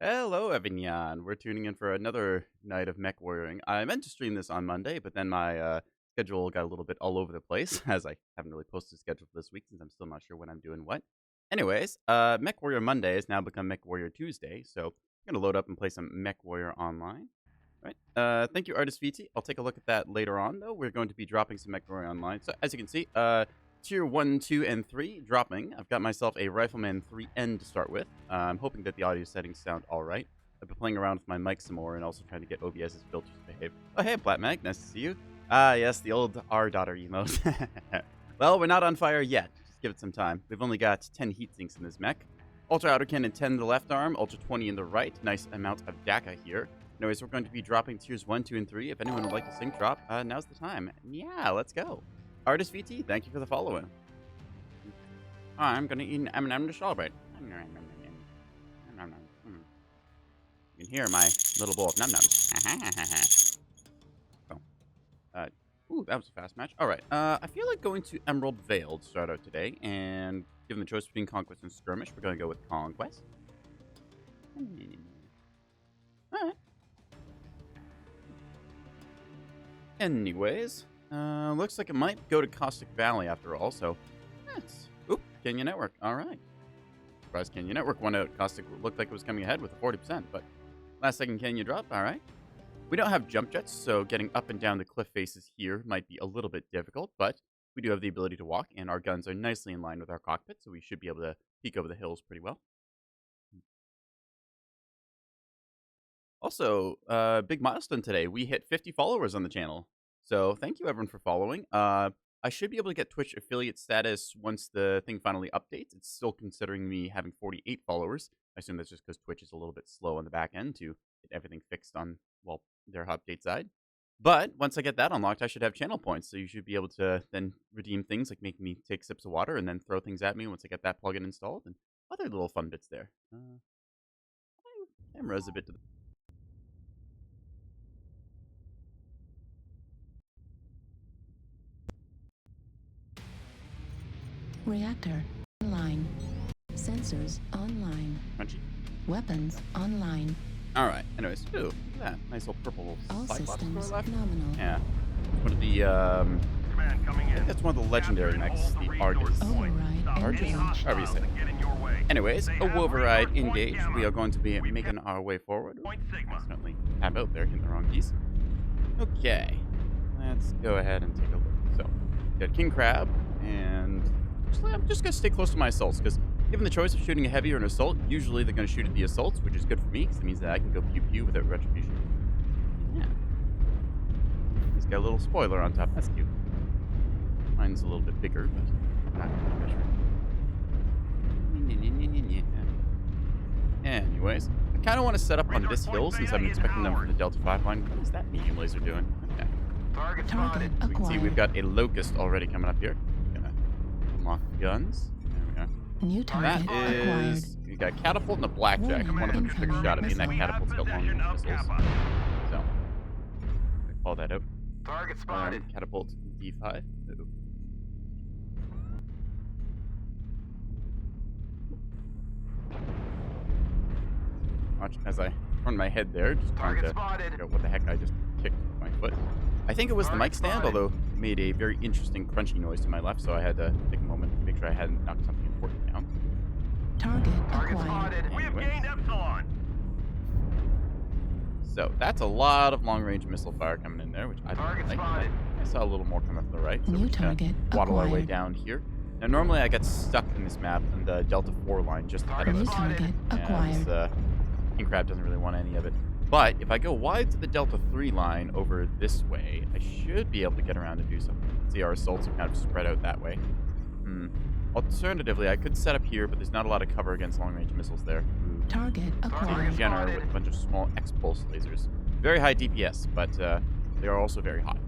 Hello, Avignon. We're tuning in for another night of Mechwarrioring. I meant to stream this on Monday, but then my schedule got a little bit all over the place, as I haven't really posted a schedule for this week since I'm still not sure when I'm doing what. Anyways, Mechwarrior Monday has now become Mechwarrior Tuesday, so I'm going to load up and play some Mechwarrior online. All right. Thank you, Artist VT. I'll take a look at that later on, though. We're going to be dropping some Mechwarrior online. So, as you can see, Tier 1, 2, and 3 dropping. I've got myself a Rifleman 3N to start with. I'm hoping that the audio settings sound alright. I've been playing around with my mic some more and also trying to get OBS's filters to behave. Oh, hey, Platmag. Nice to see you. Ah, yes, the old R-daughter emote. Well, we're not on fire yet. Just give it some time. We've only got 10 heat sinks in this mech. Ultra outer cannon 10 in the left arm, Ultra 20 in the right. Nice amount of DACA here. Anyways, we're going to be dropping tiers 1, 2, and 3. If anyone would like to sync drop, now's the time. Yeah, let's go. Artist VT, thank you for the follow-in. I'm gonna eat an M&M to celebrate. You can hear my little bowl of num-nums. Ooh, that was a fast match. Alright, I feel like going to Emerald Vale to start out today, and given the choice between Conquest and Skirmish, we're gonna go with Conquest. Alright. Anyways, looks like it might go to Caustic Valley after all, so that's... Oop, Kenya Network. Alright. Surprised Kenya Network won out. Caustic looked like it was coming ahead with a 40%, but last second Kenya drop. Alright. We don't have jump jets, so getting up and down the cliff faces here might be a little bit difficult, but we do have the ability to walk, and our guns are nicely in line with our cockpit, so we should be able to peek over the hills pretty well. Also, big milestone today. We hit 50 followers on the channel. So thank you everyone for following. I should be able to get Twitch affiliate status once the thing finally updates. It's still considering me having 48 followers. I assume that's just because Twitch is a little bit slow on the back end to get everything fixed on, well, their update side. But once I get that unlocked, I should have channel points. So you should be able to then redeem things like make me take sips of water and then throw things at me once I get that plugin installed. And other little fun bits there. Camera's a bit to the... Reactor online. Sensors online. Crunchy. Weapons online. Alright, anyways. Ooh, look at that. Nice little purple All Cyclops systems left. nominal. Yeah. One of the, I think that's one of the legendary mechs, the Argus. Override Argus? engaged. However you say it. Anyways, a Wolverine engaged. We are going to be making our way forward. Accidentally tab out there, hitting the wrong keys. Okay. Let's go ahead and take a look. So, we got King Crab, and actually, I'm just going to stay close to my assaults, because given the choice of shooting a heavy or an assault, usually they're going to shoot at the assaults, which is good for me, because it means that I can go pew-pew without retribution. Yeah. He's got a little spoiler on top. That's cute. Mine's a little bit bigger, but not much. Anyways, I kind of want to set up on this hill since I'm expecting them for the Delta 5 line. What is that medium laser doing? Okay. Target We can see we've got a Locust already coming up here. Gonna unlock guns. There we go. New target That acquired. is... We got a Catapult and a Blackjack. Warning, One of them just took a shot at me, and that missile. Catapult's got long range missiles. So, I call that out. Target spotted. Catapult D5. Uh-oh. Watch as I turn my head there, just trying Target to spotted. figure out what the heck I just kicked with my foot. I think it was the mic stand, although it made a very interesting crunchy noise to my left, so I had to take a moment to make sure I hadn't knocked something important down. Target Target acquired. spotted. We have Anyways. gained Epsilon. So that's a lot of long-range missile fire coming in there, which I don't Target like. spotted. I saw a little more coming from the right, so New we're just gonna target waddle our way acquired. down here. Now, normally I get stuck in this map in the Delta 4 line just ahead of New us. target And acquired. King Crab doesn't really want any of it. But if I go wide to the Delta 3 line over this way, I should be able to get around and do something. See, our assaults are kind of spread out that way. Alternatively, I could set up here, but there's not a lot of cover against long-range missiles there. Target acquired. Jenner with a bunch of small X-pulse lasers. Very high DPS, but they are also very hot.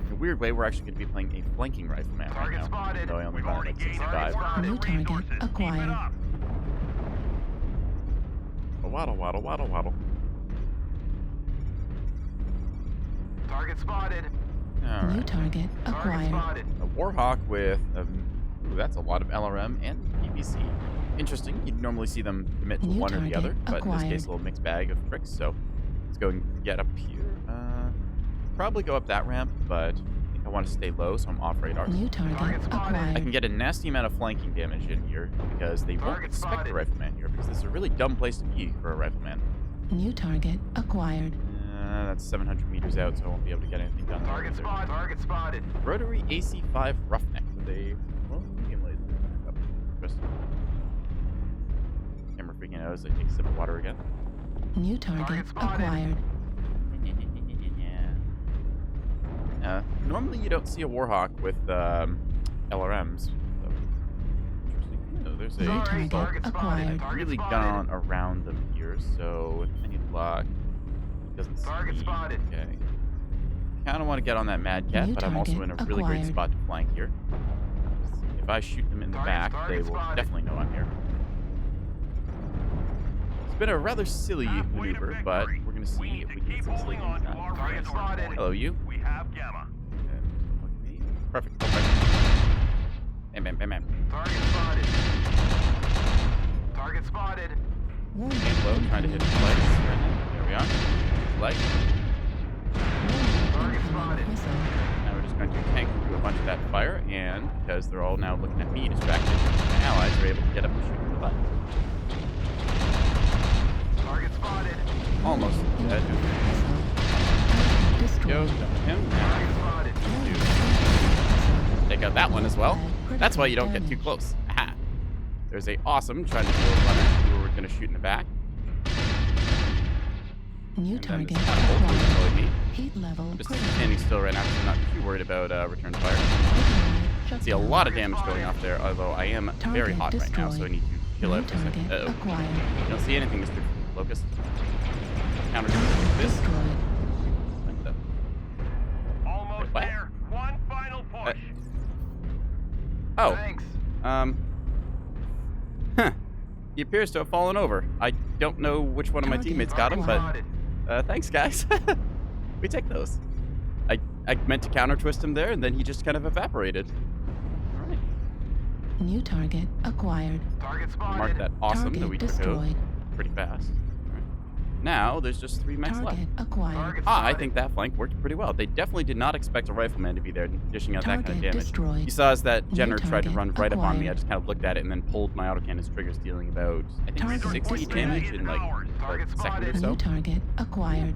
In a weird way, we're actually going to be playing a flanking rifleman right Target now, spotted. even though I only We've run already at gained 65. New target resources. Keep it acquired. up. Waddle, waddle, waddle, waddle. Target spotted. New Alright. target Target acquired. spotted. A Warhawk with, ooh, that's a lot of LRM and PVC. interesting. You'd normally see them commit to New one or the other, target but in this case, acquired. a little mixed bag of tricks. So let's go and get up here. Probably go up that ramp, but I think I want to stay low, so I'm off radar. New target Target spotted. I can acquired. get a nasty amount of flanking damage in here because they won't Target expect spotted. a rifleman here because this is a really dumb place to be for a rifleman. New target acquired. That's 700 meters out, so I won't be able to get anything done. Target spotted. Target spotted. Rotary AC-5 Roughneck with a medium laser backup. Interesting. Camera freaking out as I take a sip of water again. New target Target spotted. acquired. Normally you don't see a Warhawk with LRMs. So, interesting. No, there's New a target Target spotted. acquired. Target really spotted. gone around them here, so with any luck, he doesn't Target see. spotted. Okay. Kind of want to get on that Mad Cat, New but I'm also in a target really great acquired. spot to flank here. If I shoot them in the back, they will Target definitely know I'm here. It's been a rather silly maneuver, but we're going to see if we can get some silly things done. Target spotted. Hello, you. We have Gamma. Look at me. Perfect. Perfect. Bam, bam, bam, bam. Target spotted. Target spotted. Warning. Aim low, trying to hit his legs right now. There we are. His leg. Target Incoming spotted. missile. Now we're just going to tank through a bunch of that fire, and because they're all now looking at me distracted, my allies are able to get up and shoot from the butt. Target spotted. Almost dead. Incoming missile. Target destroyed. Go, dump him. Target Now, spotted. take out that one as well. Critical That's why you don't get too damage. close. Aha. There's a awesome trying to kill a runner who we're going to shoot in the back. New And then target this catapult will acquired. destroy me. Heat level I'm just critical. standing still right now because I'm not too worried about return fire. Override See a shutdown. lot of damage going off there, although I am very Target hot right now, so I destroyed. need to chill New out for a second. target Uh-oh. acquired. You don't see anything, Mr. Locust. Counter this. Destroyed. Like that. Almost What? there. One final push. Oh, Thanks. huh. He appears to have fallen over. I don't know which one of my Target teammates got him, but Spotted. thanks, guys. We take those. I meant to counter twist him there, and then he just kind of evaporated. All right. New target acquired. Target spotted. Mark that awesome Target that we took out destroyed. pretty fast. All right. Now there's just 3 mechs left. Target acquired. Target I spotted. think that flank worked pretty well. They definitely did not expect a rifleman to be there dishing out that kind of Target damage. destroyed. You saw as that New Jenner tried to target run right up on me. I acquired. just kind of looked at it and then pulled my autocannon's triggers, dealing about, I think, Target 60 destroyed. damage in like a Target second or spotted. so. New target acquired.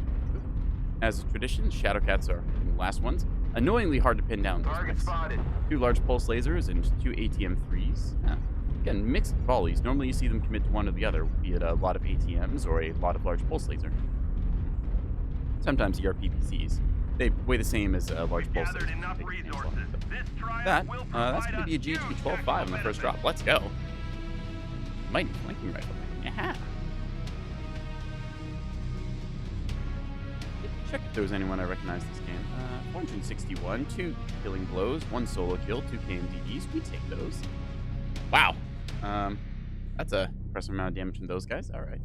As a tradition, Shadowcats are the last ones. Annoyingly hard to pin down. Those Target mechs. spotted. 2 large pulse lasers and 2 ATM-3s. Yeah. Again, mixed volleys. Normally you see them commit to one or the other, be it a lot of ATMs or a lot of large pulse laser. Sometimes ERPPCs. They weigh the same as a large pulse laser. Gathered enough They take the same resources. slot. This triumph That, will that's provide going to be a us huge GHP 12-5 on the first drop. Let's go. Mighty flanking rifle. Yeah. Check if there was anyone I recognized this game. 461, 2 killing blows, 1 solo kill, 2 KMDDs. We take those. Wow. That's a impressive amount of damage from those guys. All right.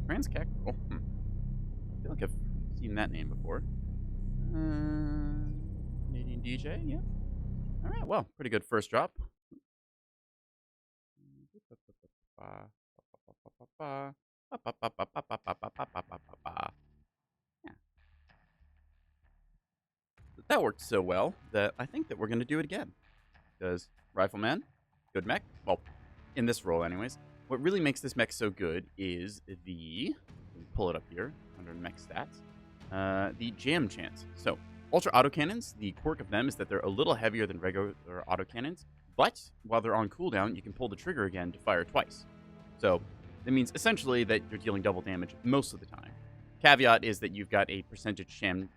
Transcac. Oh, I feel like I've seen that name before. Canadian DJ. Yeah. All right. Well, pretty good first drop. Yeah. That worked so well that I think that we're going to do it again. Because Rifleman, good mech. Well, in this role anyways. What really makes this mech so good is the... Let me pull it up here under mech stats. The jam chance. So, ultra autocannons, the quirk of them is that they're a little heavier than regular autocannons. But, while they're on cooldown, you can pull the trigger again to fire twice. So, that means essentially that you're dealing double damage most of the time. Caveat is that you've got a percentage jam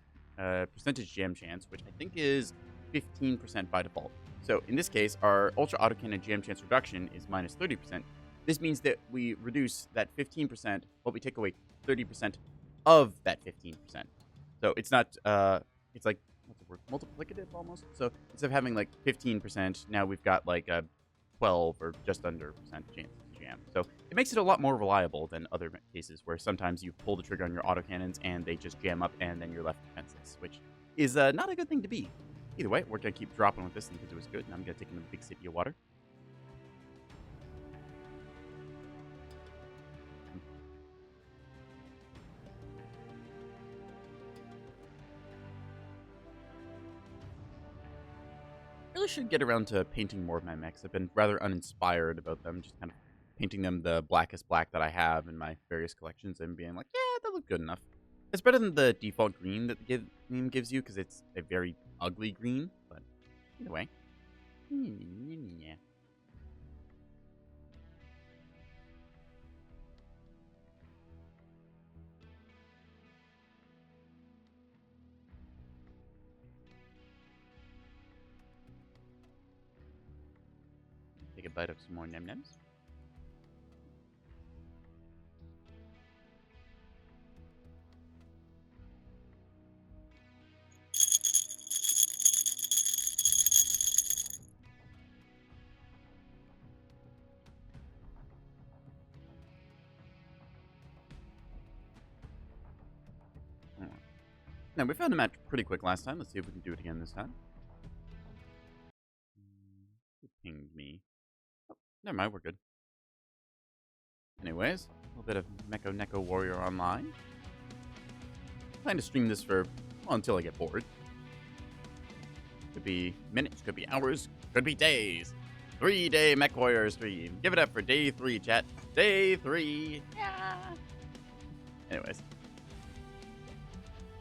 chance, which I think is 15% by default. So in this case, our ultra autocannon jam chance reduction is minus 30%. This means that we reduce that 15%, but we take away 30% of that 15%. So it's not, it's like, what's the word, multiplicative almost? So instead of having like 15%, now we've got like a 12 or just under percent chance to jam. So it makes it a lot more reliable than other cases where sometimes you pull the trigger on your autocannons and they just jam up and then you're left defenseless, which is not a good thing to be. Either way, we're going to keep dropping with this because it was good, and I'm going to take him to the big city of water. really should get around to painting more of my mechs. I've been rather uninspired about them, just kind of painting them the blackest black that I have in my various collections and being like, yeah, that looks good enough. It's better than the default green that the game gives you because it's a very ugly green, but either way. Yeah. Take a bite of some more nem-nems. Now, we found a match pretty quick last time. Let's see if we can do it again this time. Who pinged me? Oh, never mind, we're good. Anyways, a little bit of Nekowarrior online. I plan to stream this for, well, until I get bored. Could be minutes, could be hours, could be days. 3-day Mechwarrior stream. Give it up for day 3, chat. Day 3. Yeah. Anyways.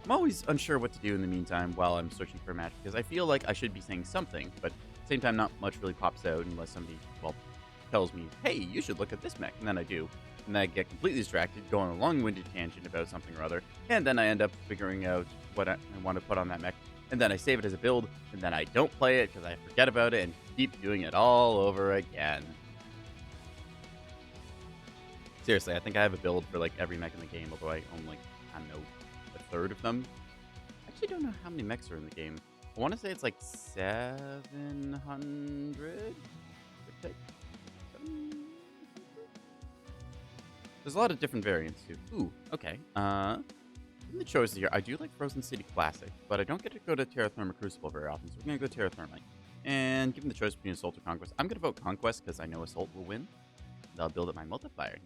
I'm always unsure what to do in the meantime while I'm searching for a match, because I feel like I should be saying something, but at the same time, not much really pops out unless somebody, well, tells me, hey, you should look at this mech, and then I do. And then I get completely distracted, go on a long-winded tangent about something or other, and then I end up figuring out what I want to put on that mech, and then I save it as a build, and then I don't play it because I forget about it and keep doing it all over again. Seriously, I think I have a build for like every mech in the game, although I own like, I don't know, a third of them. I actually don't know how many mechs are in the game. I want to say it's like 700. There's a lot of different variants too. Ooh, okay. In the choices here, I do like Frozen City Classic, but I don't get to go to Terra Therma Crucible very often, so we're gonna go Terra Thermite. And given the choice between Assault or Conquest, I'm gonna vote Conquest because I know Assault will win. And I'll build up my multiplier.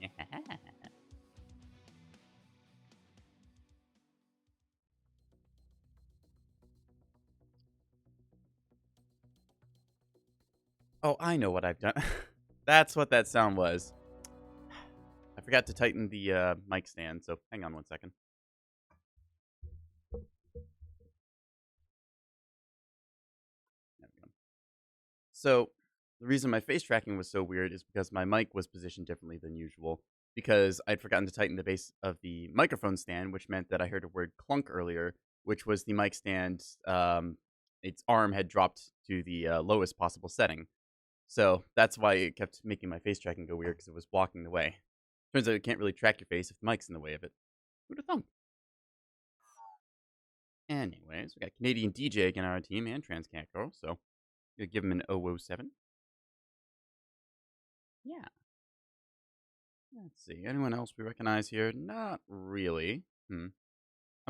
Oh, I know what I've done. That's what that sound was. I forgot to tighten the mic stand, so hang on one second. There we go. So, the reason my face tracking was so weird is because my mic was positioned differently than usual, because I'd forgotten to tighten the base of the microphone stand, which meant that I heard a word clunk earlier, which was the mic stand, its arm had dropped to the lowest possible setting. So that's why it kept making my face tracking go weird, because it was blocking the way. Turns out it can't really track your face if the mic's in the way of it. Who'd have thunk? Anyways, we got Canadian DJ again on our team and Transcat Girl, so we'll give him an 007. Yeah. Let's see. Anyone else we recognize here? Not really. I'm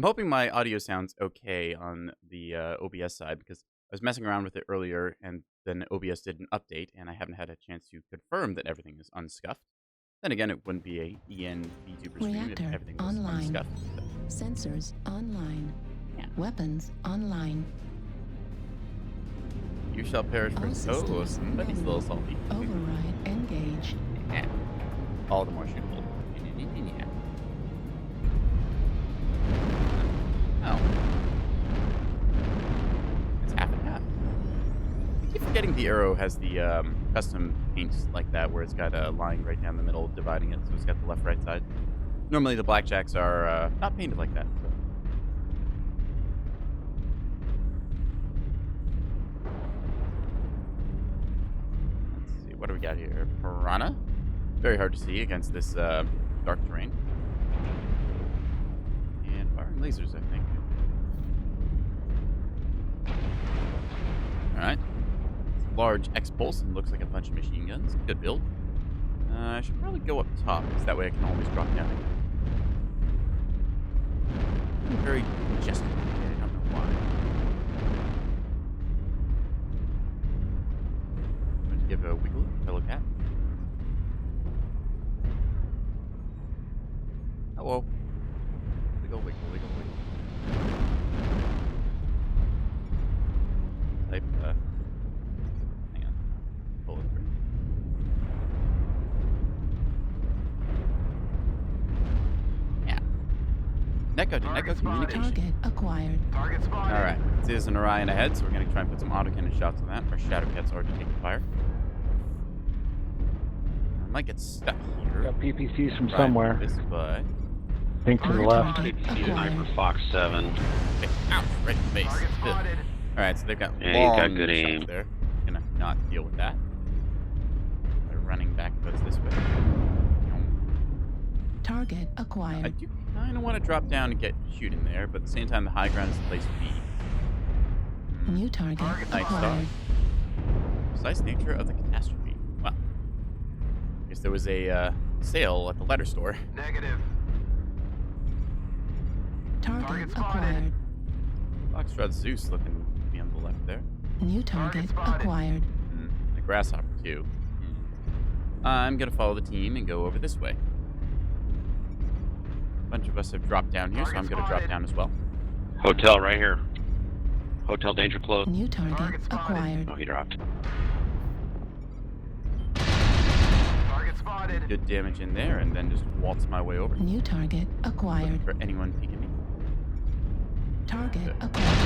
hoping my audio sounds okay on the OBS side, because I was messing around with it earlier, and then OBS did an update, and I haven't had a chance to confirm that everything is unscuffed. Then again, it wouldn't be a EN VTuber stream if Reactor everything was online. unscuffed. So, Sensors online. yeah. Weapons online. You shall perish All for systems somebody's a little salty. Override engaged. Yeah. All the more shootable. Yeah. Oh. It's half and half. I keep forgetting the arrow has the custom paints like that, where it's got a line right down the middle dividing it, so it's got the left-right side. Normally the blackjacks are not painted like that. So. Let's see, what do we got here? Piranha? Very hard to see against this dark terrain. And firing lasers, I think. Alright. Large X-Pulse and looks like a bunch of machine guns. Good build. I should probably go up top, because that way I can always drop down again. I'm very congested today, I don't know why. I'm going to give a wiggle to fellow cat. Hello. Wiggle, wiggle, wiggle, wiggle. Type, Neko, did Neko communication? Target acquired. Target spotted. Alright, there's an Orion ahead, so we're going to try and put some autocannon shots on that. Our Shadowcat's already taking fire. I might get stuck here. Got PPCs from Right, somewhere. This, but... Think to the Target left. acquired. for Fox 7. Okay, ouch, right in the face. Target spotted. Alright, so they've got Yeah, he's got long good shots aim. there. Gonna not deal with that. They're running back towards this way. Target I acquired. do kind of want to drop down and get shooting there, but at the same time, the high ground is the place to be. New target Night Star. acquired. Precise nature of the catastrophe. Well, I guess there was a sale at the letter store. Negative. Target Target spotted. acquired. Foxtrot Zeus looking to be on the left there. New Target target spotted. acquired. The grasshopper too. I'm gonna follow the team and go over this way. A bunch of us have dropped down here, so I'm gonna drop Target down as well. Hotel right here. Hotel danger close. New target Target spotted. acquired. Oh, he dropped. Target spotted. Good damage in there, and then just waltz my way over. New target acquired. Looking for anyone peeking me. Target acquired.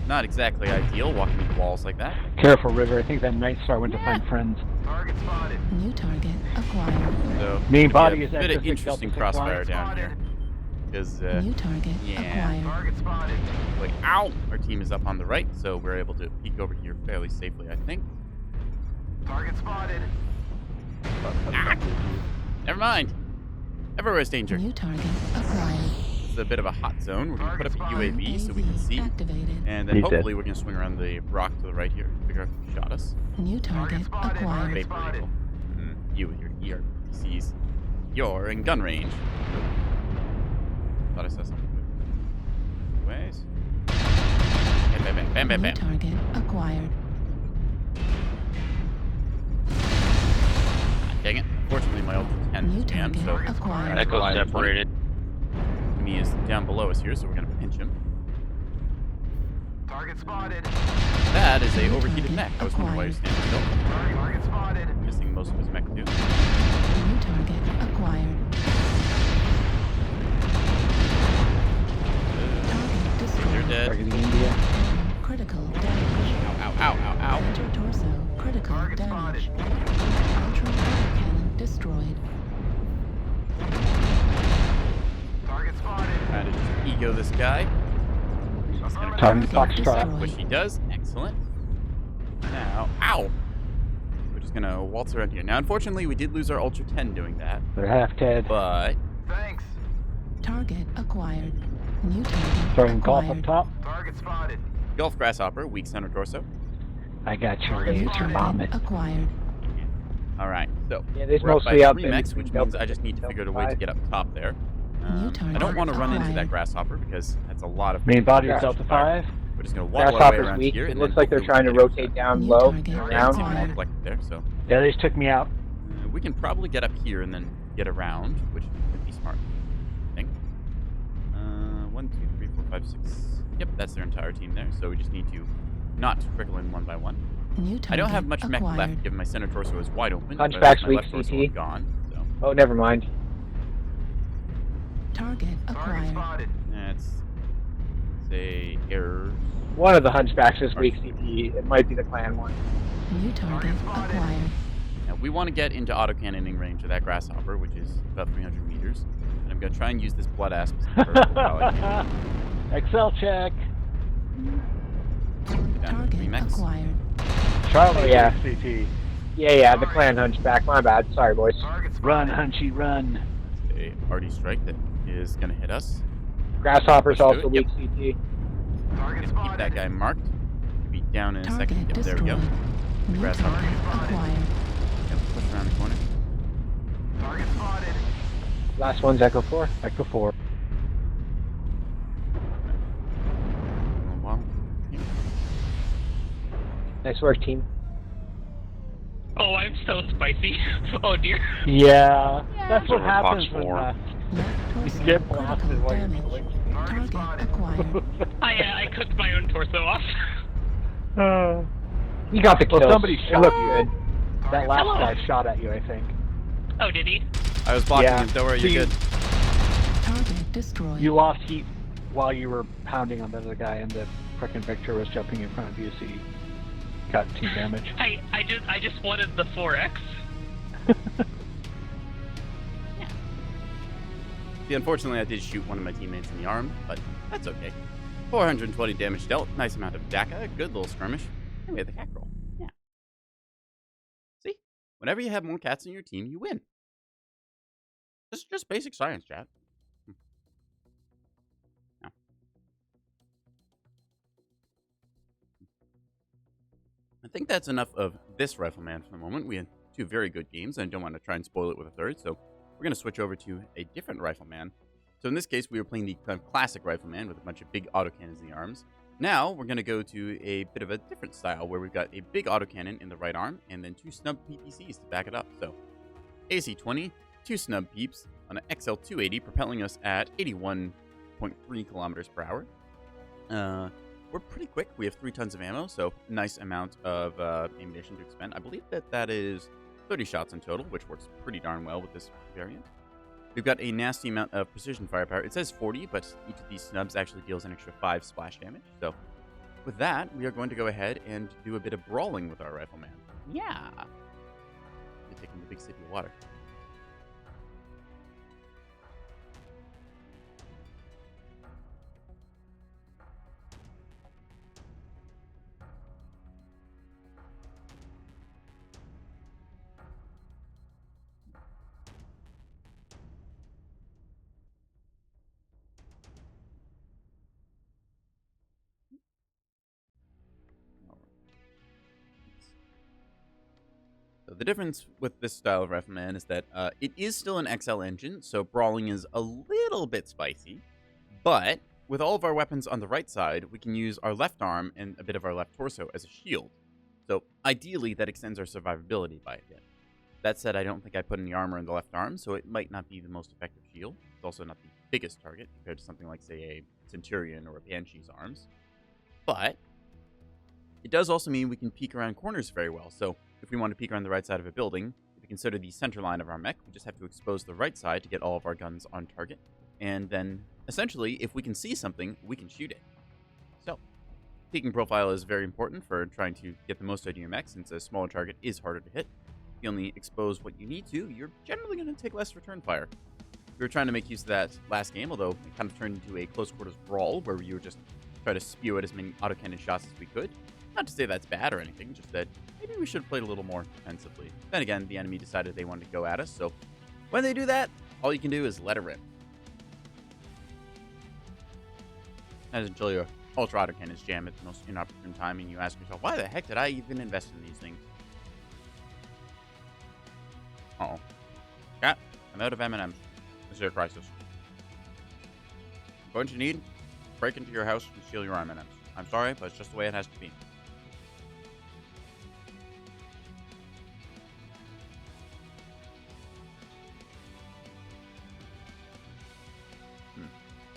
Not exactly ideal walking into walls like that. Careful, River. I think that Night Star went to find friends. Target spotted. New target acquired. So Main body yeah, is a bit of Exo 6 interesting Delta 6 crossfire line. down Spotted. here. Because New target yeah. acquired. Target spotted. like ow, our team is up on the right, so we're able to peek over here fairly safely, I think. Target spotted. Ah, never mind. Everywhere's danger. New target acquired. It's a bit of a hot zone. We're gonna put up a Target UAV so we can UAV see, activated. and then He's dead. hopefully we're gonna swing around the rock to the right here. Figure out who shot us. New target spotted. acquired. Target Vapor spotted. Eagle. You and your ERPCs. You're in gun range. Thought I saw something. Anyways. Bam, bam, bam, bam, bam, New bam. target acquired. Dang it. Fortunately, my Ultra 10 New is jammed, so target acquired. Echo separated. Enemy is down below us here, so we're gonna pinch him. Target spotted. That is a New overheated target mech. I was wondering why he was standing still. Target spotted. Missing most of his mech too. New target acquired. Target destroyed. They're dead. Targeting India. Critical damage. Ow, ow, ow, ow. Center torso. Critical Target damage. spotted. Ultra cannon destroyed. Target spotted. Trying to just ego this guy. He's gonna Time to Target Foxtrot. destroyed. which he does. Excellent. Now, ow! We're just gonna waltz around here. Now, unfortunately, we did lose our Ultra 10 doing that, They're half dead. but Thanks. Target acquired. New target Throwing golf up acquired. top. Target spotted. Golf Grasshopper, weak center torso. I got your Target New laser target vomit. acquired. All right, so Yeah, there's we're up by mostly up 3 in mechs, between which means Delta I just need to 6, figure out a way to Delta get up top there. New I target don't want to run into that acquired. Grasshopper because that's a lot of Main body is trash Delta fire. 5. We're just gonna walk our way Grasshopper's around weak. here, It and looks then like they're hopefully trying to we can get rotate up down New low target and there. Yeah, around. it's even more acquired. collected there, so Yeah, they just took me out. we can probably get up here and then get around, which could be smart, I think. 1, 2, 3, 4, 5, 6. Yep, that's their entire team there. So we just need to not trickle in one by one. New target I don't have much mech acquired. left, given my center torso is wide open. Hunchback's my weak left torso CT. is gone. So Oh, never mind. Target Target acquired. spotted. that's say errors. One of the hunchbacks is weak CT. It might be the clan one. New target spotted. acquired. Now we want to get into autocannoning range of that Grasshopper, which is about 300 meters. And I'm gonna try and use this blood asp for while I can. Excel check. Get down to 3 Target mechs. acquired. Charlie, Oh, yeah. CT. Yeah, the clan hunchback. My bad. Sorry, boys. Target spotted. Run, Hunchy, run. A arty strike that is gonna hit us. Grasshopper's Push through also it, weak yep. CT. Target Keep spotted. that guy marked. Be down in a second. Target Yep, there we destroyed. go. New Grasshopper. target acquired. Yep, push around the corner. Target spotted. Last one's Echo 4. Echo 4. Well, yeah. Nice work, team. Oh, I'm so spicy. Oh dear. Yeah, that's what Over happens Fox when 4. Left torso you get blasted critical while you're damage. killing. Target Target spotted. acquired. I cooked my own torso off. You got the Well, kills. somebody It shot looked you. good. That last Hello. guy shot at you, I think. Oh, did he? I was blocking Yeah. him. Don't worry, See, you're good. Target destroyed. You lost heat while you were pounding on the other guy, and the frickin' Victor was jumping in front of you, so you got 2 damage. I just wanted the 4x. See, unfortunately, I did shoot one of my teammates in the arm, but that's okay. 420 damage dealt, nice amount of DACA, good little skirmish. And we had the cat roll. Yeah. See? Whenever you have more cats in your team, you win. Just basic science, chat. No. I think that's enough of this Rifleman for the moment. We had 2 very good games, and I don't want to try and spoil it with a third, so we're going to switch over to a different Rifleman. So in this case, we were playing the kind of classic Rifleman with a bunch of big autocannons in the arms. Now, we're going to go to a bit of a different style, where we've got a big autocannon in the right arm, and then 2 snub PPCs to back it up. So, AC-20, 2 snub peeps on an XL-280, propelling us at 81.3 kilometers per hour. We're pretty quick. We have 3 tons of ammo, so nice amount of ammunition to expend. I believe that is 30 shots in total, which works pretty darn well with this variant. We've got a nasty amount of precision firepower. It says 40, but each of these snubs actually deals an extra 5 splash damage. So with that, we are going to go ahead and do a bit of brawling with our Rifleman. Yeah. We're taking the big sip of water. So the difference with this style of Rifleman is that it is still an XL engine, so brawling is a little bit spicy. But with all of our weapons on the right side, we can use our left arm and a bit of our left torso as a shield. So ideally, that extends our survivability by a bit. That said, I don't think I put any armor in the left arm, so it might not be the most effective shield. It's also not the biggest target compared to something like, say, a Centurion or a Banshee's arms. But it does also mean we can peek around corners very well. So if we want to peek around the right side of a building, if we consider the center line of our mech, we just have to expose the right side to get all of our guns on target. And then, essentially, if we can see something, we can shoot it. So, peeking profile is very important for trying to get the most out of your mech, since a smaller target is harder to hit. If you only expose what you need to, you're generally going to take less return fire. We were trying to make use of that last game, although it kind of turned into a close quarters brawl, where we were just trying to spew out as many autocannon shots as we could. Not to say that's bad or anything, just that maybe we should have played a little more defensively. Then again, the enemy decided they wanted to go at us, so when they do that, all you can do is let it rip. As until your ultra autocannons jam at the most inopportune time, and you ask yourself, why the heck did I even invest in these things? Uh-oh. Cat, I'm out of M&M's. This is a crisis. I'm going to need to break into your house and steal your M&M's. I'm sorry, but it's just the way it has to be.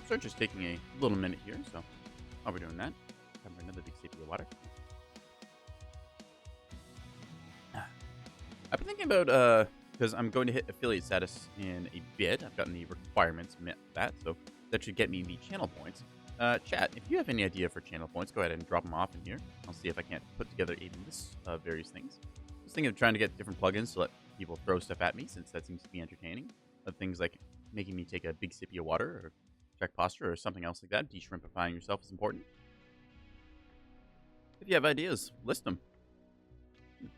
Search is taking a little minute here, so while we're doing that, time for another big sip of water. I've been thinking about, because I'm going to hit affiliate status in a bit. I've gotten the requirements met that, so that should get me the channel points. Chat, if you have any idea for channel points, go ahead and drop them off in here. I'll see if I can't put together a list of various things. I was thinking of trying to get different plugins to let people throw stuff at me, since that seems to be entertaining. Of things like making me take a big sip of water, or check posture, or something else like that. De-shrimpifying yourself is important. If you have ideas, list them. In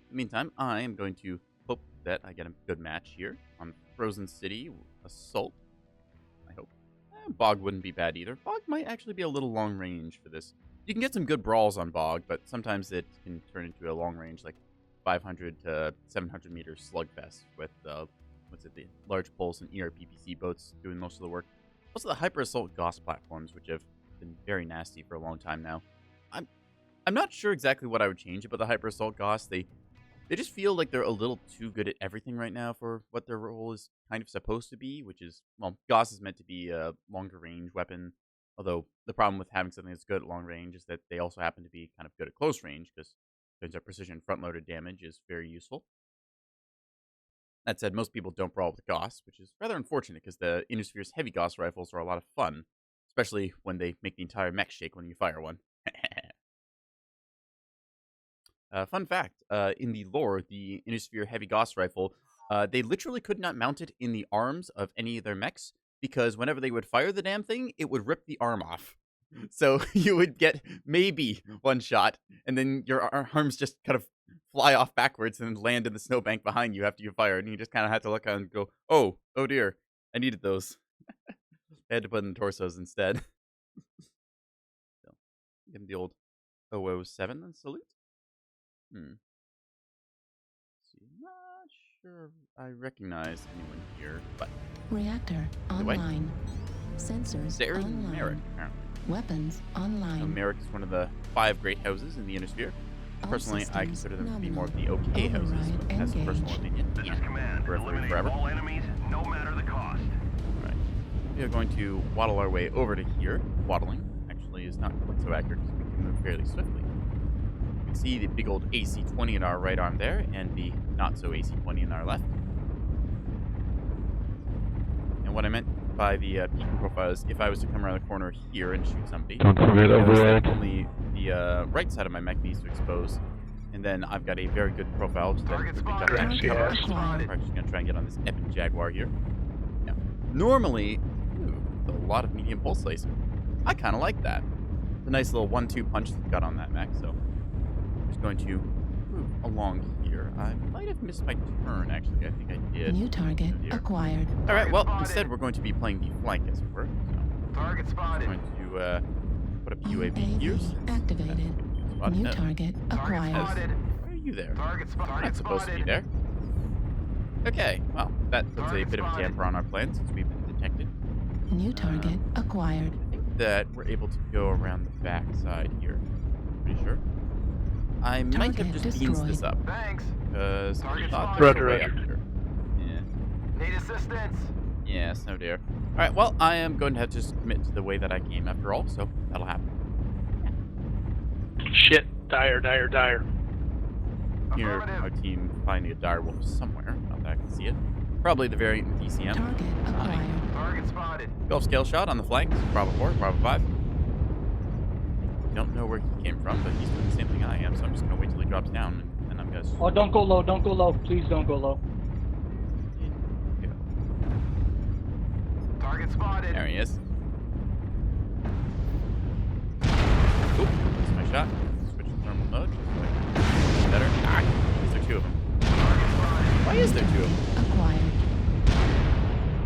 the meantime, I am going to hope that I get a good match here on Frozen City Assault. I hope. Bog wouldn't be bad either. Bog might actually be a little long range for this. You can get some good brawls on Bog, but sometimes it can turn into a long range, like 500 to 700 meter slugfest with the large pulse and ERPPC boats doing most of the work. Also the Hyper Assault Gauss platforms, which have been very nasty for a long time now. I'm not sure exactly what I would change about the Hyper Assault Gauss. They just feel like they're a little too good at everything right now for what their role is kind of supposed to be, which is, well, Gauss is meant to be a longer range weapon, although the problem with having something that's good at long range is that they also happen to be kind of good at close range, because turns out precision front-loaded damage is very useful. That said, most people don't brawl with Gauss, which is rather unfortunate because the Innisphere's heavy Gauss rifles are a lot of fun, especially when they make the entire mech shake when you fire one. Fun fact, in the lore, the Innisphere heavy Gauss rifle, they literally could not mount it in the arms of any of their mechs because whenever they would fire the damn thing, it would rip the arm off. So you would get maybe one shot, and then your arms just kind of fly off backwards and land in the snowbank behind you after you fire, and you just kind of have to look out and go, oh dear, I needed those. I had to put in the torsos instead. So, give him the old 007 and salute. See, not sure I recognize anyone here, but Reactor Anyway. online. Sensors there's online. Merrick, apparently. Weapons So online. Merrick is one of the 5 great houses in the Innisphere. All Personally, I systems consider them to be nominal. more of the okay houses, Override but that's a personal engaged. opinion. This is command. Eliminate Forever. all enemies, no matter the cost. Alright. We are going to waddle our way over to here. Waddling actually is not quite so accurate because we can move fairly swiftly. You can see the big old AC-20 in our right arm there, and the not-so AC-20 in our left. And what I meant by the peeking profile is if I was to come around the corner here and shoot somebody, Don't forget notice that override. only the right side of my mech needs to expose, and then I've got a very good profile to then Target quickly jump spotted. back and Yes. cover. Target Spotted. We're actually going to try and get on this Epic Jaguar here. Now, normally, a lot of medium pulse laser. I kind of like that. It's a nice little 1-2 punch that got on that mech, so I'm just going to move along here. I might have missed my turn, actually. I think I did. New target Here. acquired. All right, well, Spotted. instead we're going to be playing the flank, as it were. So Target I'm spotted. going to put up the UAV here. UAV activated. Spot. New Oh, target Target acquired. spotted. why are you there? Target You're spotted. not supposed to be there. Okay, well, that puts a Target bit of a spotted. damper on our plan since we've been detected. New target acquired. I think that we're able to go around the back side here. Pretty sure. I might have Target just beansed this destroyed. up Thanks. because I Target thought spotted. there's a way Roger, up here. Yeah. Need assistance. Yes, no dear. All right, well, I am going to have to just commit to the way that I came after all, so that'll happen. Shit. Dire. Here, Affirmative. our team finding a dire wolf somewhere. Not that I can see it. Probably the variant with ECM. Target acquired. Target spotted. Gulf scale shot on the flank. Bravo 4, Bravo 5. Don't know where he came from, but he's doing the same thing I am, so I'm just going to wait till he drops down, and I'm going to... Oh, don't go low. Please don't go low. Target spotted. There he is. Oop, missed my shot. Switch to thermal mode. Better. Ah, is there 2 of them? Why is there 2 of them? Acquired.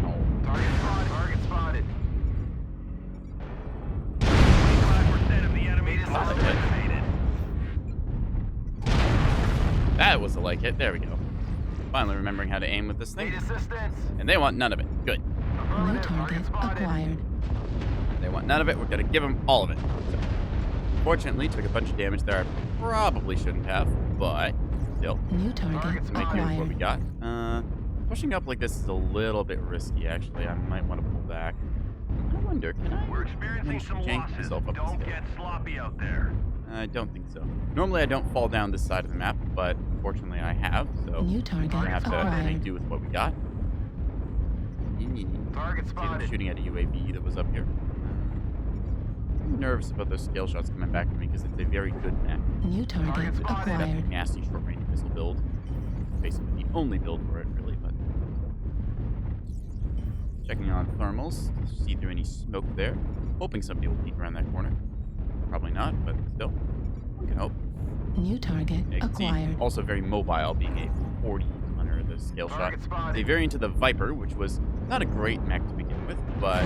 Oh. Target spotted. Target spotted. 25% of the enemies Need are assistance. eliminated. That was a like hit. There we go. Finally remembering how to aim with this Need thing. assistance. And they want none of it. Good. New Affirmative. target spotted. acquired. They want none of it. We're going to give them all of it. So, fortunately, took a bunch of damage there. I probably shouldn't have, but still. New target Target Make do with what we acquired. got. Pushing up like this is a little bit risky, actually. I might want to pull back. I wonder, can I We're experiencing manage to some jank losses. myself up this Don't hill? get sloppy out there. I don't think so. Normally, I don't fall down this side of the map, but unfortunately, I have. So New we're target gonna have to make acquired. do with what we got. Target See them spotted. shooting at a UAV that was up here. I'm nervous about those scale shots coming back to me because it's a very good map. New target Target spotted. It's got a acquired. nasty short-range missile build. Basically, the only build for it, really. But checking on thermals to see if there's any smoke there. Hoping somebody will peek around that corner. Probably not, but still, one can hope. New target Yeah, you can see acquired. also very mobile, being a 40 under the scale shot. Target It's a spotted. variant of the Viper, which was not a great mech to begin with, but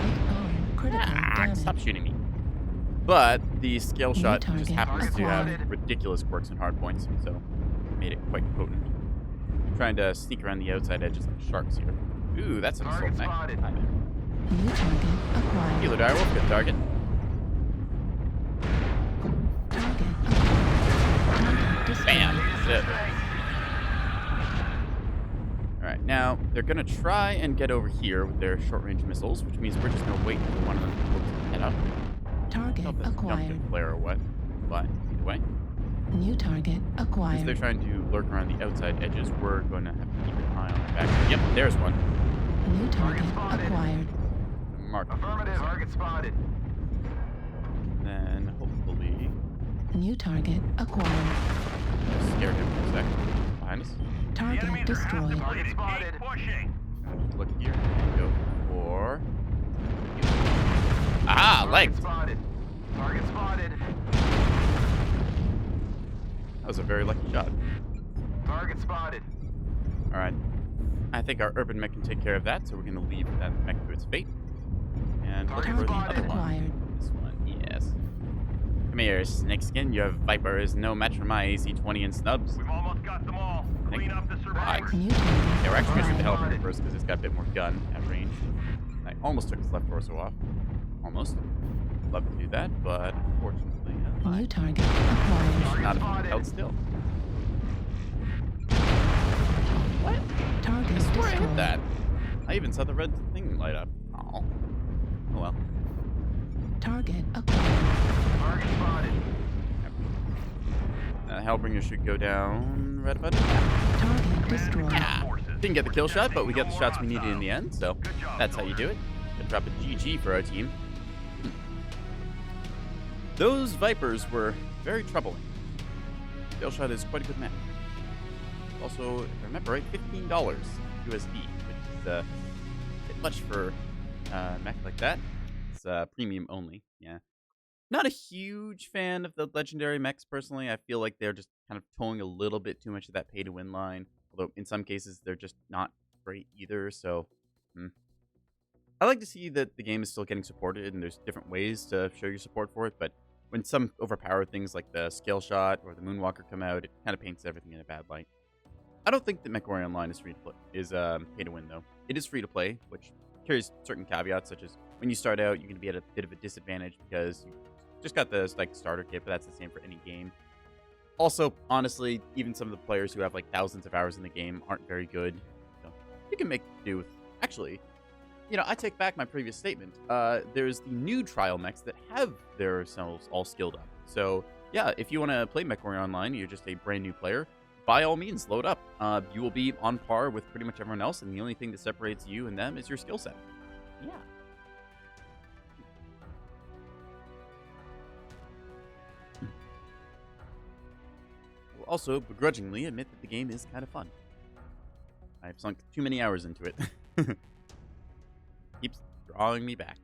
Critical damage. stop shooting me. But the scale New shot just target happens to have acquired. ridiculous quirks and hard points, so it made it quite potent. Trying to sneak around the outside edges like sharks here. Ooh, that's an assault Target mech. spotted. Hi there. New target acquired. Healer direwolf, good target. Target acquired. Target Bam! destroyed. That's it. Alright, now they're gonna try and get over here with their short-range missiles, which means we're just gonna wait for one of them to look to head up. Target I don't know if that's jumped acquired. in flare or what, but either way. New target Since they're acquired. trying to lurk around the outside edges, we're going to have to keep an eye eye on the back. Yep, there's one. New target spotted. acquired. Mark. Affirmative. Target spotted. Then hopefully New target acquired. just scare him for a second. Behind us. The Target enemies are half destroyed. depleted. Spotted. Keep pushing. Just look here and go for. Ah, Target legged. spotted. Target spotted. That was a very lucky shot. Target spotted. All right. I think our urban mech can take care of that, so we're going to leave that mech to its fate. And look Target for the spotted. other one. Acquired. This one, yes. Come here, Snakeskin. Your Viper is no match for my AC-20 and snubs. We've almost got them all. Clean up the survivors. New target Yeah, we're actually going to shoot the acquired. helicopter first because it's got a bit more gun at range. I almost took his left torso off. Almost. Love to do that, but unfortunately, New target I acquired. should not have spotted. held still. Target I swear I hit destroyed. that. I even saw the red thing light up. Oh. Oh well. Target acquired. Target spotted. Hellbringer should go down right about it. Target destroyed. Didn't get the kill shot, but we got the shots we needed in the end, so Good job, that's how you do soldiers. it. Gonna drop a GG for our team. Those Vipers were very troubling. Kill shot is quite a good map. Also, if I remember right, $15 USD, which is a bit much for a mech like that. It's premium only, yeah. Not a huge fan of the legendary mechs personally. I feel like they're just kind of towing a little bit too much of that pay-to-win line. Although in some cases they're just not great either. So, I like to see that the game is still getting supported, and there's different ways to show your support for it. But when some overpowered things like the scale shot or the Moonwalker come out, it kind of paints everything in a bad light. I don't think that Mechwarrior Online is free to play. Is pay to win though. It is free to play, which carries certain caveats, such as when you start out, you're going to be at a bit of a disadvantage because you just got the starter kit, but that's the same for any game. Also, honestly, even some of the players who have like thousands of hours in the game aren't very good. So you can make do with. Actually, I take back my previous statement. There's the new trial mechs that have themselves all skilled up. So yeah, if you want to play Mechwarrior Online, you're just a brand new player. By all means, load up. You will be on par with pretty much everyone else, and the only thing that separates you and them is your skill set. Yeah. Will also begrudgingly admit that the game is kind of fun. I've sunk too many hours into it. Keeps drawing me back.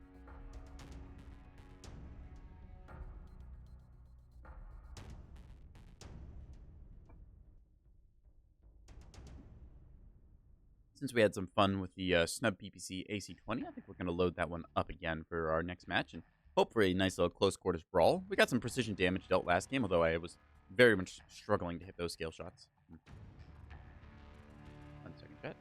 Since we had some fun with the snub PPC AC-20, I think we're going to load that one up again for our next match and hope for a nice little close quarters brawl. We got some precision damage dealt last game, although I was very much struggling to hit those scale shots. 1 second, chat.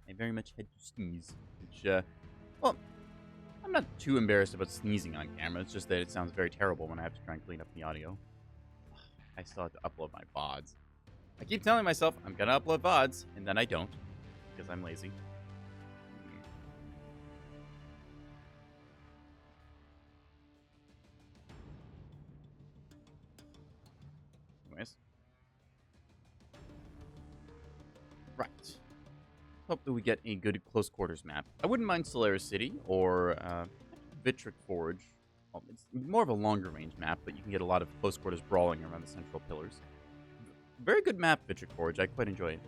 I very much had to sneeze, which, well, I'm not too embarrassed about sneezing on camera. It's just that it sounds very terrible when I have to try and clean up the audio. I still have to upload my VODs. I keep telling myself I'm going to upload VODs, and then I don't, because I'm lazy. Anyways. Right. Hope that we get a good close quarters map. I wouldn't mind Solaris City or Vitric Forge. Well, it's more of a longer range map, but you can get a lot of close quarters brawling around the central pillars. Very good map, Vitric Forge. I quite enjoy it.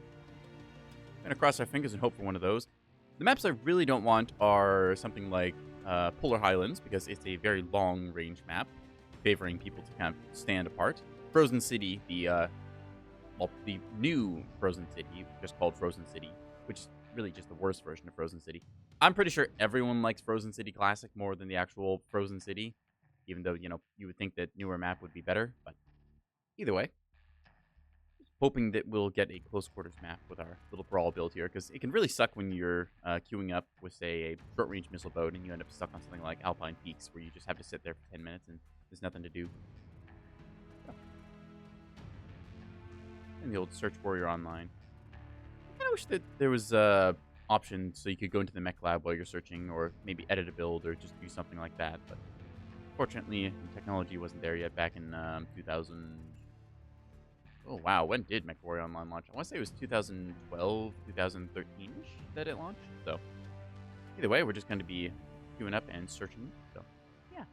Gonna cross our fingers and hope for one of those. The maps I really don't want are something like Polar Highlands, because it's a very long range map, favoring people to kind of stand apart. Frozen City, the new Frozen City, just called Frozen City, which is really just the worst version of Frozen City. I'm pretty sure everyone likes Frozen City Classic more than the actual Frozen City, even though, you would think that newer map would be better, but either way. Hoping that we'll get a close quarters map with our little brawl build here, because it can really suck when you're queuing up with, say, a short-range missile boat and you end up stuck on something like Alpine Peaks, where you just have to sit there for 10 minutes and there's nothing to do. And the old Search Warrior Online. I kind of wish that there was option so you could go into the mech lab while you're searching, or maybe edit a build, or just do something like that. But fortunately, technology wasn't there yet back in 2000. Oh wow, when did Mechwarrior Online launch? I want to say it was 2012, 2013ish that it launched. So either way, we're just going to be queuing up and searching. So yeah.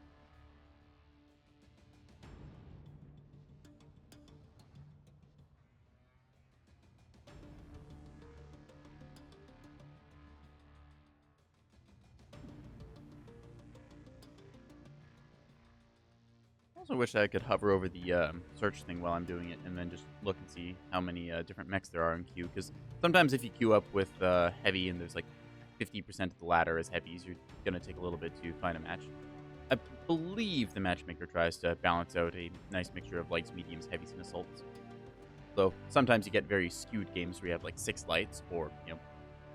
I also wish I could hover over the search thing while I'm doing it and then just look and see how many different mechs there are in queue. Because sometimes if you queue up with heavy and there's like 50% of the ladder is heavies, you're going to take a little bit to find a match. I believe the matchmaker tries to balance out a nice mixture of lights, mediums, heavies, and assaults. So sometimes you get very skewed games where you have like 6 lights or,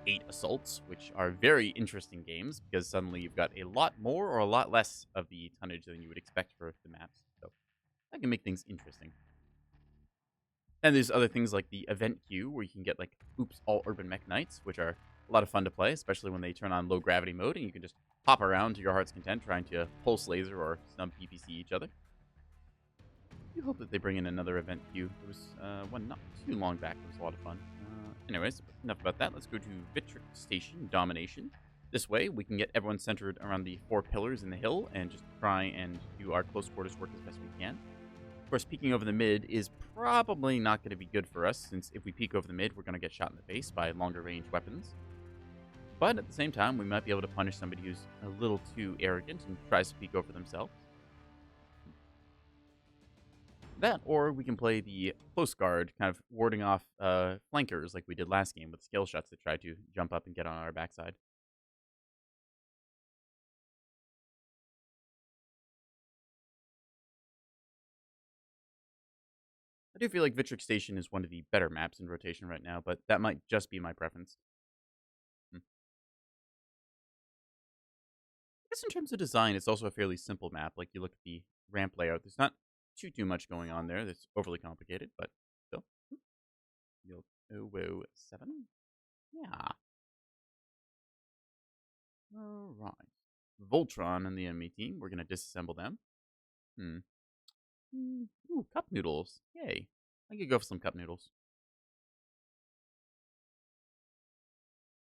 8 assaults, which are very interesting games because suddenly you've got a lot more or a lot less of the tonnage than you would expect for the maps. So that can make things interesting. And there's other things like the event queue where you can get like Oops All Urban Mech Nights, which are a lot of fun to play, especially when they turn on low gravity mode and you can just hop around to your heart's content trying to pulse laser or snub PPC each other. I hope that they bring in another event queue. There was one not too long back. It was a lot of fun. Anyways, enough about that. Let's go to Vitric Station Domination. This way, we can get everyone centered around the 4 pillars in the hill and just try and do our close quarters work as best we can. Of course, peeking over the mid is probably not going to be good for us, since if we peek over the mid, we're going to get shot in the face by longer range weapons. But at the same time, we might be able to punish somebody who's a little too arrogant and tries to peek over themselves. That, or we can play the close guard, kind of warding off flankers like we did last game with scale shots that try to jump up and get on our backside. I do feel like Vitric Station is one of the better maps in rotation right now, but that might just be my preference. I guess in terms of design, it's also a fairly simple map. Like, you look at the ramp layout, there's not too much going on there that's overly complicated, but still. 007? Yeah. Alright. Voltron and the enemy team. We're going to disassemble them. Ooh, cup noodles. Yay. I could go for some cup noodles.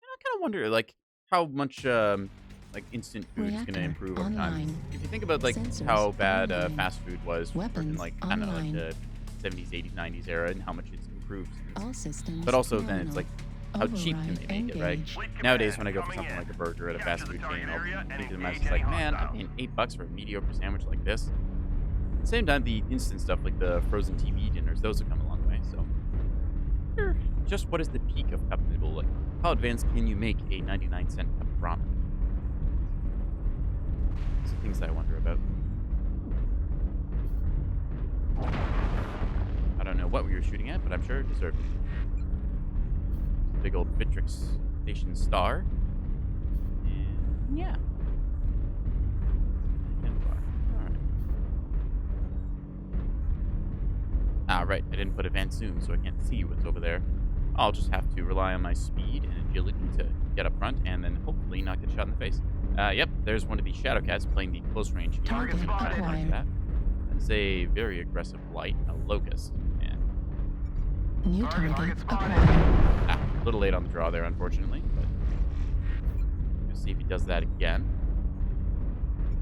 And I kind of wonder, like, how much, like, instant food is going to improve over time. If you think about, like, how bad fast food was in, like, I don't know, like the 70s, 80s, 90s era and how much it's improved. All systems But also then it's like, how cheap can override they make it, right? engaged. Nowadays, when I go for something like a burger at a fast food chain, I'll think to myself, like, man, I'm paying $8 for a mediocre sandwich like this. At the same time, the instant stuff like the frozen TV dinners, those have come a long way. So, just what is the peak of cup noodle? Like, how advanced can you make a 99-cent cup of ramen? These are things that I wonder about. I don't know what we were shooting at, but I'm sure it deserved it. Big old Vitric Station star. And yeah. Right. I didn't put advanced zoom, so I can't see what's over there. I'll just have to rely on my speed and agility to get up front and then hopefully not get shot in the face. Yep, there's one of the Shadow Cats playing the close range game. Target acquired. That is a very aggressive light, a locust. And New target acquired. a little late on the draw there, unfortunately. But let's see if he does that again.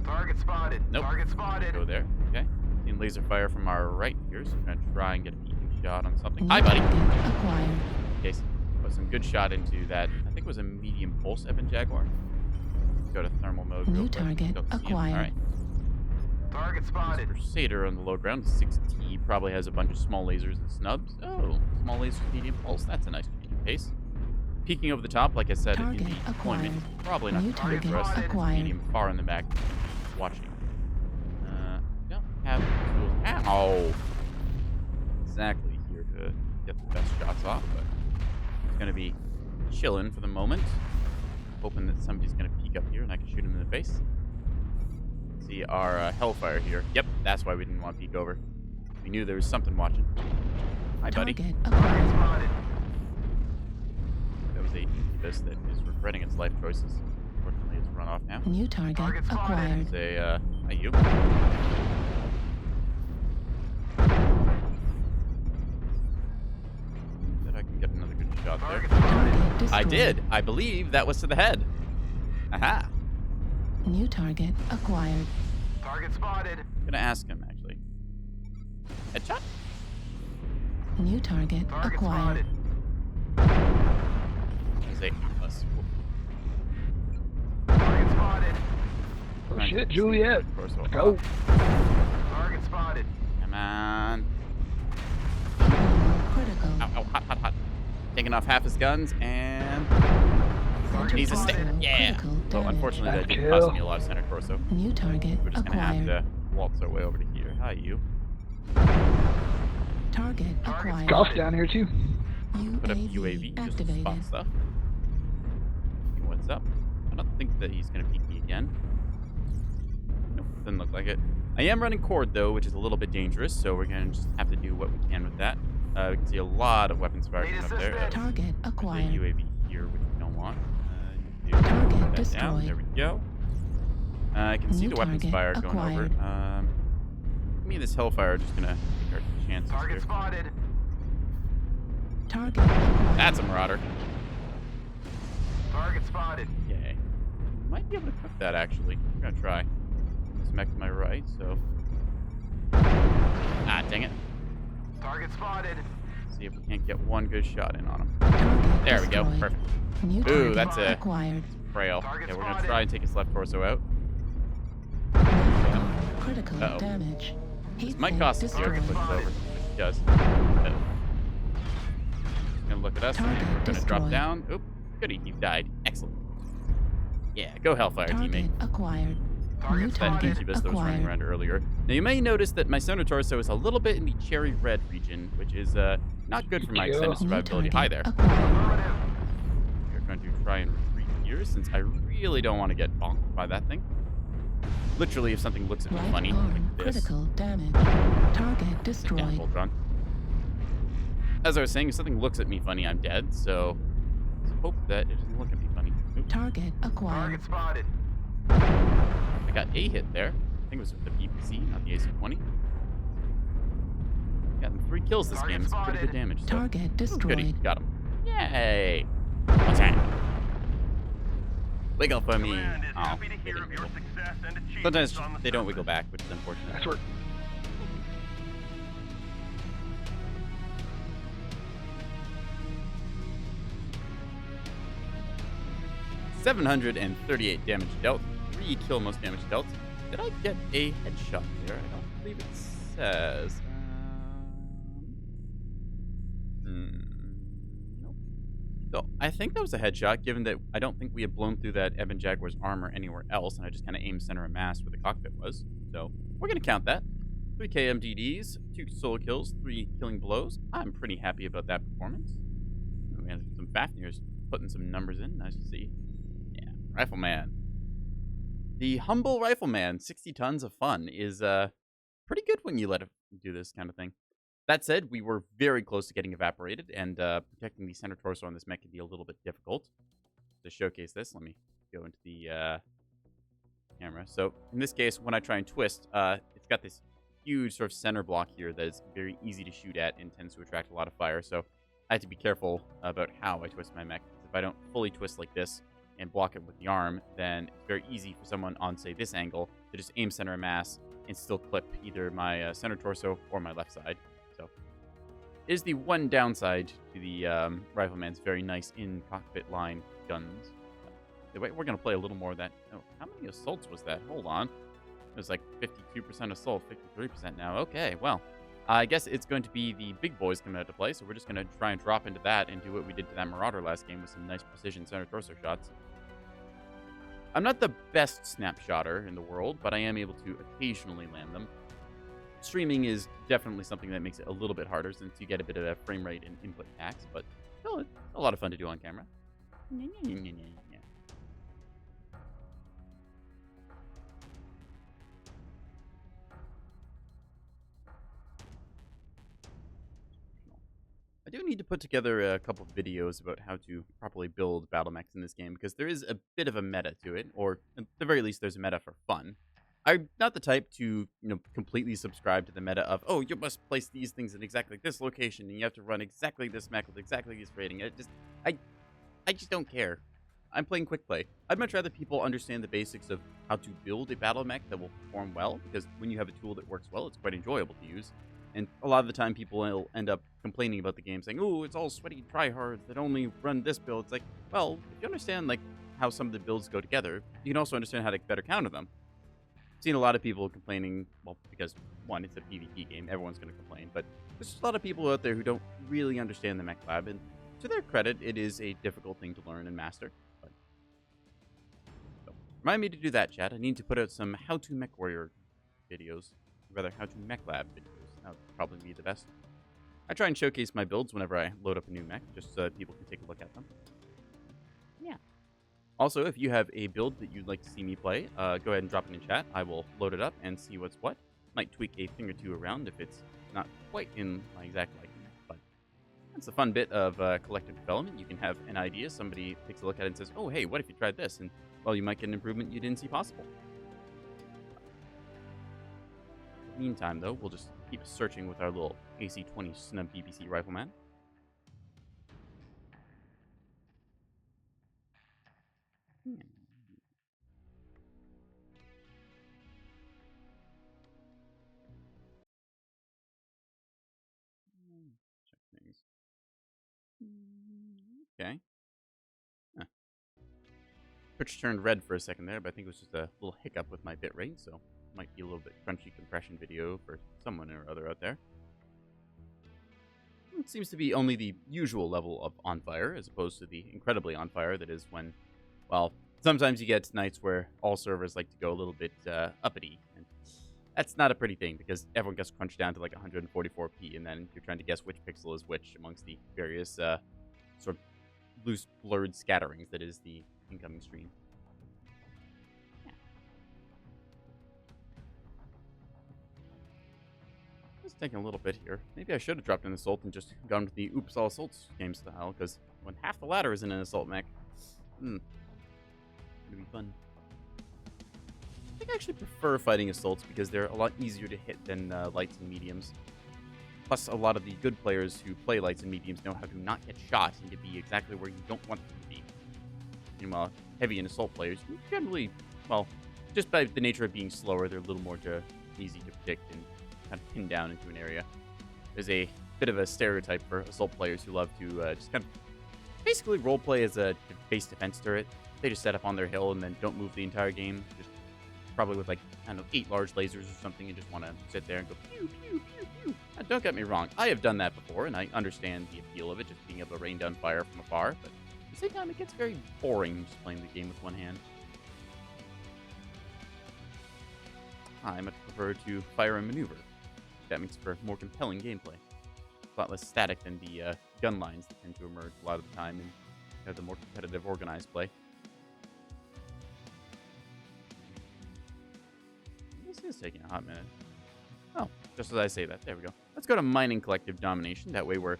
Target spotted. Nope. Target spotted. Go there. Okay. Seeing laser fire from our right here, so we're going to try and get a peeking shot on something. New Hi, buddy. target acquired. Okay, so put some good shot into that. I think it was a medium pulse Evan Jaguar. Let's go to thermal mode. New real quick. target Don't see him. acquired. All right. Target spotted. Crusader on the low ground, 6T, probably has a bunch of small lasers and snubs. Oh, small lasers, medium pulse. That's a nice change of pace. Peeking over the top, like I said, in Target the deployment, acquired. probably not New the target for target us. acquired. Medium far in the back, watching. Don't have tools. Ow! Exactly here to get the best shots off, but it's going to be chilling for the moment. Hoping that somebody's going to peek up here and I can shoot him in the face. See our Hellfire here. Yep, that's why we didn't want to peek over. We knew there was something watching. Hi, buddy. Target Target acquired. spotted. That was a incubus that is regretting its life choices. Unfortunately, it's run off now. New target Target spotted. acquired. Say, hi, you. Bet I can get another good shot there. Target spotted. Target destroyed. I did. I believe that was to the head. Aha. New target acquired. Target spotted. I'm gonna ask him actually. Headshot. New target Target acquired. spotted. Say us. Target spotted. Oh shit, Juliet. Go. Target spotted. Come on. Critical. Ow, ow, hot, hot, hot. Taking off half his guns and Center he's a stick. torso Yeah. critical Oh, damage. unfortunately, that didn't Kill. cost me a lot of center torso. New target We're just gonna have acquired. to waltz our way over to here. Hi, you. Target acquired. Golf down here too. Put up UAV UAV just to activated. spot stuff. See what's up. I don't think that he's gonna peek me again. Nope, doesn't look like it. I am running cord though, which is a little bit dangerous, so we're gonna just have to do what we can with that. We can see a lot of weapons firing Need up there. assistance. Target There's a acquired. UAV here, which we don't want. Target Put that down. destroyed. There we go. I can see New the weapons fire target going over. acquired. Give me this hellfire. Just gonna take our chances Target here. spotted. Target acquired. That's a marauder. Target spotted. Yay. Might be able to cook that actually. I'm gonna try. This mech to my right, so. Ah, dang it. Target spotted. See if we can't get one good shot in on him. Target There we go. destroyed. Perfect. New Ooh, target that's a acquired. frail. Target Okay, we're gonna spotted. try and take his left torso out. Left arm critical Uh-oh. damage. This Heat might sink cost us here if destroyed. we flip it over. It does. Uh-oh. He's gonna look at us. Target We're gonna drop destroyed. down. Oop. Goody, he died. Excellent. Yeah, go Hellfire, Target teammate. acquired. Target New That target incubus that was running acquired. around earlier. Now you may notice that my center torso is a little bit in the cherry red region, which is not good for my extended New survivability. target Hi there. acquired. Affirmative. We're going to try and retreat here since I really don't want to get bonked by that thing. Literally, if something looks at me Right funny arm like this. critical damage. Target Sit down, destroyed. Voltron. As I was saying, if something looks at me funny, I'm dead. So let's hope that it doesn't look at me funny. Oop. Target acquired. Target spotted. I got a hit there. I think it was with the PPC, not the AC-20. Gotten 3 kills this Target game. It's pretty good spotted. damage. So. Target Ooh, goody. destroyed. Got him. Yay! What's that? Wiggle for me. Command is Oh, happy to they hear didn't of your wiggle. success and achievements Sometimes on the they don't surface. wiggle back, which is unfortunate. That's where. $738 damage dealt. 3 kill most damage dealt. Did I get a headshot there? I don't believe it says. Nope. So I think that was a headshot, given that I don't think we had blown through that Ebon Jaguar's armor anywhere else, and I just kind of aimed center of mass where the cockpit was. So we're going to count that. 3 KMDDs, 2 solo kills, 3 killing blows. I'm pretty happy about that performance. We had some Fafnir's putting some numbers in. Nice to see. Yeah, Rifleman. The humble Rifleman, 60 tons of fun, is pretty good when you let it do this kind of thing. That said, we were very close to getting evaporated, and protecting the center torso on this mech can be a little bit difficult. To showcase this, let me go into the camera. So in this case, when I try and twist, it's got this huge sort of center block here that is very easy to shoot at and tends to attract a lot of fire. So I have to be careful about how I twist my mech. If I don't fully twist like this and block it with the arm, then it's very easy for someone on, say, this angle to just aim center of mass and still clip either my center torso or my left side. So is the one downside to the Rifleman's very nice in-cockpit line guns. We're going to play a little more of that. Oh, how many assaults was that? Hold on. It was like 52% assault, 53% now. Okay, well, I guess it's going to be the big boys coming out to play, so we're just going to try and drop into that and do what we did to that Marauder last game with some nice precision center torso shots. I'm not the best snapshotter in the world, but I am able to occasionally land them. Streaming is definitely something that makes it a little bit harder since you get a bit of a frame rate and input tax, but still, it's a lot of fun to do on camera. I do need to put together a couple of videos about how to properly build battle mechs in this game because there is a bit of a meta to it, or at the very least, there's a meta for fun. I'm not the type to, completely subscribe to the meta of, oh, you must place these things in exactly this location, and you have to run exactly this mech with exactly this rating. I just don't care. I'm playing quick play. I'd much rather people understand the basics of how to build a battle mech that will perform well, because when you have a tool that works well, it's quite enjoyable to use. And a lot of the time, people will end up complaining about the game, saying, "Oh, it's all sweaty tryhards that only run this build." It's like, well, if you understand how some of the builds go together, you can also understand how to better counter them. I've seen a lot of people complaining, well, because one, it's a PvP game, everyone's going to complain, but there's just a lot of people out there who don't really understand the mech lab, and to their credit, it is a difficult thing to learn and master. But so, remind me to do that, chat. I need to put out some how-to Mechwarrior videos, rather how-to mech lab videos. That would probably be the best. I try and showcase my builds whenever I load up a new mech, just so that people can take a look at them. Yeah. Also, if you have a build that you'd like to see me play, go ahead and drop it in chat. I will load it up and see what's what. Might tweak a thing or two around if it's not quite in my exact liking. But that's a fun bit of collective development. You can have an idea, somebody takes a look at it and says, oh, hey, what if you tried this? And, well, you might get an improvement you didn't see possible. Meantime, though, we'll just keep searching with our little AC-20 snub BBC rifleman. Check things. Okay. Huh. Twitch turned red for a second there, but I think it was just a little hiccup with my bitrate, so might be a little bit crunchy compression video for someone or other out there. It seems to be only the usual level of on fire, as opposed to the incredibly on fire that is when, well, sometimes you get nights where all servers like to go a little bit uppity, and that's not a pretty thing, because everyone gets crunched down to like 144p, and then you're trying to guess which pixel is which amongst the various sort of loose, blurred scatterings that is the incoming stream. Just taking a little bit here. Maybe I should have dropped an assault and just gone with the oops all assaults game style, because when half the ladder is in an assault mech, it'd be fun. I think I actually prefer fighting assaults because they're a lot easier to hit than lights and mediums. Plus, a lot of the good players who play lights and mediums know how to not get shot and to be exactly where you don't want them to be. Meanwhile, heavy and assault players generally, well, just by the nature of being slower, they're a little more easy to predict and kind of pin down into an area. There's a bit of a stereotype for assault players who love to just kind of basically roleplay as a base defense turret. They just set up on their hill and then don't move the entire game. Just probably with like, I don't know, 8 large lasers or something, and just want to sit there and go pew, pew, pew, pew. Now, don't get me wrong, I have done that before, and I understand the appeal of it, just being able to rain down fire from afar, but at the same time, it gets very boring just playing the game with one hand. I much prefer to fire and maneuver. That makes for more compelling gameplay. A lot less static than the gun lines that tend to emerge a lot of the time in the more competitive, organized play. This is taking a hot minute. Oh, just as I say that, there we go. Let's go to Mining Collective Domination. That way we're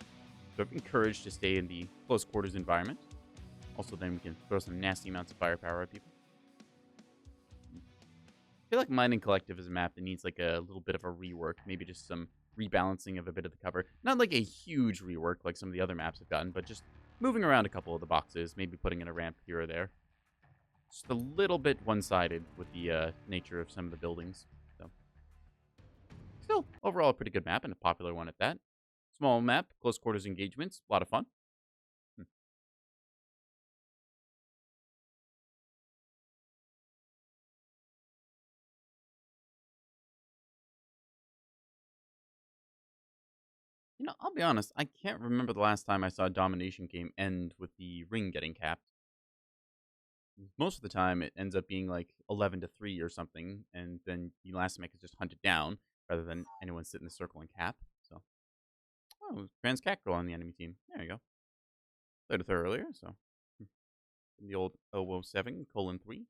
sort of encouraged to stay in the close quarters environment. Also, then we can throw some nasty amounts of firepower at people. I feel like Mining Collective is a map that needs like a little bit of a rework, maybe just some rebalancing of a bit of the cover. Not like a huge rework like some of the other maps have gotten, but just moving around a couple of the boxes, maybe putting in a ramp here or there. Just a little bit one-sided with the nature of some of the buildings. So, still, overall, a pretty good map and a popular one at that. Small map, close quarters engagements, a lot of fun. You know, I'll be honest, I can't remember the last time I saw a domination game end with the ring getting capped. Most of the time, it ends up being like 11-3 or something, and then the last mech is just hunted down rather than anyone sit in the circle and cap. So, oh, Trans Cat Girl on the enemy team. There you go. Played with her earlier, so from the old 007:3.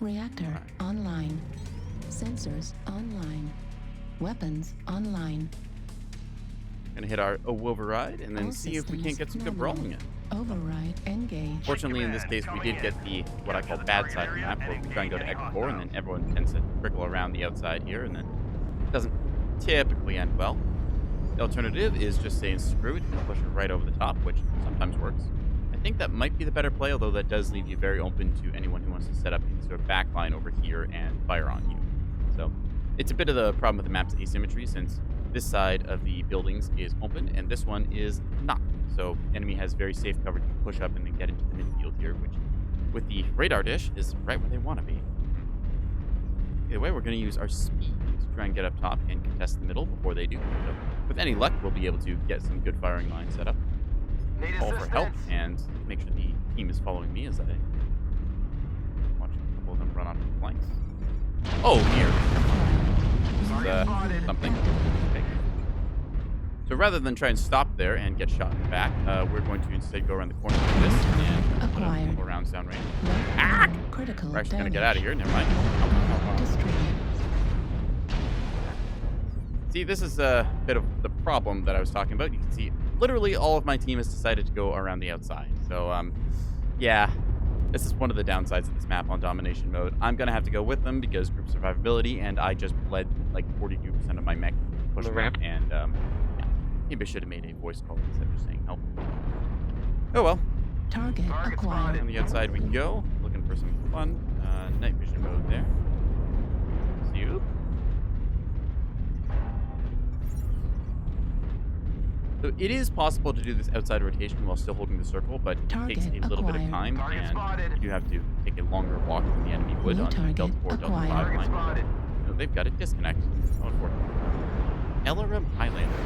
Reactor online. Sensors online. Weapons online. Gonna hit our override and then All see if we can't systems get some good nominal. brawling in. Override engaged. Fortunately, in this case, we did get the what I call bad side of the map, where we try and go to X4, and then everyone tends to trickle around the outside here, and then it doesn't typically end well. The alternative is just saying screw it and push it right over the top, which sometimes works. I think that might be the better play, although that does leave you very open to anyone who wants to set up any sort of backline over here and fire on you. So it's a bit of the problem with the map's asymmetry, since this side of the buildings is open and this one is not. So enemy has very safe cover to push up and then get into the midfield here, which with the radar dish is right where they want to be. Either way, we're going to use our speed to try and get up top and contest the middle before they do. So with any luck, we'll be able to get some good firing lines set up. Need Call for help assistance. and make sure the team is following me as I watch a couple of them run off the flanks. Oh, here. This is something. Okay. So rather than try and stop there and get shot in the back, we're going to instead go around the corner like this and put a couple rounds down range. Ah! Critical We're actually going to damage. get out of here. Never mind. Oh. Destroyed. See, this is a bit of the problem that I was talking about. You can see literally all of my team has decided to go around the outside. So, yeah, this is one of the downsides of this map on domination mode. I'm going to have to go with them because group survivability, and I just bled like 42% of my mech push The ramp. and, yeah, maybe I should have made a voice call instead of just saying help. Oh well. Target Target acquired. On the outside we can go. Looking for some fun. Night vision mode there. Zoop. So it is possible to do this outside rotation while still holding the circle, but it Target takes a little bit of acquired. time, Target and spotted. you do have to take a longer walk than the enemy would New on the target Delta 4, Delta 5 acquired. Target line. spotted. No, they've got a disconnect. Oh, unfortunately. LRM Highlander.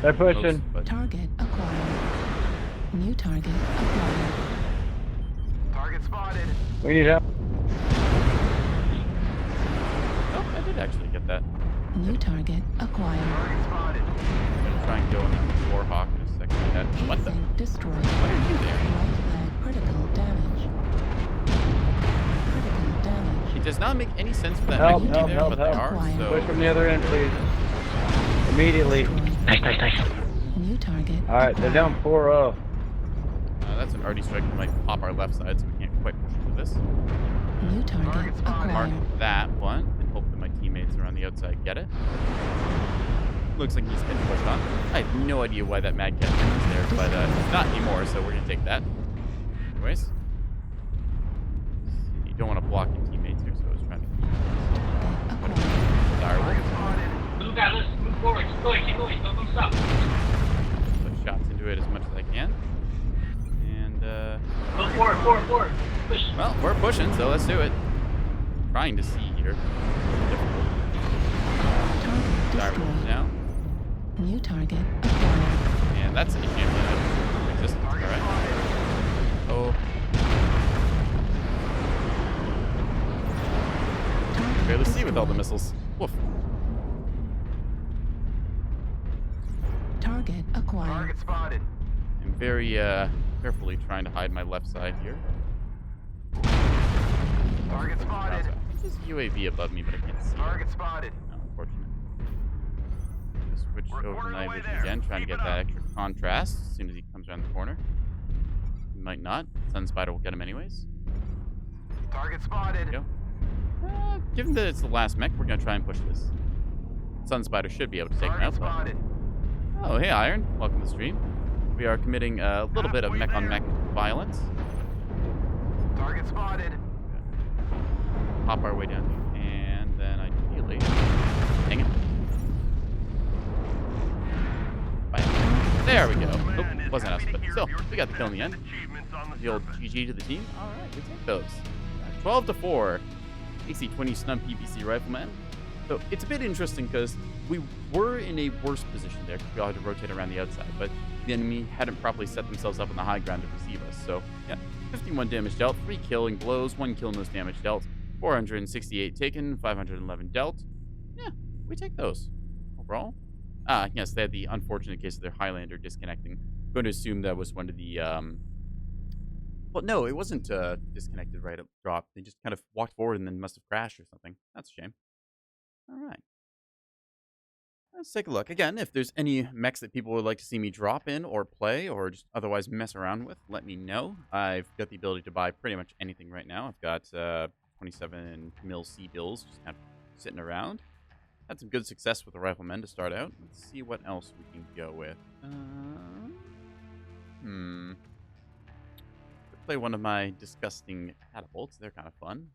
They're pushing. Close, but Target acquired. New target acquired. Target spotted. We need help. oh, I did actually get that. New target acquired. Target spotted. I'm gonna try and go on that Warhawk in a second. What the? Heatsink destroyed. What are you there? Right flag critical damage. Critical damage. It does not make any sense for that Help, mech to be help, there, but help, they help. are. So Push from the other end, please. Immediately. Destroyed. Nice. New target. All right, they're down 4-0. that's an arty strike that might pop our left side, so we can't quite push into this. New target Target spotted. Mark acquired. that one, and hope that my teammates around the outside get it. Looks like he's getting pushed on. I have no idea why that mad cat is there, but it's not anymore, so we're gonna take that. Anyways, you don't want to block your teammates here, so I was trying to keep Acquired. desirable. Target spotted. Move out, let's move forward. Keep going. Don't stop. Put shots into it as much as I can. And Move forward. Push. well, we're pushing, so let's do it. Trying to see here. Difficult. Target Desirable destroyed. now. New target acquired. And that's an enchantment of resistance, Target alright. spotted. Oh, Target barely see with all the destroyed. missiles. Woof. Target acquired. Target spotted. I'm very carefully trying to hide my left side here. Target spotted. There's a UAV above me, but I can't see it. Target spotted. No, unfortunate. Just switch We're over to quarter night way vision there. again, trying to Keep get it that up. extra contrast as soon as he comes around the corner. He might not. Sun Spider will get him anyways. Target spotted. There you go. Given that it's the last mech, we're going to try and push this. Sun Spider should be able to take him Target out. But... spotted. Oh, hey, Iron. Welcome to the stream. We are committing a little bit of mech-on-mech violence. Target spotted. Pop our way down here. And then ideally... Dang it. Bye. There we go. Nope, wasn't us, but still, we got the kill in the end. The old GG to the team. Alright, we take those. 12-4. AC-20 snub PPC Rifleman. So it's a bit interesting because we were in a worse position there because we all had to rotate around the outside, but the enemy hadn't properly set themselves up on the high ground to receive us. So yeah, 51 damage dealt, 3 killing blows, 1 kill most damage dealt, 468 taken, 511 dealt. Yeah, we take those overall. Yes, they had the unfortunate case of their Highlander disconnecting. I'm going to assume that was one of the Well, no, it wasn't disconnected right at drop. They just kind of walked forward and then must have crashed or something. That's a shame. All right. Let's take a look. Again, if there's any mechs that people would like to see me drop in or play or just otherwise mess around with, let me know. I've got the ability to buy pretty much anything right now. I've got 27 mil C bills just kind of sitting around. Had some good success with the riflemen to start out. Let's see what else we can go with. Play one of my disgusting catapults. They're kind of fun.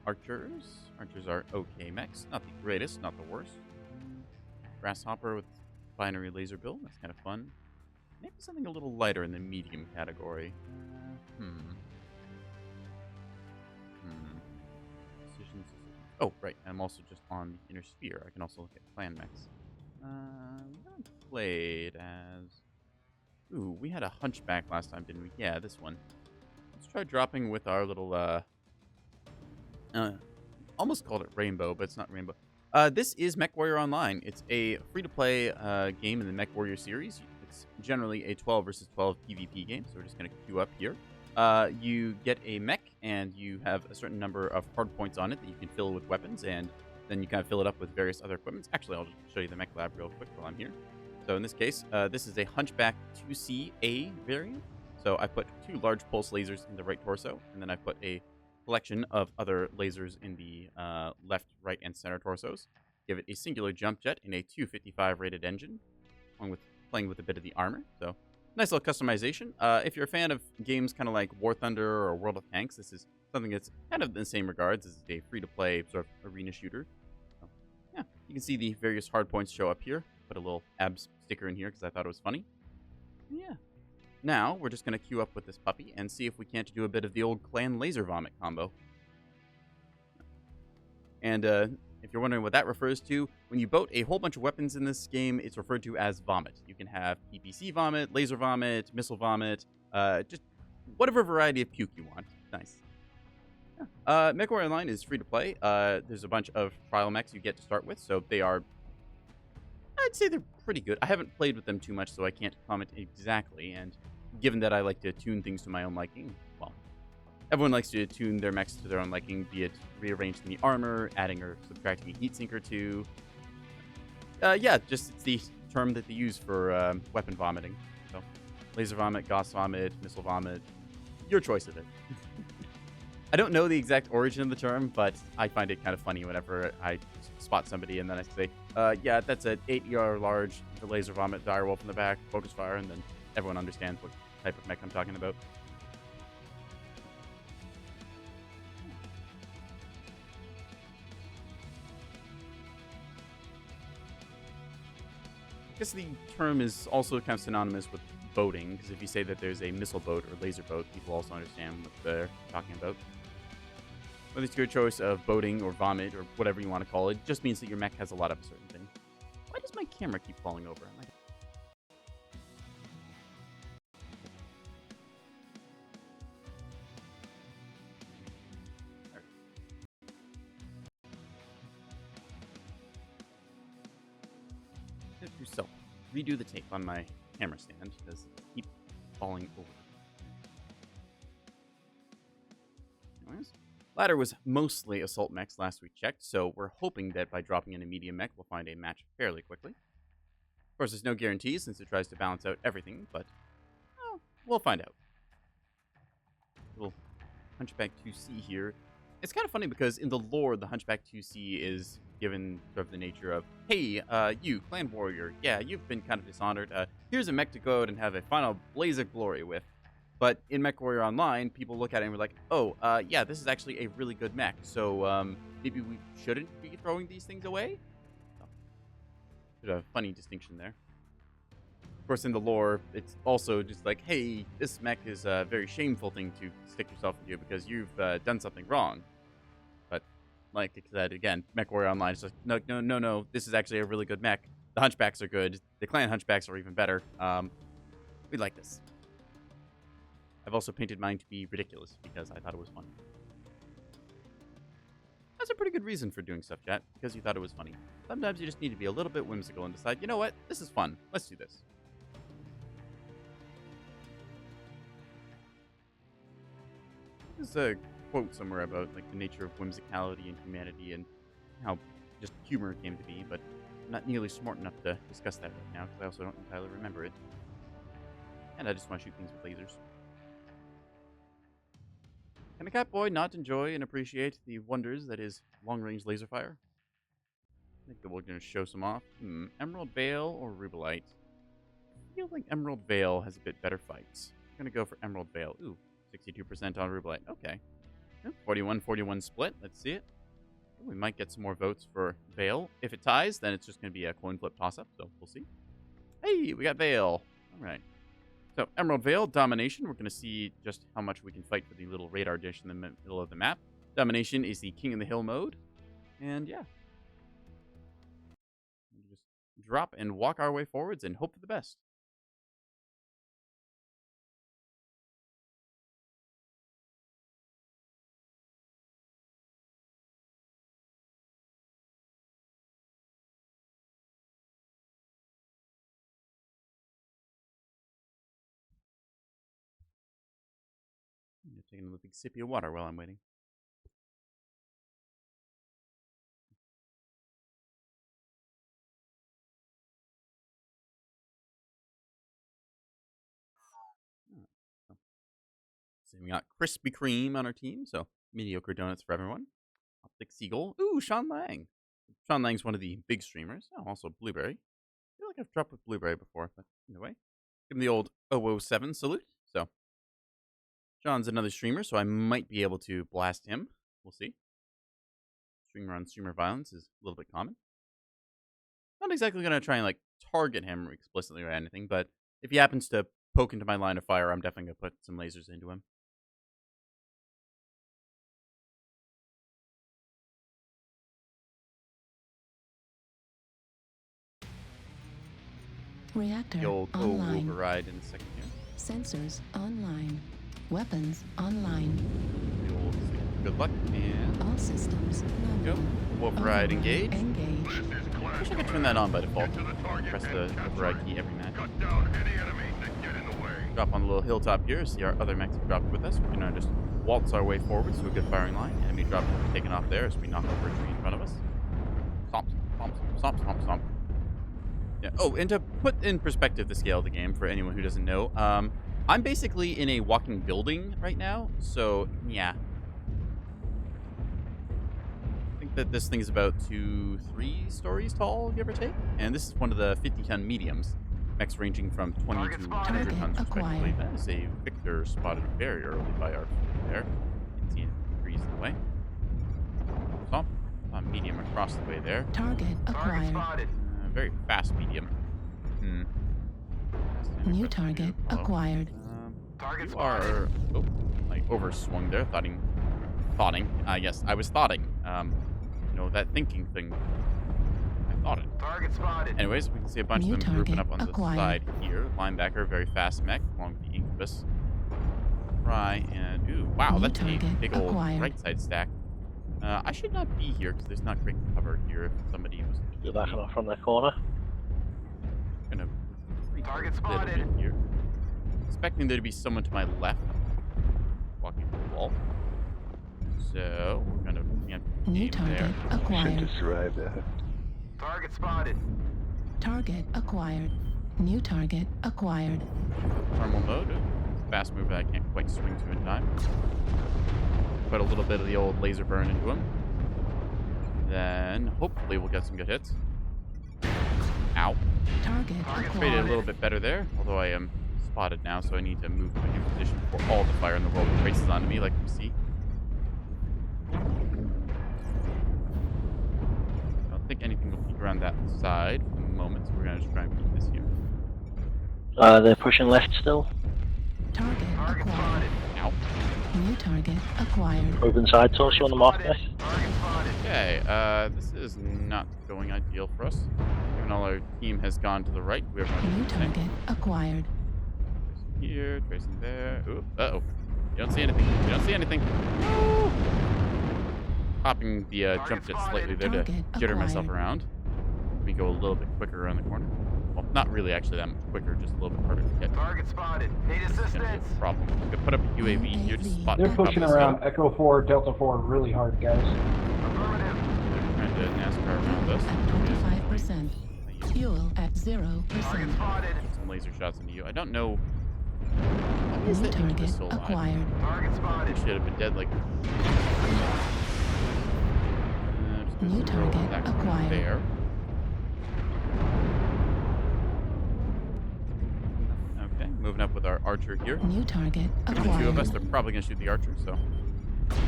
Archers. Archers are okay mechs. Not the greatest, not the worst. Grasshopper with binary laser build. That's kind of fun. Maybe something a little lighter in the medium category. Decisions. Oh, right. I'm also just on the inner sphere. I can also look at clan mechs. We haven't played as... Ooh, we had a hunchback last time, didn't we? Yeah, this one. Let's try dropping with our little, almost called it Rainbow, but it's not Rainbow. This is Mechwarrior Online. It's a free-to-play game in the Mechwarrior series. It's generally a 12 versus 12 PvP game, so we're just going to queue up here. You get a mech, and you have a certain number of hard points on it that you can fill with weapons, and then you kind of fill it up with various other equipments. Actually, I'll just show you the mech lab real quick while I'm here. So in this case, this is a Hunchback 2CA variant. So I put 2 large pulse lasers in the right torso, and then I put a collection of other lasers in the left, right, and center torsos. Give it a singular jump jet in a 255 rated engine, along with playing with a bit of the armor. So nice little customization. If you're a fan of games kind of like War Thunder or World of Tanks, this is something that's kind of in the same regards. This is a free-to-play sort of arena shooter. So, yeah, you can see the various hard points show up here. Put a little abs sticker in here because I thought it was funny. Yeah. Now, we're just going to queue up with this puppy and see if we can't do a bit of the old clan laser vomit combo. And if you're wondering what that refers to, when you boat a whole bunch of weapons in this game, it's referred to as vomit. You can have PPC vomit, laser vomit, missile vomit, just whatever variety of puke you want. Nice. Yeah. Mechwarrior Online is free to play. There's a bunch of trial mechs you get to start with, so they are... I'd say they're pretty good. I haven't played with them too much, so I can't comment exactly. And given that I like to tune things to my own liking, well, everyone likes to tune their mechs to their own liking, be it rearranging the armor, adding or subtracting a heatsink or two. Yeah, just it's the term that they use for weapon vomiting. So, laser vomit, Gauss vomit, missile vomit, your choice of it. I don't know the exact origin of the term, but I find it kind of funny whenever I spot somebody and then I say, yeah, that's an 8ER large, the laser vomit, direwolf in the back, focus fire, and then everyone understands what type of mech I'm talking about. I guess the term is also kind of synonymous with boating, because if you say that there's a missile boat or laser boat, people also understand what they're talking about. Whether it's your choice of boating or vomit or whatever you want to call it, just means that your mech has a lot of a certain thing. Why does my camera keep falling over? Yourself. Redo the tape on my camera stand because it keeps falling over. Anyways. Ladder was mostly assault mechs last we checked, so we're hoping that by dropping in a medium mech, we'll find a match fairly quickly. Of course, there's no guarantee since it tries to balance out everything, but well, we'll find out. Little Hunchback 2C here. It's kind of funny because in the lore, the Hunchback 2C is given sort of the nature of, hey, you, Clan Warrior, yeah, you've been kind of dishonored. Here's a mech to go out and have a final blaze of glory with. But in Mechwarrior Online, people look at it and we're like, oh, yeah, this is actually a really good mech, so maybe we shouldn't be throwing these things away? So, there's a funny distinction there. Of course, in the lore, it's also just like, hey, this mech is a very shameful thing to stick yourself into because you've done something wrong. But like I said, again, Mechwarrior Online is like, no, this is actually a really good mech. The Hunchbacks are good. The Clan Hunchbacks are even better. We like this. I've also painted mine to be ridiculous because I thought it was funny. That's a pretty good reason for doing stuff, chat, because you thought it was funny. Sometimes you just need to be a little bit whimsical and decide, you know what, this is fun. Let's do this. There's a quote somewhere about like the nature of whimsicality and humanity and how just humor came to be, but I'm not nearly smart enough to discuss that right now because I also don't entirely remember it. And I just want to shoot things with lasers. Can a cat boy not enjoy and appreciate the wonders that is long-range laser fire? I think that we're going to show some off. Emerald Veil or Rubelite? I feel like Emerald Veil has a bit better fights. I'm going to go for Emerald Veil. Ooh, 62% on Rubelite. Okay. 41-41 split. Let's see it. We might get some more votes for Veil. If it ties, then it's just going to be a coin flip toss-up, so we'll see. Hey, we got Veil. All right. So, Emerald Veil, Domination. We're going to see just how much we can fight for the little radar dish in the middle of the map. Domination is the King of the Hill mode. And, yeah. Just drop and walk our way forwards and hope for the best. I'm taking a big sippy of water while I'm waiting. So we got Krispy Kreme on our team, so mediocre donuts for everyone. Optic Seagull. Ooh, Sean Lang. Sean Lang's one of the big streamers. Oh, also Blueberry. I feel like I've dropped with Blueberry before, but anyway. Give him the old 007 salute. So, Sean's another streamer, so I might be able to blast him. We'll see. Streamer on streamer violence is a little bit common. Not exactly going to try and like target him explicitly or anything, but if he happens to poke into my line of fire, I'm definitely going to put some lasers into him. Reactor The old online. override in a second here. Sensors online. Weapons online. The old good luck and All systems go. nominal. Override engage. Engage. I wish I could turn that on by default. Press the override key every match. Cut down any enemies that get in the way. Drop on the little hilltop here. See our other mechs have dropped with us. We're gonna just waltz our way forwards to a good firing line. Enemy drop taken off there as we knock over a tree in front of us. Stomp, stomp, stomp, stomp, stomp. Yeah. Oh, and to put in perspective the scale of the game for anyone who doesn't know, I'm basically in a walking building right now. So yeah, I think that this thing is about 2-3 stories tall, give or take. And this is one of the 50-ton mediums. Mechs ranging from 20 to 100 tons respectively. That is a Victor spotted very early by our fleet there. You can see it trees in the way. Stomp. Medium across the way there. Target acquired. Spotted. Very fast medium. New target acquired. Target You are like overswung there, thoughting. Yes, I was thoughting. You know, that thinking thing. I thought it. Target spotted. Anyways, we can see a bunch New of them grouping target up on the acquired. side here. Linebacker, very fast mech, along with the Incubus. Try and ooh, wow, New that's a target big old acquired. right side stack. I should not be here because there's not great cover here. If somebody was You're backing off from the corner. gonna Target a little spotted. bit here. Expecting there to be someone to my left walking through the wall. So we're gonna New aim target there. acquired. Target spotted. Target acquired. New target acquired. Thermal mode. Fast move that I can't quite swing to in time. Put a little bit of the old laser burn into him. Then hopefully we'll get some good hits. Ow. Target Traded a acquired. little bit better there, although I am spotted now, so I need to move to a new position before all the fire in the world races onto me, like we see. I don't think anything will peek around that side for the moment, so we're going to just try and keep this here. They're pushing left still. Target Target acquired. spotted. Ow. New target acquired. Open side torch on the mark there. Target spotted. Okay, this is not going ideal for us. Even though our team has gone to the right, we have New one target acquired. tracing here, tracing there. Ooh, uh-oh. You don't see anything. You don't see anything. No! Popping the jump jet slightly there to Target jitter myself acquired. around. me go a little bit quicker around the corner. Well, not really actually that much quicker, just a little bit harder to get. Target spotted. Need It's gonna be assistance. a problem. We could put up a UAV here to spot They're the top pushing of this hill. around Echo 4, Delta 4 really hard, guys. Affirmative. They're trying to NASCAR around us. At 25%. Fuel at 0%. Target spotted. Shoot some laser shots into you. I don't know. Why is New that Inca target still alive? acquired. Target They spotted. should have been dead like. Just New gonna throw target that acquired. there. Okay, moving up with our archer here. New target Between the two of us, acquired. they're probably gonna shoot the archer, so gonna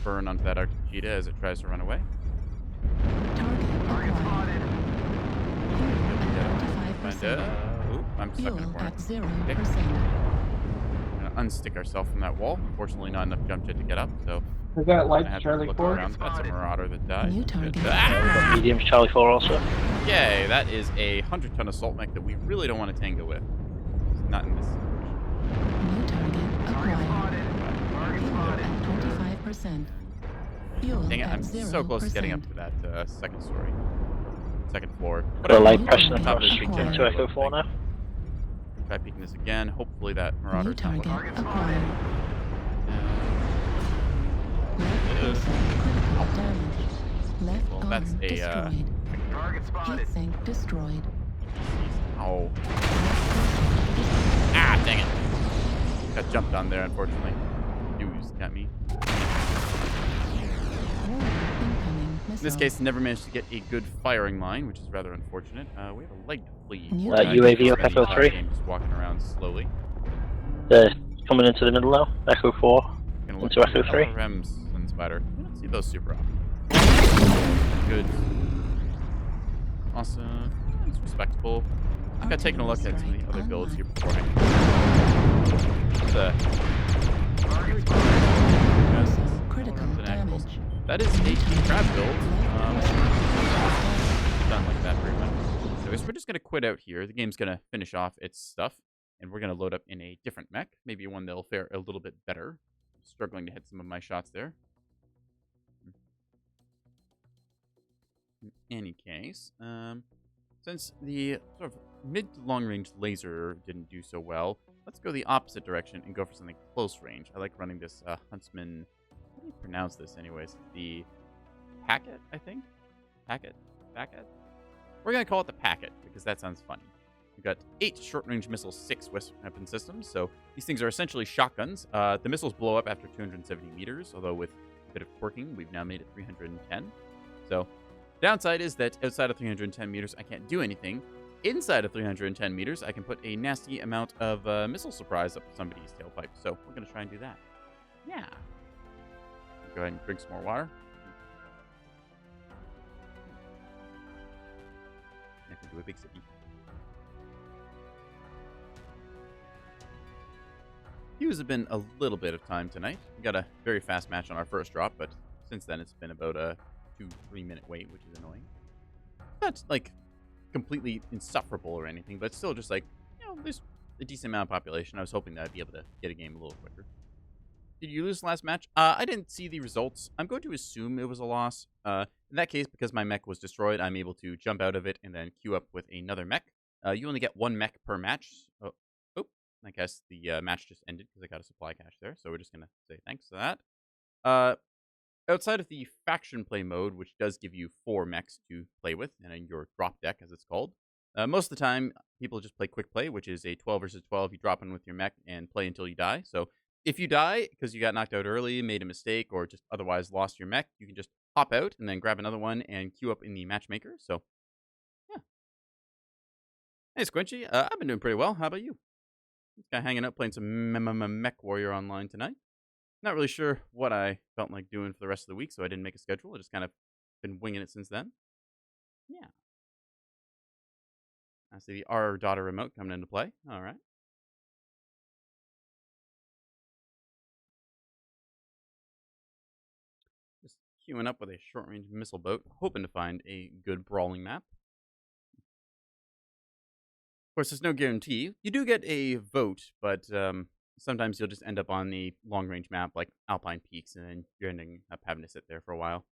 burn onto that archer cheetah as it tries to run away. Target Target acquired. spotted. And oop, I'm stuck in a Fuel corner. at 0%. We're gonna unstick ourselves from that wall. Unfortunately, not enough jump jet to get up, so Is that I lights, have to Charlie look 4? around. That's a marauder that died. New Good. target. Ah! Mediums, Charlie 4 also. Yay, that is a 100-ton assault mech that we really don't want to tango with. It's not in this situation. New target Target acquired. spotted. Target Fuel spotted. at 25%. Fuel Dang it, at I'm 0%. so close to getting up to that second story. Second floor. Got a light New pressing target Top of this across big acquired. into Echo 4 now. Try peeking this again. Hopefully that New marauder's not target looking. acquired. Left Uh, torso critical damage. Left Well, arm that's a, destroyed. Target spotted. Heat sink destroyed. Oh. Ah, dang it. Got jumped on there, unfortunately. News got me. Incoming In this missile. case, never managed to get a good firing line, which is rather unfortunate. We have a leg to flee. New UAV up Spending Echo time 3. game Just walking around slowly. They're coming into the middle now. Echo 4. Gonna look Into Echo for 3. LRMs and Spider. We don't see those super often. Good. Awesome. It's respectable. I think I've taken a look at some of the other builds here beforehand. It's Target spotted. Missile critical LRMs and actuals. damage. That is a crab build. Left torso. Done like that very much. So I guess we're just gonna quit out here. The game's gonna finish off its stuff, and we're gonna load up in a different mech, maybe one that'll fare a little bit better. I'm struggling to hit some of my shots there. In any case, since the sort of mid to long range laser didn't do so well, let's go the opposite direction and go for something close range. I like running this Huntsman. How do you pronounce this, anyways? The Packet, I think. Packet. We're gonna call it the Packet because that sounds funny. We've got 8 short-range missiles, 6 weapon systems, so these things are essentially shotguns. The missiles blow up after 270 meters, although with a bit of quirking, we've now made it 310. So, downside is that outside of 310 meters, I can't do anything. Inside of 310 meters, I can put a nasty amount of missile surprise up somebody's tailpipe, so we're gonna try and do that. Yeah. Go ahead and drink some more water. I can do a big sippy. Hughes have been a little bit of time tonight. We got a very fast match on our first drop, but since then it's been about a 2-3 minute wait, which is annoying. Not like completely insufferable or anything, but still just like, you know, there's a decent amount of population. I was hoping that I'd be able to get a game a little quicker. Did you lose last match? I didn't see the results. I'm going to assume it was a loss. In that case, because my mech was destroyed, I'm able to jump out of it and then queue up with another mech. You only get 1 mech per match. Oh, I guess the match just ended because I got a supply cache there. So we're just going to say thanks to that. Outside of the faction play mode, which does give you 4 mechs to play with, and your drop deck, as it's called, most of the time, people just play quick play, which is a 12 versus 12. You drop in with your mech and play until you die. So if you die because you got knocked out early, made a mistake, or just otherwise lost your mech, you can just hop out and then grab another one and queue up in the matchmaker. So, yeah. Hey, Squinchy. I've been doing pretty well. How about you? Just kind of hanging out, playing some Mechwarrior online tonight. Not really sure what I felt like doing for the rest of the week, so I didn't make a schedule. I just kind of been winging it since then. Yeah. I see the R daughter remote coming into play. All right. Just queuing up with a short-range missile boat, hoping to find a good brawling map. Of course, there's no guarantee. You do get a vote, but sometimes you'll just end up on the long-range map like Alpine Peaks, and then you're ending up having to sit there for a while.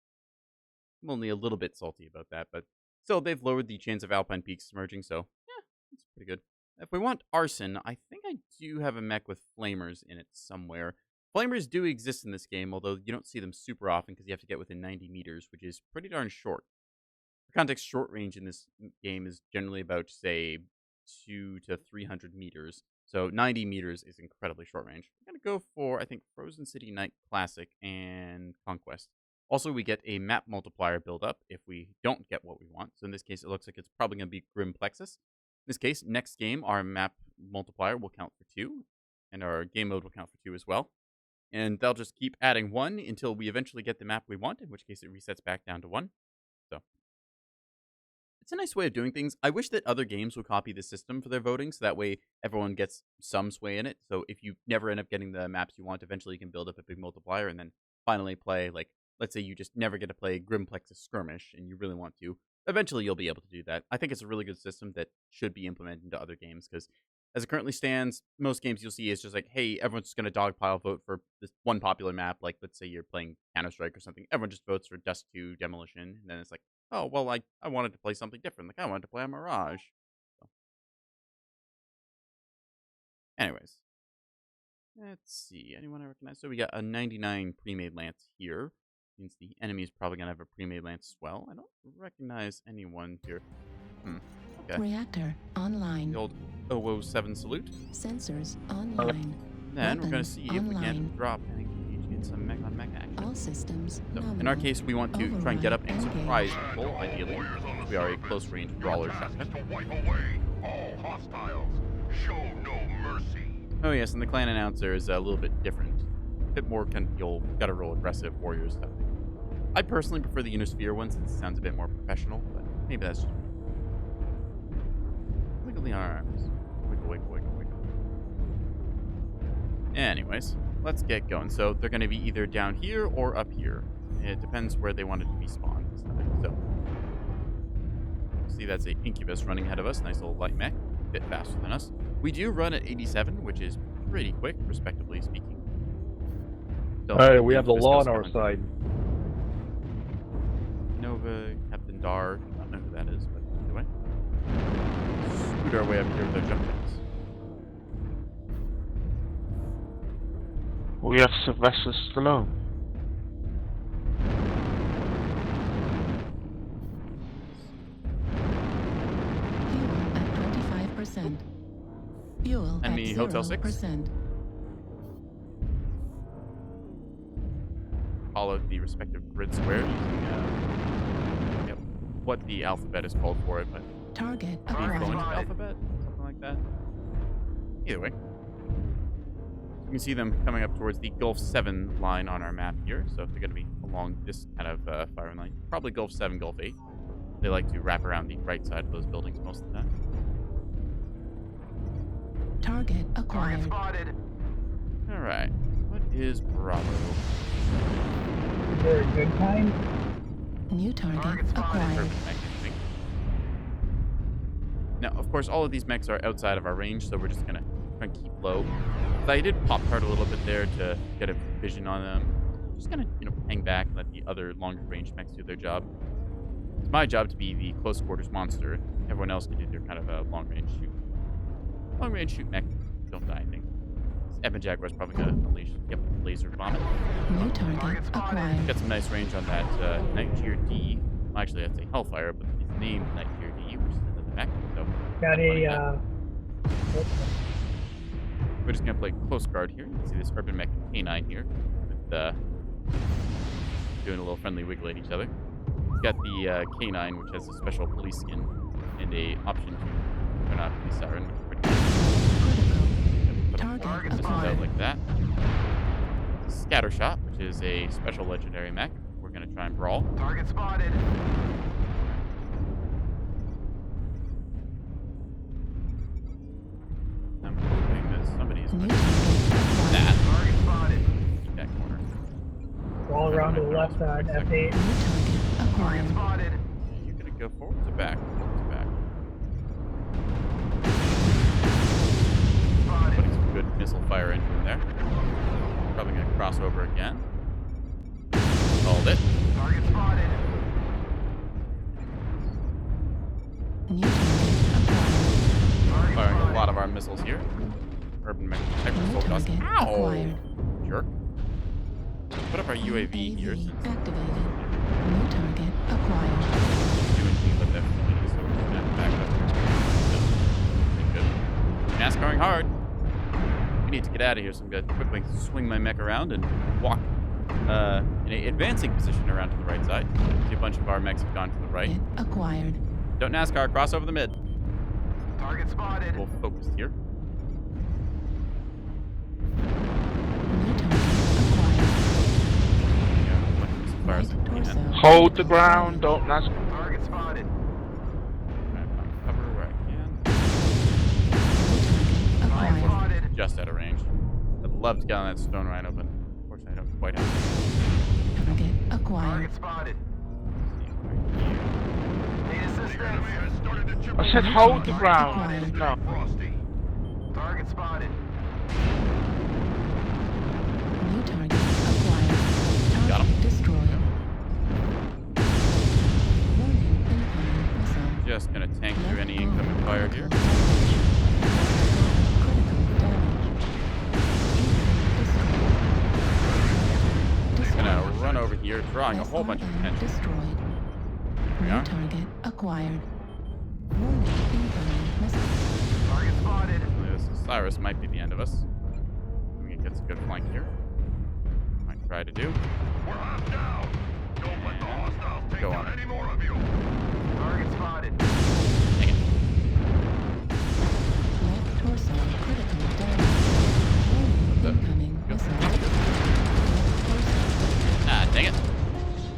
I'm only a little bit salty about that, but Still, they've lowered the chance of alpine peaks emerging, so yeah, it's pretty good. If we want arson, I think I do have a mech with flamers in it somewhere. Flamers do exist in this game, although you don't see them super often because you have to get within 90 meters, which is pretty darn short. For context, short range in this game is generally about, say, 2 to 300 meters. So 90 meters is incredibly short range. I'm going to go for, I think, Frozen City Night Classic and Conquest. Also, we get a map multiplier build up if we don't get what we want. So in this case, it looks like it's probably going to be Grim Plexus. In this case, next game, our map multiplier will count for 2, and our game mode will count for 2 as well. And they'll just keep adding 1 until we eventually get the map we want, in which case it resets back down to 1. So it's a nice way of doing things. I wish that other games would copy this system for their voting, so that way everyone gets some sway in it. So if you never end up getting the maps you want, eventually you can build up a big multiplier and then finally play, like, let's say you just never get to play Grim Plexus Skirmish and you really want to. Eventually you'll be able to do that. I think it's a really good system that should be implemented into other games, because as it currently stands, most games you'll see is just like, hey, everyone's just going to dogpile vote for this one popular map. Like, let's say you're playing Counter-Strike or something. Everyone just votes for Dust 2 Demolition. And then it's like, oh, well, I wanted to play something different. Like, I wanted to play a Mirage. So. Anyways. Let's see. Anyone I recognize? So we got a 99 pre-made lance here. Means the enemy is probably going to have a pre-made lance as well. I don't recognize anyone here. Okay. Reactor online. The old 007 salute. Sensors online. Then we're going to see if we online. can drop and engage in some mech on mech action. All systems So, nominal. in our case, we want to try and get up and Override surprise people, ideally. We are a close range brawler To shotgun. wipe away all hostiles. Show no mercy. Oh yes, and the clan announcer is a little bit different. A bit more kind of the old gotta roll aggressive warrior stuff. I personally prefer the Inner Sphere one since it sounds a bit more professional, but maybe that's just me. Wiggle the arms. Wiggle, wiggle, wiggle, wiggle. Anyways, let's get going. So they're going to be either down here or up here. It depends where they wanted to be spawned. So, see that's a Incubus running ahead of us. Nice little light mech. A bit faster than us. We do run at 87, which is pretty quick, respectively speaking. So, Alright, we have the Incubus law goes on our behind. side. Nova, Captain Dar. I don't know who that is, but either way. Scoot our way up here with our jump jets. We have Sylvester Stallone. Fuel at 25%. Fuel Enemy at Hotel 6. 0%. Follow the respective grid square using what the alphabet is called for it, but Target the acquired. Florence alphabet, something like that. Either way, you can see them coming up towards the Gulf 7 line on our map here. So if they're going to be along this kind of firing line, probably Gulf 7, Gulf 8. They like to wrap around the right side of those buildings most of the time. Target Target acquired. spotted. All right, what is Bravo? Is there a good kind? New target Target spotted. acquired. Perfect mech, I think. Now, of course, all of these mechs are outside of our range, so we're just gonna try and keep low. So I did pop hard a little bit there to get a vision on them. Just gonna, hang back and let the other longer range mechs do their job. It's my job to be the close quarters monster. Everyone else can do their kind of a long range shoot. Long range shoot mech. Don't die, I think. Evan Jaguar's probably gonna unleash, laser vomit. New target acquired. Got some nice range on that Night Gear D. Well, actually, that's a Hellfire, but it's named Night Gear D, which is another mech. So Got a, we're just gonna play close guard here. You can see this urban mech K9 here, with doing a little friendly wiggle at each other. We've got the K9, which has a special police skin and a option to turn off police siren, which is pretty cool. Put Target this acquired. out like that. Scattershot, which is a special legendary mech. We're gonna try and brawl. Target spotted. I'm hoping that somebody's New gonna target acquired. that. Target spotted. Keep that corner. all around to the left side, F8. New target Target acquired. spotted. You're gonna go forwards or back? Forwards or back? Spotted. Putting some good missile fire into him there. Probably gonna cross over again. Called it. Target spotted. New target acquired. Firing a lot of our missiles here. Urban New Mechwarrior does. target Ow! acquired. Jerk. Put up our UAV here. UAV Since activated. New target acquired. do anything but that. So we're just gonna back up here. Good. NASCARing hard. We need to get out of here, so I'm gonna quickly swing my mech around and walk in an advancing position around to the right side. See a bunch of our mechs have gone to the right. Hit acquired. Don't NASCAR, cross over the mid. Target spotted. We'll focus here. New target acquired. Yeah, like as far as I Light torso. can. Hold the ground. Don't not. Target spotted. Try and find cover where I can. New target Target acquired. spotted. Just out of range. I'd love to get on that stone rhino, but unfortunately I don't quite have Target acquired. Target spotted. Need assistance. Enemy has started to chip I said hold the ground. Acquired. No. Frosty. Target spotted. New target acquired. Got him. Target destroyed. Warning, incoming missile. Just gonna tank through any incoming fire here. Just gonna run over here, drawing a whole bunch of attention. Destroyed. we New are. target acquired. Warning, incoming missile. Target spotted. This Cyrus might be the end of us. I'm gonna get some good flank here. Might try to do. We're half down. Don't let the hostiles take Go down on. any more of you. Target spotted. Dang it. Left torso critical damage. Warning, incoming missile. Left torso. Ah, dang it.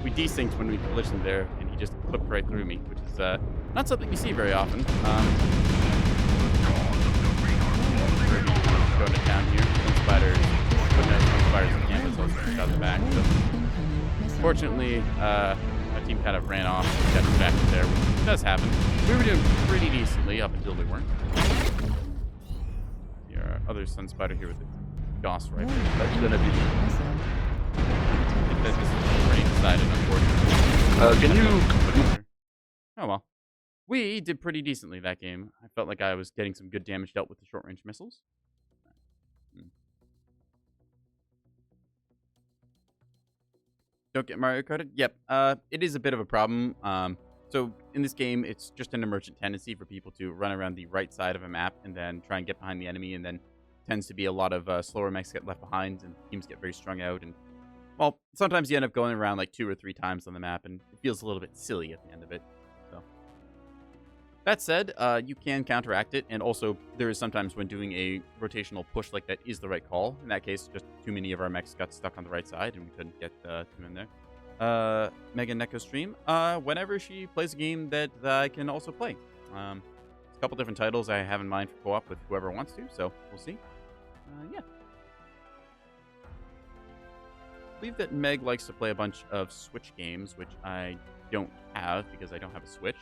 We desynced when we collisioned there, and he just clipped right through me, which is not something you see very often. Going to town here. Some spiders. Putting out some spiders on campus, also shot in the back. So Incoming missile. fortunately, our team kind of ran off, got distracted there, which does happen. We were doing pretty decently up until we weren't. See our other sun spider here with the Gauss rifle. That's gonna be. I think that this is already decided, unfortunately. Can you? Oh well. We did pretty decently that game. I felt like I was getting some good damage dealt with the short-range missiles. Don't get Mario Karted? Yep. It is a bit of a problem. So in this game, it's just an emergent tendency for people to run around the right side of a map and then try and get behind the enemy, and then tends to be a lot of slower mechs get left behind and teams get very strung out. And well, sometimes you end up going around like 2 or 3 times on the map, and it feels a little bit silly at the end of it. So that said, you can counteract it, and also there is sometimes when doing a rotational push like that is the right call. In that case, just too many of our mechs got stuck on the right side, and we couldn't get them in there. Mega Neko stream, whenever she plays a game that I can also play. A couple different titles I have in mind for co-op with whoever wants to, so we'll see. Yeah. I believe that Meg likes to play a bunch of Switch games, which I don't have because I don't have a Switch.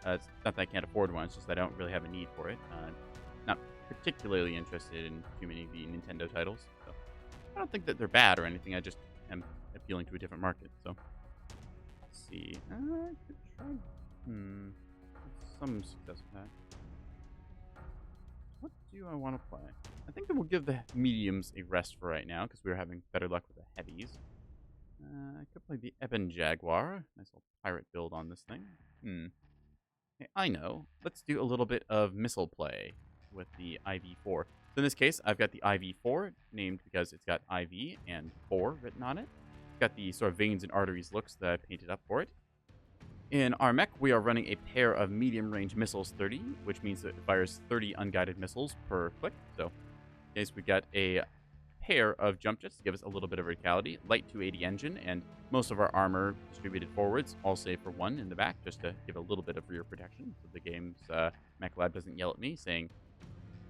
It's not that I can't afford one, it's just that I don't really have a need for it. Not particularly interested in too many of the Nintendo titles. So I don't think that they're bad or anything, I just am appealing to a different market. So let's see. I could try. Some success with that. What do I want to play? I think that we'll give the mediums a rest for right now because we were having better luck with the heavies. I could play the Ebon Jaguar. Nice little pirate build on this thing. Hey, I know. Let's do a little bit of missile play with the IV-4. So in this case, I've got the IV-4 named because it's got IV and 4 written on it. It's got the sort of veins and arteries looks that I painted up for it. In our mech, we are running a pair of medium-range missiles 30, which means that it fires 30 unguided missiles per click. So, in case we got a pair of jump jets to give us a little bit of verticality, light 280 engine, and most of our armor distributed forwards, all save for one in the back, just to give a little bit of rear protection, so the game's mech lab doesn't yell at me saying,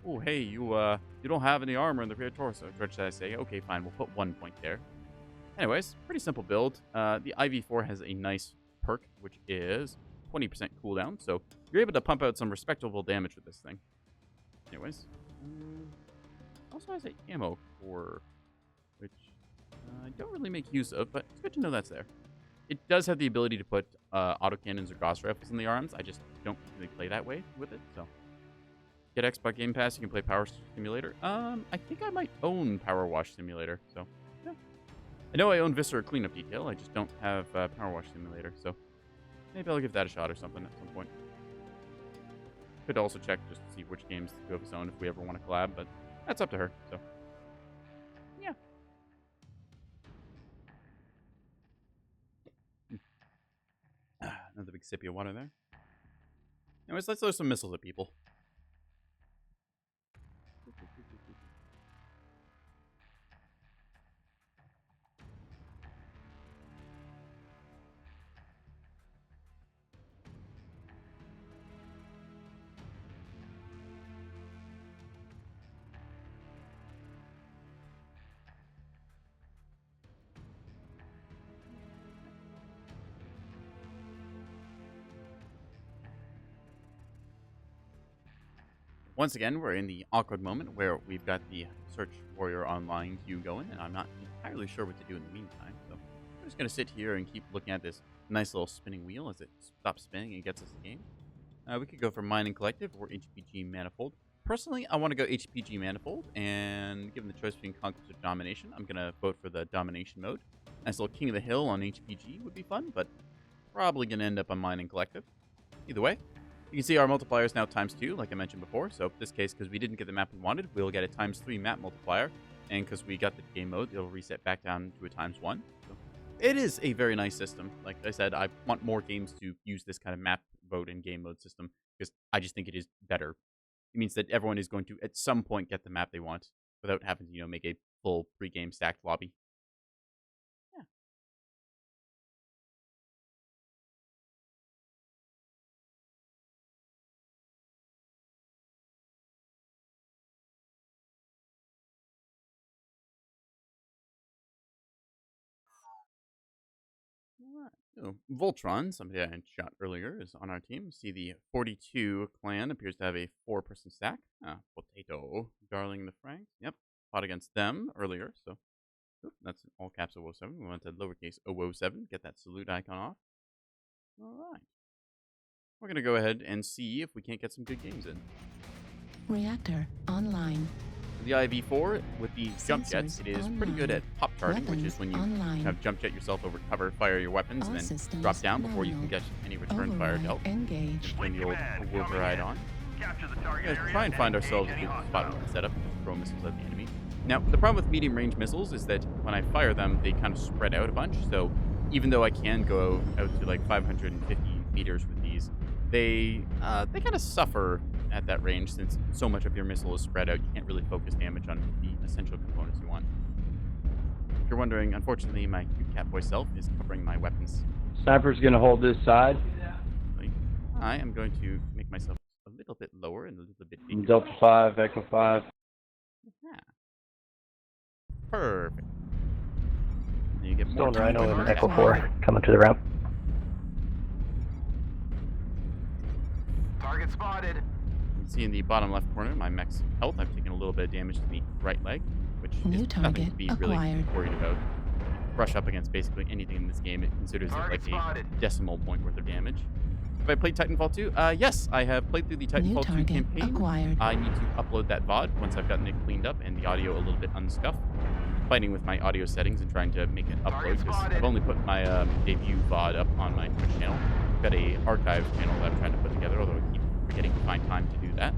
"Oh, hey, you don't have any armor in the rear torso." To which I say, "Okay, fine, we'll put 1 point there." Anyways, pretty simple build. The IV-4 has a nice perk, which is 20% cooldown, so you're able to pump out some respectable damage with this thing. Anyways, also has a ammo core, which I don't really make use of, but it's good to know that's there. It does have the ability to put autocannons or Gauss rifles in the arms. I just don't really play that way with it, so. Get Xbox Game Pass, you can play Power Simulator. I think I might own Power Wash Simulator, so, yeah. I know I own Viscera Cleanup Detail, I just don't have Power Wash Simulator, so maybe I'll give that a shot or something at some point. Could also check just to see which games to go of his own if we ever want to collab, but that's up to her, so. Yeah. Another big sippy of water there. Anyways, let's throw some missiles at people. Once again, we're in the awkward moment where we've got the Search Warrior Online queue going, and I'm not entirely sure what to do in the meantime. So I'm just going to sit here and keep looking at this nice little spinning wheel as it stops spinning and gets us the game. We could go for Mining Collective or HPG Manifold. Personally, I want to go HPG Manifold, and given the choice between Conquest or Domination, I'm going to vote for the Domination mode. Nice little King of the Hill on HPG would be fun, but probably going to end up on Mining Collective. Either way. You can see our multiplier is now ×2, like I mentioned before. So in this case, because we didn't get the map we wanted, we'll get a ×3 map multiplier. And because we got the game mode, it'll reset back down to a ×1. So it is a very nice system. Like I said, I want more games to use this kind of map vote and game mode system because I just think it is better. It means that everyone is going to, at some point, get the map they want without having to, make a full pre-game stacked lobby. So, Voltron, somebody I shot earlier, is on our team. See the 42 clan appears to have a 4-person stack. Potato, Darling the Franks. Yep, fought against them earlier, so that's in all caps 007. We want to lowercase 007, get that salute icon off. All right. We're going to go ahead and see if we can't get some good games in. Reactor online. The IV4 with the jump jets, Sensors it is pretty good at pop charting, which is Weapons when you online. have jump jet yourself over cover, fire your weapons, All and then systems drop down before you can nominal. get any return fire to help. Engaged. Turn the old override on. Capture the target Let's area try and find ourselves a engage good any spot we hostiles. can set up to throw missiles at the enemy. Now, the problem with medium range missiles is that when I fire them, they kind of spread out a bunch. So even though I can go out to like 550 meters with these, they kind of suffer at that range since so much of your missile is spread out. You can't really focus damage on the essential components you want. If you're wondering, unfortunately, my cute catboy self is covering my weapons. Sniper's gonna hold this side. I am going to make myself a little bit lower and a little bit bigger. Delta 5, Echo 5. Yeah. Perfect. Then you get more Stone time Rhino to and work. Echo 4 coming to the ramp. Target spotted. You can see in the bottom left corner my mech's health. I've taken a little bit of damage to the right leg, which New is nothing to target be really acquired. worried about. Brush up against basically anything in this game. It considers it Target like a spotted. decimal point worth of damage. Have I played Titanfall 2? Yes, I have played through the New Titanfall 2 target campaign. acquired. I need to upload that VOD once I've gotten it cleaned up and the audio a little bit unscuffed. Fighting with my audio settings and trying to make it upload Target because spotted. I've only put my debut VOD up on my Twitch channel. I've got a archive channel that I'm trying to put together, although I keep forgetting to find time to do that.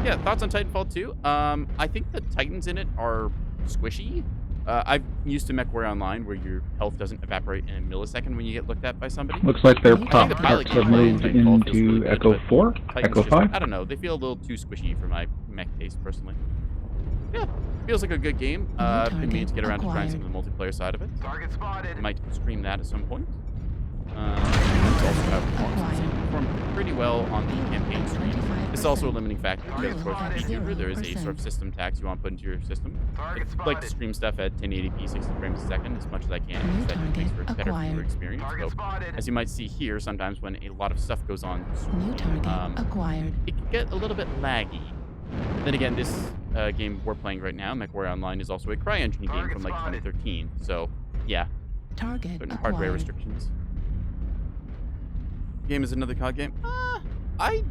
Yeah, thoughts on Titanfall 2? I think the Titans in it are squishy. I'm used to Mechwarrior Online, where your health doesn't evaporate in a millisecond when you get looked at by somebody. Looks like their I think top the pilot trucks have gameplay in moved Titanfall feels really into good, Echo but 4, Titans Echo just, 5. I don't know, they feel a little too squishy for my mech taste, personally. Yeah, feels like a good game. Been meaning to get around to trying some of the multiplayer side of it. Target spotted. Might stream that at some point. It's also have performed pretty well on the campaign stream. This is also a limiting factor because, of course, with VTuber, there is a sort of system tax you want to put into your system. Target I like to spotted. stream stuff at 1080p, 60 frames a second as much as I can, New because that target makes for a better viewer acquired. experience. Target So, spotted. as you might see here, sometimes when a lot of stuff goes on New target um, acquired. it can get a little bit laggy. Then again, this game we're playing right now, Mechwarrior Online, is also a CryEngine game Target from like spotted. 2013. So, yeah, Target Certain hardware acquired. restrictions. Game is another COD game. I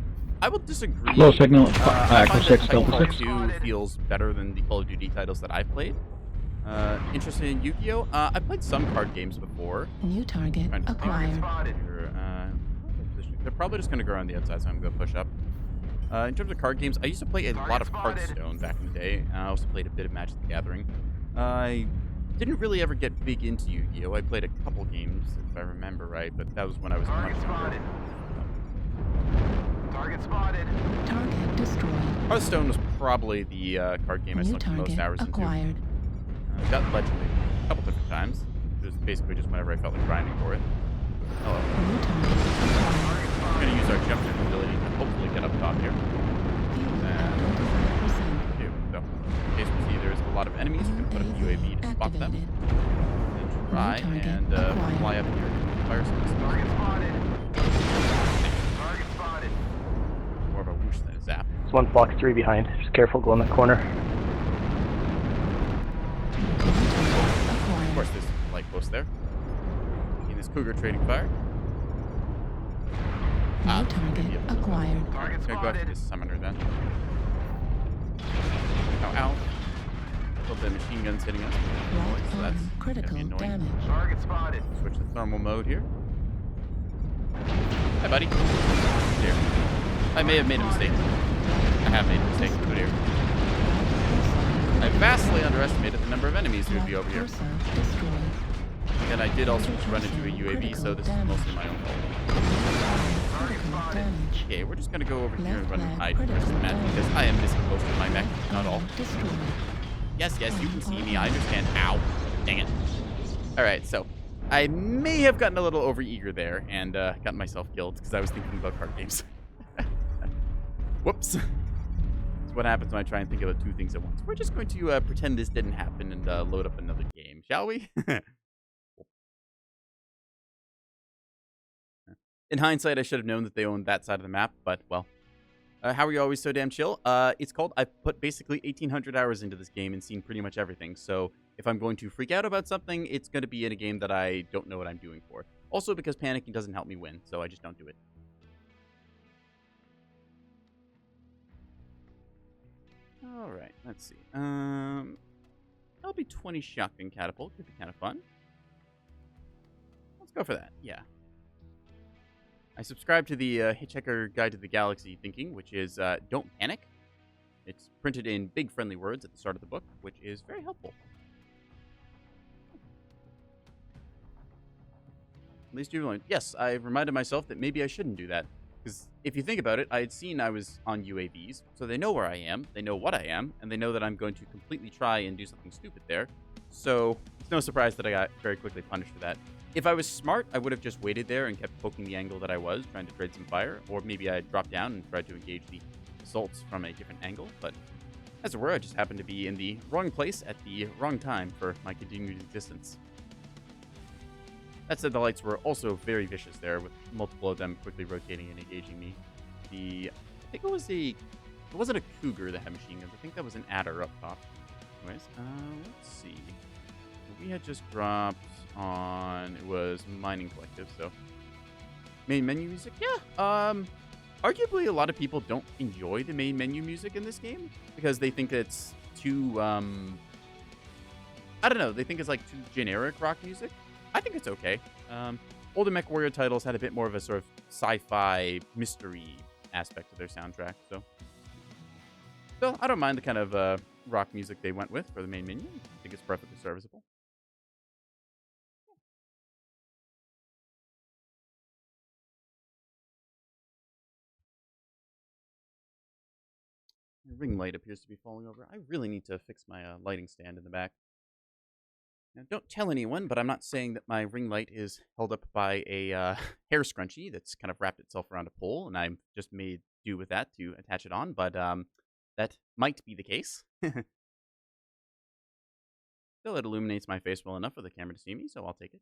will disagree. Low signal. I Echo find 6, that Delta Titanfall 6. 2 feels better than the Call of Duty titles that I've played. Interested in Yu-Gi-Oh? I've played some card games before. New target Trying to acquired. Spotted. They're probably just going to go around the outside, so I'm going to push up. In terms of card games, I used to play a lot of Hearthstone back in the day. I also played a bit of Magic the Gathering. I didn't really ever get big into Yu-Gi-Oh! I played a couple games, if I remember right, but that was when I was much Target younger. spotted. Target spotted. Target destroyed. Hearthstone was probably the card game I New sunk the most target hours into. acquired. Got Legend a couple different times. It was basically just whenever I felt like grinding for it. Hello. New target acquired. We're going to use our jumping ability to hopefully get up top here. Fuel at 25%. Okay, so in case we see there's a lot of enemies, we're going to put a UAV to spot them. Activated. And try target and acquired. fly up here and fire some missiles. Target spotted. Target spotted. More of a whoosh than a zap. There's one block 3 behind. Just careful, go in that corner. Of course, there's a light post there. In this Cougar trading fire. New maybe target up to the acquired. Target I'm gonna go after spotted. this summoner then. Ow, ow. A little bit of machine guns hitting us. Right So that's arm critical gonna be annoying. damage. Target spotted. Switch to thermal mode here. Hi, buddy. Here. I may have made a mistake. I have made a mistake. Good here. I vastly underestimated the number of enemies who would be over here. Cursor destroyed. And I did also just run into a UAV, so this is mostly my own fault. Critical damage. Okay, we're just gonna go over here and run and Left hide leg the rest of the map critical because I am missing most of my mech, not all. Destroyed. Yes, yes, you can see me. I understand. Ow. Dang it. Alright, so I may have gotten a little overeager there and gotten myself killed because I was thinking about card games. Whoops. That's what happens when I try and think about two things at once. We're just going to pretend this didn't happen and load up another game, shall we? In hindsight, I should have known that they owned that side of the map, but, well. How are you always so damn chill? It's called, I've put basically 1,800 hours into this game and seen pretty much everything, so if I'm going to freak out about something, it's going to be in a game that I don't know what I'm doing for. Also because panicking doesn't help me win, so I just don't do it. Alright, let's see. That'll be 20 shotgun catapult. Could be kind of fun. Let's go for that, yeah. I subscribe to the Hitchhiker Guide to the Galaxy thinking, which is don't panic. It's printed in big friendly words at the start of the book, which is very helpful. At least you've learned. Yes, I've reminded myself that maybe I shouldn't do that. Because if you think about it, I had seen I was on UAVs, so they know where I am, they know what I am, and they know that I'm going to completely try and do something stupid there. So it's no surprise that I got very quickly punished for that. If I was smart, I would have just waited there and kept poking the angle that I was, trying to trade some fire, or maybe I'd drop down and tried to engage the assaults from a different angle, but as it were, I just happened to be in the wrong place at the wrong time for my continued existence. That said, the lights were also very vicious there, with multiple of them quickly rotating and engaging me. I think it wasn't a Cougar that had machine guns. I think that was an Adder up top. Anyways, let's see. We had just dropped on, it was Mining Collective, so. Main menu music? Yeah, arguably a lot of people don't enjoy the main menu music in this game, because they think it's too, I don't know, they think it's like too generic rock music. I think it's okay. Older Mechwarrior titles had a bit more of a sort of sci-fi mystery aspect to their soundtrack, so I don't mind the kind of rock music they went with for the main menu. I think it's perfectly serviceable. My ring light appears to be falling over. I really need to fix my lighting stand in the back. Now, don't tell anyone, but I'm not saying that my ring light is held up by a hair scrunchie that's kind of wrapped itself around a pole, and I'm just made do with that to attach it on, but that might be the case. Still, it illuminates my face well enough for the camera to see me, so I'll take it.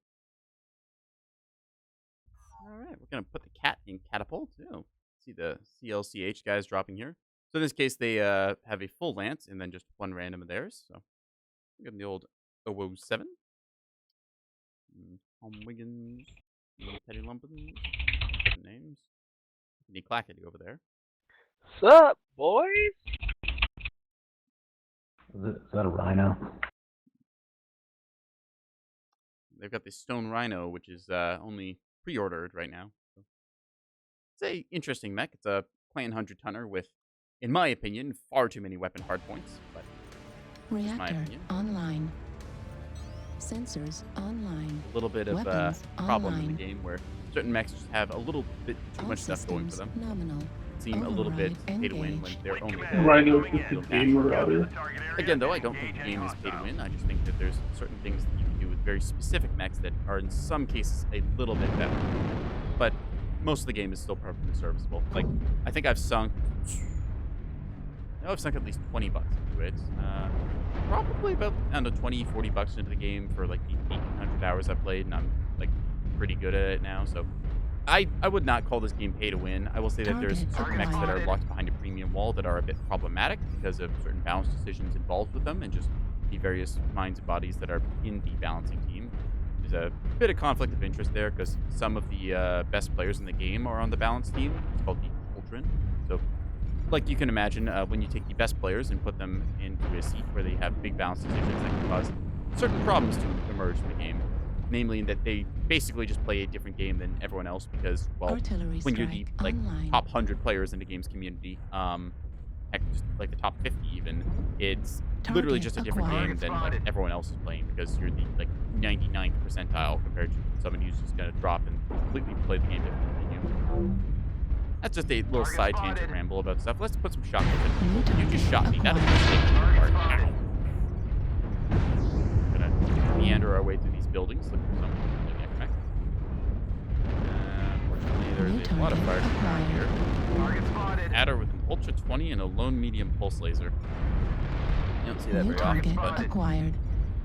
Alright, we're going to put the cat in catapult. Oh, see the CLCH guys dropping here. So in this case, they have a full lance and then just one random of theirs, so we're getting the old 007. Home Wiggins, Petty Lumpins, different names. Andy Clackety over there. What's up, boys? Is that a rhino? They've got the Stone Rhino, which is only pre-ordered right now. So it's a interesting mech. It's a Clan 100-tonner with, in my opinion, far too many weapon hardpoints. But just my Reactor opinion. online. Sensors online. A little bit of Weapons problem in online. the game where certain mechs just have a little bit too All much stuff going for systems them. nominal. Seem a little bit Override pay to win when engaged. they're only Rhino is real the game router. Again, though, I don't think the game is pay to win. I just think that there's certain things that you can do with very specific mechs that are in some cases a little bit better. But most of the game is still perfectly serviceable. Like, I think I've sunk at least $20 into it. Probably about, I don't know, 20, 40 bucks into the game for like the 1,800 hours I've played, and I'm like pretty good at it now. So I would not call this game pay to win. I will say that there's Target certain mechs that are acquired. locked behind a premium wall that are a bit problematic because of certain balance decisions involved with them and just the various minds and bodies that are in the balancing team. There's a bit of conflict of interest there because some of the best players in the game are on the balance team. It's called the Cauldron. So, like you can imagine, when you take the best players and put them into a seat where they have big balance decisions, that can cause certain problems to emerge in the game. Namely, that they basically just play a different game than everyone else because, well, Artillery when you're the strike like online. top 100 players in the game's community, heck, just like the top 50 even, it's literally Target just a different acquired. game than like everyone else is playing because you're the like 99th percentile compared to someone who's just gonna drop and completely play the game differently than you. That's just a little side tangent ramble about stuff. Let's put some shots New with it. You just target shot me. That is a acquired. mistake on your part. Ow. Gonna meander our way through these buildings, looking for some mech. Unfortunately, there's New a lot of fire target around here. Target spotted. Adder with an Ultra 20 and a lone medium pulse laser. You don't see that New very often, target but acquired.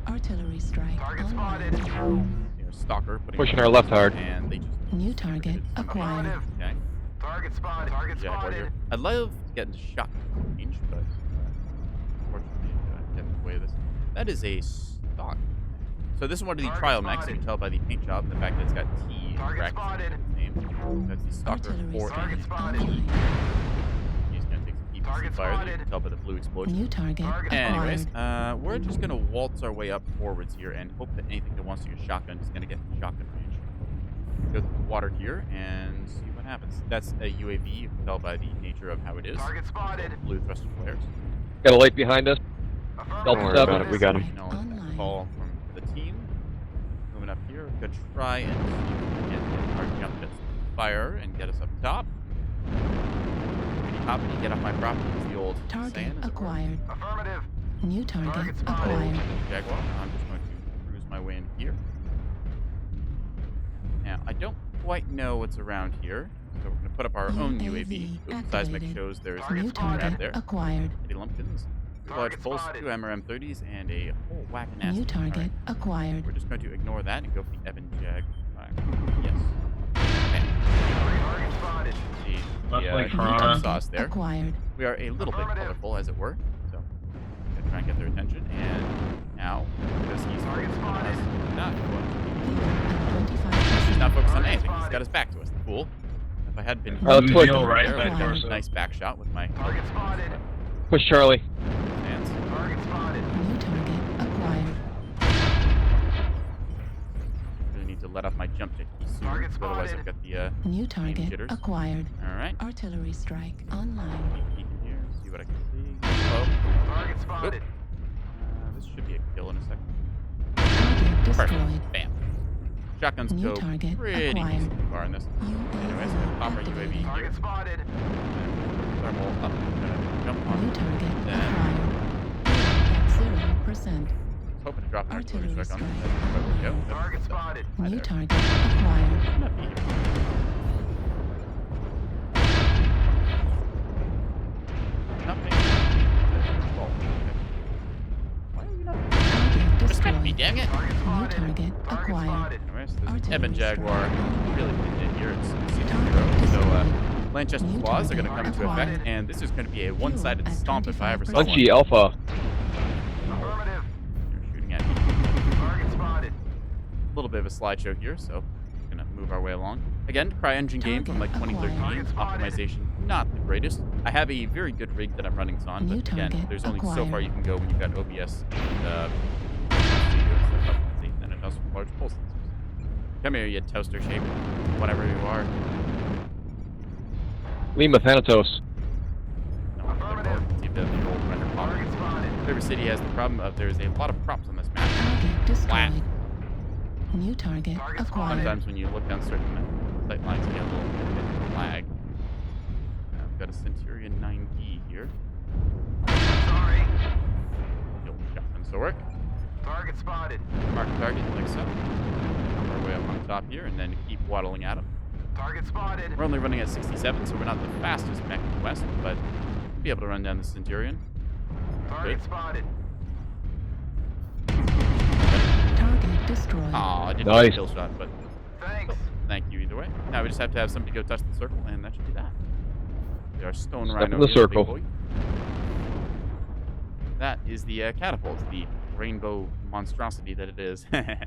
Artillery strike Target online. spotted. they're a stalker putting Pushing up our left hard. and they just New target acquired. Affirmative. okay. Target spotted. Target Jaguar spotted. here. I'd love to get into shotgun range, but unfortunately, get in the way of this. That is a stock. So this is one of the Target trial mechs. You spotted. can tell by the paint job and the fact that it's got T Target brackets spotted. in its name. That's the Stalker Artillery 4 strike Target spotted. online. He's gonna take some PVC Target fire. You spotted. can tell by the blue explosion. New target Target Anyways, acquired. we're just gonna waltz our way up forwards here and hope that anything that wants to get shotgun is gonna get shotgun range. Go through the water here and see what happens. That's a UAV. You can tell by the nature of how it is. Target spotted. Blue thhrusted flares. Got a light behind us. Affirmative. Don't worry about it, we got him. You know, Online. call from the team. Moving up here, we're gonna try and see if we can get our jump hits fire and get us up top. Pretty hoppity, get off my property. Is the old Target saying, as it were. acquired. Affirmative. New target Target spotted. acquired. Jaguar. I'm just going to cruise my way in here. Now, I don't quite know what's around here, so we're going to put up our own UAV. UAV Seismic activated. shows there's Target New a grab target there. acquired. Eddie Lumpkins, 2 large Target pulse, spotted. 2 MRM-30s, and a whole whack of nasty. New target Alright, acquired. we're just going to ignore that and go for the Evan Jag. Yes. Okay. Target spotted. See Left the leg New front. target sauce there. acquired. We are a little bit Affirmative. colorful, as it were. So, gonna try and get their attention. And now, because he's Target focused on us, spotted. not going to He's not focused on Target anything. He's spotted. got his back to us. Cool. If I had been let's push. Right there, back I would have torso. a nice back shot with my Target spotted. Push Charlie. hands. Target spotted. New target acquired. Really need to let off my jump to key soon, Target because otherwise spotted. I've got the New aim target jitters. acquired. All right. Artillery strike online. Peek in here, see what I can see. Oh, Target spotted. this should be a kill in a second. Target Perfect. destroyed. Bam. Shotguns New go target pretty acquired. decently far in this. Anyways, UAV gonna pop our UAV activated. here. Target spotted. Thermal up. Gonna jump on. New target Then acquired. At 0%. hoping to drop an artillery Artillery strike on strike this. There we go. online. Target spotted. Hi New there. target acquired. Not me. Not me. Well, okay. Why are you not? Target Respect me, destroyed. dang it! Target New spotted. target Target acquired. spotted. Anyways, this Artillery Eben Jaguar strike. really pinned in here. It's 6-0. Target So, destroyed. Lanchester's New claws are going to come target into effect, acquired. and this is going to be a one-sided at stomp if I ever saw 25%. one. Punchy Alpha. Affirmative. You're shooting at me. Target spotted. little bit of a slideshow here, so we're gonna move our way along. Again, CryEngine game from like 2013. Optimization, not the greatest. I have a very good rig that I'm running this on, New but again, target there's only so far acquired. you can go when you've got OBS and then it does large pulse sensors. Come here, you toaster shape, whatever you are. Lima Thanatos. No, see the old render pop. Target spotted. River City has the problem of there's a lot of props on this map. Target Flat. destroyed. New target Target acquired. Sometimes when you look down certain sight lines, you get a little bit of lag. We've got a Centurion 9D here. Sorry. The old shotgun still work. Target spotted. Mark target like so. Work our way up on top here and then keep waddling at them. Target spotted. We're only running at 67, so we're not the fastest mech in the West, but we'll be able to run down the Centurion. Target Good. spotted. Target destroyed. Aw, I didn't Nice. get a kill shot, but Thanks. thank you either way. Now we just have to have somebody go touch the circle, and that should be that. Our stone Step rhino in the here, big circle. boy. That is the catapult, the rainbow monstrosity that it is. Again,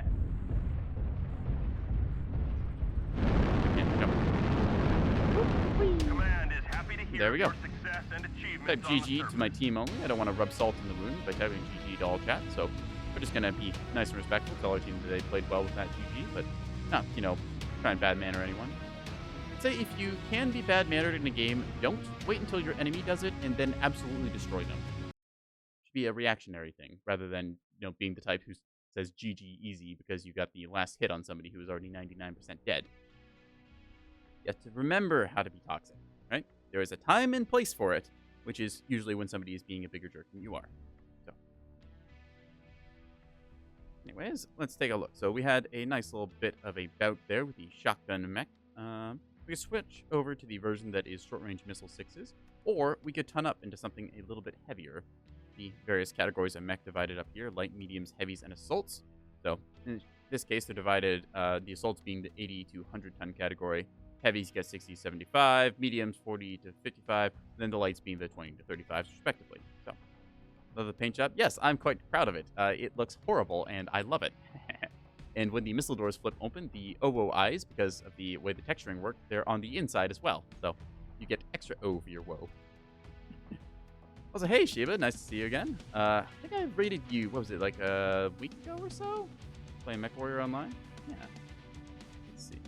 jump. Command is happy to hear There we go. your success and Type achievements on the GG to surface. my team only. I don't want to rub salt in the wound by typing GG to all chat, so we're just going to be nice and respectful. Tell our team that they played well with that GG, but not, try and bad manner anyone. Say if you can be bad mannered in a game, don't. Wait until your enemy does it, and then absolutely destroy them. Should be a reactionary thing, rather than, being the type who says GG easy because you got the last hit on somebody who was already 99% dead. You have to remember how to be toxic, right? There is a time and place for it, which is usually when somebody is being a bigger jerk than you are. So, anyways, let's take a look. So we had a nice little bit of a bout there with the shotgun mech. We could switch over to the version that is short-range missile 6s, or we could ton up into something a little bit heavier. The various categories of mech divided up here: light, mediums, heavies, and assaults. So in this case, they're divided, the assaults being the 80 to 100-ton category. Heavies get 60 to 75, mediums 40 to 55, and then the lights being the 20 to 35s, respectively. So, love the paint job? Yes, I'm quite proud of it. It looks horrible, and I love it. And when the missile doors flip open, the OO eyes, because of the way the texturing worked, they're on the inside as well. So, you get extra O for your woe. Also, hey, Shiba, nice to see you again. I think I rated you, what was it, like a week ago or so? Playing Mechwarrior online? Yeah. Let's see. Is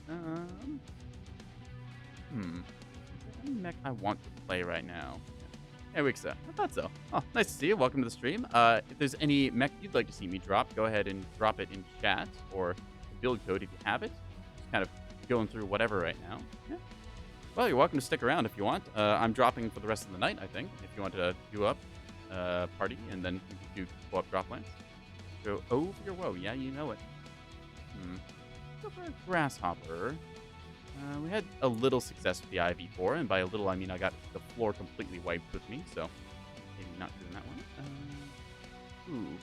there any mech I want to play right now? Hey, Wixa. I thought so. Oh, nice to see you. Welcome to the stream. If there's any mech you'd like to see me drop, go ahead and drop it in chat or build code if you have it. Just kind of going through whatever right now. Yeah. Well, you're welcome to stick around if you want. I'm dropping for the rest of the night, I think, if you want to do up party and then do co-op drop lands. So, over your woe. Yeah, you know it. Go for a grasshopper. We had a little success with the IV4, and by a little I mean I got the floor completely wiped with me, so maybe not doing that one.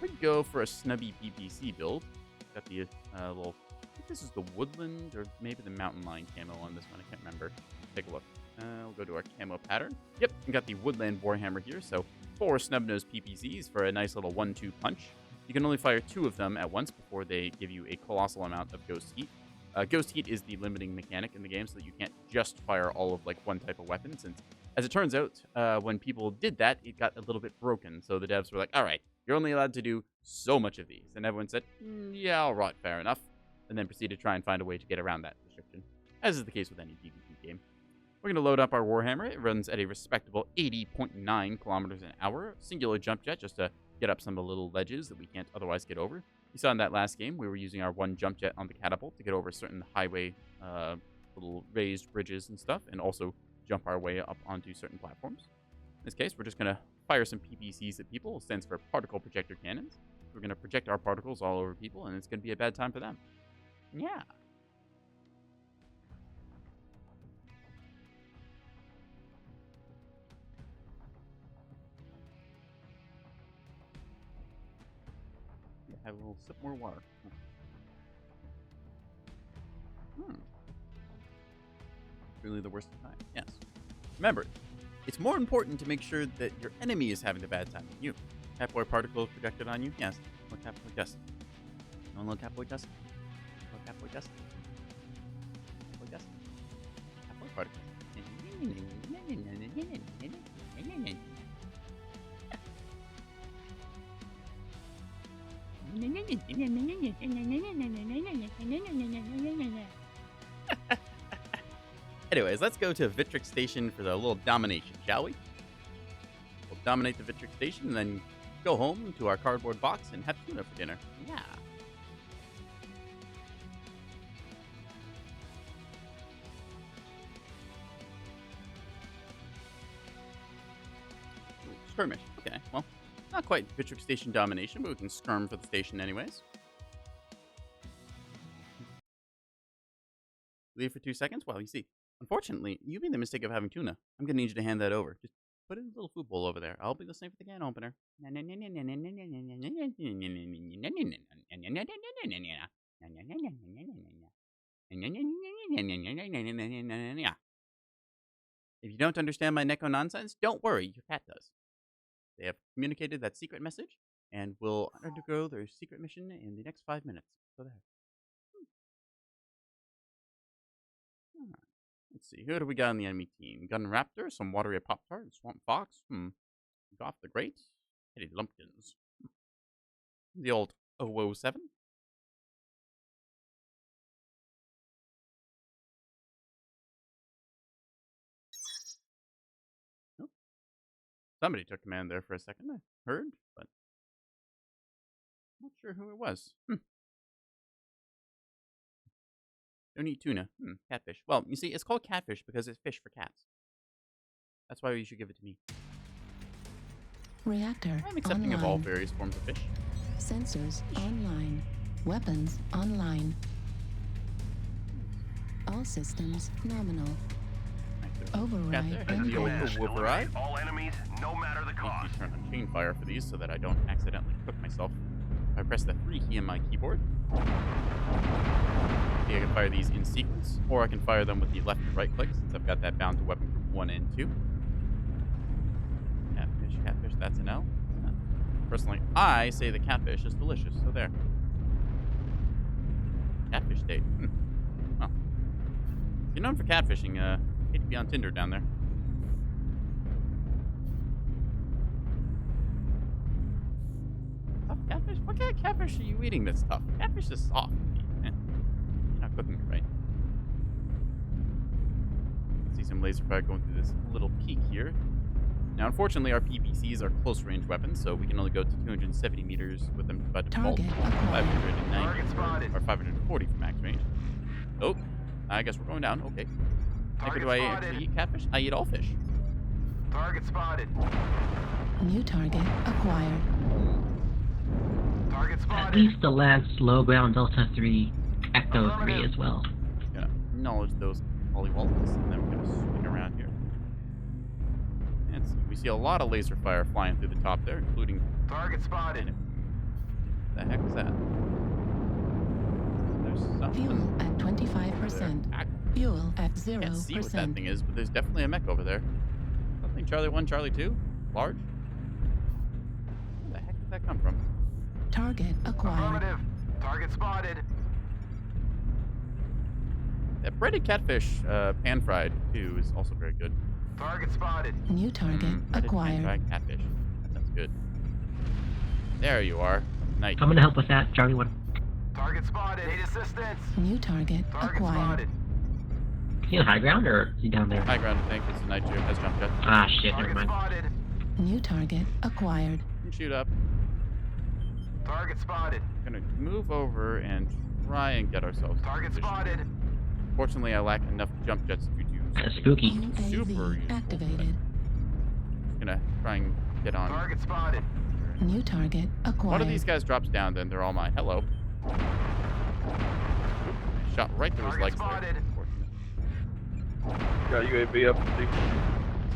We could go for a snubby PPC build. Got the little, I think this is the woodland or maybe the mountain lion camo on this one. I can't remember. Take a look. We'll go to our camo pattern. Yep, we got the woodland warhammer here, so 4 snub-nosed PPCs for a nice little 1-2 punch. You can only fire 2 of them at once before they give you a colossal amount of ghost heat. Ghost heat is the limiting mechanic in the game, so that you can't just fire all of one type of weapon. Since, as it turns out, when people did that, it got a little bit broken. So the devs were like, "All right, you're only allowed to do so much of these," and everyone said, "Yeah, all right, fair enough," and then proceeded to try and find a way to get around that restriction, as is the case with any PvP game. We're going to load up our Warhammer. It runs at a respectable 80.9 kilometers an hour, singular jump jet, just to get up some of the little ledges that we can't otherwise get over. You saw in that last game, we were using our 1 jump jet on the catapult to get over certain highway, little raised bridges and stuff, and also jump our way up onto certain platforms. In this case, we're just going to fire some PPCs at people. It stands for particle projector cannons. We're going to project our particles all over people, and it's going to be a bad time for them. Yeah. Have a little sip more water. Really the worst of time. Yes. Remember, it's more important to make sure that your enemy is having the bad time than you. Half-boy particles projected on you? Yes. What happened with this? One little Catboy dust. Little Catboy dust. Catboy dust. Catboy particles. Anyways, let's go to Vitrix Station for the little domination, shall we? We'll dominate the Vitrix Station and then go home to our cardboard box and have tuna for dinner. Yeah. Ooh, skirmish. Okay, well, not quite Vitrix Station domination, but we can skirm for the station anyways. Leave for 2 seconds? Well, you see, unfortunately, you made the mistake of having tuna. I'm going to need you to hand that over. Just put it in a little food bowl over there. I'll be the same for the can opener. If you don't understand my Neko nonsense, don't worry, your cat does. They have communicated that secret message and will undergo their secret mission in the next 5 minutes. So there. Let's see, who do we got on the enemy team? Gun Raptor, some Watery Pop-Tart, Swamp Fox, Goff the Great, Teddy Lumpkins. The old 007. Oh. Somebody took command there for a second, I heard, but not sure who it was. Don't eat tuna. Catfish. Well, you see, it's called catfish because it's fish for cats. That's why you should give it to me. Reactor I'm accepting online. of all various forms of fish. Sensors online. Weapons online. All systems nominal. Override And the old engaged. override. All enemies, no matter the Need cost. to turn on chain fire for these so that I don't accidentally cook myself. If I press the 3 key on my keyboard, I can fire these in sequence, or I can fire them with the left and right click since I've got that bound to weapon group 1 and 2. Catfish, that's an L. Personally, I say the catfish is delicious, so there. Catfish date. Well, if you're known for catfishing, hate to be on Tinder down there. Tough catfish? What kind of catfish are you eating that's tough? Catfish is soft. You're not cooking it right. See some laser fire going through this little peak here. Now, unfortunately, our PPCs are close-range weapons, so we can only go to 270 meters with them by default. Target acquired. 590 or 540 for max range. Oh, I guess we're going down. Okay. Target Do I spotted. actually eat catfish? I eat all fish. Target spotted. New target acquired. Target At spotted. least the last low ground Delta 3 Ecto 3 as well. Gonna acknowledge those polywalls, and then we're gonna swing around here. And see, we see a lot of laser fire flying through the top there, including. Target spotted. The heck was that? There's something. Fuel at 25%. I Fuel at can't see what that 0%. thing is, but there's definitely a mech over there. Something Charlie 1, Charlie 2? Large? Where the heck did that come from? Target acquired. Affirmative. Target spotted. That breaded catfish, pan-fried, too, is also very good. Target spotted. New target Breaded acquired. pan-fried catfish. That sounds good. There you are. Night. I'm gonna help with that, Charlie 1. Target spotted. Need assistance. New target Target acquired. spotted. Is he on high ground or is he down there? High ground, I think. It's a night has jump jet. Ah, shit, never Target mind. spotted. New target acquired. You can shoot up. Target spotted. Gonna move over and try and get ourselves. in Target position. spotted. Fortunately, I lack enough jump jets to do That's spooky. super UAV useful. activated. Just gonna try and get on. Target spotted. New target acquired. One of these guys drops down, then they're all mine. Hello. Oop, shot right through his Target legs spotted. there. Unfortunate. Got UAV up. This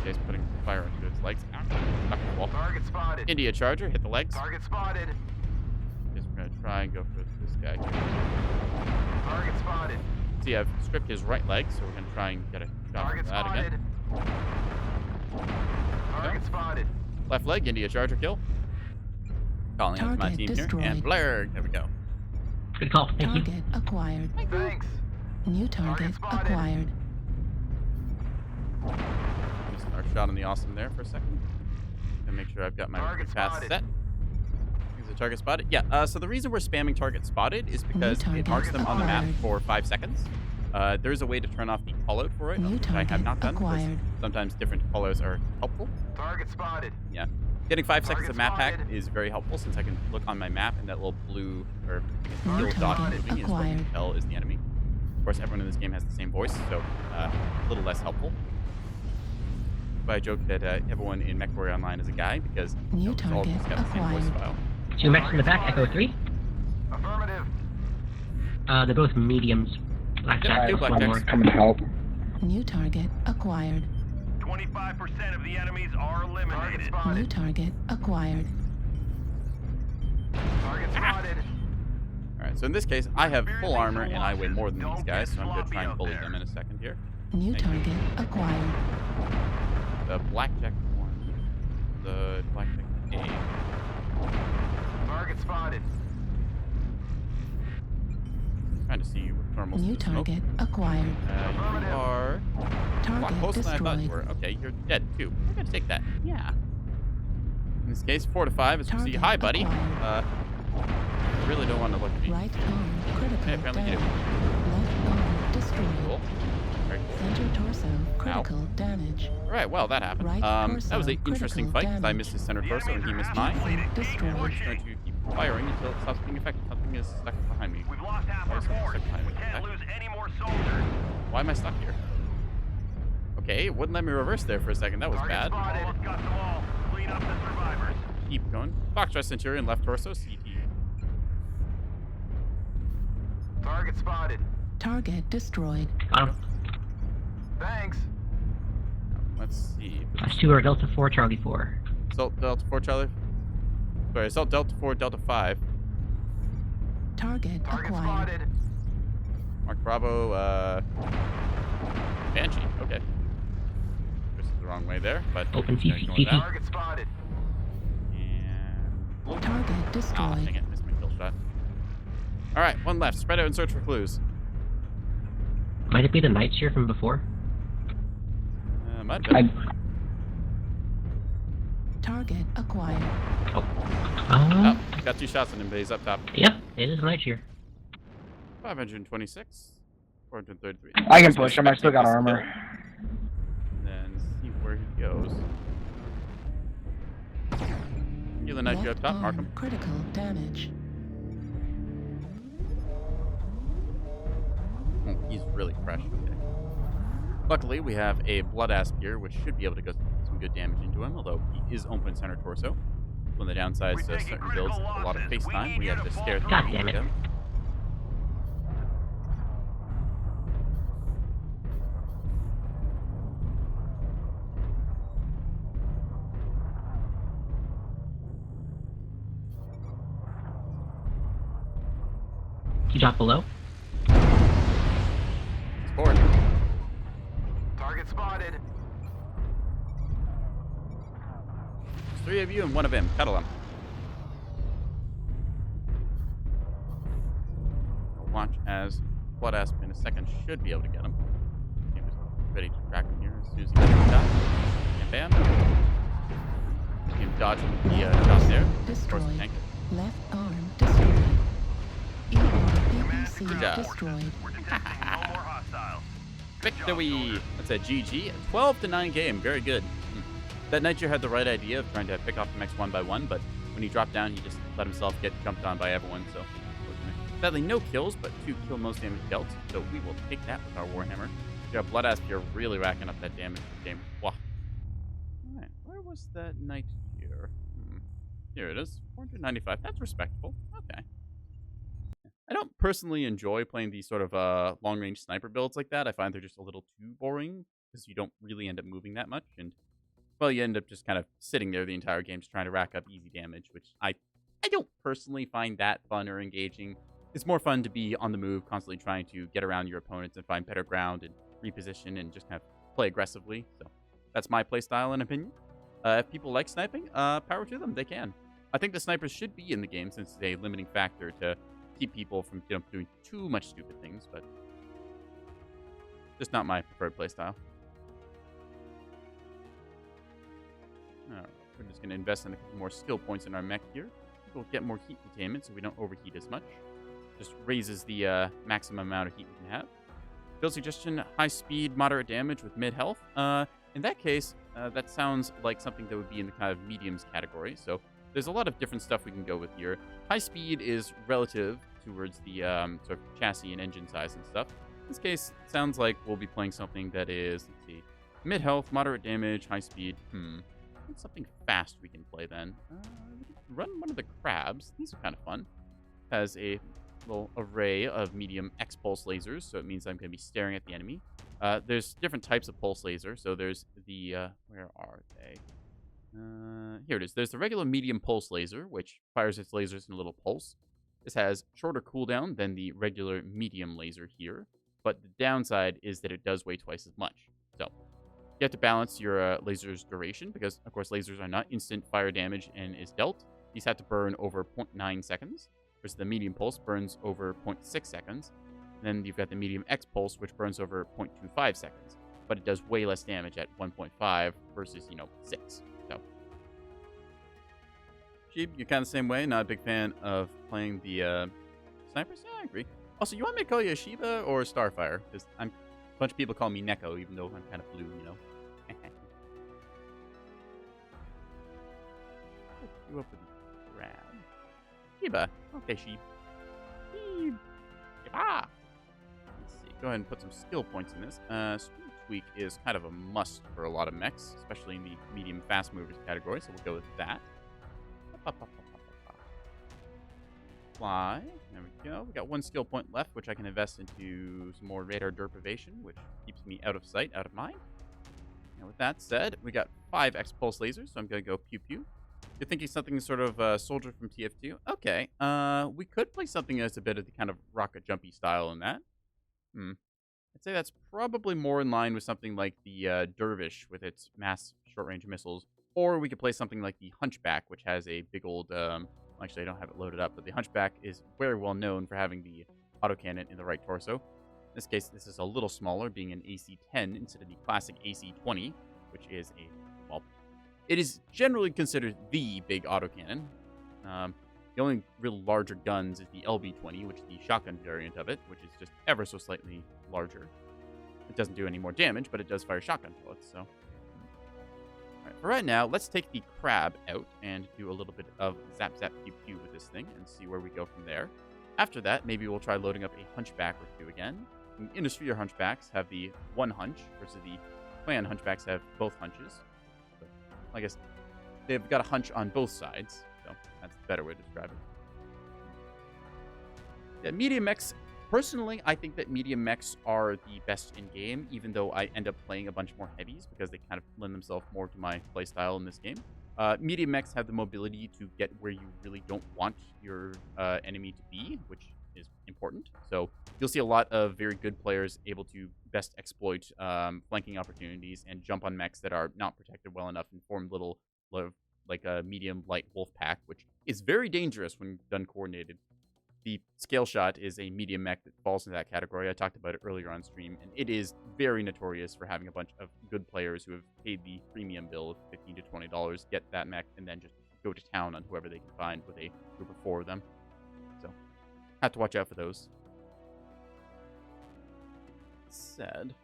guy's putting fire into his legs. Ow, stuck in the wall. Target spotted. India Charger, hit the legs. Target spotted. Guess we're gonna try and go for this guy here. Target spotted. See, I've stripped his right leg, so we're gonna try and get a shot Target for that spotted. again. Target spotted. Left leg, India Charger kill. Calling out to my Target team destroyed. here. And Blair, there we go. Good call. Thank you. Target acquired. Thanks. New target spotted. acquired. Missed our shot on the awesome there for a second. Gonna make sure I've got my Target path spotted. set. Is the target spotted? Yeah. So the reason we're spamming target spotted is because it target marks them on the map acquired. for 5 seconds. There's a way to turn off the callout for it, New which I have target not done. because acquired. Sometimes different callouts are helpful. Target spotted. Yeah. Getting 5 seconds Target of map hack spotted. is very helpful since I can look on my map and that little blue or New yellow dot target moving is what we can acquired. tell is the enemy. Of course, everyone in this game has the same voice, so a little less helpful. But I joke that everyone in Mechwarrior Online is a guy because New it's all just got the same voice target file. 2 mechs in the back, Echo 3. Affirmative. They're both mediums. Blackjack, two one blackjacks. more. Coming to help. New target acquired. 25% of the enemies are Target eliminated. New spotted. target acquired. Target spotted. Alright, so in this case, I have full armor and I weigh more than these guys, so I'm going to try and Sloppy bully out them in a second here. New Thank you. target acquired. The blackjack one. The blackjack A. Target spotted. Trying to see what normals New to smoke. target acquired. You are a lot Target closer than I thought you destroyed. were. Okay, you're dead too. I'm going to take that. Yeah. In this case, 4 to 5 as we see. Target Hi, buddy. acquired. I really don't want to look at me. Right arm critical Okay, apparently you damage. do. Left arm destroyed. Cool. Very cool. Center torso critical damage. Alright, well, that happened. Right That torso was an interesting critical fight because I damage. missed his center The torso and enemies he are missed out mine. bleeding. I'm Destroyed. going to keep firing until it stops being effective. Something is stuck behind me. We've lost half Why our is it force. stuck behind me? We can't Okay. lose any more soldiers. Why am I stuck here? Okay, it wouldn't let me reverse there for a second. That was Target bad. spotted. Almost got them all. Clean up the survivors. Keep going. Foxtrot Centurion, left torso, CT. Target spotted. Target destroyed. Got him. Thanks. Let's see. Last 2 are Delta 4, Charlie 4. Assault Delta 4, Charlie. Sorry, Assault Delta 4, Delta 5. Target Target acquired. spotted. Mark Bravo, Banshee. Okay. This is the wrong way there, but Open gonna ignore CC. that. Target spotted. And Target ah, destroyed. dang it, missed my kill shot. All right, one left. Spread out and search for clues. Might it be the Knights here from before? Might have been. Target acquired. Oh. Oh, got 2 shots on him, but he's up top. Yep, it is Knights here. 526, 433. I can Just push him. I still got expecting this armor. kill, Then see where he goes. Heal the knife you up Left top, mark him. arm critical damage. Oh, he's really fresh. Okay. Luckily, we have a Blood Asp here, which should be able to get some good damage into him, although he is open center torso. One of the downsides to certain builds, a lot of face time. We have to stare through God the damn it. window. You drop below? He's bored. Target spotted. There's 3 of you and 1 of him. Cuddle him. I'll watch as Blood Asp in a second should be able to get him. He was ready to track him here as soon as he gets the shot. And bam. See him dodging the shot there. Of course, the Destroyed. tank. Left arm destroyed. EPC Good job. destroyed. We're detecting no more hostiles. Victory! That's a GG. A 12-9 game. Very good. That night you had the right idea of trying to pick off the mechs one by one, but when he dropped down, he just let himself get jumped on by everyone, so sadly no kills, but 2 kill most damage dealt, so we will take that with our Warhammer. We got Blood Asp here really racking up that damage this game. Wow. Alright, where was that knight here? Here it is. 495. That's respectable. Okay. I don't personally enjoy playing these sort of long-range sniper builds like that. I find they're just a little too boring because you don't really end up moving that much, and well, you end up just kind of sitting there the entire game just trying to rack up easy damage, which I don't personally find that fun or engaging. It's more fun to be on the move, constantly trying to get around your opponents and find better ground and reposition and just kind of play aggressively. So that's my play style and opinion. If people like sniping, power to them. They can. I think the snipers should be in the game since it's a limiting factor to keep people from doing too much stupid things, but just not my preferred playstyle. Alright, we're just going to invest in a couple more skill points in our mech here. We'll get more heat containment so we don't overheat as much. Just raises the maximum amount of heat we can have. Build suggestion, high speed, moderate damage with mid health. In that case, that sounds like something that would be in the kind of mediums category. So there's a lot of different stuff we can go with here. High speed is relative towards the sort of chassis and engine size and stuff. In this case, it sounds like we'll be playing something that is, let's see, mid health, moderate damage, high speed. What's something fast we can play then? We can run one of the crabs. These are kind of fun. Has a little array of medium X pulse lasers, so it means I'm going to be staring at the enemy. There's different types of pulse laser. So there's the where are they? Here it is. There's the regular medium pulse laser, which fires its lasers in a little pulse. This has shorter cooldown than the regular medium laser here, but the downside is that it does weigh twice as much. So you have to balance your laser's duration because, of course, lasers are not instant fire damage and is dealt. These have to burn over 0.9 seconds, whereas the medium pulse burns over 0.6 seconds. And then you've got the medium X pulse, which burns over 0.25 seconds, but it does way less damage at 1.5 versus, 6. So, Sheep, you're kind of the same way. Not a big fan of playing the snipers. Yeah, I agree. Also, you want me to call you a Shiba or Starfire? Because a bunch of people call me Neko, even though I'm kind of blue, You up with the grab. Shiba. Okay, Sheep. Shiba. Let's see. Go ahead and put some skill points in this. Speed Tweak is kind of a must for a lot of mechs, especially in the medium fast movers category, so we'll go with that. Fly. There we go. We got one skill point left, which I can invest into some more radar derpivation, which keeps me out of sight, out of mind. And with that said, we got 5 X pulse lasers, so I'm going to go pew pew. You're thinking something sort of soldier from TF2? Okay. We could play something that's a bit of the kind of rocket jumpy style in that. I'd say that's probably more in line with something like the Dervish with its mass short-range missiles. Or we could play something like the Hunchback, which has a big old... actually, I don't have it loaded up, but the Hunchback is very well known for having the autocannon in the right torso. In this case, this is a little smaller, being an AC-10 instead of the classic AC-20, which is a... well, it is generally considered the big autocannon. The only real larger guns is the LB-20, which is the shotgun variant of it, which is just ever so slightly larger. It doesn't do any more damage, but it does fire shotgun bullets, so... Alright, for right now, let's take the crab out and do a little bit of zap zap pew pew with this thing and see where we go from there. After that, maybe we'll try loading up a hunchback or two again. The Innisphere hunchbacks have the one hunch versus the clan hunchbacks have both hunches. So, I guess they've got a hunch on both sides, so that's the better way to describe it. Yeah, medium mechs. Personally, I think that medium mechs are the best in-game, even though I end up playing a bunch more heavies because they kind of lend themselves more to my playstyle in this game. Medium mechs have the mobility to get where you really don't want your enemy to be, which is important. So you'll see a lot of very good players able to best exploit flanking opportunities and jump on mechs that are not protected well enough and form little, like a medium light wolf pack, which is very dangerous when done coordinated. The Scale Shot is a medium mech that falls into that category. I talked about it earlier on stream, and it is very notorious for having a bunch of good players who have paid the premium bill of $15 to $20, get that mech, and then just go to town on whoever they can find with a group of 4 of them. So, have to watch out for those. Said,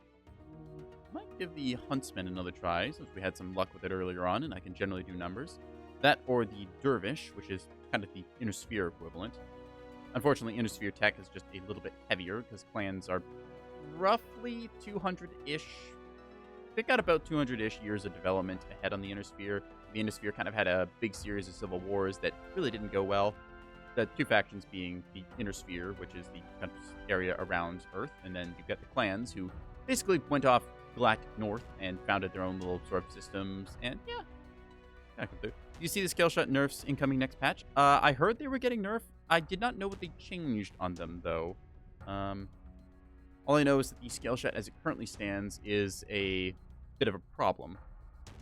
might give the Huntsman another try, since we had some luck with it earlier on, and I can generally do numbers. That or the Dervish, which is kind of the Innisphere equivalent. Unfortunately, Innisphere tech is just a little bit heavier because clans are roughly 200-ish. They've got about 200-ish years of development ahead on the Innisphere. The Innisphere kind of had a big series of civil wars that really didn't go well. The 2 factions being the Innisphere, which is the area around Earth, and then you've got the clans who basically went off Galactic North and founded their own little sort of systems, and yeah. Do you see the Scale Shot nerfs incoming next patch? I heard they were getting nerfed. I did not know what they changed on them, though. All I know is that the Scale Shot, as it currently stands, is a bit of a problem,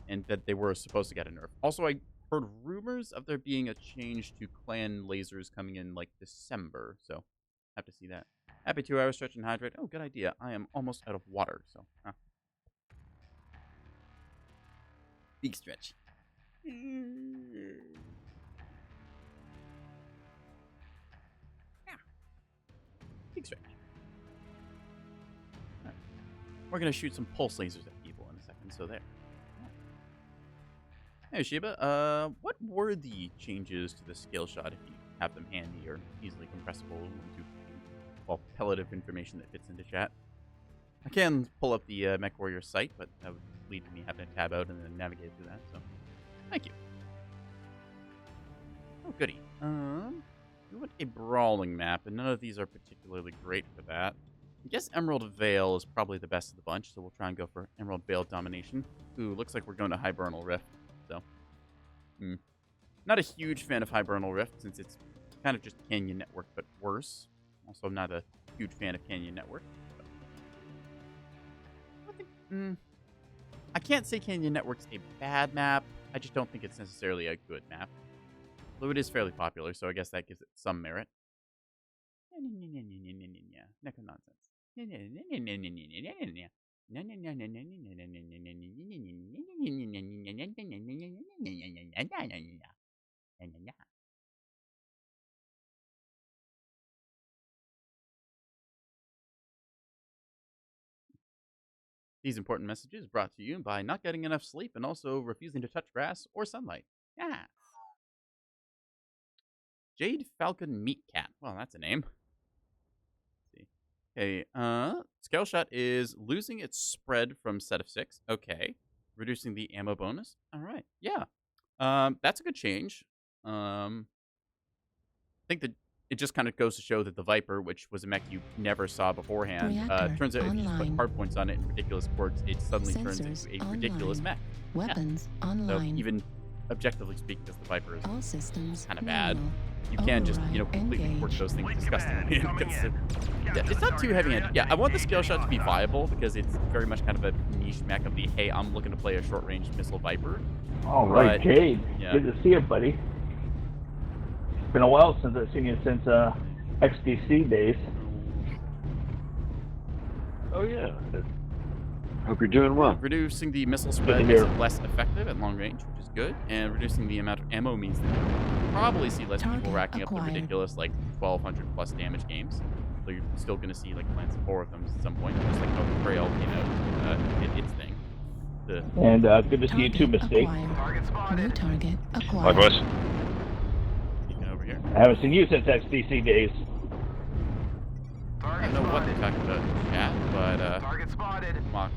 and that they were supposed to get a nerf. Also, I heard rumors of there being a change to clan lasers coming in like December, so have to see that. Happy 2 hours stretch and hydrate. Oh, good idea. I am almost out of water, so. Big stretch. Yeah. Big stretch. Right. We're going to shoot some pulse lasers at people in a second, so there. Hey, Shiba, what were the changes to the scale shot if you have them handy or easily compressible into, well, pellative information that fits into chat? I can pull up the Mechwarrior site, but that would lead to me having to tab out and then navigate through that, so thank you. Oh, goody. We want a brawling map, and none of these are particularly great for that. I guess Emerald Vale is probably the best of the bunch, so we'll try and go for Emerald Vale domination. Ooh, looks like we're going to Hibernal Rift, so. Not a huge fan of Hibernal Rift, since it's kind of just Canyon Network, but worse. Also, I'm not a huge fan of Canyon Network. I can't say Canyon Network's a bad map. I just don't think it's necessarily a good map. Though it is fairly popular, so I guess that gives it some merit. Neko nonsense. These important messages brought to you by not getting enough sleep and also refusing to touch grass or sunlight. Yeah. Jade Falcon Meat Cat. Well, that's a name. Let's see. Okay, Scale Shot is losing its spread from set of 6. Okay. Reducing the ammo bonus. All right. Yeah. That's a good change. I think that it just kind of goes to show that the Viper, which was a mech you never saw beforehand, turns out if you just put hard points on it in ridiculous ports, it suddenly turns into a ridiculous mech. Weapons online. So even objectively speaking, because the Viper is all systems kind of bad, manual. you can just, completely work those things disgustingly. It's not too heavy-handed. Yeah, I want the Scale Shot to be viable because it's very much kind of a niche mech of the, hey, I'm looking to play a short-range missile Viper. All right, Jade. Yeah. Good to see you, buddy. It's been a while since I've seen you since XDC days. Oh, yeah. Hope you're doing well. Reducing the missile spread makes it less effective at long range, which is good, and reducing the amount of ammo means that you'll probably see less people racking up the ridiculous, like, 1,200 plus damage games. So you're still going to see, like, plants of 4 of them at some point, just like how the Trail came out, its thing. And good to see you too, Mistake. Target spotted. New target acquired. Hi, boys. Peeking over here. I haven't seen you since XDC days. I don't know what they're talking about in chat, but, Target spotted. mock.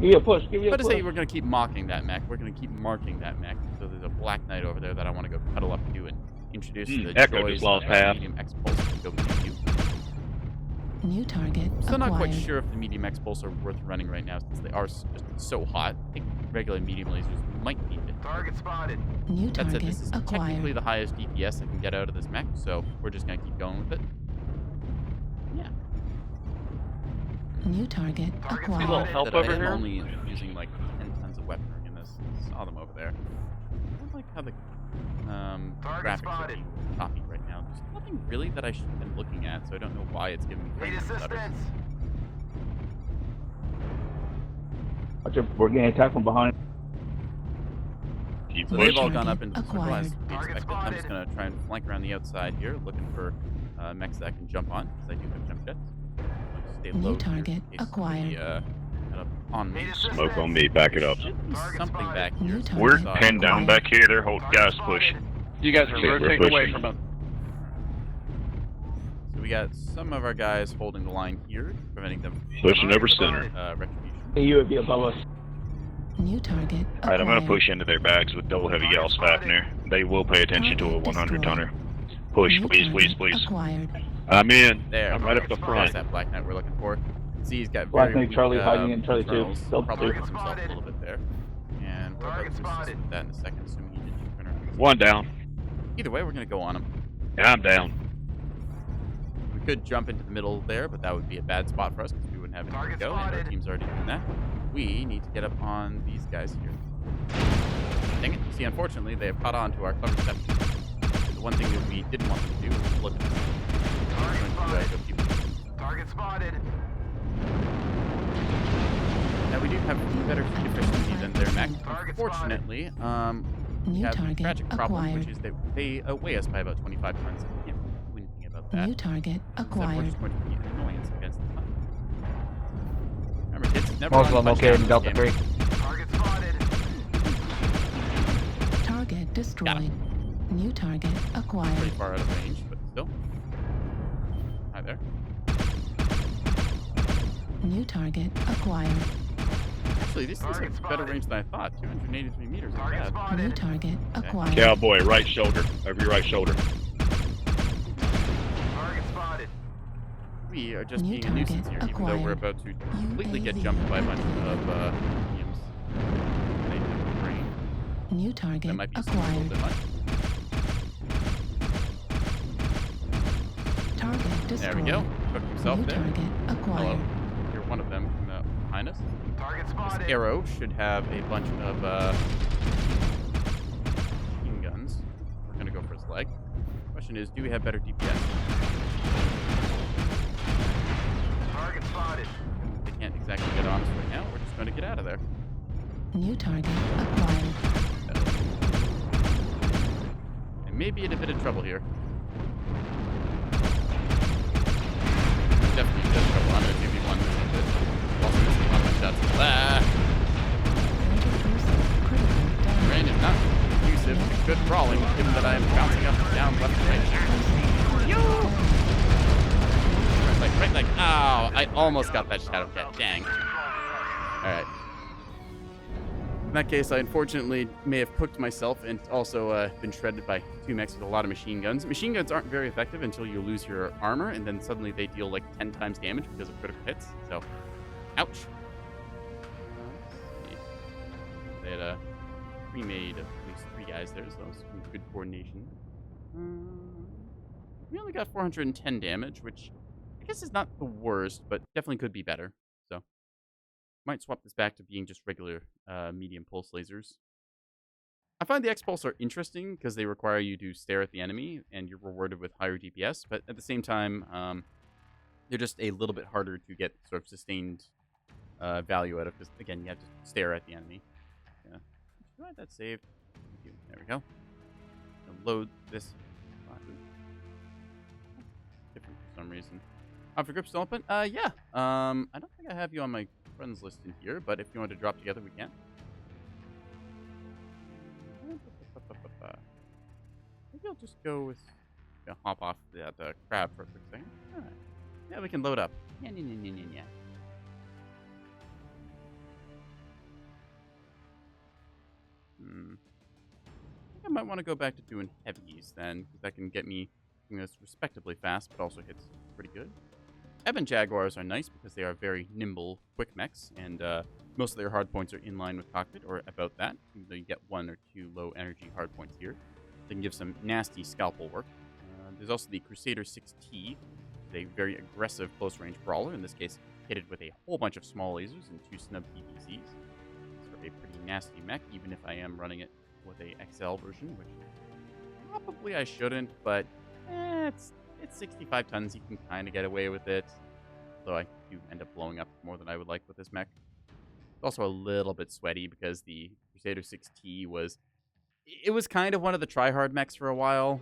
Give you a push, give you a But to push. say we're going to keep mocking that mech. We're going to keep marking that mech. So there's a Black Knight over there that I want to go cuddle up to and introduce to the Echo joys just lost of half. medium X-Pulse and go with you. New target Still not quite acquired. sure if the medium X-Pulse are worth running right now since they are just so hot. I think regular medium lasers might be a bit. Target spotted. New That said, target this is technically acquired. the highest DPS I can get out of this mech, so we're just going to keep going with it. Yeah. New target Target acquired. spotted. help That over I am here? only using like 10 tons of weaponry in this. Saw them over there. I don't like how the Target graphics are spotted. being copied right now. There's nothing really that I should have been looking at, so I don't know why it's giving me Need frame stutters. assistance. Watch out, we're getting attacked from behind. Keep So pushing. they've all gone up into the circle as we Target expected. I'm just spotted. going to try and flank around the outside here, looking for mechs that I can jump on, because I do have jump jets. I'll just stay New low here target in case acquired. somebody, kind of on me. Need assistance. Smoke on me, back it up. Should be Target something spotted. back New here. target We're Saw it. pinned down back here. They're holding guys push. You guys are Okay, we're rotating away pushing. from him. So we got some of our guys holding the line here, preventing them from Pushing over center. retribution. UAV above us. New target acquired. Alright, I'm gonna push into their bags with double heavy gal Fafnir. They will pay attention to a 100 tonner. Push, New please, please, target please. Acquired. I'm in. There. I'm right up the There's front. that Black Knight we're looking for. See, he's got Black very Knight weak, Charlie hiding in Charlie 2. internals. Delta Probably 2. hurts himself a little bit there. And we're about Target to spotted. assist with that in a second, assuming he didn't turn around. One down. Either way, we're going to go on him. Yeah, I'm down. We could jump into the middle there, but that would be a bad spot for us because we wouldn't have anywhere to Target go, and our spotted. team's already doing that. We need to get up on these guys here. Dang it. See, unfortunately, they have caught on to our clever step. The one thing that we didn't want them to do was look at us. Target spotted. Now, we do have better heat efficiency than their mech. Unfortunately, we New have a target tragic problem, acquired. which is that they outweigh us by about 25 tons. We can't do anything about that. New target Instead, we're acquired. just going to be an annoyance against them. Remember, kids, never Most of run them touchdown located in in Delta this game. 3. Target spotted. Target destroyed. New target Pretty acquired. far out of range, but still. Hi there. New target acquired. Actually, these things have better range than I thought. 283 meters. Not Target bad. New spotted. target acquired. Cowboy, right shoulder. Over your right shoulder. Target spotted. We are just New being a nuisance target here, even though we're acquired. about to completely get UAV jumped by a bunch activated. of mediums. They have a brain. New That target might be a little acquired. bit much. Target There destroyed. we go. Cooked himself New there. target Hello. acquired. You're one of them from behind us. Target This spotted. arrow should have a bunch of machine guns. We're gonna go for his leg. Question is, do we have better DPS? Target spotted. They can't exactly get on us right now. We're just going to get out of there. New target acquired. I may be in a bit of trouble here. Definitely a bit of trouble. I'm going to give you one. Also missing one of my shots. Ah! Rain is not conducive to good crawling, given that I am bouncing up and down left and right. Right leg. Ow! I almost got that shadow cat. Dang. Alright. In that case, I unfortunately may have cooked myself and also been shredded by two mechs with a lot of machine guns. Machine guns aren't very effective until you lose your armor, and then suddenly they deal like 10 times damage because of critical hits. So, ouch. Let's see. They had pre-made at least 3 guys there, so that was some good coordination. We only got 410 damage, which I guess is not the worst, but definitely could be better. So, might swap this back to being just regular medium pulse lasers. I find the X-Pulse are interesting because they require you to stare at the enemy, and you're rewarded with higher DPS, but at the same time, they're just a little bit harder to get sort of sustained value out of, because, again, you have to stare at the enemy. Yeah. Do I have that saved? There we go. I'll load this. Different for some reason. For grip still open? Yeah. I don't think I have you on my friends list in here, but if you want to drop together, we can. Maybe I'll just go with... hop off that crab for a quick second. Alright. Yeah, we can load up. Yeah. I think I might want to go back to doing heavies then, because that can get me something that's respectably fast, but also hits pretty good. Ebon Jaguars are nice because they are very nimble, quick mechs, and most of their hard points are in line with cockpit, or about that, even though you get 1 or 2 low energy hard points here. They can give some nasty scalpel work. There's also the Crusader 6T, a very aggressive close-range brawler, in this case kitted with a whole bunch of small lasers and 2 snub PVCs. It's a pretty nasty mech, even if I am running it with a XL version, which probably I shouldn't, but it's 65 tons. You can kind of get away with it, though I do end up blowing up more than I would like with this mech. It's also a little bit sweaty because the Crusader 6T was kind of one of the try-hard mechs for a while.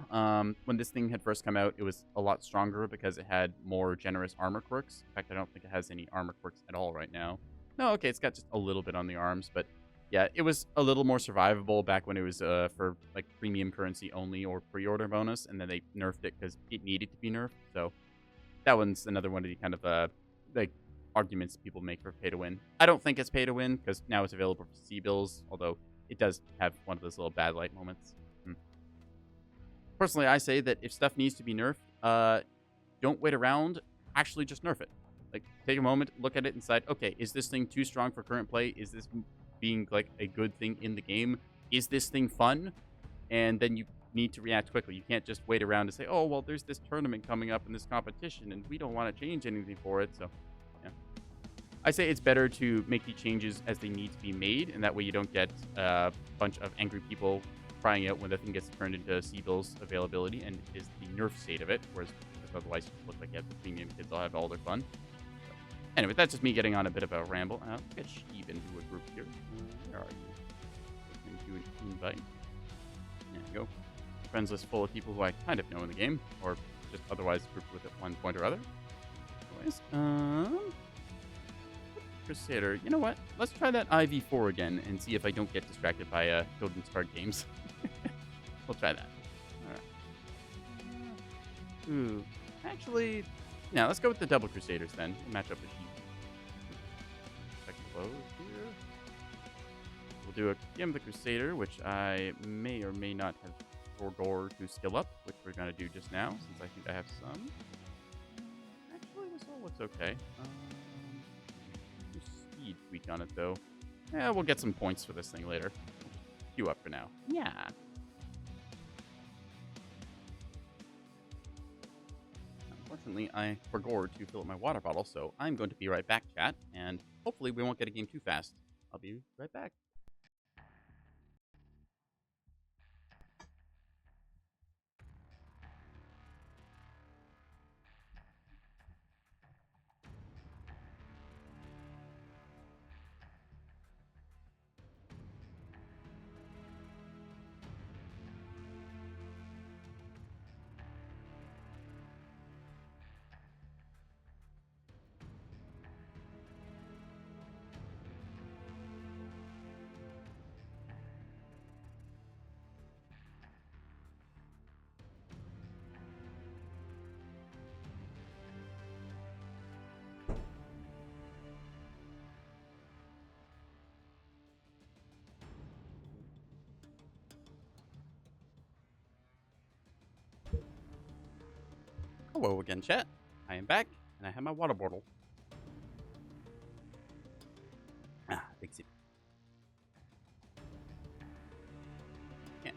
When this thing had first come out, it was a lot stronger because it had more generous armor quirks. In fact, I don't think it has any armor quirks at all right now. No, okay, it's got just a little bit on the arms, but yeah, it was a little more survivable back when it was for like premium currency only or pre-order bonus, and then they nerfed it because it needed to be nerfed. So that one's another one of the kind of like arguments people make for pay to win. I don't think it's pay to win because now it's available for C-bills, although it does have one of those little bad light moments. Personally, I say that if stuff needs to be nerfed, don't wait around. Actually, just nerf it. Like, take a moment, look at it, and decide, okay, is this thing too strong for current play? Is this being like a good thing in the game? Is this thing fun? And then you need to react quickly. You can't just wait around and say, oh, well, there's this tournament coming up in this competition, and we don't want to change anything for it. So, yeah. I say it's better to make the changes as they need to be made, and that way you don't get a bunch of angry people crying out when the thing gets turned into Seabill's availability and is the nerf state of it, whereas otherwise you look like you have the premium kids all have all their fun. So, anyway, that's just me getting on a bit of a ramble. Let's get Sheeb into a group here. Where are you? Do an invite. There you go. Friends list full of people who I kind of know in the game, or just otherwise grouped with at one point or other. Anyways, Crusader. You know what? Let's try that IV4 again and see if I don't get distracted by Golden Start games. We'll try that. Alright. Ooh. Actually, yeah, let's go with the Double Crusaders then. We'll match up with Sheep. Check close here. We'll do a game of the Crusader, which I may or may not have forgore to skill up, which we're going to do just now, since I think I have some. Actually, this all looks okay. Speed tweak on it, though. Yeah, we'll get some points for this thing later. Queue up for now. Yeah. Unfortunately, I forgot to fill up my water bottle, so I'm going to be right back, chat, and hopefully we won't get a game too fast. I'll be right back. Hello again, chat. I am back, and I have my water bottle. Big sip. Yeah.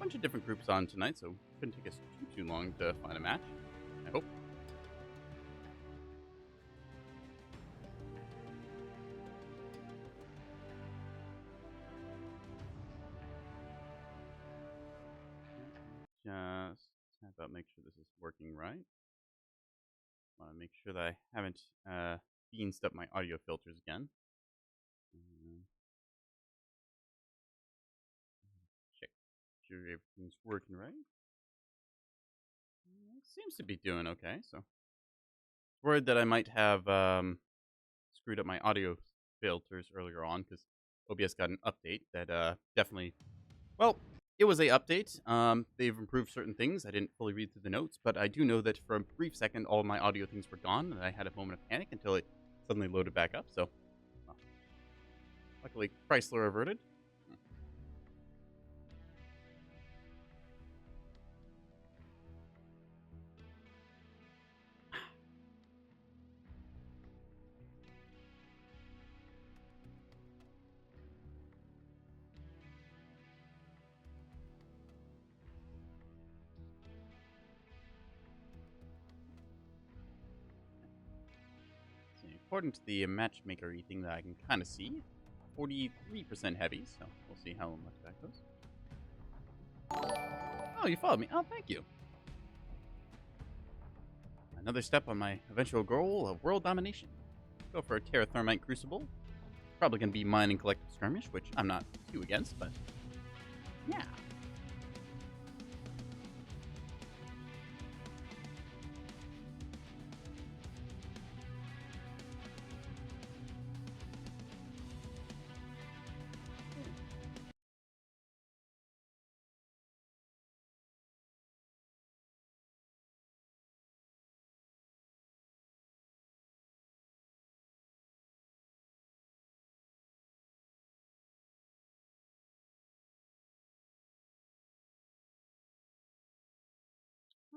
Bunch of different groups on tonight, so it shouldn't take us too long to find a match. I hope. Just have about make sure this is working right. Want to make sure that I haven't beansed up my audio filters again. Check sure everything's working right. It seems to be doing okay. So, worried that I might have screwed up my audio filters earlier on because OBS got an update that definitely. Well, it was a update. They've improved certain things. I didn't fully read through the notes, but I do know that for a brief second, all of my audio things were gone, and I had a moment of panic until it suddenly loaded back up. So, well, luckily, Chrysler averted. According to the matchmaker-y thing that I can kind of see, 43% heavy, so we'll see how much that goes. Oh, you followed me. Oh, thank you. Another step on my eventual goal of world domination. Go for a Terra Thermite Crucible. Probably going to be mine and Collective Skirmish, which I'm not too against, but yeah.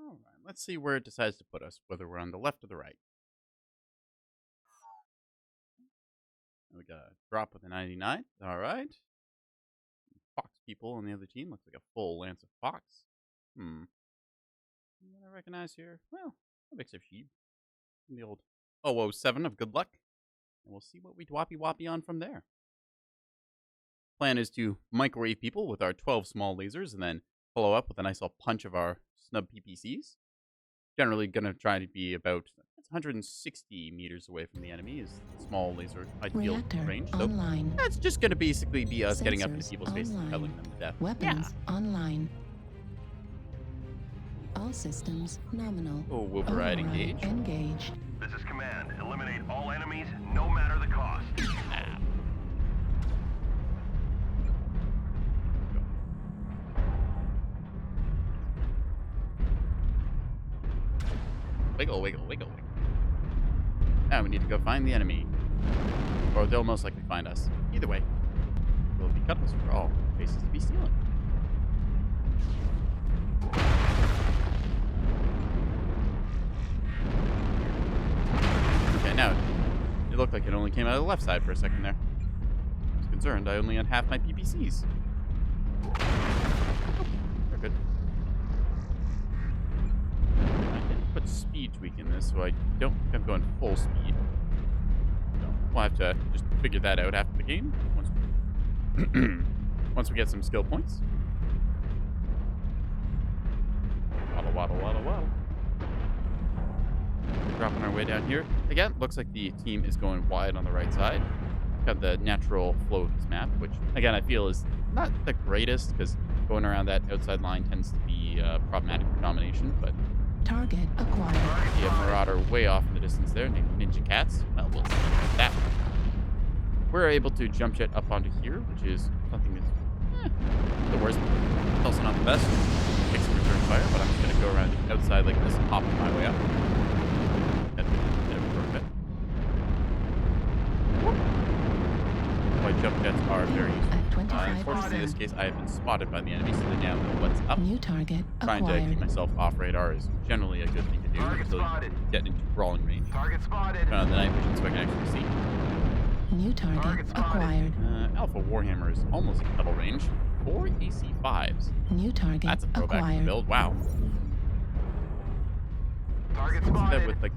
All right, let's see where it decides to put us, whether we're on the left or the right. We got a drop with a 99. All right. Fox people on the other team. Looks like a full Lance of Fox. What I recognize here? Well, a mix of sheep. The old 007 of good luck. And we'll see what we dwappy on from there. Plan is to microwave people with our 12 small lasers and then follow up with a nice little punch of our snub PPCs. Generally going to try to be about 160 meters away from the enemy is the small laser ideal Reactor range. So online. that's just going to basically be us getting up into Sensors people's faces and online. peddling them to death. Weapons online. All systems nominal. Oh, override engaged. Engaged. This is command. Eliminate all enemies, no matter the cost. Wiggle, wiggle, wiggle, wiggle. Now we need to go find the enemy. Or they'll most likely find us. Either way, we'll be cutlass for all faces to be stealing. Okay, now, it looked like it only came out of the left side for a second there. I was concerned I only had half my PPCs. Oh, they're good. I didn't put speed tweak in this, so I don't think I'm going full speed. So we'll have to just figure that out after the game, once we get some skill points. Waddle, waddle, waddle, waddle. Dropping our way down here. Again, looks like the team is going wide on the right side. Got the natural flow of this map, which, again, I feel is not the greatest, because going around that outside line tends to be problematic for domination, but Target acquired. see a Marauder way off in the distance there, named Ninja Cats. Well, we'll see about that. We're able to jump jet up onto here, which is something that's the worst. Also not the best. Take some return fire, but I'm just going to go around the outside like this and hop my way up. Get a bit of a shortcut. White jump jets are very useful. At 25%. Unfortunately, in this case, I have been spotted by the enemy, so they now know what's up. New target Trying to keep acquired. myself off radar is generally a good thing to do Target until you spotted. get into brawling range. Target spotted. Turn on the night vision so I can actually see. New target Target spotted. acquired. Alpha Warhammer is almost at cuddle range. 4 AC5s. New target That's a throwback to the acquired. build. Wow. Target Did that spotted. with like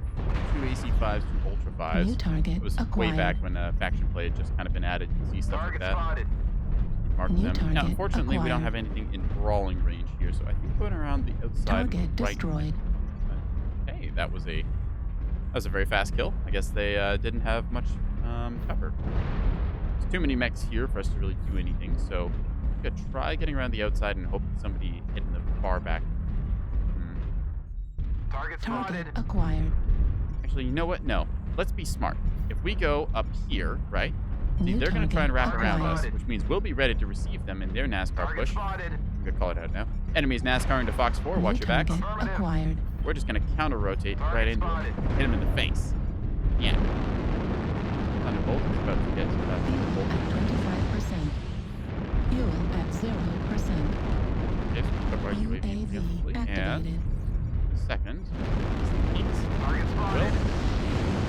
2 AC5s, 2 Ultra 5s. New target It was acquired. way back when faction play had just kind of been added. You can see stuff like Target that. spotted. Mark New them. Now, target unfortunately, we don't acquired. have anything in brawling range here, so I think going around the outside. Target right. destroyed. Hey, that was a very fast kill. I guess they didn't have much cover. There's too many mechs here for us to really do anything, so we could try getting around the outside and hope that somebody hit in the far back. Target Target spotted. acquired. Actually, you know what? No. Let's be smart. If we go up here, right? See, New they're going to try and wrap target around us, spotted. which means we'll be ready to receive them in their NASCAR Target push. spotted. I'm going to call it out now. Enemies NASCAR into Fox 4. Watch New your backs. target Affirmative. acquired. We're just going to counter-rotate Target right into spotted. him. Hit him in the face. Yeah. Thunderbolt is about to get to that Fuel Thunderbolt. at 25%. Fuel at 0%. Okay, so pick up our UAV UAV preemptively. And activated. second is the peaks. Target Will, spotted.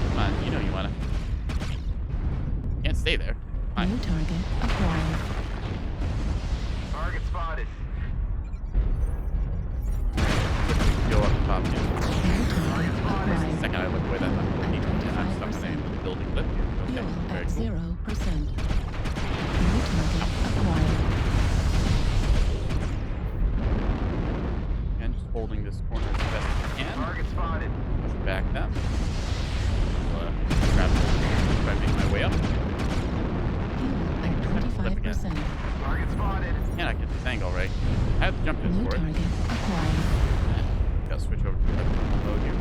come on, you know you want to. Can't stay there. Fine. New target acquired. Target spotted. Go up the top here. New target The acquired. second I look away, that Thunderbolt peaks. And I'm stuck on a building clip here. Okay, Fuel very at cool. 0%. New target acquired. And just holding this corner as best as we can. Target spotted. Push back that. Grab it. Try and make my way up. Fuel at 25%. Target spotted. Can I get this angle right? I have the jump jets New for it. target acquired. Gotta switch over to the mode here.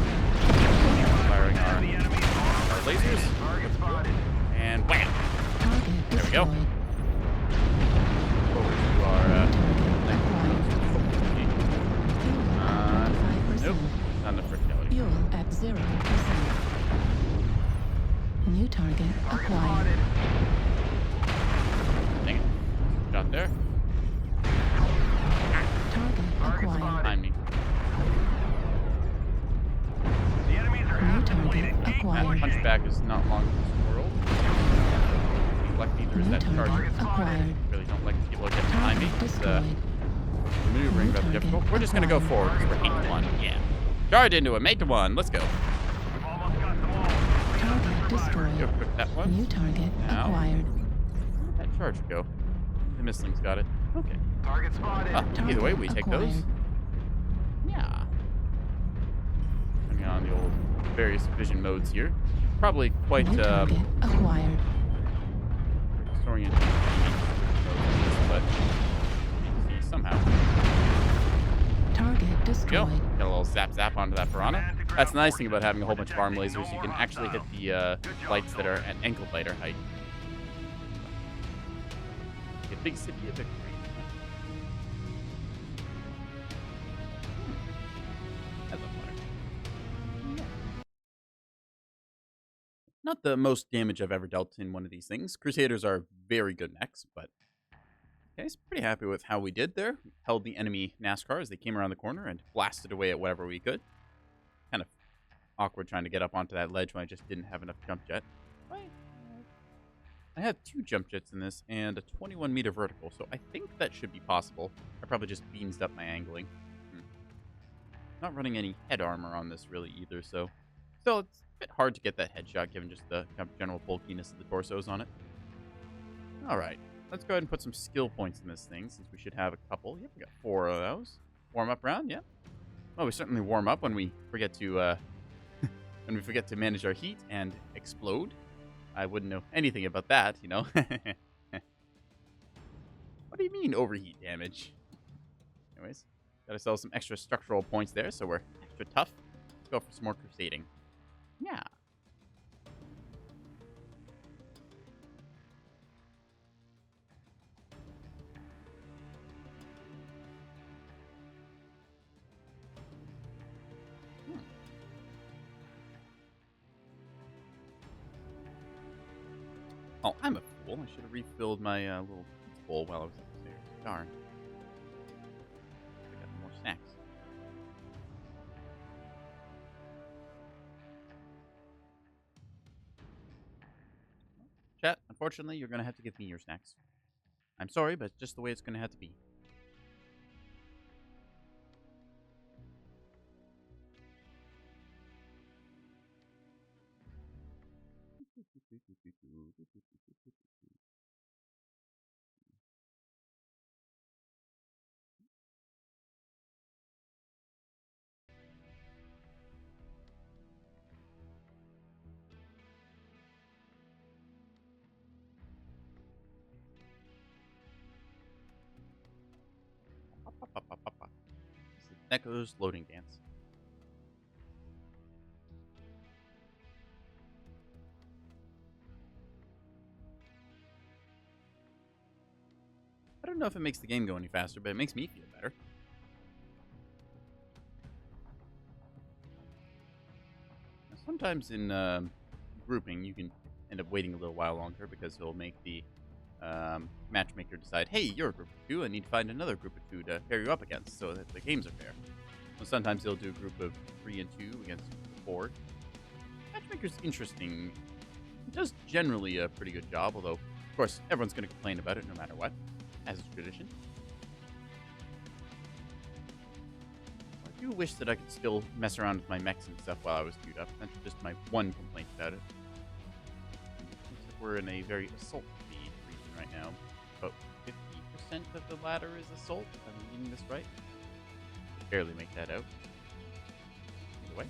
Firing our lasers. Target spotted. And wham! Target There we go. destroyed. Over to our Fuel nope. at 25%. Not the frick gallery. Fuel at 0%. New target Target acquired. spotted. Dang it. Got there. Target Target acquired. spotted. Behind me. The enemies are New half target depleted. Keep acquired. pushing. Punchback is not long in this world. Lucky there's New that charge. target acquired. Really don't like people getting behind me. Target It's destroyed. maneuvering New rather target difficult. We're just gonna go acquired. forward because we're 8-1. Yeah. Charge into him. 8 to 1. Let's go. We've almost got them all. Target destroyed. Go quick that one. New target Now. acquired. Where'd that charge go? The misling's got it. Okay. Target spotted. Either way, we take those. acquired. Yeah. Turning on the old various vision modes here. Probably quite New target acquired. disorienting, but see somehow. Target Go. destroyed. Got a little zap onto that piranha. That's the nice thing about having a whole bunch of arm lasers. You can actually hit the lights that are at ankle biter height. A big city of victory. I love water. Not the most damage I've ever dealt in one of these things. Crusaders are very good mechs, but okay, so pretty happy with how we did there. We held the enemy NASCAR as they came around the corner and blasted away at whatever we could. Kind of awkward trying to get up onto that ledge when I just didn't have enough jump jet. I have 2 jump jets in this and a 21-meter vertical, so I think that should be possible. I probably just beansed up my angling. Not running any head armor on this really either, so still it's a bit hard to get that headshot given just the kind of general bulkiness of the torsos on it. All right, let's go ahead and put some skill points in this thing since we should have a couple. Yep, we got 4 of those. Warm up round, yeah. Well, we certainly warm up when we forget to manage our heat and explode. I wouldn't know anything about that, you know. What do you mean overheat damage? Anyways, got ourselves some extra structural points there, so we're extra tough. Let's go for some more crusading. Yeah. Oh, I'm a fool. I should have refilled my little bowl while I was upstairs. Darn. I got more snacks. Chat, unfortunately, you're going to have to give me your snacks. I'm sorry, but just the way it's going to have to be. This is Neko's loading dance. I don't know if it makes the game go any faster, but it makes me feel better. Now, sometimes in grouping, you can end up waiting a little while longer because he'll make the matchmaker decide, hey, you're a group of 2, I need to find another group of 2 to pair you up against so that the games are fair. So sometimes he'll do a group of 3 and 2 against 4. Matchmaker's interesting. It does generally a pretty good job, although, of course, everyone's going to complain about it no matter what, as is tradition. I do wish that I could still mess around with my mechs and stuff while I was queued up. That's just my one complaint about it. Looks like we're in a very assault speed region right now. About 50% of the ladder is assault, if I'm reading this right. Barely make that out. Either way.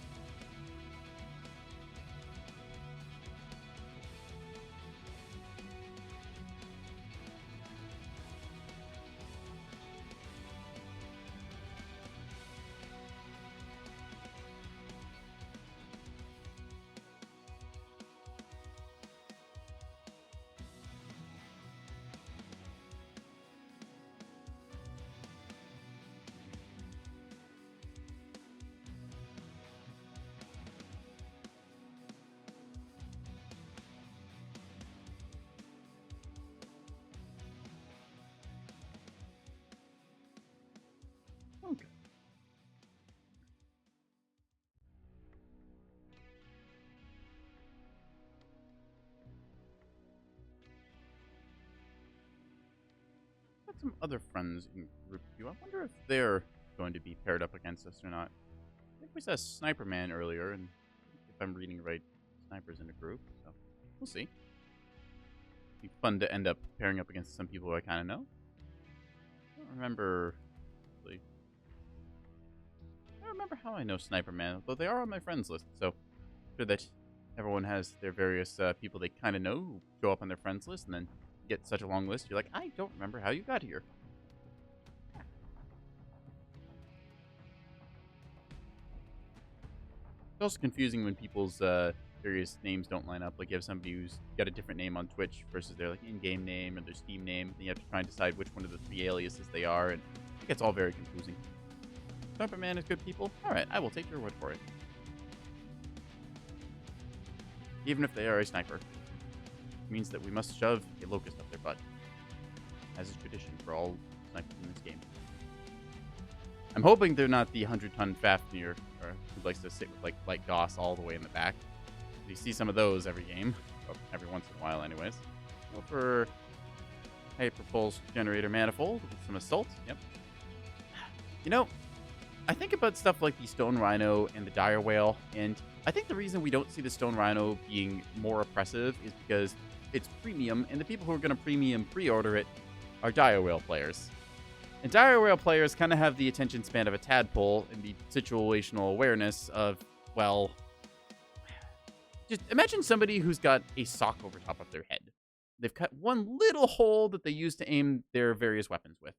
Okay. Got some other friends in group queue. I wonder if they're going to be paired up against us or not. They We saw Sniper Man earlier, and if I'm reading right, Sniper's in a group, so we'll see. Be fun to end up pairing up against some people who I kind of know. I don't remember. Really, I don't remember how I know Sniper Man, though they are on my friends list. So, sure that everyone has their various people they kind of know who show up on their friends list, and then get such a long list. You're like, I don't remember how you got here. It's also confusing when people's various names don't line up. Like you have somebody who's got a different name on Twitch versus their like in-game name or their Steam name. And you have to try and decide which one of the 3 aliases they are, and it gets all very confusing. Sniper Man is good people. All right, I will take your word for it. Even if they are a sniper, it means that we must shove a locust up their butt, as is tradition for all snipers in this game. I'm hoping they're not the 100-ton Fafnir, or who likes to sit with like light Goss all the way in the back. You see some of those every game, or every once in a while, anyways. Go for Hyperpulse Generator Manifold with some Assault. Yep. You know, I think about stuff like the Stone Rhino and the Dire Whale, and I think the reason we don't see the Stone Rhino being more oppressive is because it's premium, and the people who are going to premium pre-order it are Dire Whale players. And Dire Whale players kind of have the attention span of a tadpole and the situational awareness of, well, just imagine somebody who's got a sock over top of their head. They've cut one little hole that they use to aim their various weapons with.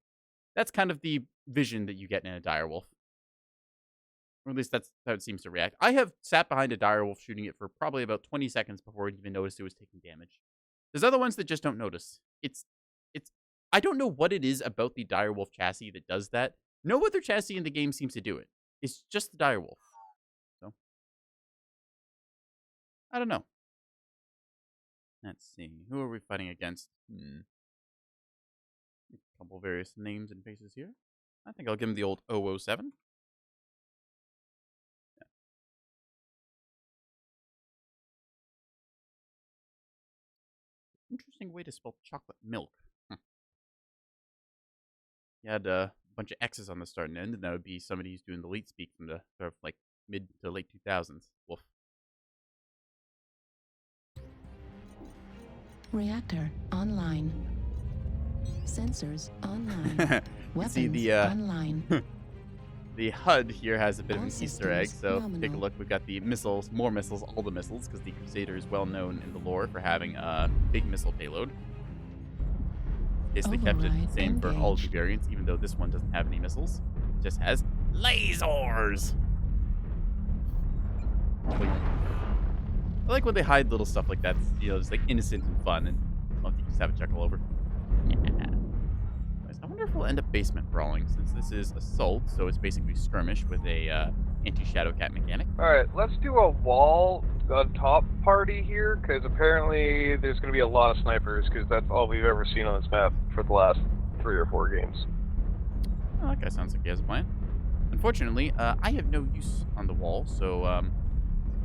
That's kind of the vision that you get in a direwolf. Or at least that's how it seems to react. I have sat behind a direwolf shooting it for probably about 20 seconds before it even noticed it was taking damage. There's other ones that just don't notice. I don't know what it is about the direwolf chassis that does that. No other chassis in the game seems to do it. It's just the direwolf. So, I don't know. Let's see. Who are we fighting against? A couple various names and faces here. I think I'll give him the old 007. Yeah. Interesting way to spell chocolate milk. You had a bunch of X's on the start and end, and that would be somebody who's doing the late speak from the sort of like mid to late 2000s. Wolf. Reactor online. Sensors online. Weapons see the online. the HUD here has a bit of All an Easter egg, systems so nominal. take a look. We've got the missiles, more missiles, all the missiles, because the Crusader is well known in the lore for having a big missile payload. Basically kept it Override the same for all of the engaged. variants, even though this one doesn't have any missiles. It just has lasers! I like when they hide little stuff like that, you know, just like innocent and fun, and I'll just have a chuckle over. Yeah. Anyways, I wonder if we'll end up basement brawling, since this is assault, so it's basically skirmish with a anti-shadow cat mechanic. Alright, let's do a wall on top party here, because apparently there's going to be a lot of snipers, because that's all we've ever seen on this map for the last 3 or 4 games. Oh, that guy sounds like he has a plan. Unfortunately, I have no use on the wall, so I'm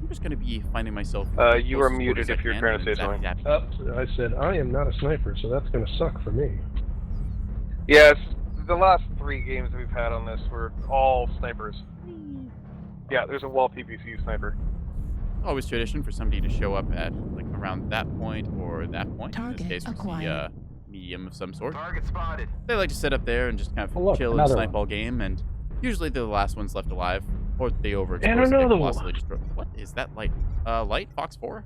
just going to be finding myself... You are muted if you're trying to say something. I said, I am not a sniper, so that's going to suck for me. Yes, the last 3 games we've had on this were all snipers. Yeah, there's a wall PPC sniper. Always tradition for somebody to show up at like around that point or that point. Target In this case, we see acquired. medium of some sort. Target spotted. They like to sit up there and just kind of Oh, look, chill and another snipe one. all game, and usually they're the last ones left alive, or they overexpose And and get another one. colossally destroyed. What is that light? Light? Fox 4?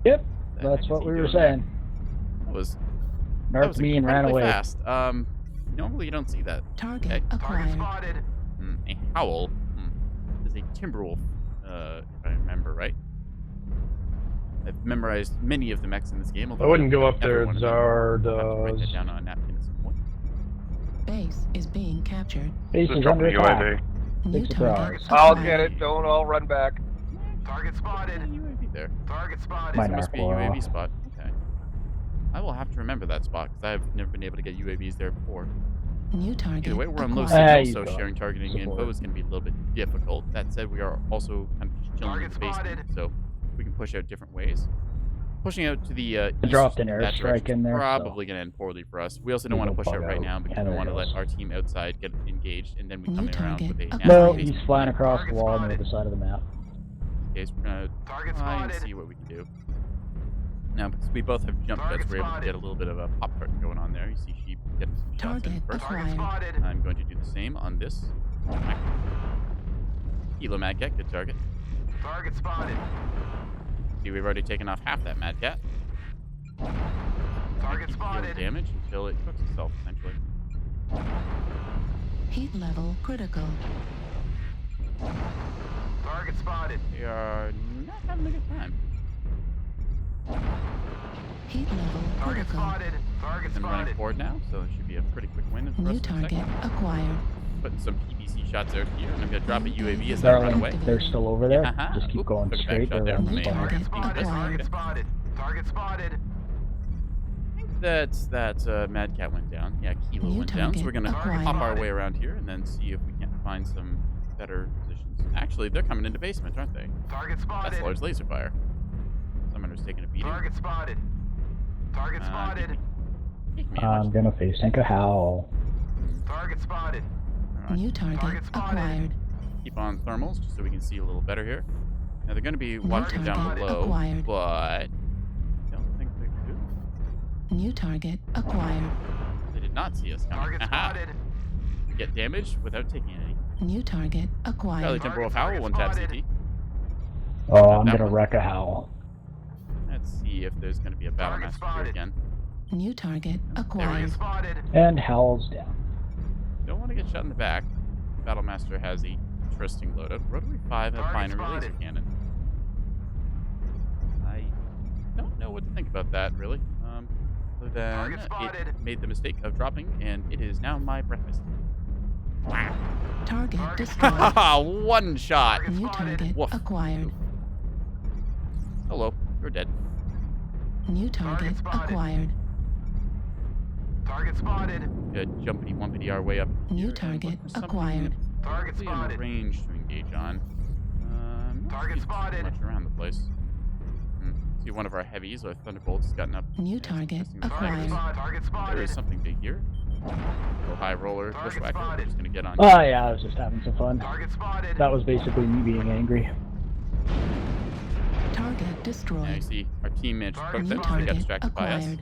Yep, The heck that's is what he we were doing there? saying. That was Nerfed me and ran incredibly away. fast. Normally you don't see that. Target Okay. Target acquired. spotted. A howl is a timberwolf, if I remember right. I've memorized many of the mechs in this game. I wouldn't go up never there, one of them. Zard. I'll have to write that down on a napkin at some point. Base is being captured. Base Just is drop under the attack. UAV. New Big target surprise. I'll acquired. get it, don't all run back. Target spotted. UAV there. Target spotted. Might There must be a Narc UAV spot. Okay. I will have to remember that spot, because I've never been able to get UAVs there before. New target Either way, we're on low acquired. signal, you so go. sharing targeting Support. info is going to be a little bit difficult. That said, we are also kind of just chilling in Target the basement, spotted. so we can push out different ways. Pushing out to the I east dropped an of that airstrike direction in is there, probably going to end poorly for us. We also don't Maybe want to we'll push out bug right out. now because we There want to let goes. our team outside get engaged, and then we come New around with target a acquired. No, nasty he's base. flying across the Target wall on the spotted. other side of the map. In case we're going to Target try and spotted. see what we can do. Now, because we both have jump Target jets, we're able to spotted. get a little bit of a pop target going on there. You see sheep getting some shots in Target first. Target acquired. spotted. I'm going to do the same on this. Kilo Mad Cat, good target. Target spotted. See, we've already taken off half that Mad Cat. Target Keep dealing spotted. damage until it cooks itself, essentially. Heat level critical. Target spotted. We are not having a good time. Heat level Target critical. spotted. Target I'm running spotted. forward now, so it should be a pretty quick win for us New in a target second. acquired. Putting some PBC shots out here, and I'm going to drop a UAV as I run Darling, away. they're still over there. Haha. Just keep Oop, going took a back straight. shot They're there around from the me. corner. Target spotted. Acquired. Target spotted. Target spotted. I think that Mad Cat went down. Yeah, Kilo New went down, so we're going to target pop acquired. our way around here and then see if we can't find some better positions. Actually, they're coming into basement, aren't they? Target That's spotted. large laser fire. Summoner's taking a beating. Target spotted. Target spotted. Kick me how I'm much? gonna face tank a howl. Target spotted. Alright. New target Target spotted. acquired. Keep on thermals just so we can see a little better here. Now they're going to be watching down target below, acquired. but I don't think they do. New target acquired. They did not see us coming. Target Aha. spotted. We get damage without taking any. New target Charlie acquired. Temporal Target Foul, one tap spotted. CT. Oh, I'm that gonna one. wreck a howl. Let's see if there's going to be a Battle Target Master here spotted. again. New target Target acquired. spotted. And howl's down. Don't want to get shot in the back. Battle Master has a interesting loadout. Rotary 5 have Target binary spotted. laser cannon. I don't know what to think about that, really. Other than Target spotted. it made the mistake of dropping, and it is now my breakfast. Target Target destroyed. One shot. Target New spotted. target Woof. acquired. Hello, you're dead. New target spotted. acquired. Target spotted. Good jumpity wumpity our way up. New here and target look for something acquired. Target probably in spotted. range to engage on. Not Target see too spotted. much around the place. See, one of our heavies, our Thunderbolts, has gotten up. New and some target testing acquired. effects. Target spotted. There is something big here. Go high roller, Target bushwhacker. We're spotted. just gonna get on. Oh yeah, I was just having some fun. Target spotted. That was basically me being angry. Target Now you destroyed. see, our team managed to cook Target them, New so they got target distracted by us. acquired.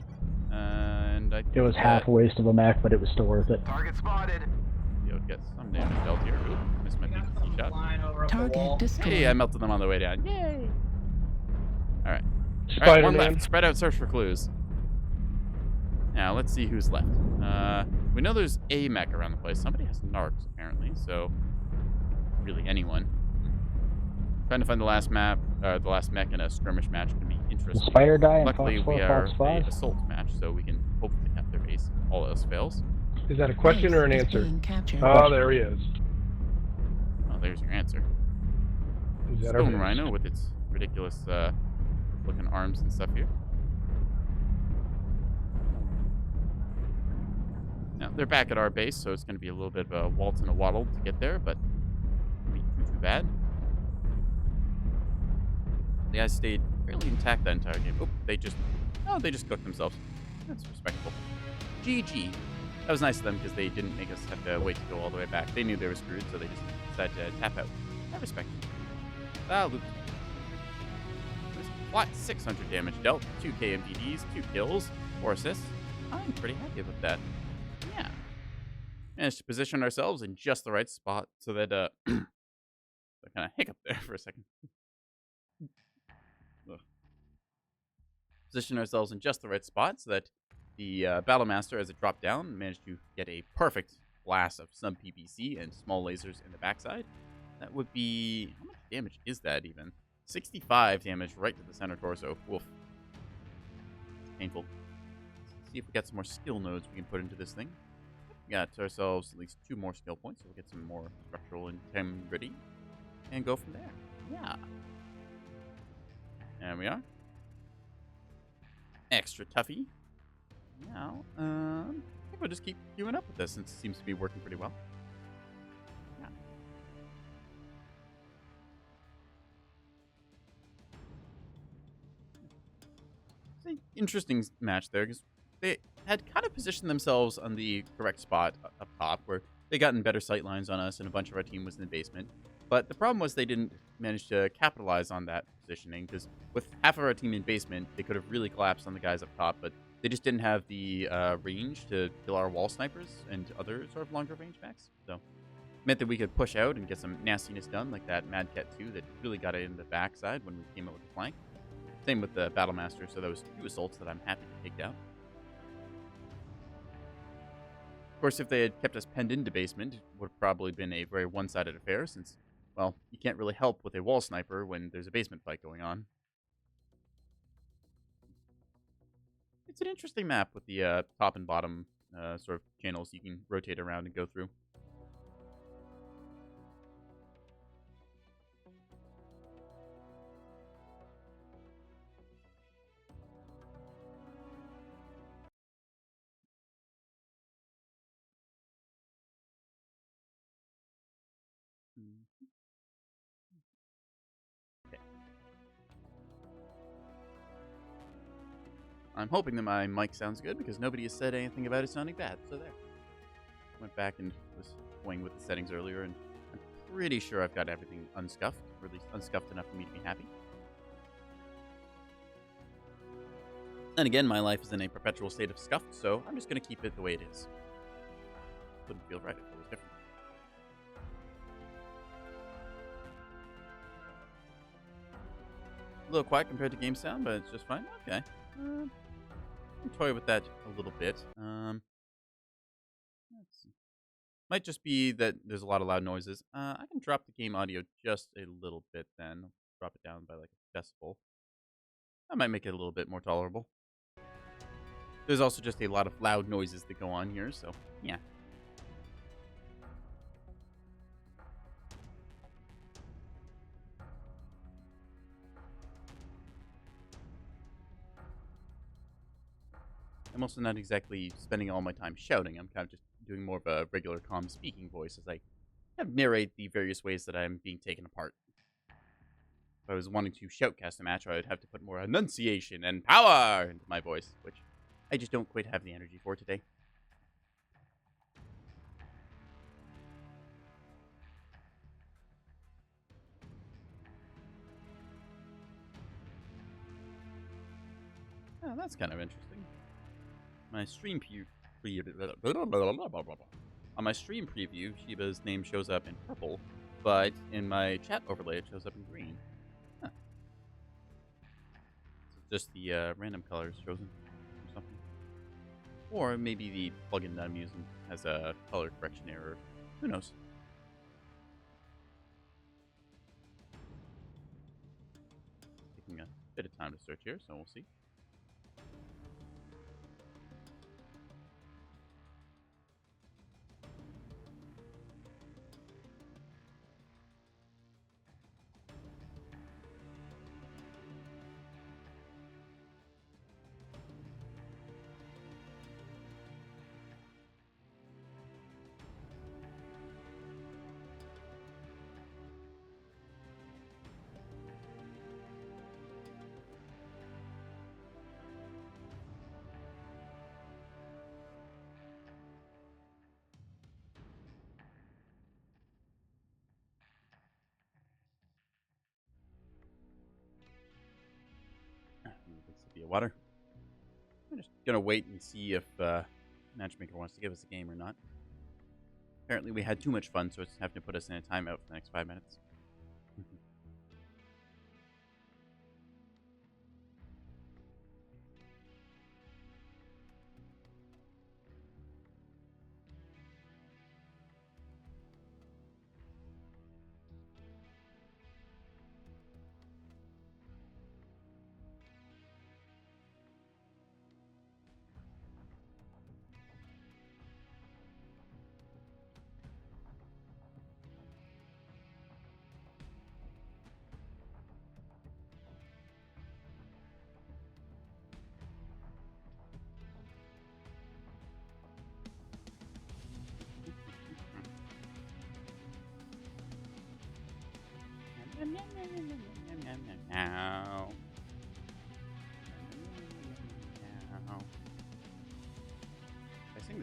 And I think It was half a waste of a mech, but it was still worth it. Target spotted. You'll get some damage dealt here. Oop, missed my PPC shot. Target destroyed. Hey, I melted them on the way down. Yay! Alright. Alright, one Spider-Man. left. Spread out, search for clues. Now, let's see who's left. We know there's a mech around the place. Somebody has narcs, apparently, so really anyone. Trying to find the last mech in a skirmish match can be The interesting. spider die in Luckily, Fox 4, we are Fox a 5. assault match, so we can hopefully cap their base if all else fails. Is that a question or an Base is answer? being captured. Oh, there he is. Oh, there's your answer. Is that our Stone base? Rhino with its ridiculous looking arms and stuff here. Now, they're back at our base, so it's going to be a little bit of a waltz and a waddle to get there, but not be too bad. The guys stayed fairly intact that entire game. Oh, they just cooked themselves. That's respectable. GG. That was nice of them because they didn't make us have to wait to go all the way back. They knew they were screwed, so they just decided to tap out. I respect it. Salute. Flat 600 damage dealt, 2 KMDDs, 2 kills, 4 assists. I'm pretty happy with that. Yeah. Managed to position ourselves in just the right spot so that, I kind of hiccup there for a second. Ugh. Position ourselves in just the right spot so that the Battle Master, as it dropped down, managed to get a perfect blast of some PPC and small lasers in the backside. That would be... How much damage is that even? 65 damage right to the center torso. Woof. Painful. Let's see if we got some more skill nodes we can put into this thing. We got ourselves at least 2 more skill points, so we'll get some more structural integrity. And go from there. Yeah. There we are. Extra toughy. Now, I think we'll just keep queuing up with this since it seems to be working pretty well. Yeah. It's an interesting match there because they had kind of positioned themselves on the correct spot up top where they gotten better sight lines on us and a bunch of our team was in the basement. But the problem was they didn't manage to capitalize on that positioning because with half of our team in basement, they could have really collapsed on the guys up top, but they just didn't have the range to kill our wall snipers and other sort of longer range mechs. So meant that we could push out and get some nastiness done, like that Mad Cat 2 that really got it in the backside when we came out with the flank. Same with the Battlemaster, so those 2 assaults that I'm happy to take down. Of course, if they had kept us penned into basement, it would have probably been a very one-sided affair since, well, you can't really help with a wall sniper when there's a basement fight going on. It's an interesting map with the top and bottom sort of channels you can rotate around and go through. Okay. I'm hoping that my mic sounds good because nobody has said anything about it sounding bad. So there. Went back and was toying with the settings earlier, and I'm pretty sure I've got everything unscuffed, or at least unscuffed enough for me to be happy. And again, my life is in a perpetual state of scuffed, so I'm just going to keep it the way it is. Wouldn't feel right if it was different. A little quiet compared to game sound, but it's just fine. Okay. I'll toy with that a little bit. Let's see. Might just be that there's a lot of loud noises. I can drop the game audio just a little bit then. Drop it down by like a decibel. That might make it a little bit more tolerable. There's also just a lot of loud noises that go on here, so yeah. I'm also not exactly spending all my time shouting. I'm kind of just doing more of a regular calm speaking voice as I kind of narrate the various ways that I'm being taken apart. If I was wanting to shoutcast a match, I would have to put more enunciation and power into my voice, which I just don't quite have the energy for today. Oh, that's kind of interesting. My stream on my stream preview, Shiba's name shows up in purple, but in my chat overlay, it shows up in green. Huh. So just the random colors chosen or something. Or maybe the plugin that I'm using has a color correction error. Who knows? Taking a bit of time to search here, so we'll see. Via water. I'm just gonna wait and see if Matchmaker wants to give us a game or not. Apparently we had too much fun, so it's having to put us in a timeout for the next 5 minutes.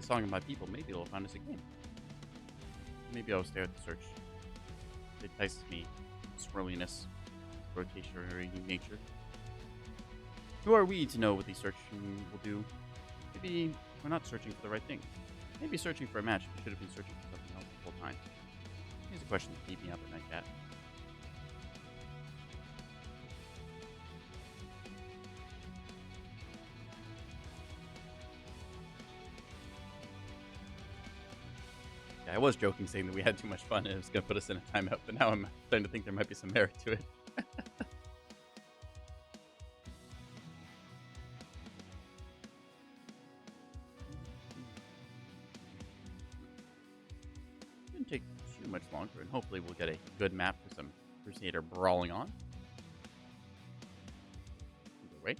the song of my people, maybe they'll find us again. Maybe I'll stare at the search. It entices me. Swirliness. Rotationary nature. Who are we to know what the searching will do? Maybe we're not searching for the right thing. Maybe searching for a match, we should have been searching for something else the whole time. Here's a question to keep me up at night, Cat. Yeah, I was joking saying that we had too much fun and it was going to put us in a timeout, but now I'm starting to think there might be some merit to it. Shouldn't take too much longer, and hopefully we'll get a good map for some Crusader brawling on. Either way.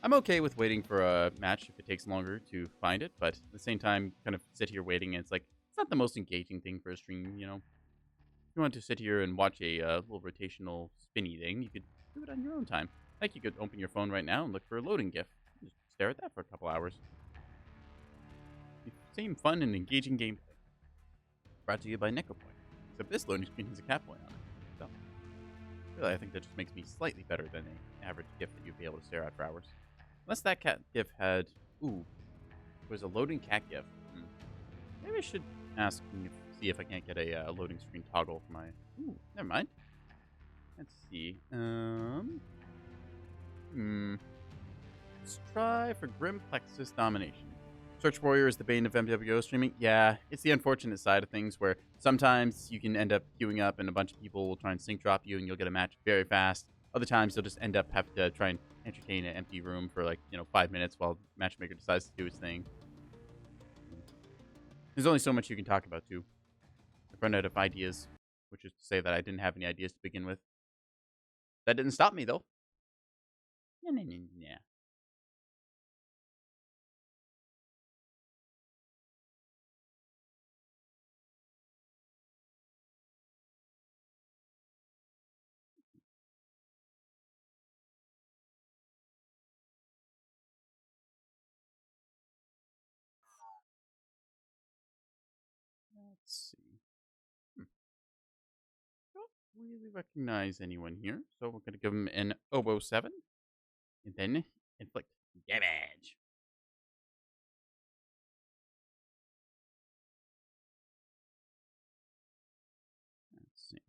I'm okay with waiting for a match if it takes longer to find it, but at the same time, kind of sit here waiting, and it's like, it's not the most engaging thing for a stream, you know? If you want to sit here and watch a little rotational spinny thing, you could do it on your own time. Like, you could open your phone right now and look for a loading GIF. Just stare at that for a couple hours. Same fun and engaging gameplay. Brought to you by Nekoboy. Except this loading screen has a Catboy on it. So, really, I think that just makes me slightly better than an average GIF that you'd be able to stare at for hours. Unless that cat GIF had... Ooh. Was a loading cat GIF. Maybe I should ask and see if I can't get a loading screen toggle for my... Ooh, never mind. Let's see. Let's try for Grim Plexus Domination. Search Warrior is the bane of MWO streaming. Yeah, it's the unfortunate side of things where sometimes you can end up queuing up and a bunch of people will try and sync drop you and you'll get a match very fast. Other times you'll just end up having to try and entertain an empty room for 5 minutes while Matchmaker decides to do his thing. There's only so much you can talk about too. I've run out of ideas, which is to say that I didn't have any ideas to begin with. That didn't stop me though. Nah. Let's see. Don't really recognize anyone here, so we're going to give him an Oboe 7. And then inflict damage. Let's see.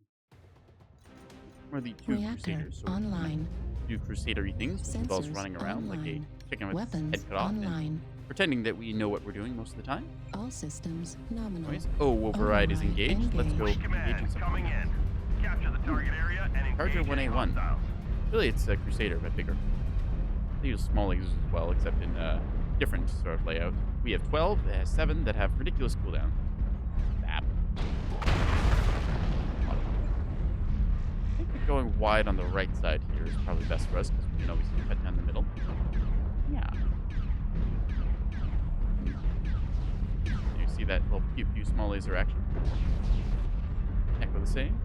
We're the two Reactor Crusaders. So online. Do Crusader-y things, which involves Sensors running around like a online. chicken with Weapons its head cut off. online. Pretending that we know what we're doing most of the time. All systems nominal. Anyways, override is engaged. Let's go engage in Command, something. coming in. Capture the target area and engage Charger any 1A1. hostiles. Really, it's a Crusader, but bigger. They use small lasers as well, except in different sort of layout. We have 12, it has 7 that have ridiculous cooldown. Zap. I think that going wide on the right side here is probably best for us, because we can always cut down the middle. Yeah. You see that little pew pew small laser action? Echo the same.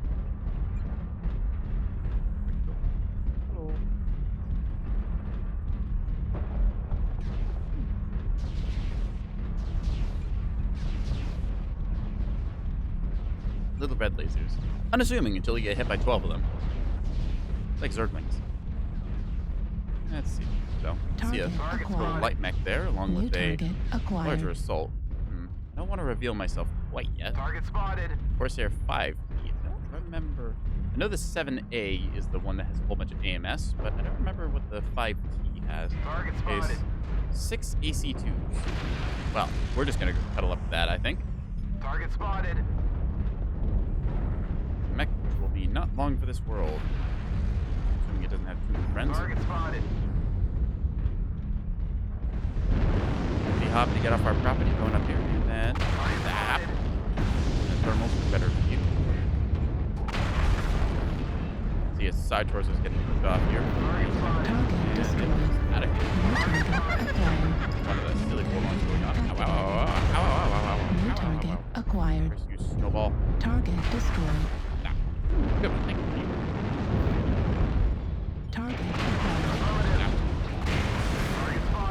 Hello. Little red lasers. Unassuming until you get hit by 12 of them. Like Zerglings. Let's see. So, see a little light mech there, along with a larger assault. I don't want to reveal myself quite yet. Target spotted. Corsair 5T. I don't remember. I know the 7A is the one that has a whole bunch of AMS, but I don't remember what the 5T has. Target spotted. 6 AC2s. Well, we're just going to cuddle up to that, I think. Target spotted. Mech will be not long for this world. Assuming it doesn't have too many friends. Target spotted. Be hopping to get off our property, going up here, and then zap. And thermals are better for you. See, his side torso is getting moved off here. Target destroyed. Out of here. One of the silly warlocks going off. Ow, ow, ow, ow, ow, ow, ow, ow, New target acquired. First use snowball. Target destroyed. Nah. Good one, thank you. Target acquired.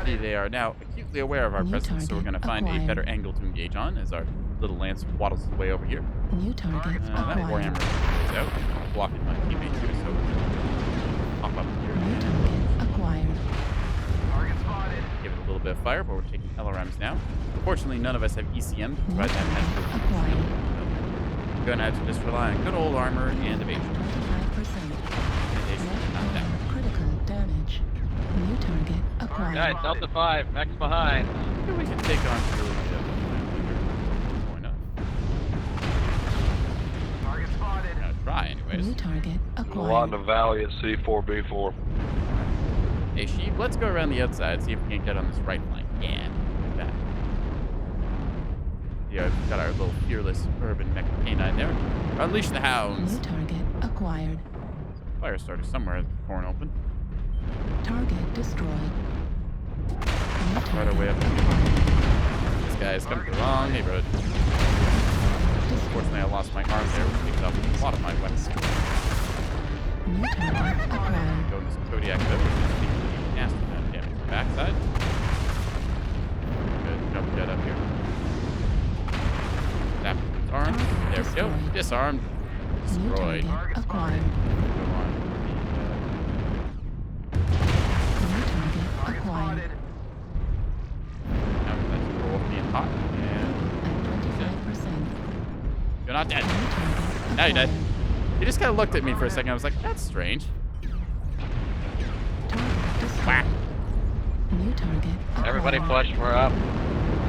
See, they are now acutely perfectly aware of our New presence, so we're going to find a target better acquired. angle to engage on as our little lance waddles his way over here. New target That acquired. Warhammer is out, blocking my teammate here, so pop up here. New target acquired. Target spotted. Give it a little bit of fire, but we're taking LRMs now. Unfortunately, none of us have ECM to New provide that target magical boost. acquired. We're going to have to just rely on good old armor and evasion. 25%. Evasion, not Left that. armor critical damage. New target acquired. Guys, Delta 5, mech's behind. Maybe we can take on really why not? Target spotted. We're gonna try anyways. New target A lot in acquired. the valley at C4B4. Hey sheep, let's go around the outside, see if we can get on this right flank. Yeah, like that. Yeah, we've got our little fearless urban mech canine there. Unleash the hounds. New target acquired. Fire starter somewhere, torn open. Target destroyed. New Right target away up. acquired. This guy is coming from the wrong neighborhood. Unfortunately, I lost my arm there, which takes off a lot of my weapons. New target acquired. Go to this Kodiak though, which is taking nasty amount of damage to the backside. Good jump jet up here. Zap his arms. There we go. Disarmed. New Destroyed. target acquired. Go on. New target acquired. Spotted. Now let's roll with being hot. And At 25%. you're not dead. New target Now you're dead. acquired. He just kind of looked at me for a second. I was like, that's strange. Target destroyed. Whack. New target acquired. Everybody flush, we're up.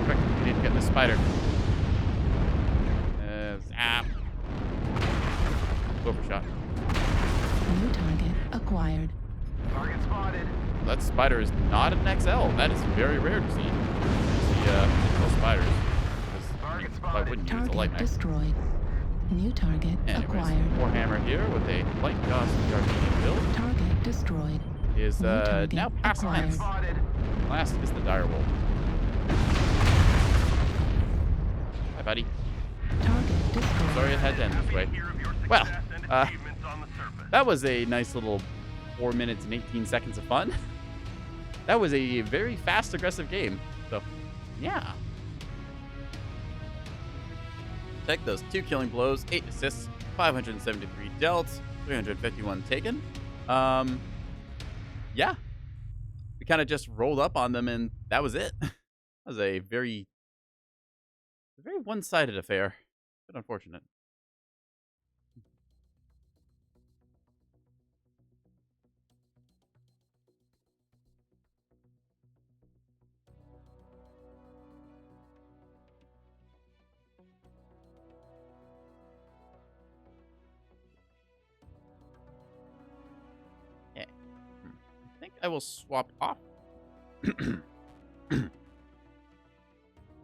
Quick, we need to get the spider. Zap. Overshot. New target acquired. Target spotted. That spider is not an XL. That is very rare to see. XL spiders. Because, why wouldn't you? It's a light Target mech. destroyed. New target Anyways, acquired. Warhammer here with a light cost Armenian build Target destroyed. is New target now past acquired. lance. Spotted. Last is the direwolf. Hi, buddy. Target destroyed. Sorry it had to end this way. Hear of your Well, success and achievements on the surface. that was a nice little 4 minutes and 18 seconds of fun. That was a very fast, aggressive game. So, yeah. Take those 2 killing blows, 8 assists, 573 dealt, 351 taken. Yeah. We kind of just rolled up on them, and that was it. That was a very one-sided affair. But unfortunate. Yeah. I think I will swap off.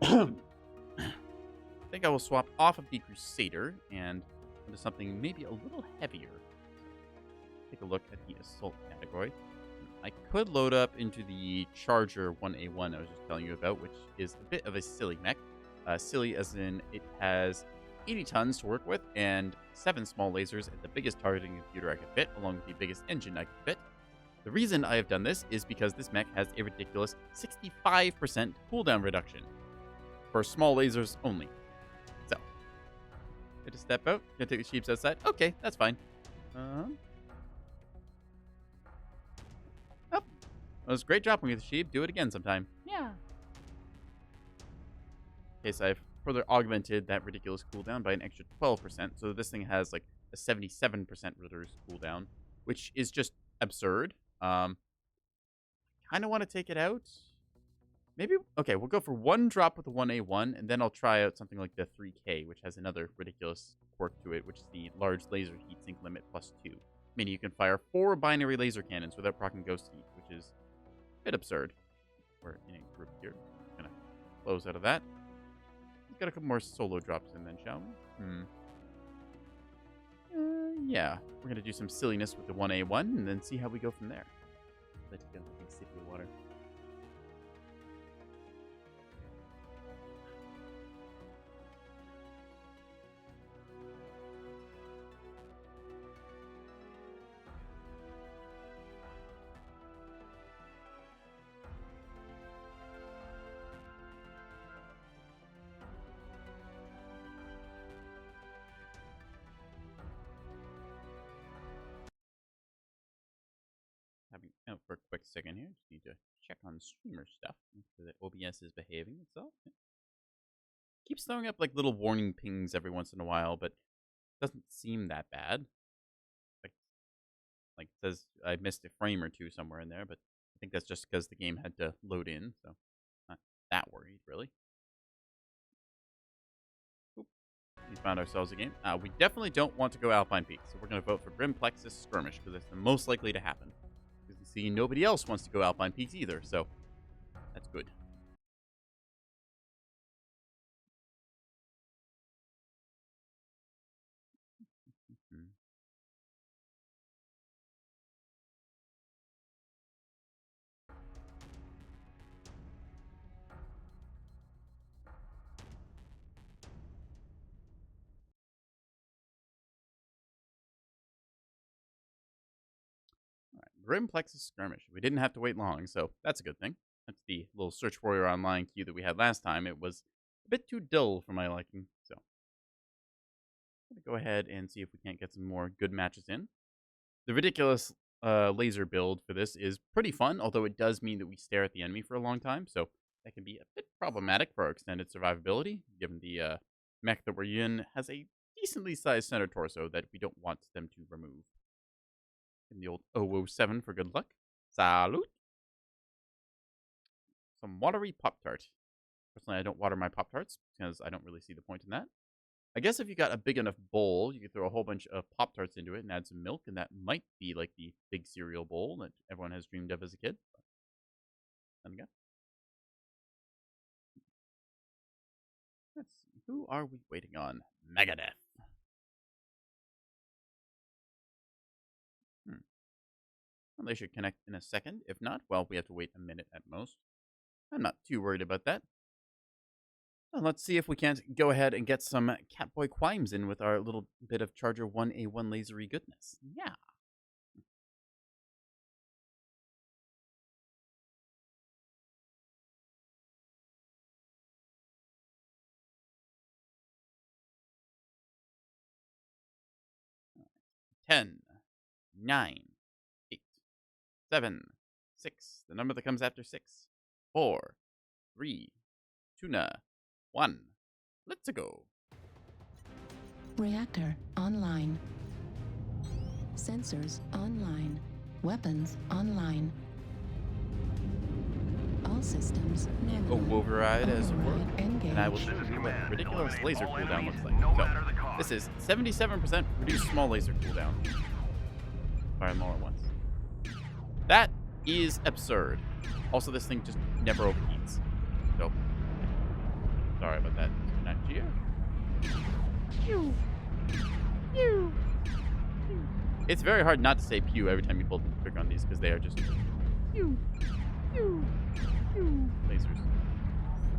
I think I will swap off of the Crusader and into something maybe a little heavier. Take a look at the Assault category. I could load up into the Charger 1A1 I was just telling you about, which is a bit of a silly mech. Silly as in it has 80 tons to work with and 7 small lasers and the biggest targeting computer I could fit, along with the biggest engine I could fit. The reason I have done this is because this mech has a ridiculous 65% cooldown reduction for small lasers only. So, get to step out. Gonna take the sheeps outside. Okay, that's fine. Oh, it was a great dropping with the sheep. Do it again sometime. Yeah. Okay, so I've further augmented that ridiculous cooldown by an extra 12%. So this thing has like a 77% reduced cooldown, which is just absurd. Kind of want to take it out. Maybe, okay, we'll go for 1 drop with the 1A1, and then I'll try out something like the 3K, which has another ridiculous quirk to it, which is the large laser heat sink limit +2. Meaning you can fire 4 binary laser cannons without proccing ghost heat, which is a bit absurd. We're in a group here. Just gonna close out of that. Let's get a couple more solo drops in then, shall we? Yeah, we're gonna do some silliness with the 1A1, and then see how we go from there. Let's go. Big city of water. Having out for a quick second here. Just need to check on streamer stuff. Make sure that OBS is behaving itself. Keeps throwing up like little warning pings every once in a while, but doesn't seem that bad. Like it says I missed a frame or two somewhere in there, but I think that's just because the game had to load in, so not that worried really. Oop. We found ourselves a game. We definitely don't want to go Alpine Peak, so we're going to vote for Grim Plexus Skirmish because it's the most likely to happen. Because you see, nobody else wants to go Alpine Peaks either, so that's good. Grim Plexus Skirmish. We didn't have to wait long, so that's a good thing. That's the little Search Warrior Online queue that we had last time. It was a bit too dull for my liking, so I'm going to go ahead and see if we can't get some more good matches in. The ridiculous laser build for this is pretty fun, although it does mean that we stare at the enemy for a long time, so that can be a bit problematic for our extended survivability, given the mech that we're in has a decently sized center torso that we don't want them to remove. In the old 007 for good luck. Salute. Some watery Pop-Tart. Personally, I don't water my Pop-Tarts because I don't really see the point in that. I guess if you got a big enough bowl, you could throw a whole bunch of Pop-Tarts into it and add some milk, and that might be like the big cereal bowl that everyone has dreamed of as a kid. Then again. Let's see. Who are we waiting on? Megadeth. Well, they should connect in a second. If not, well, we have to wait a minute at most. I'm not too worried about that. Well, let's see if we can't go ahead and get some Catboy Quimes in with our little bit of Charger 1A1 lasery goodness. Yeah. Right. 10, 9, 8, 7, 6. The number that comes after 6. 4, 3, 2, 1. Let's go. Reactor online. Sensors online. Weapons online. All systems negative. Override as it were. Engaged. And I will show you what the ridiculous laser cooldown looks like. So, this is 77% reduced small laser cooldown. Fire more at once. That is absurd. Also, this thing just never overheats. So, sorry about that. Not here. Pew. Pew. It's very hard not to say pew every time you pull the trigger on these because they are just pew. Pew. Pew. Lasers.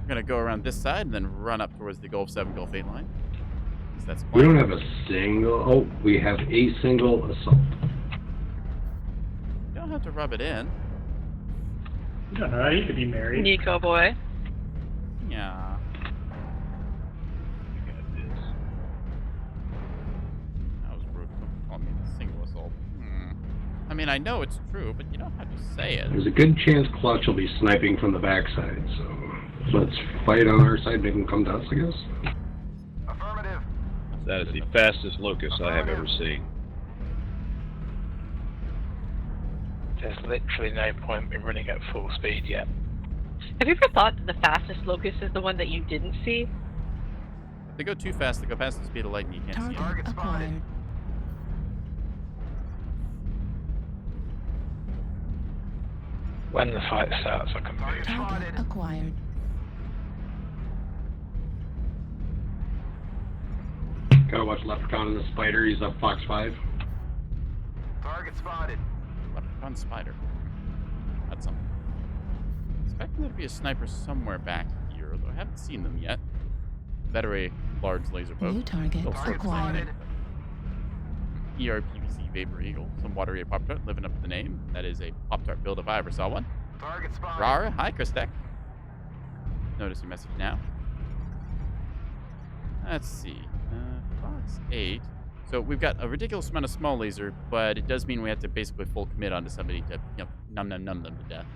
We're gonna go around this side and then run up towards the Gulf 7, Gulf 8 line. That's we don't have a single. Oh, we have a single assault. You don't have to rub it in. You don't know. You could be married. Nico boy. Yeah. That was rude. Don't call me a single assault. I mean, I know it's true, but you don't have to say it. There's a good chance Clutch will be sniping from the backside, so let's fight on our side, make him come to us, I guess. Affirmative. That is the fastest locust I have ever seen. There's literally no point in running at full speed yet. Have you ever thought that the fastest locust is the one that you didn't see? If they go too fast, they go past the speed of light and you can't see Target it. acquired. When the fight starts, I can move. Target acquired. Gotta watch Leprechaun and the Spider, he's up Fox 5. Target spotted. Leprechaun Spider. That's something. Expecting there to be a sniper somewhere back here, although I haven't seen them yet. Better a large laser boat. New target acquired. ERPVC Vapor Eagle. Some watery Pop-Tart living up to the name. That is a Pop-Tart build if I ever saw one. Target spotted. Rara, hi Christek. Notice your message now. Let's see. Fox 8. So we've got a ridiculous amount of small laser, but it does mean we have to basically full commit onto somebody to, numb them to death,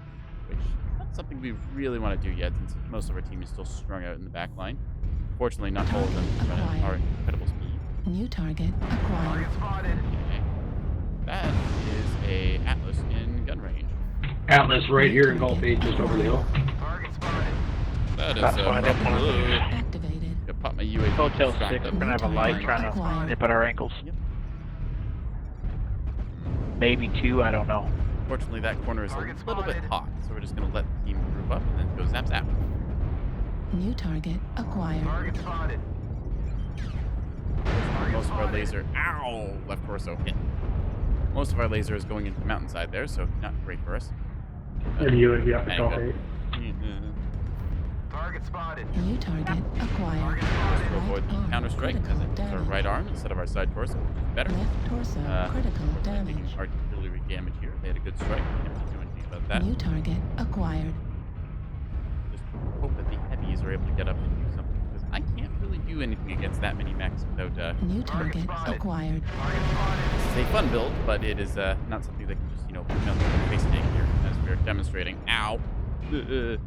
which is not something we really want to do yet, since most of our team is still strung out in the back line. Fortunately, not all of them are incredible speed. New target acquired. Okay. That is a Atlas in gun range. Atlas right here in Gulf 8, just over the hill. That is That's fine, that's one of blue. Activated. Gonna pop my UAV. Hotel distract 6, we're them. gonna have a light trying to nip at our ankles. Yep. Maybe 2, I don't know. Fortunately, that corner is a little bit hot, so we're just gonna let the team group up and then go zap zap. New target acquired. Most of our laser, ow, left torso hit. Most of our laser is going into the mountainside there, so not great for us. Maybe UAV up to Hang Gulf on. 8. New target acquired. Just to avoid the Right counter arm strike, critical because it's our damage. right arm instead of our side torso, which is better. Left torso critical Taking damage. artillery damage here. They had a good strike. Can't really do anything about that. New target acquired. Just hope that the heavies are able to get up and do something, because I can't really do anything against that many mechs without. New target acquired. This is a fun build, but it is not something that can just melt the face tank here, as we're demonstrating. Ow. New target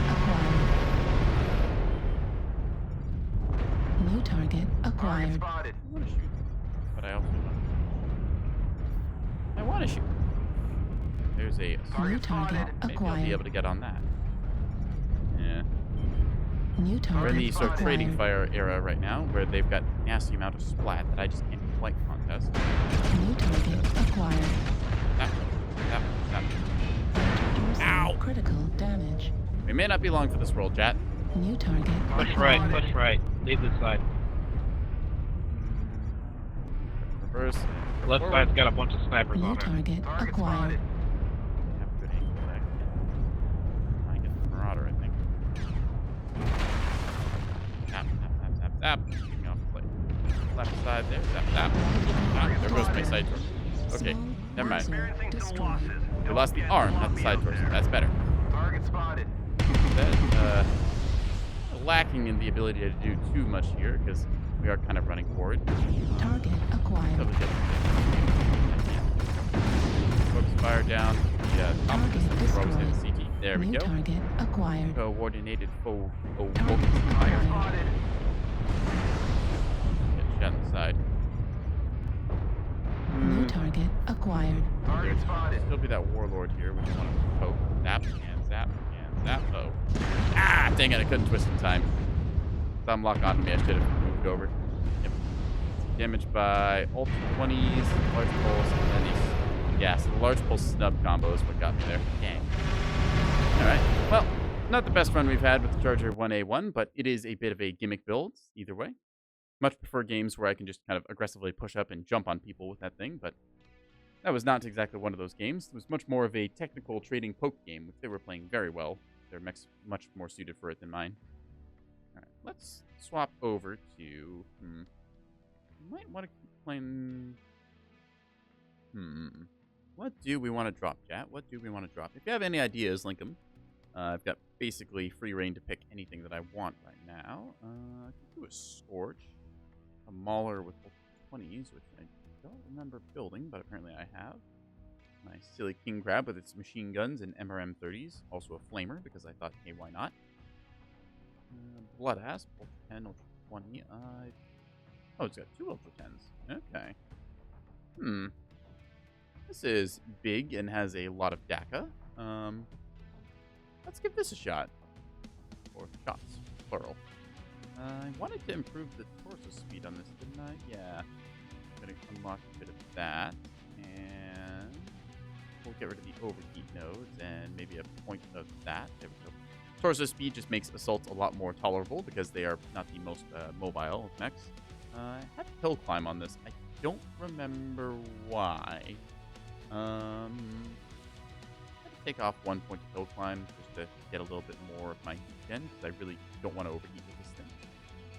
acquired. New target acquired. I want to shoot, but I also want to shoot. There's a New target maybe I'll be able acquired. to get on that. Yeah. New We're in target the sort of trading acquired. fire era right now, where they've got nasty amount of splat that I just can't quite contest. New target acquired. That. Torso Ow! critical damage. We may not be long for this roll, chat. New target Push right, acquired. push right. Leave this side. Reverse. Left forward. side's got a bunch of snipers New on it. target acquired. Have a good angle back. I get the Marauder, I think. Zap. Kicking off the left side there. Zap. Ah, there goes my side torso. Okay, Small never mind. laser destroyed. We lost the arm, not the side torso. That's better. That, lacking in the ability to do too much here, because we are kind of running forward. Target acquired. Totally good. Focus fire down. Yeah, top of this Target throws in destroyed. CT. There we New go. target acquired. Coordinated focus Target fire. acquired. Get shot on the side. New target acquired. There's still be that warlord here, which I want to poke. Zap and zap and zap. Oh. Ah, dang it, I couldn't twist in time. Some lock onto me, I should have moved over. Yep. Damaged by ult 20s, large pulse, and then these. Yeah, so the large pulse snub combo is what got me there. Dang. Alright, well, not the best run we've had with the Charger 1A1, but it is a bit of a gimmick build, either way. Much prefer games where I can just kind of aggressively push up and jump on people with that thing, but that was not exactly one of those games. It was much more of a technical trading poke game, which they were playing very well. Their mechs much more suited for it than mine. Alright, let's swap over to... might want to keep playing... What do we want to drop, chat? What do we want to drop? If you have any ideas, link them. I've got basically free reign to pick anything that I want right now. I could do a Scorch. A Mauler with 20s, which I don't remember building, but apparently I have. My silly King Crab with its machine guns and MRM 30s. Also a Flamer, because I thought, hey, why not? Blood Asp, Ultra 10, Ultra 20. Oh, it's got 2 Ultra 10s. Okay. This is big and has a lot of DACA. Let's give this a shot. Or shots, plural. I wanted to improve the torso speed on this, didn't I? Yeah. I'm going to unlock a bit of that. And we'll get rid of the overheat nodes and maybe a point of that. There we go. Torso speed just makes assaults a lot more tolerable because they are not the most mobile of mechs. I had hill climb on this. I don't remember why. I had to take off 1 point of hill climb just to get a little bit more of my heat gen because I really don't want to overheat with this thing.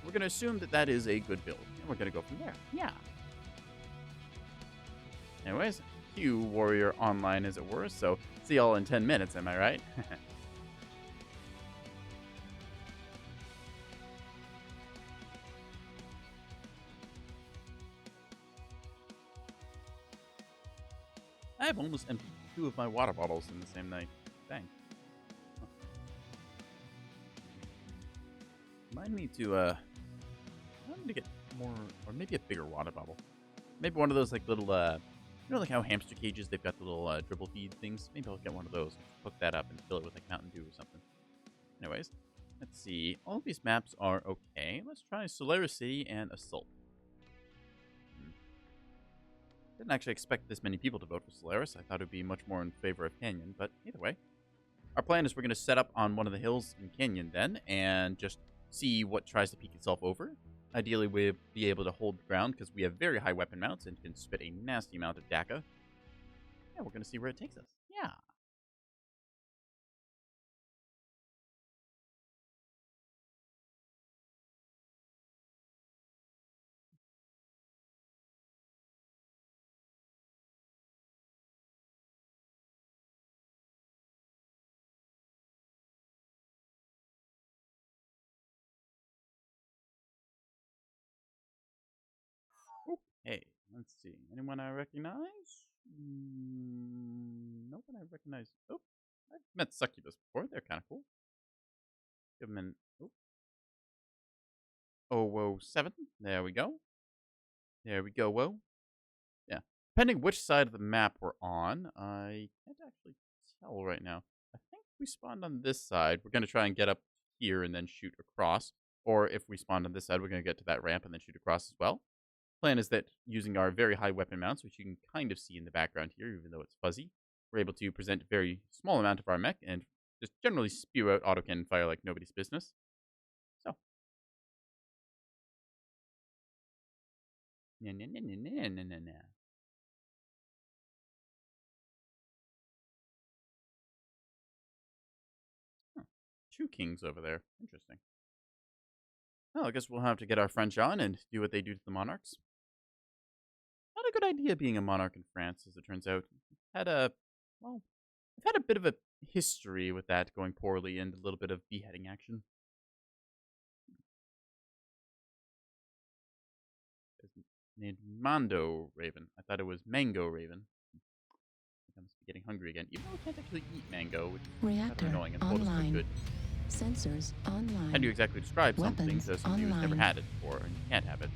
We're going to assume that that is a good build, and we're going to go from there. Yeah. Anyways, Q Warrior Online, as it were, so see y'all in 10 minutes, am I right? have almost emptied 2 of my water bottles in the same night. Dang. Huh. Might need to get more, or maybe a bigger water bottle. Maybe one of those like little, you know, like how hamster cages, they've got the little dribble feed things. Maybe I'll get one of those, hook that up, and fill it with like Mountain Dew or something. Anyways, let's see. All of these maps are okay. Let's try Solaris City and Assault. Didn't actually expect this many people to vote for Solaris. I thought it would be much more in favor of Canyon, but either way. Our plan is we're going to set up on one of the hills in Canyon then, and just see what tries to peek itself over. Ideally, we'll be able to hold the ground because we have very high weapon mounts and can spit a nasty amount of DACA. Yeah, we're going to see where it takes us. Yeah. Hey, let's see. Anyone I recognize? No one I recognize. Oh, I've met Succubus before. They're kind of cool. Give them an... Oh, 007. There we go. There we go, whoa. Yeah. Depending which side of the map we're on, I can't actually tell right now. I think we spawned on this side. We're going to try and get up here and then shoot across. Or if we spawned on this side, we're going to get to that ramp and then shoot across as well. Plan is that using our very high weapon mounts, which you can kind of see in the background here, even though it's fuzzy, we're able to present a very small amount of our mech and just generally spew out autocannon fire like nobody's business. So. Huh. 2 kings over there. Interesting. Well, I guess we'll have to get our French on and do what they do to the monarchs. Not a good idea being a monarch in France, as it turns out. I've had a bit of a history with that going poorly and a little bit of beheading action. It's named Mando Raven. I thought it was Mango Raven. I must be getting hungry again. Even though we can't actually eat mango, which is kind of annoying and told us we're good. Sensors online. How do you exactly describe something Weapons to somebody who's never online. had it before and you can't have it?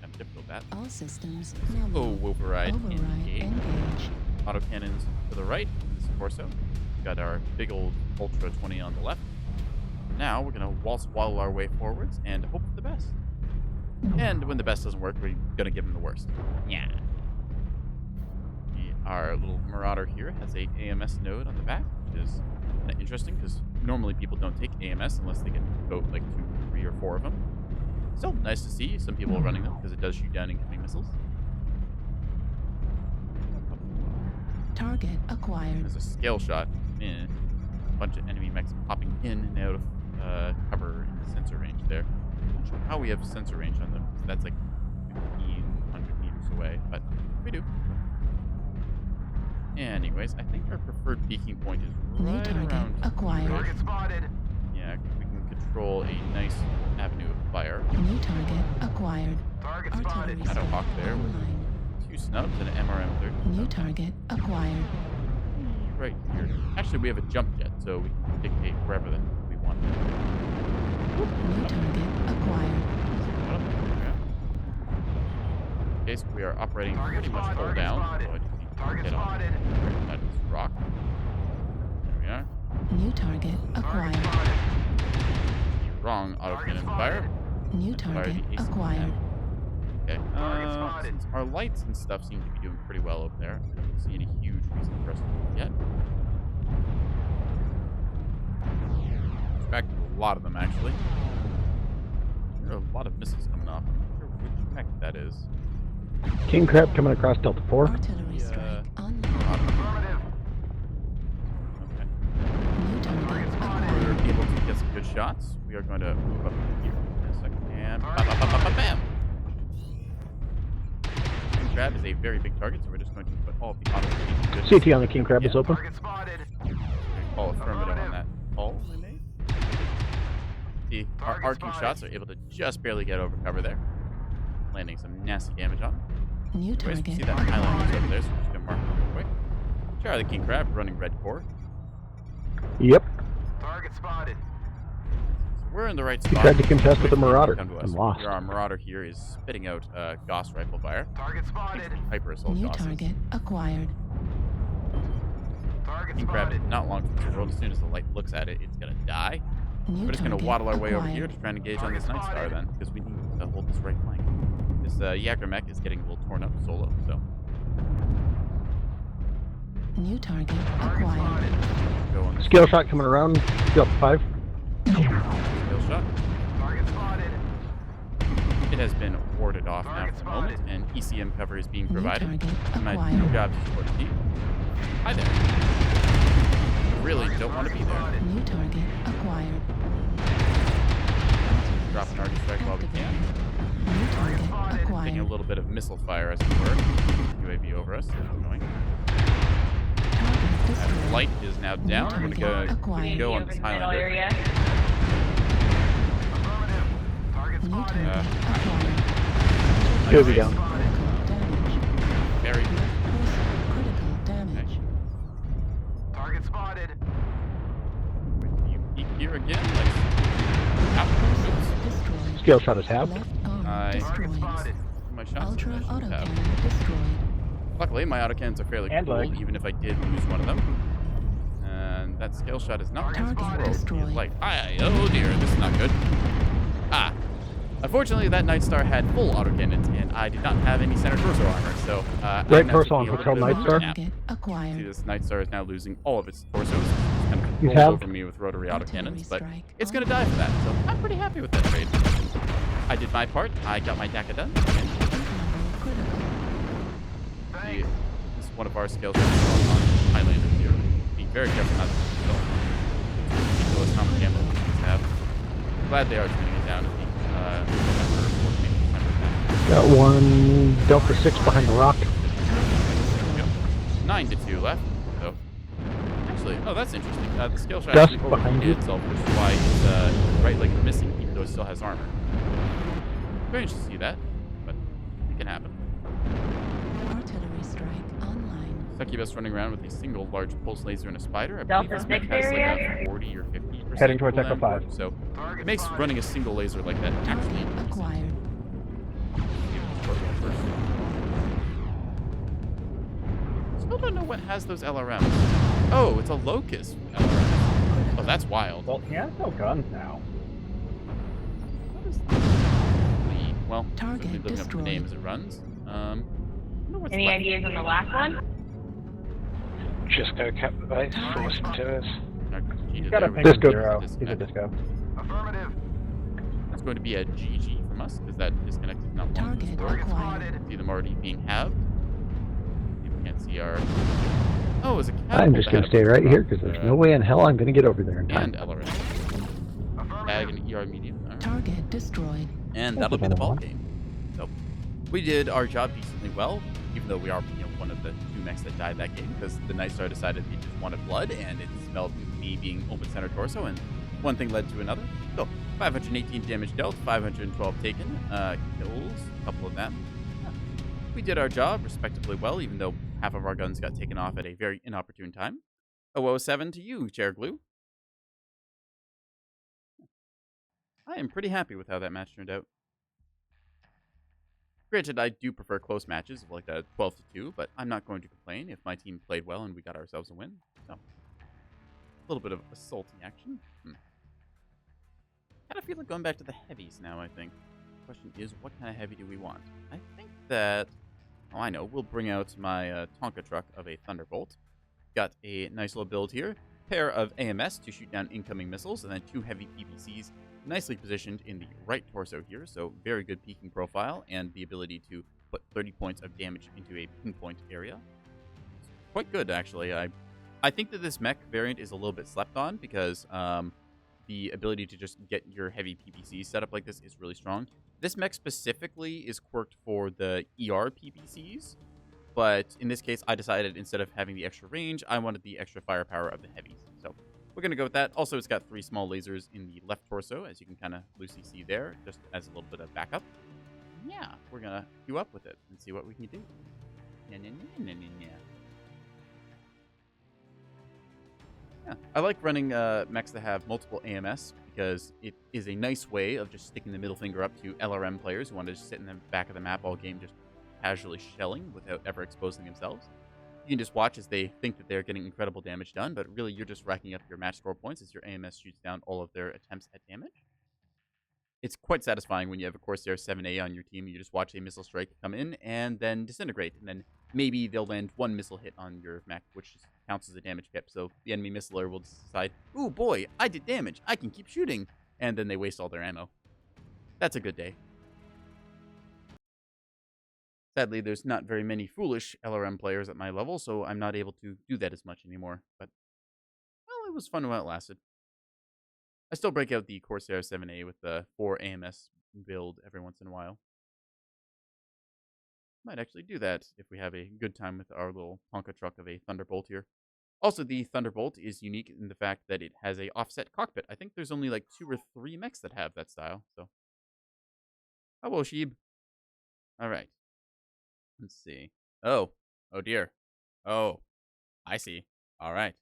Kind of difficult that. All systems Oh, normal. override. Engage. Autocannons to the right in this torso. We've got our big old Ultra 20 on the left. Now we're going to waltz waddle our way forwards and hope for the best. And when the best doesn't work, we're going to give them the worst. Yeah. Our little Marauder here has a AMS node on the back, which is kind of interesting because normally people don't take AMS unless they can vote like 2, 3, or 4 of them. Still nice to see some people running them because it does shoot down incoming missiles. Target acquired. There's a scale shot. A bunch of enemy mechs popping in and out of cover in the sensor range there. Not sure how we have sensor range on them. So that's like 1,500 meters away, but we do. Anyways, I think our preferred peaking point is right around acquired. Target spotted. Yeah, we can control a nice avenue of fire. New target acquired. Target spotted. Shadowhawk there with Online. 2 snubs and an MRM-30. New target acquired. Right here. Actually, we have a jump jet, so we can dictate wherever the we want. New target acquired. Okay, so we are operating pretty much full down. So I just need to Target get on spotted. that rock. There we are. New target acquired. Wrong autocannon fire. New Fire target the AC acquired. Okay. Target spotted. Since our lights and stuff seem to be doing pretty well over there, I don't see any huge reason for us to move yet. Distracted a lot of them, actually. There are a lot of missiles coming off. I'm not sure which mech that is. King Crab coming across Delta 4. Artillery strike online. Affirmative. Okay. New target We're acquired. able to get some good shots. We are going to move up here in a second. And bam! King Crab is a very big target, so we're just going to put all of the auto good. CT on the King Crab is open. Target spotted. Call affirmative on that call we made. See, our Target arcing spotted. shots are able to just barely get over cover there, landing some nasty damage on them. New Anyways, we target see that Highlander's over there, so we're just going to mark it real quick. Charlie King Crab running red core. Yep. Target spotted. We're in the right He spot. tried to contest with a Wait for Marauder them to come to and us. lost. Here, our Marauder here is spitting out Gauss rifle fire. Target spotted. Hyper assault New Gausses. target acquired. Target King Crab spotted. is not long for the world. As soon as the light looks at it, it's gonna die. New We're just gonna target waddle our way over here acquired. to try and engage on this Night Star then, because we need to hold this right flank. This Yager mech is getting a little torn up solo, so New target acquired. go on this Scale shot coming around. Scale 5. skill shot. Target spotted. It has been warded off now Target for the moment, spotted. and ECM cover is being New provided. target My acquired. job is to support the team. Hi there. I really don't want to be there. New target acquired. Drop an arty strike while we can. New target Taking a acquired. little bit of missile fire as it were. UAV over us. That's annoying. Target destroyed. Light is now down. I'm going to go on this Highlander. Affirmative. Target New spotted. target acquired. He'll be down. Critical damage. Very good. Critical damage. Target spotted. Wait, you peek here again? Like, ow. Oops. Destroyed. Scale shot is halved. Left arm I- Target destroyed. spotted. My shots Ultra should have. autocannon destroyed. Luckily, my autocannons are fairly And cool, leg. even if I did lose one of them. And that scale shot is not Target against the destroyed. world. He is like, oh dear, this is not good. Ah. Unfortunately, that Night Star had full autocannons, and I did not have any center torso armor, so I'm Right now torso taking on a Hotel little bit Night of a Star? nap. Target See, acquired. this Night Star is now losing all of its torsos. It's kind of You rolled have- over me with rotary autocannons, but strike it's going to die for that, so I'm pretty happy with that trade. I did my part, I got my DACA done, and Critical. Thanks. this is one of our scale shots on Highlander here. Be very careful not to kill. Ridiculous how much ammo these have. Glad they are tuning it down at the November 14th, December 10th. Got one Delta 6 behind the rock. 9-2 left. So, actually, oh, that's interesting. The skill shot Just actually behind overheated you. itself, which is why its right leg is missing, even though it still has armor. Strange to see that, but it can happen. Artillery strike online. Succubus running around with a single large pulse laser and a spider. I believe Delta this mech 6 has like area? a 40 or 50% Heading towards cooldown Echo 5. for it, so Target it makes spotted. running a single laser like that actually Target decent. acquired. Still don't know what has those LRMs. Oh, it's a Locust LRM. Oh, that's wild. Well, he has no guns now. What is well, Target certainly living up to the destroyed. name as it runs. I wonder what's Any left. ideas on the last one? Just go cap the base, force it to us. He's Got a Disco. He's a disco. Affirmative. That's going to be a GG from us because that disconnect is not one. Target Target acquired. spotted. See them already being halved. You can't see our. Oh, it was a catapult. I'm just going to ahead of stay us. right here because there's no way in hell I'm going to get over there in time. And LRM. Ag and ER medium. All right. Target destroyed. And That's that'll be the another ball one. game. So we did our job decently well, even though we are one of the two mechs that died that game because the Night Star decided they just wanted blood and it smelled me being open center torso and one thing led to another. So 518 damage dealt, 512 taken, kills, a couple of them. Yeah. We did our job respectably well, even though half of our guns got taken off at a very inopportune time. 007 to you, Chair Glue. I am pretty happy with how that match turned out. Granted, I do prefer close matches of like a 12-2, but I'm not going to complain if my team played well and we got ourselves a win. So, a little bit of assaulting action. Kind of feel like going back to the heavies now, I think. The question is, what kind of heavy do we want? I think that, oh, I know, we'll bring out my Tonka truck of a Thunderbolt. Got a nice little build here. Pair of AMS to shoot down incoming missiles, and then 2 heavy PPCs nicely positioned in the right torso here, so very good peeking profile and the ability to put 30 points of damage into a pinpoint area. It's quite good, actually. I think that this mech variant is a little bit slept on because the ability to just get your heavy PPCs set up like this is really strong. This mech specifically is quirked for the ER PPCs, but in this case, I decided instead of having the extra range, I wanted the extra firepower of the heavies. So we're going to go with that. Also, it's got 3 small lasers in the left torso, as you can kind of loosely see there, just as a little bit of backup. Yeah, we're going to queue up with it and see what we can do. Yeah, I like running mechs that have multiple AMS because it is a nice way of just sticking the middle finger up to LRM players who want to just sit in the back of the map all game just casually shelling without ever exposing themselves. You can just watch as they think that they're getting incredible damage done, but really you're just racking up your match score points as your AMS shoots down all of their attempts at damage. It's quite satisfying when you have a Corsair 7A on your team. You just watch a missile strike come in and then disintegrate. And then maybe they'll land one missile hit on your mech, which counts as a damage pip. So the enemy missiler will decide, ooh, boy, I did damage. I can keep shooting. And then they waste all their ammo. That's a good day. Sadly, there's not very many foolish LRM players at my level, so I'm not able to do that as much anymore. But, well, it was fun while it lasted. I still break out the Corsair 7A with the 4 AMS build every once in a while. Might actually do that if we have a good time with our little Tonka truck of a Thunderbolt here. Also, the Thunderbolt is unique in the fact that it has a offset cockpit. I think there's only like 2 or 3 mechs that have that style, so. Hello, Sheeb. Alright. Let's see. Oh dear. Oh, I see. Alright.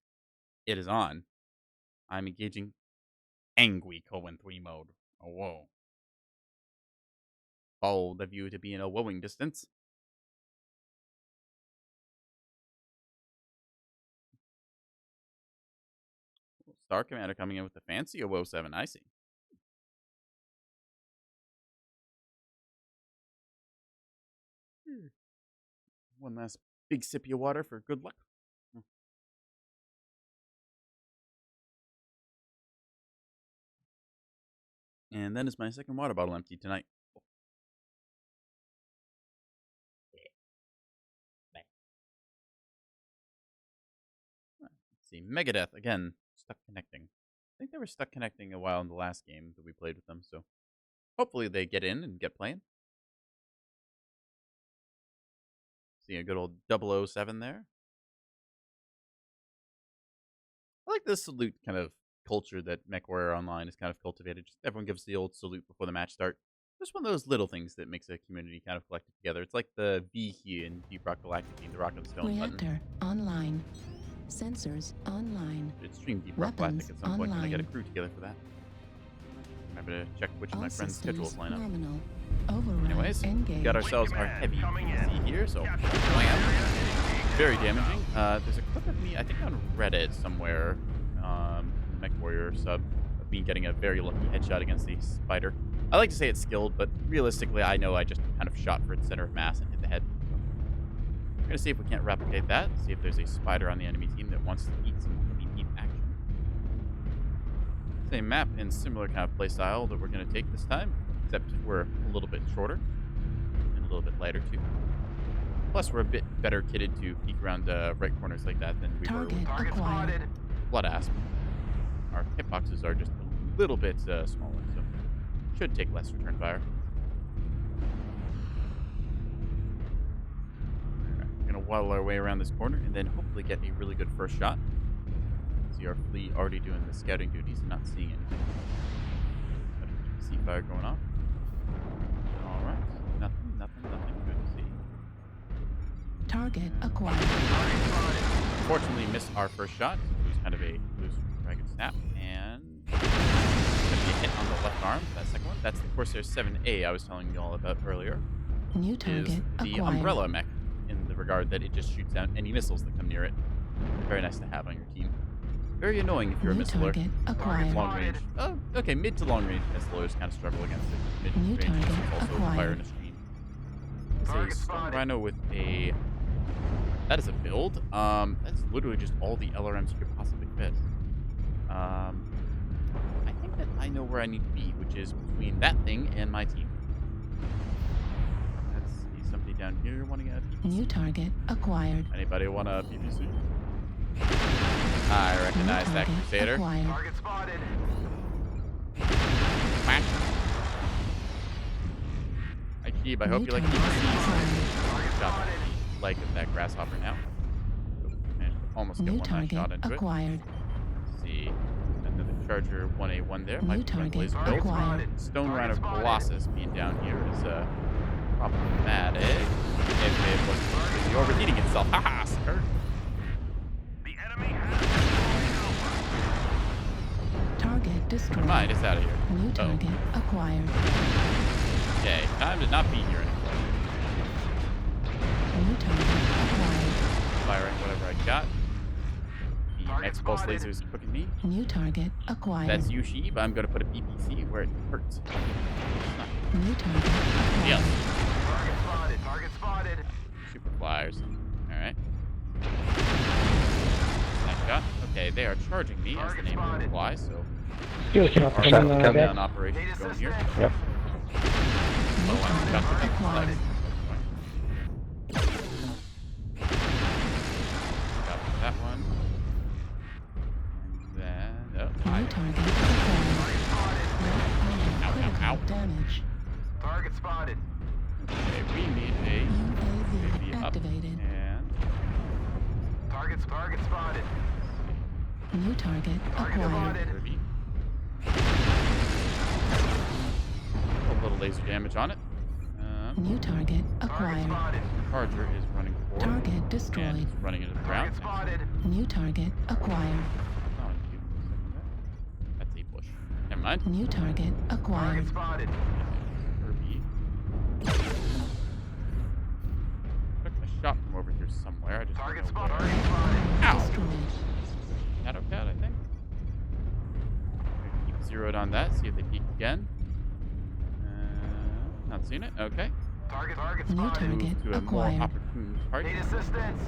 It is on. I'm engaging Angry Cohen 3 mode. Oh, whoa. Follow the view to be in a wowing distance. Star Commander coming in with the fancy WoW 7. I see. One last big sip of water for good luck. And then is my second water bottle empty tonight. Let's see. Megadeth, again, stuck connecting. I think they were stuck connecting a while in the last game that we played with them, so hopefully they get in and get playing. See a good old 007 there. I like the salute kind of culture that Mechwarrior Online has kind of cultivated. Just everyone gives the old salute before the match start. Just one of those little things that makes a community kind of collected together. It's like the V here in Deep Rock Galactic being the Rock and Stone Reactor button. online. Sensors online. Should stream Deep Rock Weapons Galactic at some point when I get a online. crew together for that. Remember to check which of All my friends' schedules systems line up. nominal. Override Anyways, we engaged. got ourselves our heavy PC here, so wham. Very damaging. There's a clip of me, I think on Reddit somewhere, Mechwarrior sub, of me getting a very lucky headshot against the spider. I like to say it's skilled, but realistically, I know I just kind of shot for its center of mass and hit the head. We're going to see if we can't replicate that, see if there's a spider on the enemy team that wants to eat some heat action. Same map and similar kind of playstyle that we're going to take this time, except we're a little bit shorter and a little bit lighter too. Plus, we're a bit better kitted to peek around right corners like that than we were with acquired. Blood Asp. Our hitboxes are just a little bit smaller, so should take less return fire. We're going to waddle our way around this corner and then hopefully get a really good first shot. See our fleet already doing the scouting duties and not seeing anything. See fire going off. Alright. Nothing good to see. Target acquired. Unfortunately, missed our first shot. It was kind of a loose dragon snap. And going to be a hit on the left arm. That second one. That's the Corsair 7A I was telling you all about earlier. New target Is the acquired. umbrella mech in the regard that it just shoots down any missiles that come near it. Very nice to have on your team. Very annoying if you're New a missiler. target acquired. Long range. Oh, okay, mid to long range missilers kind of struggle against it. New Mid range target is also fire acquired. in a stream. It's a Stone Rhino with a... That is a build. That's literally just all the LRMs you could possibly fit. I think that I know where I need to be, which is between that thing and my team. Let's see, somebody down here wanting a PPC. New target acquired. Anybody want a PPC? I recognize New that target Crusader. acquired. Target spotted. Quack. Hi, Jeeb. I hope you like New target PPCs. Target Got spotted. the leg of that grasshopper now. And almost get New one last shot target into it. Let's acquired. see. Another Charger 1A1 there. Might New be running target laser build. acquired. Stone Rhino Colossus being down here is problematic. If it wasn't completely overheating itself. Haha, skirt. The enemy has destroyed. Mine is out of here. New target acquired. Okay, time to not be here anymore. New target acquired. Firing whatever I got. The next pulse laser is cooking me. New target acquired. That's you, Sheep. I'm going to put a BPC where it hurts. New target acquired. Yes. Target spotted. Target spotted. Super flyers. Alright. Nice shot. Okay, they are charging me as the name would imply, so. Skills cannot Our come shot in coming back. An operation going here. Yep. New target acquired. Got that one. And then, oh, New target acquired. Ow, ow, ow. Critical damage. Target spotted. okay, we need a UAV UAV up activated. and Target spotted. New target Target acquired. spotted. Ruby. A little laser damage on it. New target Target acquired. spotted. Charger is running forward. Target And destroyed. it's running into the ground. Target spotted. New target acquired. Oh, that's a bush. Never mind. New target acquired. Target spotted. Kirby. Took a shot from over here somewhere. I just Target don't know spotted. where. Target spotted. Ow! Destroyed. Shadow Cat, I think. Keep zeroed on that. See if they peek again. Not seeing it. Okay. Target New spotted. target Move to a more acquired. opportune target. Need assistance.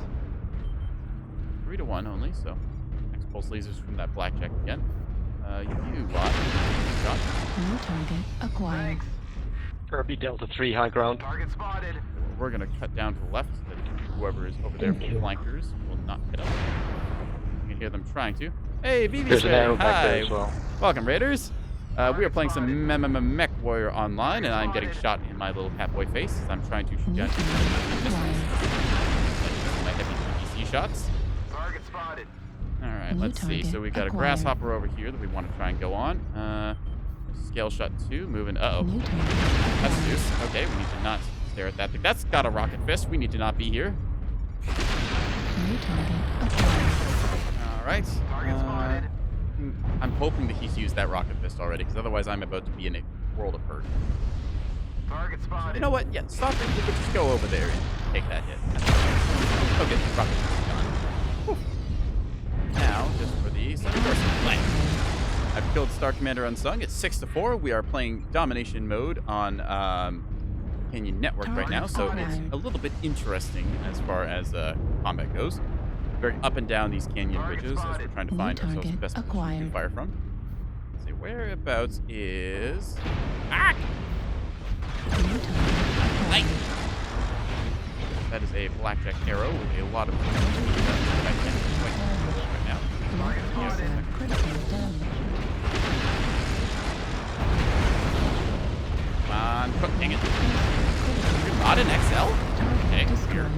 3-1 only, so next pulse lasers from that blackjack again. You lot. Shot. New target acquired. Thanks. Kirby Delta 3 high ground. Target spotted. We're gonna cut down to the left so that whoever is over there for the flankers will not hit us. You can hear them trying to. Hey, VV There's an arrow back Hi. there as well. Welcome, Raiders. We are playing some Mechwarrior online, and I'm getting shot in my little catboy face as I'm trying to shoot New down target acquired. my heavy PVC shots. Target spotted. All right, New let's see. target So we got a acquired. grasshopper over here that we want to try and go on. Scale shot 2, moving. Uh-oh. New target That's acquired. Zeus. Okay, we need to not stare at that thing. That's got a rocket fist. We need to not be here. New target acquired. All right. Target spotted. I'm hoping that he's used that rocket fist already, because otherwise I'm about to be in a world of hurt. Target spotted. You know what? Yeah, stop it. We could just go over there and take that hit. Okay, rocket fist gone. Whew. Now, just for the Sun-Person flank. I've killed Star Commander Unsung. It's 6-4. We are playing domination mode on Canyon Network right now, so it's a little bit interesting as far as combat goes. Very up and down these canyon ridges as we're trying to find ourselves the best position to fire from. Let's see, whereabouts is... Ah! New target acquired. That is a blackjack arrow with a lot of that I can't quite control right now. Repulsor critical damage. Come on, cook, dang it. You're not an XL? Okay, weird.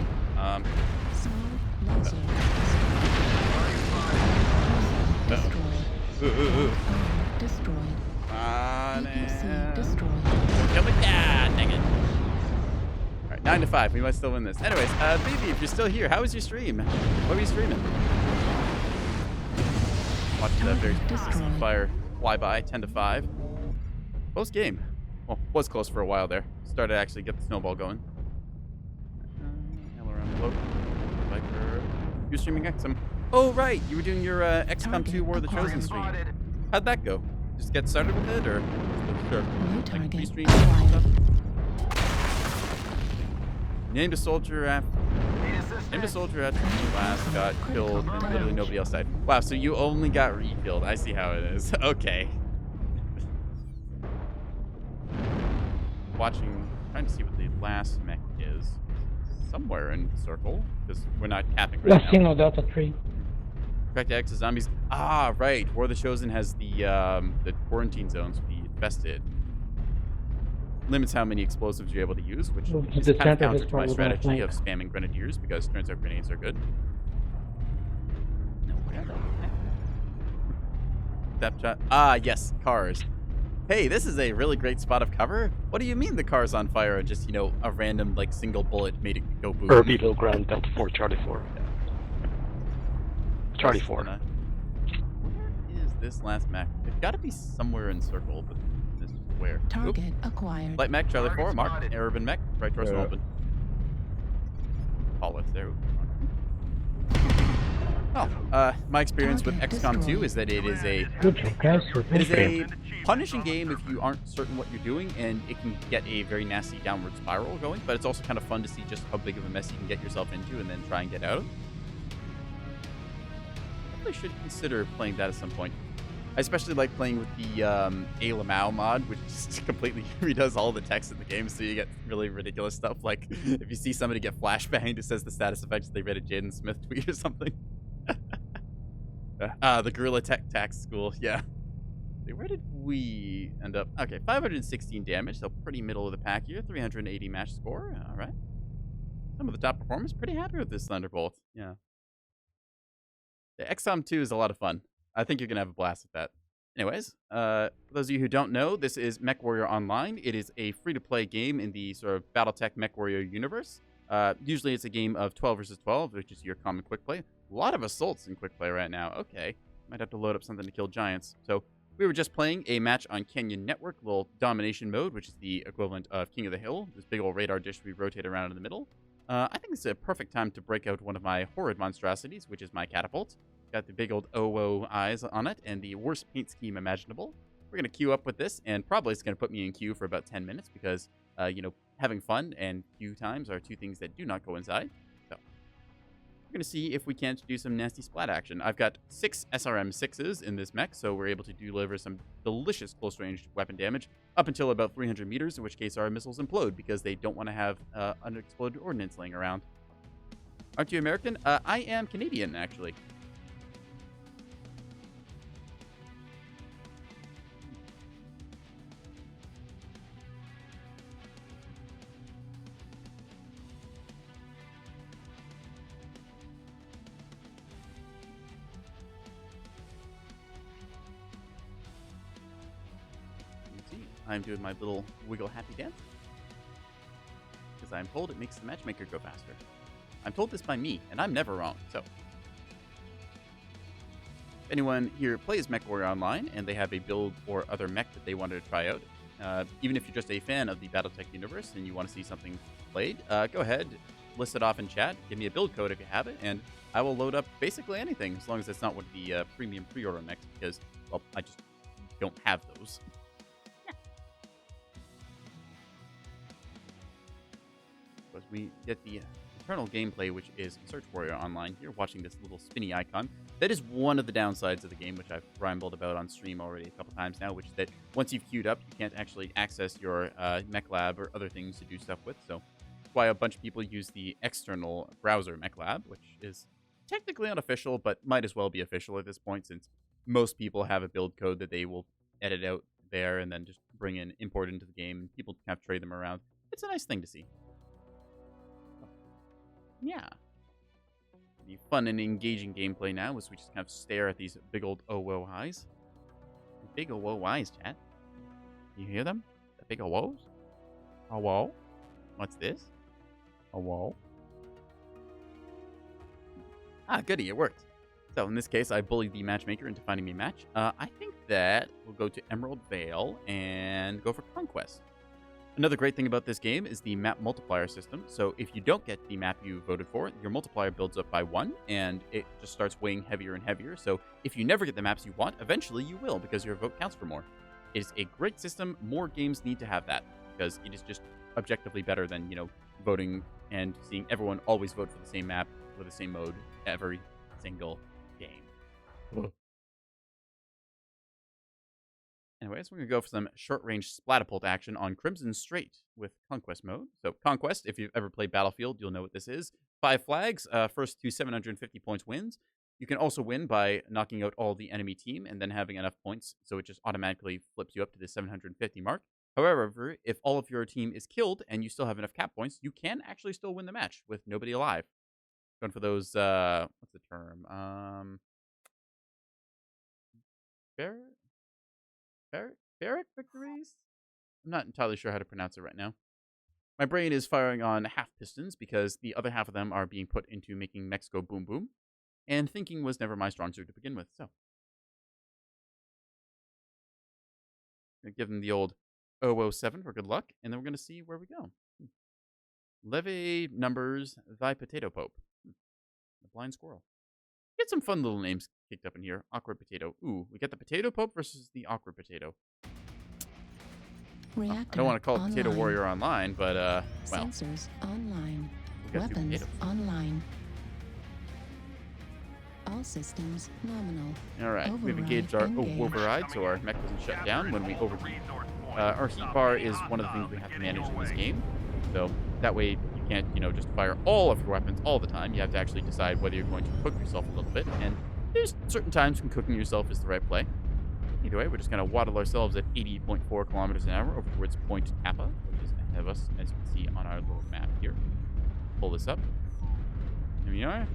Solid laser destroyed. Destroyed. EPC destroyed. Kill me. Ah, dang it. Alright, 9-5. We might still win this. Anyways, BB, if you're still here, how was your stream? What were you streaming? Watching that very decent fire fly by, 10-5. Close game. Well, was close for a while there. Started to actually get the snowball going. Hell around the globe. Viper. You're streaming XM. Oh, right. You were doing your XCOM 2 War of the Chosen stream. How'd that go? Just get started with it, or? Sure. New Like target restream and stuff? acquired. Named a soldier after you last got killed and literally nobody else died. Wow, so you only got refilled. I see how it is. Okay. Trying to see what the last mech is. Somewhere in the circle, because we're not capping right Last now. signal Delta 3. Correct X is zombies. Ah, right. War of the Chosen has the quarantine zones be infested. Limits how many explosives you're able to use, which Well, is the kind of center counter is to my probably strategy flank. of spamming grenadiers, because it turns out grenades are good. No, where the heck? Snapshot. Ah, yes, cars. Hey, this is a really great spot of cover. What do you mean the car's on fire and just, a random, single bullet made it go boom? Kirby low ground Delta 4 Charlie 4. Charlie 4. Where is this last mech? It's got to be somewhere in circle, but this is where. Target acquired. Light mech, Charlie 4, Target mark. spotted. Urban mech, right torso Yeah. open. Paulus there. Well, my experience with Target XCOM 2 destroyed. is that it is a Good job, guys. it is a punishing game if you aren't certain what you're doing, and it can get a very nasty downward spiral going, but it's also kind of fun to see just how big of a mess you can get yourself into and then try and get out of. I probably should consider playing that at some point. I especially like playing with the A Lamau mod, which just completely redoes all the text in the game, so you get really ridiculous stuff. Like, if you see somebody get flashbanged, it says the status effects they read a Jaden Smith tweet or something. The Guerrilla Tech Tax School, yeah. Where did we end up? Okay, 516 damage, so pretty middle of the pack here. 380 match score, all right. Some of the top performers, pretty happy with this Thunderbolt, yeah. The XCOM 2 is a lot of fun. I think you're going to have a blast with that. Anyways, for those of you who don't know, this is Mechwarrior Online. It is a free-to-play game in the sort of Battletech Mechwarrior universe. Usually it's a game of 12 versus 12, which is your common quick play. A lot of assaults in quick play right now. Okay, might have to load up something to kill giants. So we were just playing a match on Canyon Network, little domination mode, which is the equivalent of King of the Hill, this big old radar dish we rotate around in the middle. I think it's a perfect time to break out one of my horrid monstrosities, which is my catapult. Got the big old OO eyes on it and the worst paint scheme imaginable. We're going to queue up with this, and probably it's going to put me in queue for about 10 minutes because, having fun and queue times are two things that do not coincide. So we're going to see if we can't do some nasty splat action. I've got 6 SRM-6s in this mech, so we're able to deliver some delicious close-range weapon damage up until about 300 meters, in which case our missiles implode because they don't want to have unexploded ordnance laying around. Aren't you American? I am Canadian, actually. I'm doing my little wiggle happy dance because I'm told it makes the matchmaker go faster. I'm told this by me, and I'm never wrong. So, if anyone here plays Mechwarrior Online and they have a build or other mech that they wanted to try out, even if you're just a fan of the Battletech universe and you want to see something played, go ahead, list it off in chat, give me a build code if you have it, and I will load up basically anything as long as it's not one of the premium pre-order mechs because, well, I just don't have those. We get the internal gameplay, which is Search Warrior Online. You're watching this little spinny icon. That is one of the downsides of the game, which I've rambled about on stream already a couple times now, which is that once you've queued up, you can't actually access your mech lab or other things to do stuff with. So that's why a bunch of people use the external browser mech lab, which is technically unofficial, but might as well be official at this point since most people have a build code that they will edit out there and then just bring in, import into the game, and people have to trade them around. It's a nice thing to see. Yeah. The fun and engaging gameplay now is we just kind of stare at these big old OO eyes. Big OO eyes, chat. You hear them? The big OOs? OO? What's this? OO? Ah, goody, it worked. So in this case, I bullied the matchmaker into finding me a match. I think that we'll go to Emerald Vale and go for Conquest. Another great thing about this game is the map multiplier system. So if you don't get the map you voted for, your multiplier builds up by 1, and it just starts weighing heavier and heavier. So if you never get the maps you want, eventually you will, because your vote counts for more. It is a great system. More games need to have that, because it is just objectively better than, voting and seeing everyone always vote for the same map with the same mode every single game. Ugh. Anyways, we're going to go for some short-range splatapult action on Crimson Strait with Conquest mode. So Conquest, if you've ever played Battlefield, you'll know what this is. 5 flags, first to 750 points wins. You can also win by knocking out all the enemy team and then having enough points, so it just automatically flips you up to the 750 mark. However, if all of your team is killed and you still have enough cap points, you can actually still win the match with nobody alive. Going for those, what's the term? Barrack victories? I'm not entirely sure how to pronounce it right now. My brain is firing on half pistons because the other half of them are being put into making mechs go boom boom. And thinking was never my strong suit to begin with, so Gonna give them the old 007 for good luck, and then we're gonna see where we go. Leve numbers thy potato pope. The blind squirrel. Get some fun little names kicked up in here. Awkward potato. Ooh, we got the potato pope versus the awkward potato. I don't want to call it Potato Warrior Online, but well. Sensors online. We got Weapons online. All systems nominal. All right, we've engaged our override, so our mech doesn't shut down when we overheat. Our heat bar is one of the things we have to manage in this game, so that way you can't, just fire all of your weapons all the time. You have to actually decide whether you're going to cook yourself a little bit, and there's certain times when cooking yourself is the right play. Either way, we're just going to waddle ourselves at 80.4 kilometers an hour over towards Point Kappa, which is ahead of us, as you can see on our little map here. Pull this up. Here we are.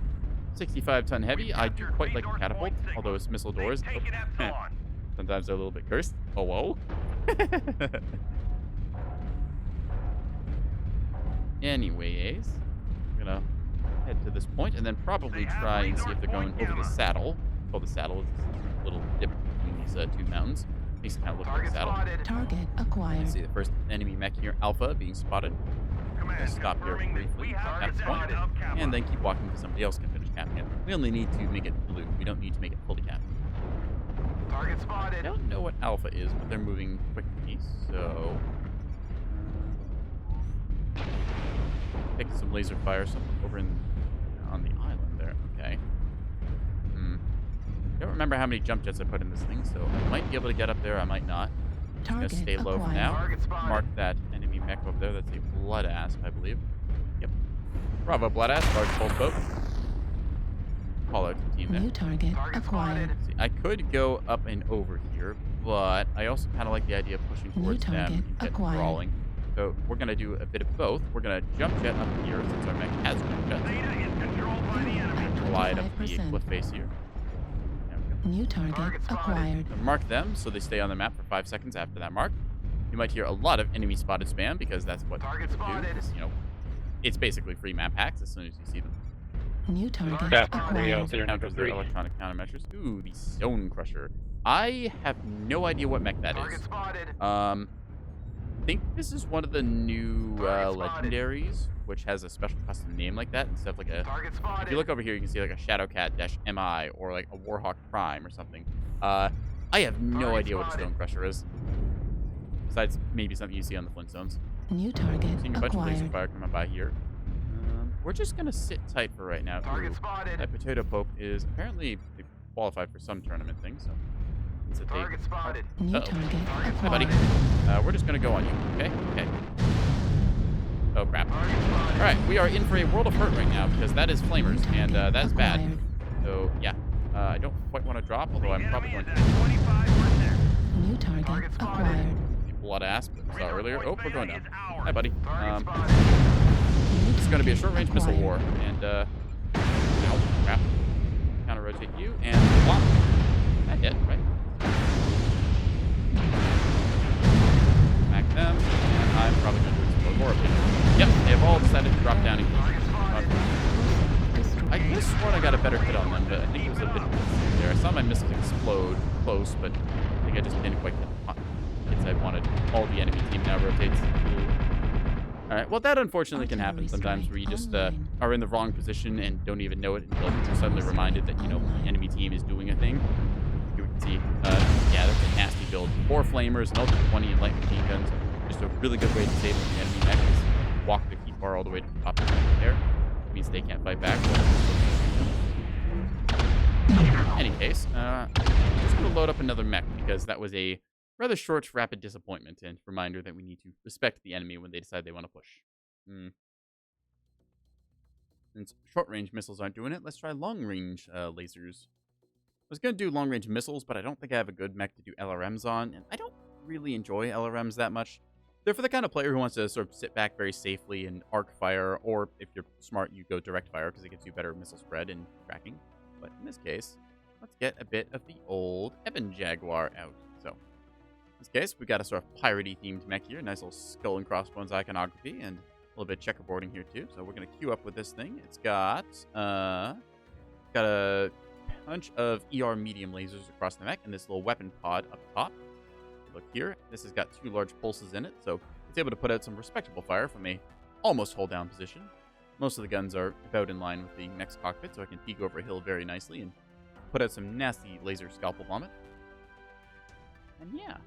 65-ton heavy. I do quite like the catapult, although its missile doors, sometimes they're a little bit cursed. Oh, whoa. Anyways, we're going to head to this point and then probably try and see if they're going over the saddle. Oh, the saddle is this little dip between these two mountains. Makes it kind of look like a saddle. Target acquired. See the first enemy mech here, Alpha, being spotted. We'll stop here briefly at this point, and then keep walking so somebody else can finish capping it. We only need to make it blue. We don't need to make it fully capped. Target spotted. I don't know what Alpha is, but they're moving quickly, so... Pick some laser fire over on the island there. Okay. I don't remember how many jump jets I put in this thing, so I might be able to get up there, I might not. Target Just gonna stay low for now. Mark that enemy mech over there. That's a blood asp, I believe. Yep. Bravo, blood asp. Large pulse boat. Call out the team there. New target acquired. See, I could go up and over here, but I also kind of like the idea of pushing towards them and get crawling. So we're gonna do a bit of both. We're gonna jump jet up here since our mech has jump jets. Glide up the cliff face here. New target acquired. Mark them so they stay on the map for 5 seconds after that mark. You might hear a lot of enemy spotted spam because that's what target spotted. It's basically free map hacks as soon as you see them. New target acquired. Counters their electronic countermeasures. Ooh, the Stone Crusher. I have no idea what mech that is. I think this is one of the new legendaries, which has a special custom name like that instead of like a... If you look over here, you can see like a Shadowcat-MI or like a Warhawk Prime or something. I have no idea what a Stone Crusher is. Besides maybe something you see on the Flintstones. New target Seeing a bunch acquired. of laser fire coming by here. We're just going to sit tight for right now. Ooh, that Potato Pope is apparently qualified for some tournament thing, so... Target spotted. New target acquired. Hi, buddy. We're just gonna go on you, okay? Okay. Oh, crap. Alright, we are in for a world of hurt right now, because that is flamers, and that is bad. So, yeah. I don't quite want to drop, although I'm probably going to... New target acquired. Blood asp that we saw earlier. Oh, we're going down. Hi, buddy. It's gonna be a short-range missile war, and, ow, crap. Counter-rotate you, and flop. That hit, right? Back them, and I'm probably going to explode more of them. Yep, they have all decided to drop down and I could have sworn I got a better hit on them, but I think it was a bit there. I saw my missiles explode close, but I think I just didn't quite hit the hits I wanted. All the enemy team now rotates. Alright, well that unfortunately can happen sometimes where you just are in the wrong position and don't even know it until you're suddenly reminded that, the enemy team is doing a thing. You can see, yeah, that's a nasty build. 4 flamers, an Ultra 20 and light machine guns. Just a really good way to save the enemy mech is walk the heat bar all the way to the top of the there. It means they can't fight back. In any case, I'm just going to load up another mech because that was a rather short, rapid disappointment and reminder that we need to respect the enemy when they decide they want to push. Since short-range missiles aren't doing it, let's try long-range lasers. I was going to do long-range missiles, but I don't think I have a good mech to do LRMs on, and I don't really enjoy LRMs that much. They're for the kind of player who wants to sort of sit back very safely and arc fire, or if you're smart, you go direct fire because it gives you better missile spread and tracking. But in this case, let's get a bit of the old Ebon Jaguar out. So, in this case, we've got a sort of piratey themed mech here, nice little skull and crossbones iconography, and a little bit of checkerboarding here too. So we're going to queue up with this thing. It's got a bunch of ER medium lasers across the mech and this little weapon pod up top. look here. This has got 2 large pulses in it, so it's able to put out some respectable fire from a almost hold down position. Most of the guns are about in line with the next cockpit, so I can peek over a hill very nicely and put out some nasty laser scalpel vomit. And yeah,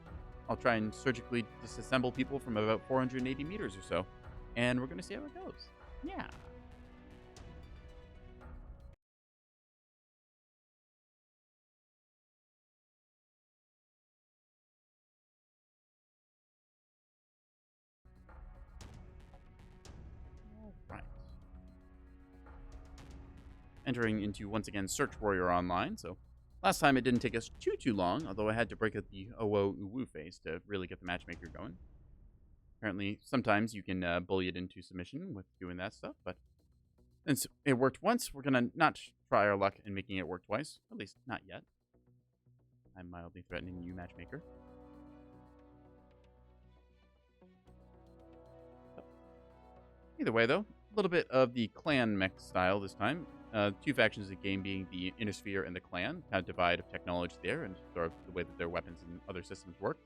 I'll try and surgically disassemble people from about 480 meters or so, and we're going to see how it goes. Yeah. Right. Entering into, once again, Search Warrior Online. So last time it didn't take us too long, although I had to break out the OO Uwu phase to really get the matchmaker going. Apparently, sometimes you can bully it into submission with doing that stuff, but since it worked once, we're going to not try our luck in making it work twice. At least, not yet. I'm mildly threatening you, matchmaker. Either way, though, a little bit of the clan mech style this time. 2 factions of the game being the Inner Sphere and the clan. Kind of divide of technology there and sort of the way that their weapons and other systems work.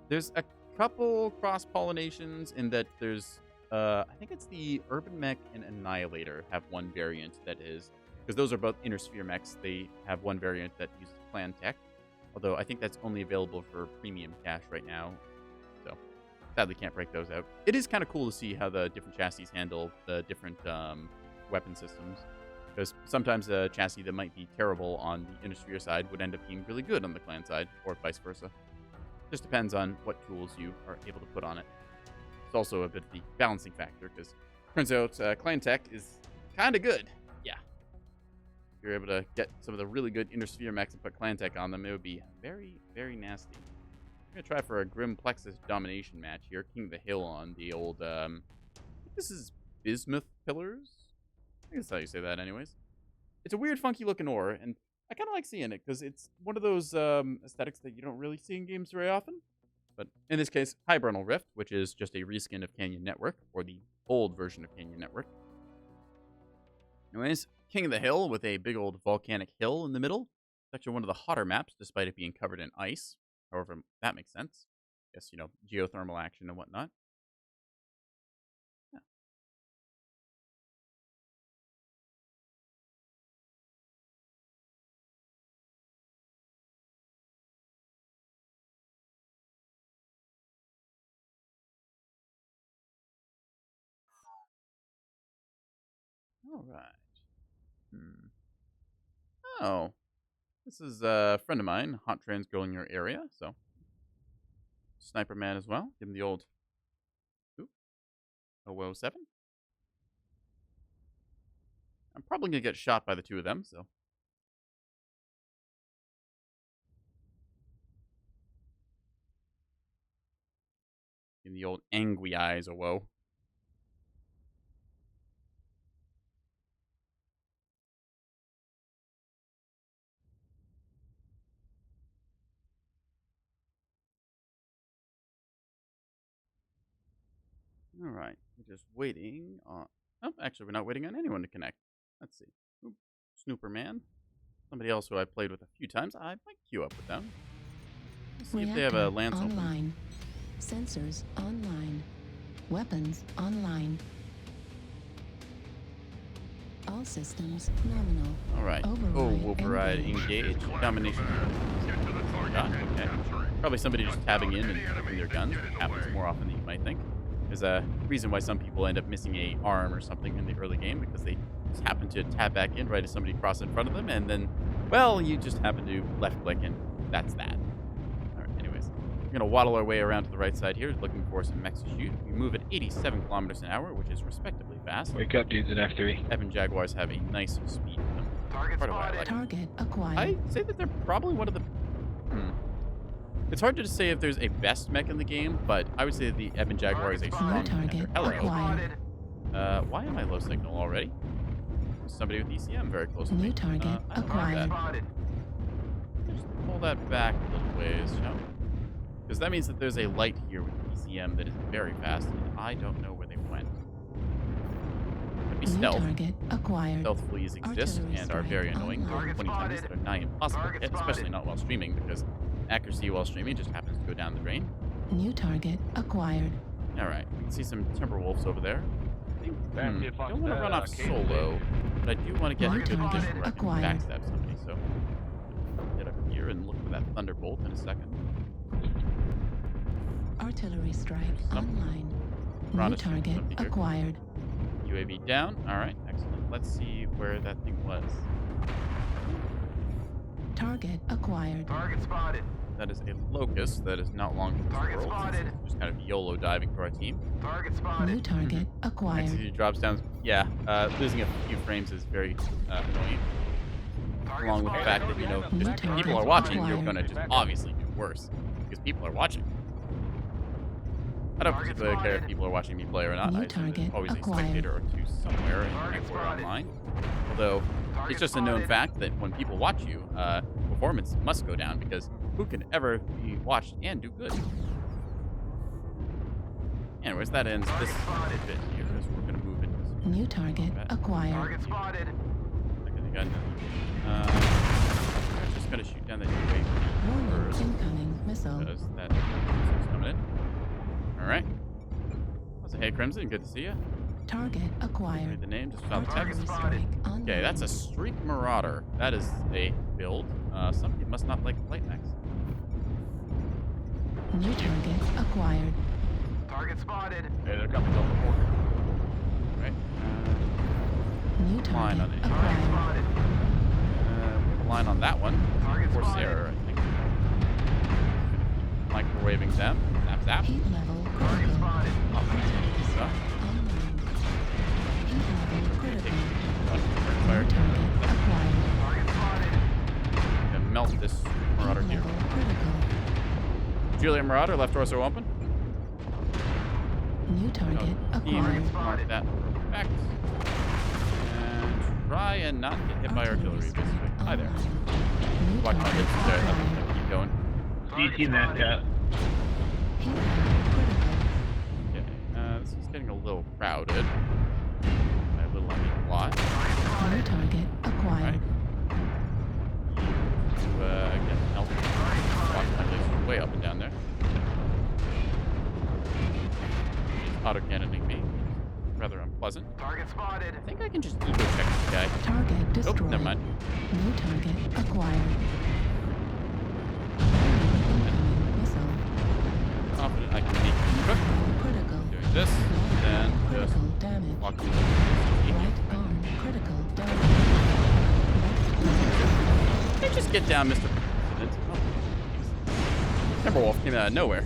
There's a couple cross-pollinations in that there's, I think it's the Urban Mech and Annihilator have one variant that is, because those are both Inner Sphere mechs, they have one variant that uses clan tech. Although I think that's only available for premium cache right now. So sadly can't break those out. It is kind of cool to see how the different chassis handle the different weapon systems. Because sometimes a chassis that might be terrible on the Inner Sphere side would end up being really good on the clan side, or vice versa. Just depends on what tools you are able to put on it. It's also a bit of the balancing factor, because turns out clan tech is kind of good. Yeah. If you're able to get some of the really good Inner Sphere mechs and put clan tech on them, it would be very, very nasty. I'm going to try for a Grim Plexus domination match here. King of the Hill on the old, I think this is bismuth pillars? I think that's how you say that anyways. It's a weird, funky looking ore, and I kind of like seeing it, because it's one of those aesthetics that you don't really see in games very often. But in this case, Hibernal Rift, which is just a reskin of Canyon Network, or the old version of Canyon Network. Anyways, King of the Hill with a big old volcanic hill in the middle. It's actually one of the hotter maps, despite it being covered in ice. However, that makes sense. Guess, you know, geothermal action and whatnot. Yeah. All right. Oh. This is a friend of mine, hot trans girl in your area, so. Sniper man as well. Give him the old 007. I'm probably going to get shot by the 2 of them, so. Give him the old angry eyes, oh whoa. All right, we're just waiting on... Oh, actually, we're not waiting on anyone to connect. Let's see. Oop. Snooper Man. Somebody else who I've played with a few times. I might queue up with them. Let's see if they have a lance online. Sensors online. Weapons online. All systems nominal. All right. Override engage. Domination. Okay. Probably somebody just tabbing in and flipping their guns. It happens more often than you might think. There's a reason why some people end up missing a arm or something in the early game, because they just happen to tab back in right as somebody crosses in front of them, and then, well, you just happen to left click, and that's that. All right, anyways, we're going to waddle our way around to the right side here, looking for some mechs to shoot. We move at 87 kilometers an hour, which is respectively fast. Wake up, dudes, at F3. Ebon Jaguars have a nice speed to them. Target acquired. I say that they're probably one of the... It's hard to say if there's a best mech in the game, but I would say that the Ebon Jaguar is a strong contender. Hello. Why am I low signal already? There's somebody with ECM very close to me. New target acquired. Just pull that back a little ways, shall we? Because that means that there's a light here with ECM that is very fast, and I don't know where they went. Could be stealth. Target acquired. Stealth fleas exist and are very annoying. 20 times that are nigh impossible to hit, especially not while streaming, because accuracy while streaming, just happens to go down the drain. New target acquired. Alright, we can see some Timberwolves over there. I think, Back I if don't I'm want to run off solo, but I do want to get New into a target position where I can acquired. backstab somebody, so get up here and look for that Thunderbolt in a second. Artillery strike online. New Piranha's shooting target somebody here. acquired. UAV down. Alright, excellent. Let's see where that thing was. Target acquired. Target spotted. That is a Locust that is not long for this Target world. spotted. It's just kind of YOLO diving for our team. Target spotted. New target Actually, acquired. he drops down. Yeah, losing a few frames is very annoying. Target Along with the spotted. fact that, you know, New if target people are watching, you're acquired. going to just obviously do worse. Because people are watching. I don't Target particularly care if spotted. people are watching me play or not. New I assume there's target always a acquired. spectator or two somewhere in Target Mechwarrior spotted. Online. Although, Target it's just a known spotted. fact that when people watch you, performance must go down because who can ever be watched and do good? Anyways, that ends this Target bit here as we're going to move into some New target combat. acquired. Target spotted. I got nothing. I'm just going to shoot down that UAV Warning, first incoming missile. because that is coming in. Alright. That's a Hey Crimson, good to see you. Target acquired. Read the name, just saw the Artillery text. strike online. Okay, that's a Streak Marauder. That is a build. Somebody must not like light mechs. New target acquired. Target spotted. Hey, they're coming up the corner. Right? New Line target on it. Target acquired. spotted. We have a line on that one. Target Corsair, I think. Microwaving them. Zap zap. Heat level Target critical. spotted. Artillery Stuff. strike online. Heat level critical. New Fire. target acquired. Target spotted. Gonna melt this Marauder Heat here. level critical. Julia Marauder, left torso open. New target acquired. Mark that perfect. And try and not get hit by artillery, basically. Hi there. New Watch my target hits there. acquired. Keep going. DT that cat. Heat level critical. Okay. This is getting a little crowded. By a little, I mean a lot. New target acquired. Get help. Watch my hits way up and down there. He's auto-cannoning me. Rather unpleasant. Target spotted. I think I can just eco check this guy. Target Nope, destroyed. never mind. New target acquired. Incoming missile. Confident I can make it quick. Critical. Doing this, then just Critical damage. walk through Right arm critical damage. Hey, just get down, Mr. President. Oh, Timberwolf came out of nowhere.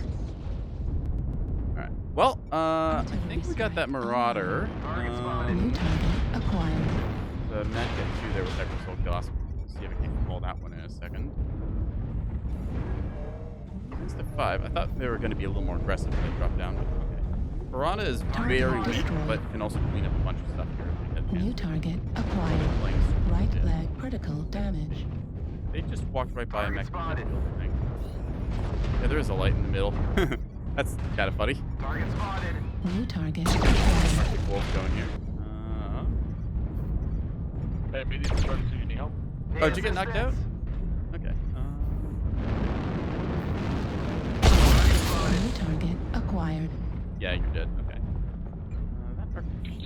Alright. Well, I think we got that Marauder. New target acquired. The Med get 2 there with Hypersol Gauss. See if I can call that one in a second. 6 to 5. I thought they were going to be a little more aggressive when they dropped down, but okay. Piranha is very weak, but can also clean up a bunch of stuff here. New target acquired. Right leg critical damage. They just walked right by a mech thing. Yeah, there is a light in the middle. That's kind of funny. Target spotted. New target acquired. Big wolf going here. Hey, medium start to you need help. Oh, did you get knocked out? Okay. New target acquired. Yeah, you're dead. Okay.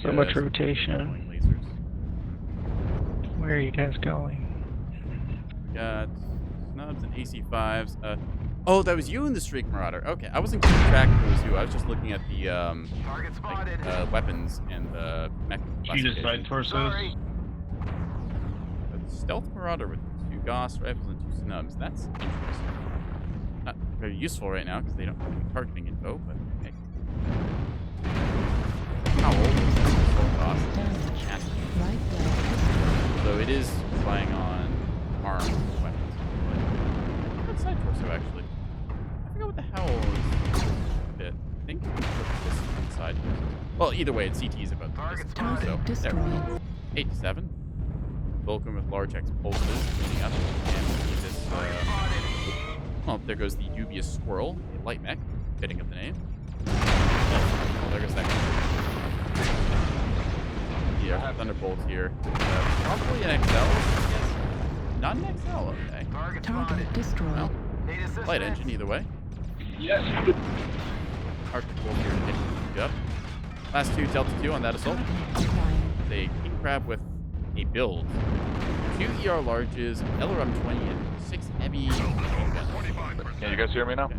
So much rotation. Lasers. Where are you guys going? We got snubs and AC5s. Oh, that was you in the Streak Marauder. Okay, I wasn't keeping track if it was you. I was just looking at the Target spotted. weapons and the mech. Cheetah side torsos. Sorry. Stealth Marauder with 2 Gauss rifles and 2 snubs. That's interesting. Not very useful right now because they don't have any targeting info, but hey. How old is this full Gauss? Damage. Nasty. Right leg Though it is relying on armed weapons. Good side torso, actually. I forgot what the hell was it. I think you can put this inside. Well, either way, it's CT's about Target this. spotted. So, Target there we go. destroyed. 8 to 7. Vulcan with large X pulses cleaning up. And we need this. Well, there goes the dubious squirrel, a light mech, fitting of the name. Oh, there goes that guy. Yeah, Thunderbolts here. Probably an XL, I guess. Not an XL, okay. Target Target spotted. destroyed. Well, Light engine either way. Yes. Arctic Wolf here hitting up. Last two Delta 2 on that assault. A King Crab with a build. 2 ER larges, LRM 20, and 6 heavy. Can you guys hear me now?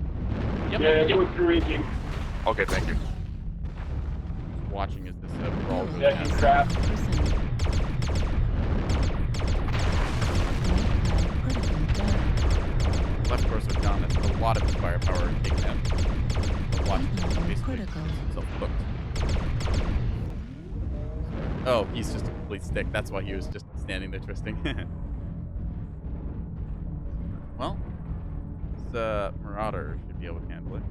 Yep. Yeah, going through raging. Okay, thank you. Just watching as this brawl goes Yeah, down. he's trapped. Left torso down. That's a lot of firepower taken out. A lot basically himself hooked. Oh, he's just a complete stick. That's why he was just standing there twisting. Well, this Marauder should be able to handle it.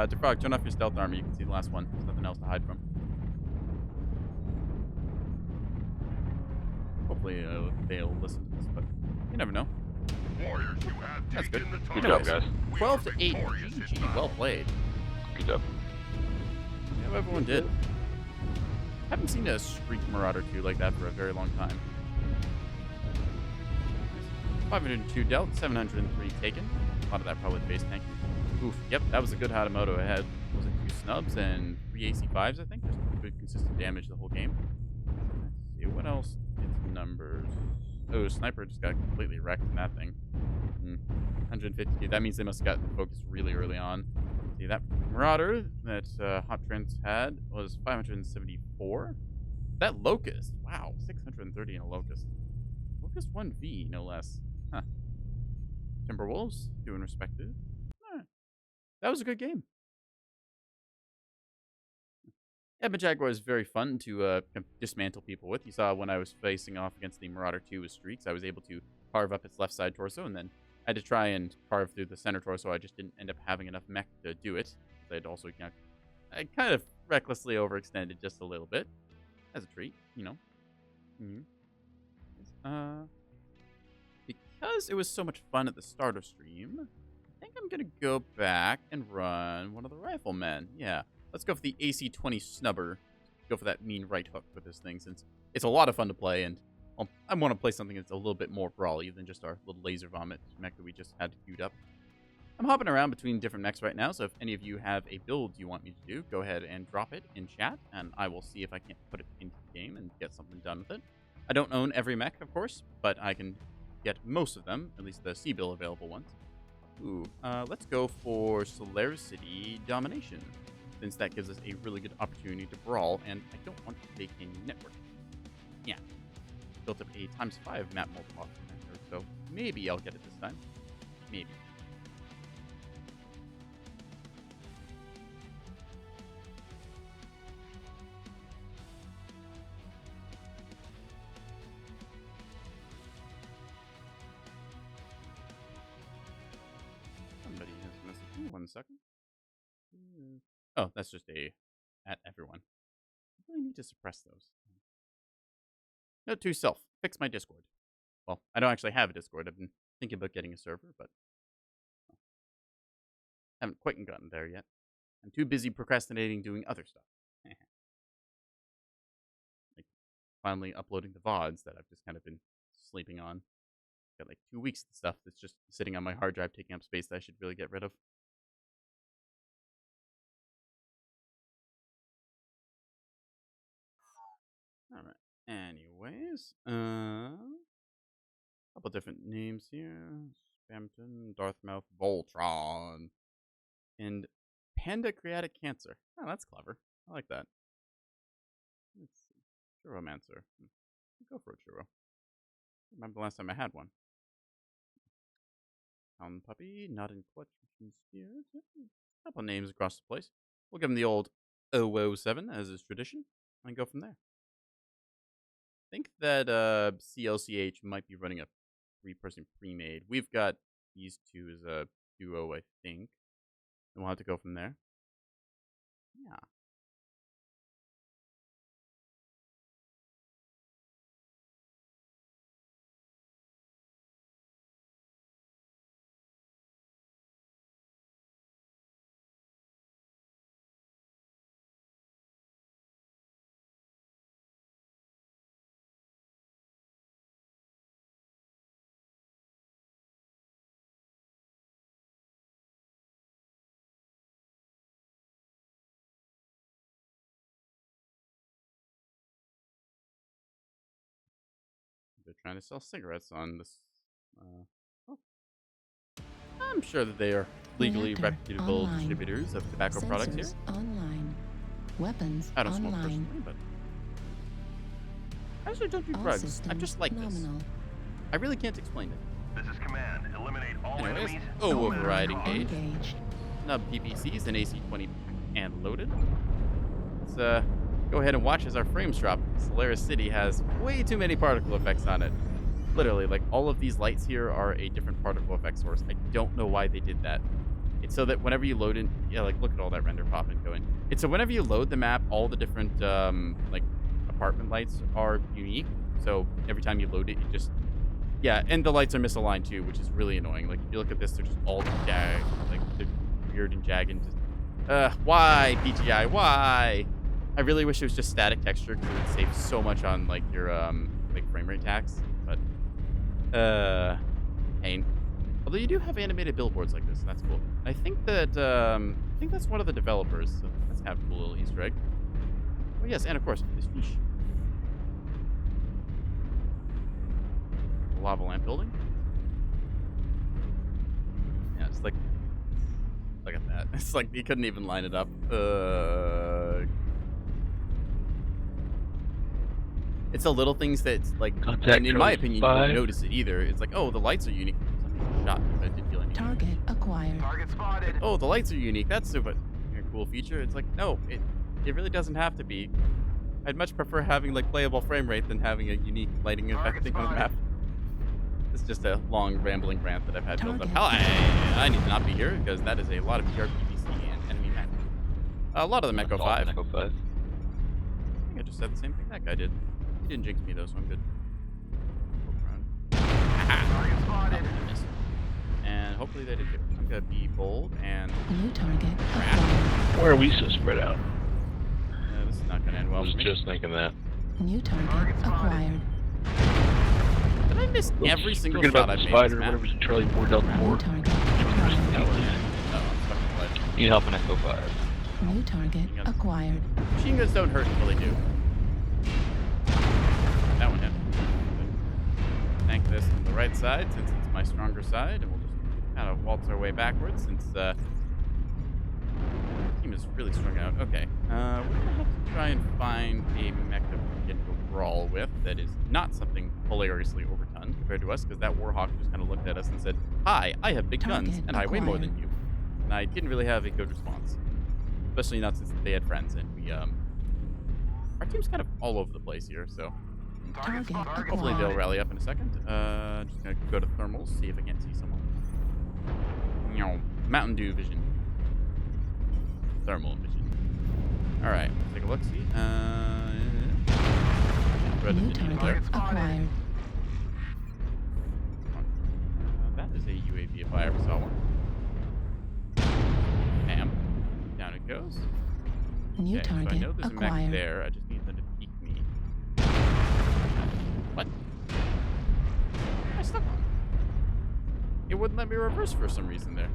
Defrog, turn off your stealth armor. You can see the last one. There's nothing else to hide from. Hopefully they'll listen to this, but you never know. Warriors, you have That's good. taken the Good tunnel. job, guys. 12 to 8. GG. Well played. Good job. Yeah, everyone did. Haven't seen a streak Marauder 2 like that for a very long time. 502 dealt, 703 taken. A lot of that probably base tank. Oof, yep, that was a good Hatamoto. It had, was it 2 snubs and 3 AC5s, I think? Just good consistent damage the whole game. Let's see, what else? Its numbers. Oh, Sniper just got completely wrecked in that thing. 150. That means they must have gotten focused really early on. See, that Marauder that Hot Trends had was 574. That Locust, wow, 630 in a Locust. Locust 1V, no less. Huh. Timberwolves, doing respected. That was a good game. Ebba Jaguar is very fun to dismantle people with. You saw when I was facing off against the Marauder 2 with streaks, I was able to carve up its left side torso, and then I had to try and carve through the center torso. I just didn't end up having enough mech to do it. So I'd also, I kind of recklessly overextended just a little bit. As a treat, you know. Because it was so much fun at the start of stream, I think I'm going to go back and run one of the riflemen. Yeah, let's go for the AC-20 snubber. Go for that mean right hook with this thing, since it's a lot of fun to play, and I want to play something that's a little bit more brawly than just our little laser vomit mech that we just had queued up. I'm hopping around between different mechs right now, so if any of you have a build you want me to do, go ahead and drop it in chat, and I will see if I can't put it into the game and get something done with it. I don't own every mech, of course, but I can get most of them, at least the C-bill available ones. Ooh, let's go for Solaricity Domination, since that gives us a really good opportunity to brawl, and I don't want to take any network. Yeah, built up a ×5 map multiplier, so maybe I'll get it this time. Maybe. Somebody has messaged me. 1 second. Oh, that's just a at everyone. I really need to suppress those. Note to self, fix my Discord. Well, I don't actually have a Discord. I've been thinking about getting a server, but haven't quite gotten there yet. I'm too busy procrastinating doing other stuff. Like finally uploading the VODs that I've just kind of been sleeping on. Got like 2 weeks of stuff that's just sitting on my hard drive taking up space that I should really get rid of. Alright. Anyways, couple different names here. Spamton, Darthmouth, Voltron, and Pancreatic Cancer. Oh, that's clever. I like that. Let's see. Churromancer. Go for a churro. Remember the last time I had one. Hound Puppy, Not in Clutch, Machine Spirit. A couple names across the place. We'll give him the old 007 as is tradition, and go from there. I think that CLCH might be running a 3-person pre-made. We've got these two as a duo, I think. And we'll have to go from there. Yeah. trying to sell cigarettes on this. Oh. I'm sure that they are legally Reactor reputable online. distributors of tobacco products here. Sensors online. Weapons I don't smoke online. personally, but I actually don't do All drugs. I'm systems just like this. nominal. I really can't explain it. This is command. Eliminate all Anyways, enemies. override engage. Engaged. Nub PPCs and AC-20 and loaded. Let's go ahead and watch as our frames drop. Solaris City has way too many particle effects on it. Literally, like all of these lights here are a different particle effect source. I don't know why they did that. It's so that whenever you load in, yeah, like look at all that render pop and going. It's so whenever you load the map, all the different like apartment lights are unique. So every time you load it, it just, yeah, and the lights are misaligned too, which is really annoying. Like if you look at this, they're just all jagged, like they're weird and jagged. And just, why PGI? Why? I really wish it was just static texture because it would save so much on like your like frame rate tax. But pain. Although you do have animated billboards like this, and that's cool. I think that that's one of the developers. So that's kind of a cool little Easter egg. Oh yes, and of course this fish. The lava lamp building. Yeah, it's like look at that. It's like you couldn't even line it up. It's the little things that's like, and in my opinion, you don't notice it either. It's like, oh, the lights are unique. Something shot, but I didn't feel anything. Target acquired. Target spotted. Like, oh, the lights are unique. That's super cool feature. It's like, no, it really doesn't have to be. I'd much prefer having like playable frame rate than having a unique lighting effect thing on the map. It's just a long rambling rant that I've had built up. Hell, I need to not be here because that is a lot of PRPBC and enemy mech. A lot of them Echo 5. Echo 5. I think I just said the same thing that guy did. He didn't jinx me though, so I'm good. Target spotted. And hopefully they did too. I'm gonna be bold and New target acquired. Where are we so spread out? this is not gonna end well I was for me. just thinking that. New target acquired. Did I miss every single Forget shot about I've the made spider, this map? whatever's in Charlie 4 Delta 4. New target acquired. Oh, I'm stuck in the ledge. Need help in Echo 5. New target acquired. Machine guns don't hurt until they do. That one hit. Tank this on the right side since it's my stronger side, and we'll just kind of waltz our way backwards since the team is really strung out. Okay, we're gonna have to try and find a mech that we can go brawl with that is not something hilariously overtonned compared to us, because that Warhawk just kind of looked at us and said, "Hi, I have big guns and I weigh more than you," and I didn't really have a good response, especially not since they had friends and we our team's kind of all over the place here, so. Target Hopefully they'll rally up in a second. Just gonna go to thermals, see if I can't see someone. Mountain Dew vision. Thermal vision. Alright, let's take a look, see. New target acquired. That is a UAV if I ever saw one. Bam. Down it goes. New Okay, so I target know there's a mech acquired. there. I just need them to peek me. What? I stuck on. It wouldn't let me reverse for some reason there.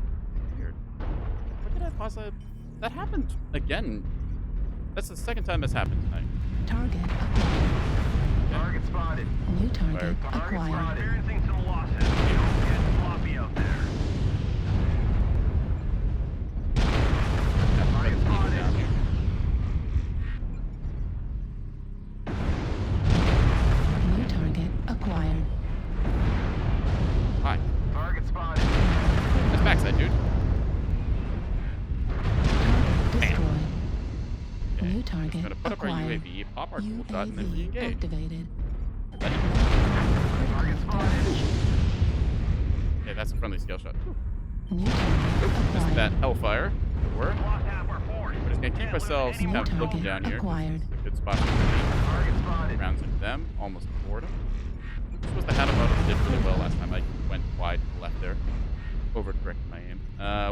Weird. What did I pause? That happened again. That's the second time that's happened tonight. Target acquired. Target spotted. New target Target acquired. experiencing some losses. Don't get sloppy out there. Target spotted. Down here. New target acquired. Hi. Target spotted. That's backside, dude. Destroyed. Okay. New target Gotta put up our acquired. UAV, pop our cool shot, and then UAV re-engage. activated. Target spotted. Okay, that's a friendly scale shot. New target Missed acquired. that Hellfire. Good work. Lost half our force. We're just gonna keep ourselves New kind of looking target down here. 'Cause acquired. it's a good spot for me. Target spotted. Rounds into them, almost bored them. This was the hat about it did really well last time I went wide to the left there. Overcorrected my aim.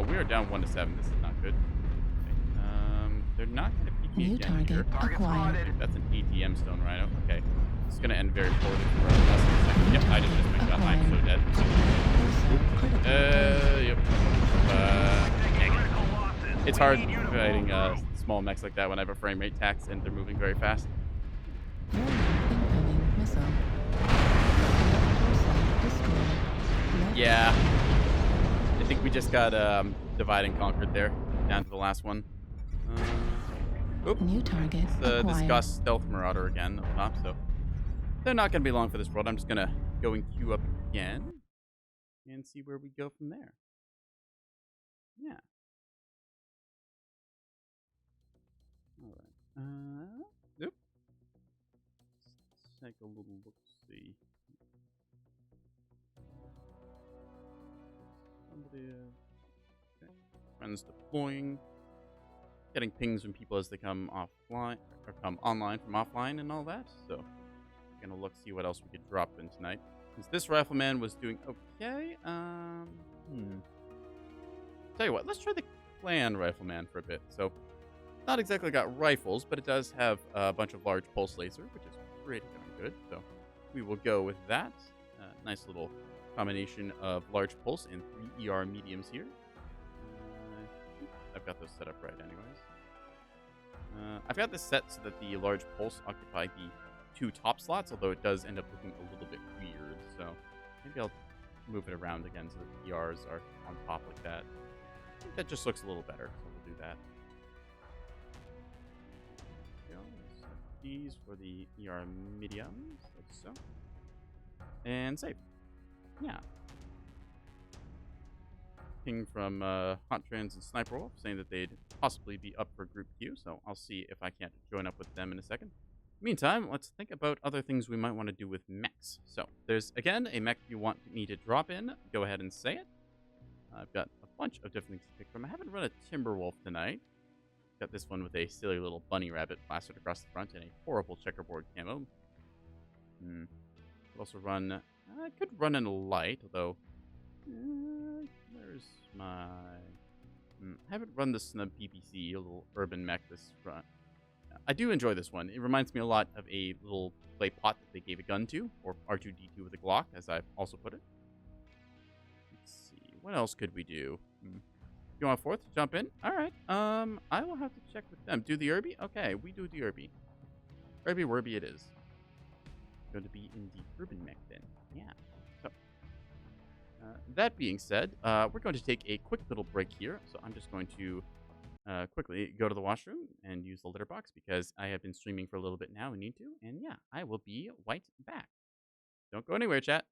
We are down 1 to 7. This is not good. Okay. They're not going to peek me New again here. target acquired. That's an ATM stone rhino. Okay. This is going to end very poorly for us. Less than a second. Yep, I just missed my shot. I'm so dead. Yep. Critical losses. It's hard fighting small mechs like that when I have a frame rate tax and they're moving very fast. Incoming missile. Yeah. I think we just got divide and conquered there. Down to the last one. New target It's the acquired. Discuss Stealth Marauder again up top, so they're not going to be long for this world. I'm just going to go and queue up again and see where we go from there. Yeah. All right. Oop. Let's take a little look-see. Somebody, okay. Friends deploying. Getting pings from people as they come offline or come online from offline and all that. So, we're gonna look see what else we could drop in tonight. Since this rifleman was doing okay. Tell you what, let's try the clan rifleman for a bit. So, not exactly got rifles, but it does have a bunch of large pulse laser, which is pretty darn good. So, we will go with that. Nice little combination of large pulse and 3 ER mediums here. I've got those set up right anyways. I've got this set so that the large pulse occupy the 2 top slots, although it does end up looking a little bit weird. So maybe I'll move it around again so that the ERs are on top like that. I think that just looks a little better, so we'll do that. So these for the ER mediums, like so. And save. Yeah. Ping from Hot Trans and Sniper Wolf saying that they'd possibly be up for Group Q, so I'll see if I can't join up with them in a second. Meantime, let's think about other things we might want to do with mechs. So, there's, again, a mech you want me to drop in. Go ahead and say it. I've got a bunch of different things to pick from. I haven't run a Timberwolf tonight. Got this one with a silly little bunny rabbit plastered across the front and a horrible checkerboard camo. Could also run... I could run in a light, although... where's my... I haven't run the Snub PPC, a little urban mech this front. I do enjoy this one. It reminds me a lot of a little clay pot that they gave a gun to, or R2-D2 with a Glock, as I've also put it. Let's see, what else could we do? You want fourth? Jump in? Alright, I will have to check with them. Do the Irby? Okay, we do the Irby. Irby Werby it is. Going to be in the urban mech then. Yeah. That being said, we're going to take a quick little break here. So I'm just going to quickly go to the washroom and use the litter box because I have been streaming for a little bit now and need to. And yeah, I will be right back. Don't go anywhere, chat.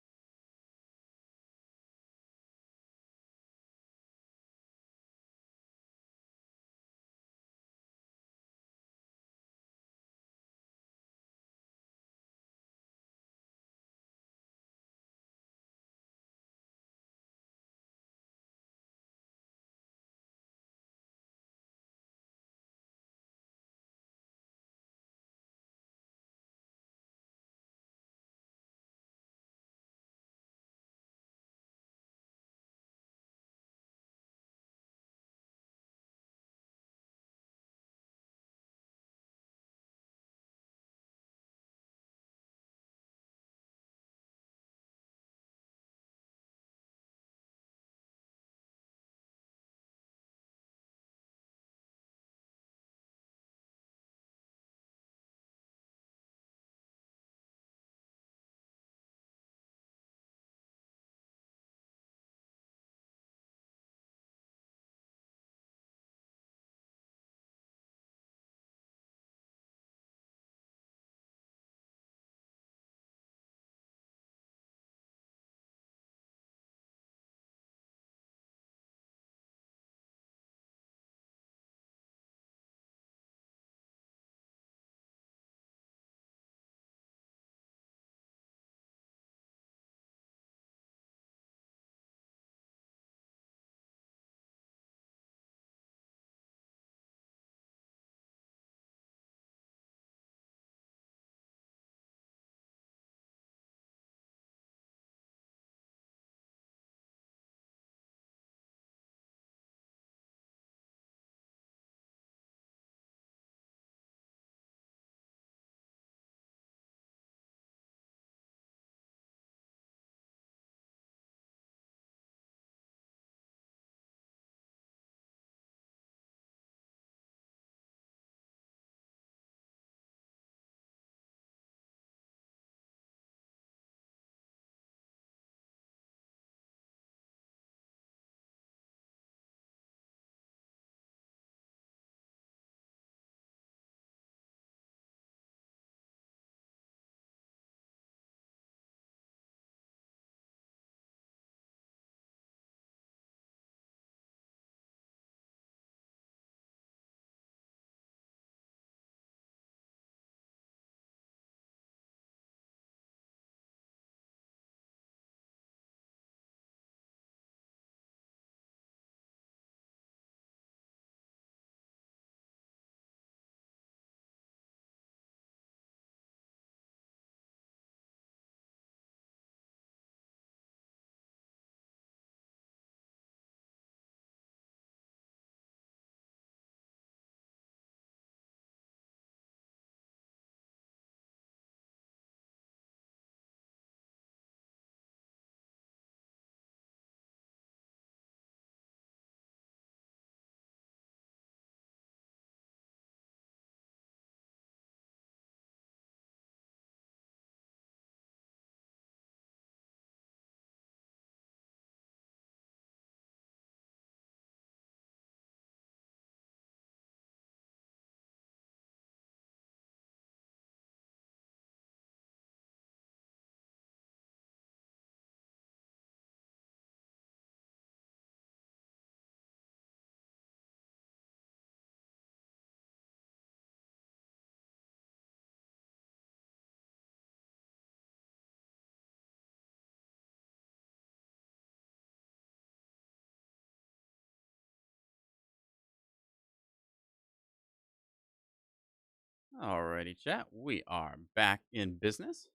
Alrighty, chat. We are back in business.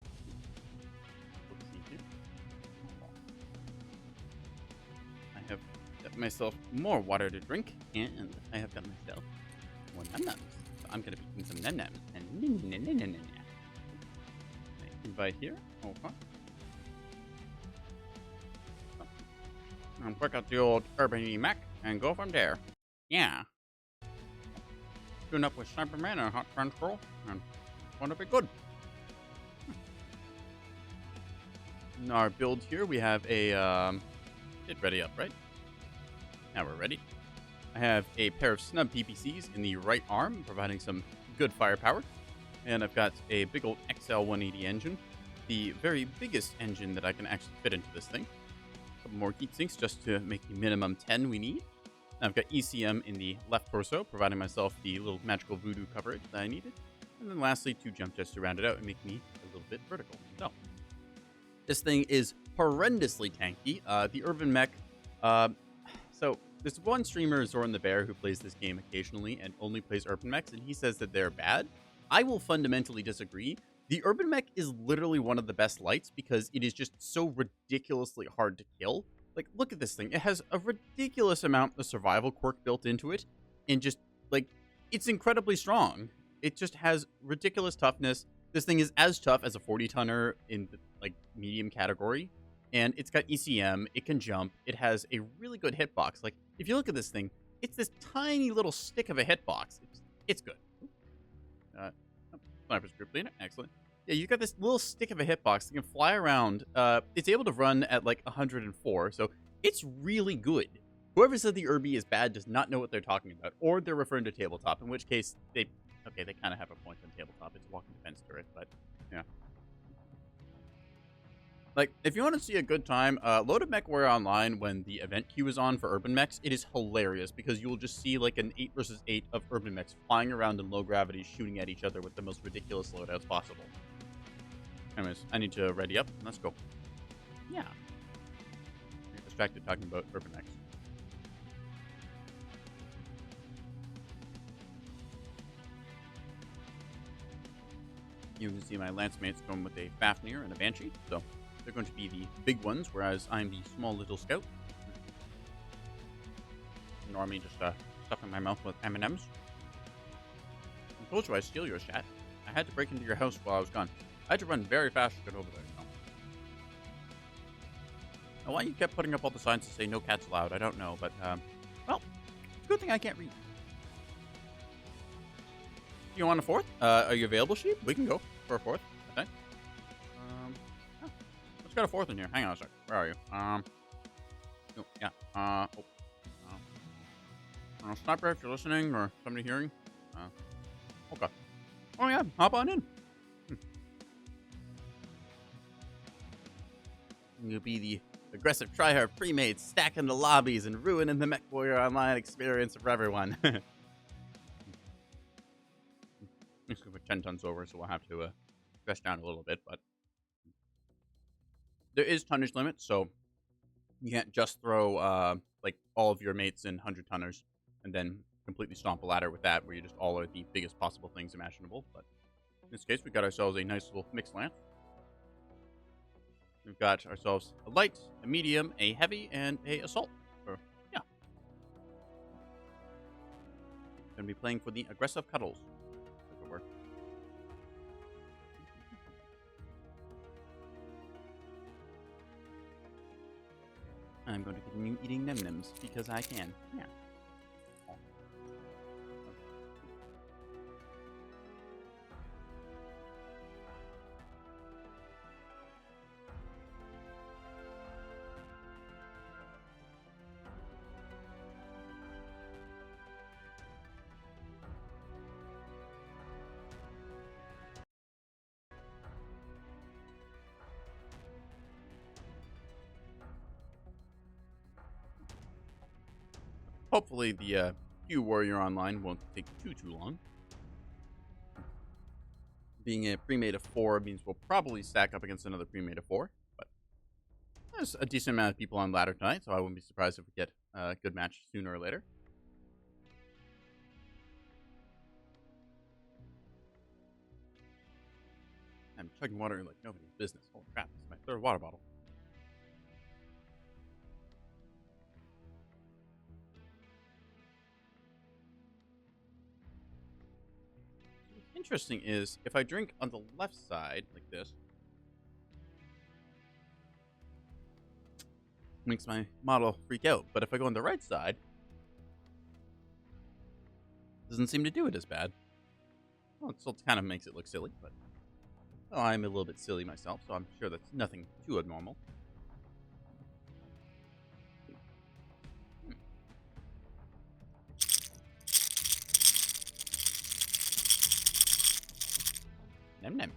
Let's see here. I have got myself more water to drink, and I have got myself one num nums. So I'm gonna be eating some num nums. And invite here. Okay. And check out the old urban mech and go from there. Yeah. Tune up with Sniperman and Hot Control, and it's going to be good. In our build here, we have a get ready up, right? Now we're ready. I have a pair of snub PPCs in the right arm, providing some good firepower. And I've got a big old XL180 engine, the very biggest engine that I can actually fit into this thing. A couple more heat sinks just to make the minimum 10 we need. I've got ECM in the left torso, providing myself the little magical voodoo coverage that I needed. And then lastly, 2 jump jets to round it out and make me a little bit vertical. So, this thing is horrendously tanky. The Urban Mech, so there's one streamer, Zoran the Bear, who plays this game occasionally and only plays Urban Mechs, and he says that they're bad. I will fundamentally disagree. The Urban Mech is literally one of the best lights because it is just so ridiculously hard to kill. Like, look at this thing. It has a ridiculous amount of survival quirk built into it. And just, like, it's incredibly strong. It just has ridiculous toughness. This thing is as tough as a 40-tonner in the, like, medium category. And it's got ECM. It can jump. It has a really good hitbox. Like, if you look at this thing, it's this tiny little stick of a hitbox. It's good. Sniper's group leader. Excellent. Yeah, you got this little stick of a hitbox that can fly around. It's able to run at like 104, so it's really good. Whoever said the Urby is bad does not know what they're talking about, or they're referring to tabletop, in which case they kind of have a point on tabletop. It's a walking defense turret, but yeah. Like, if you want to see a good time, load up Mechwarrior online when the event queue is on for Urban Mechs. It is hilarious because you will just see like an 8 versus 8 of Urban Mechs flying around in low gravity, shooting at each other with the most ridiculous loadouts possible. Anyways, I need to ready up. Let's go. Yeah. I get distracted talking about Urban Mechs. You can see my lance mates going with a Fafnir and a Banshee, so they're going to be the big ones, whereas I'm the small little scout. Normally just stuffing my mouth with M&Ms. I told you I'd steal your chat. I had to break into your house while I was gone. I had to run very fast to get over there. Now, why you kept putting up all the signs to say no cats allowed, I don't know, but, well, good thing I can't read. You want a 4th? Are you available, Sheep? We can go for a 4th, I think. Oh, let's get a 4th in here. Hang on a sec. Where are you? Oh, yeah. Sniper, if you're listening, or somebody hearing. Okay. Oh, yeah, hop on in. You'll be the aggressive tryhard pre-mates stacking the lobbies and ruining the Mechwarrior online experience for everyone. We're 10 tons over, so we'll have to stress down a little bit, but there is tonnage limit, so you can't just throw like all of your mates in 100 tonners and then completely stomp a ladder with that, where you just all are the biggest possible things imaginable. But in this case, we got ourselves a nice little mixed lance. We've got ourselves a light, a medium, a heavy, and a assault. Or, yeah. Gonna be playing for the aggressive cuddles. As it were. I'm going to continue eating num-nums because I can. Yeah. Hopefully the Warrior Online won't take too long. Being a pre-made of 4 means we'll probably stack up against another pre-made of 4, but there's a decent amount of people on ladder tonight, so I wouldn't be surprised if we get a good match sooner or later. chugging water like nobody's business. Holy crap, this is my third water bottle. What's interesting is if I drink on the left side like this, makes my model freak out. But if I go on the right side, doesn't seem to do it as bad. Well, it still kind of makes it look silly, but I'm a little bit silly myself, so I'm sure that's nothing too abnormal. Nem nem.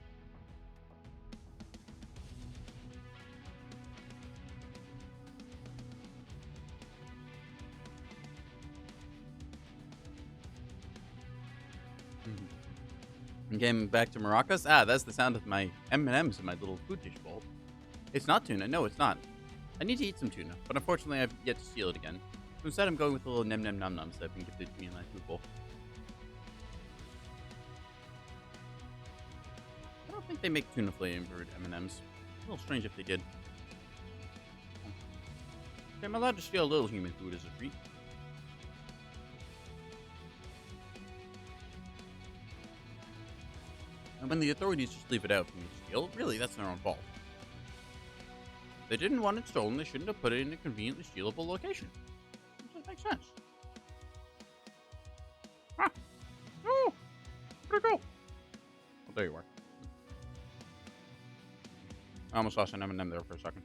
Getting back to maracas. Ah, that's the sound of my M&Ms in my little food dish bowl. It's not tuna. No, it's not. I need to eat some tuna, but unfortunately I've yet to steal it again. So instead I'm going with the little nem-nem-num-nums that have been gifted to me in my food bowl. I don't think they make tuna flavored M&Ms. A little strange if they did. Okay, I'm allowed to steal a little human food as a treat. And when the authorities just leave it out for me to steal, really, that's their own fault. If they didn't want it stolen, they shouldn't have put it in a conveniently stealable location. It just makes sense. Ah! Oh! Where'd it go? Oh, there you are. I almost lost an M&M there for a second.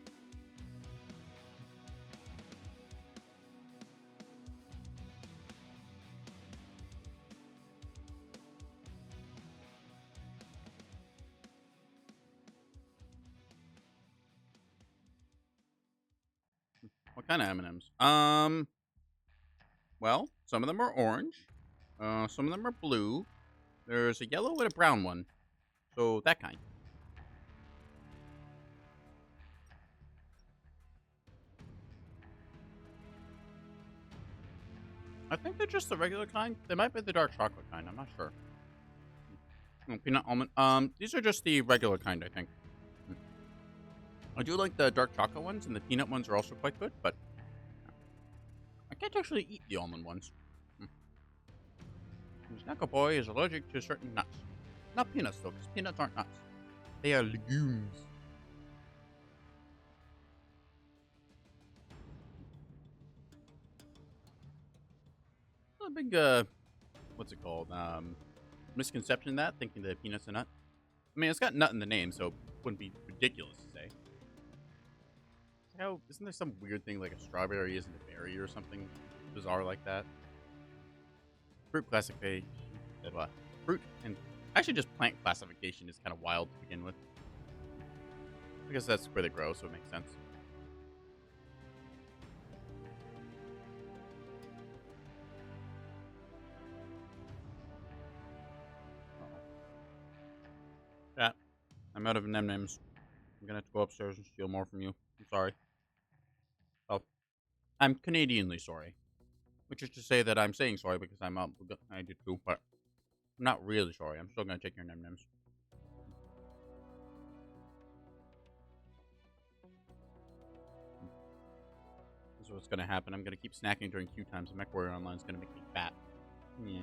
What kind of M&Ms? Well, some of them are orange. Some of them are blue. There's a yellow and a brown one. So, that kind. I think they're just the regular kind. They might be the dark chocolate kind. I'm not sure. Peanut almond. These are just the regular kind, I think. I do like the dark chocolate ones, and the peanut ones are also quite good, but I can't actually eat the almond ones. This Nekoboy is allergic to certain nuts. Not peanuts, though, because peanuts aren't nuts. They are legumes. A big, what's it called? Misconception that, thinking that peanuts are nut. I mean, it's got nut in the name, so it wouldn't be ridiculous to say. How, isn't there some weird thing like a strawberry isn't a berry or something bizarre like that? Fruit classification, fruit and actually just plant classification is kind of wild to begin with. I guess that's where they grow, so it makes sense. Chat, I'm out of M&Ms. I'm gonna have to go upstairs and steal more from you. I'm sorry. Well, I'm Canadianly sorry. Which is to say that I'm saying sorry because I did too, but I'm not really sorry. I'm still gonna take your M&Ms. This is what's gonna happen. I'm gonna keep snacking during queue times, and Mechwarrior Online is gonna make me fat. Yeah.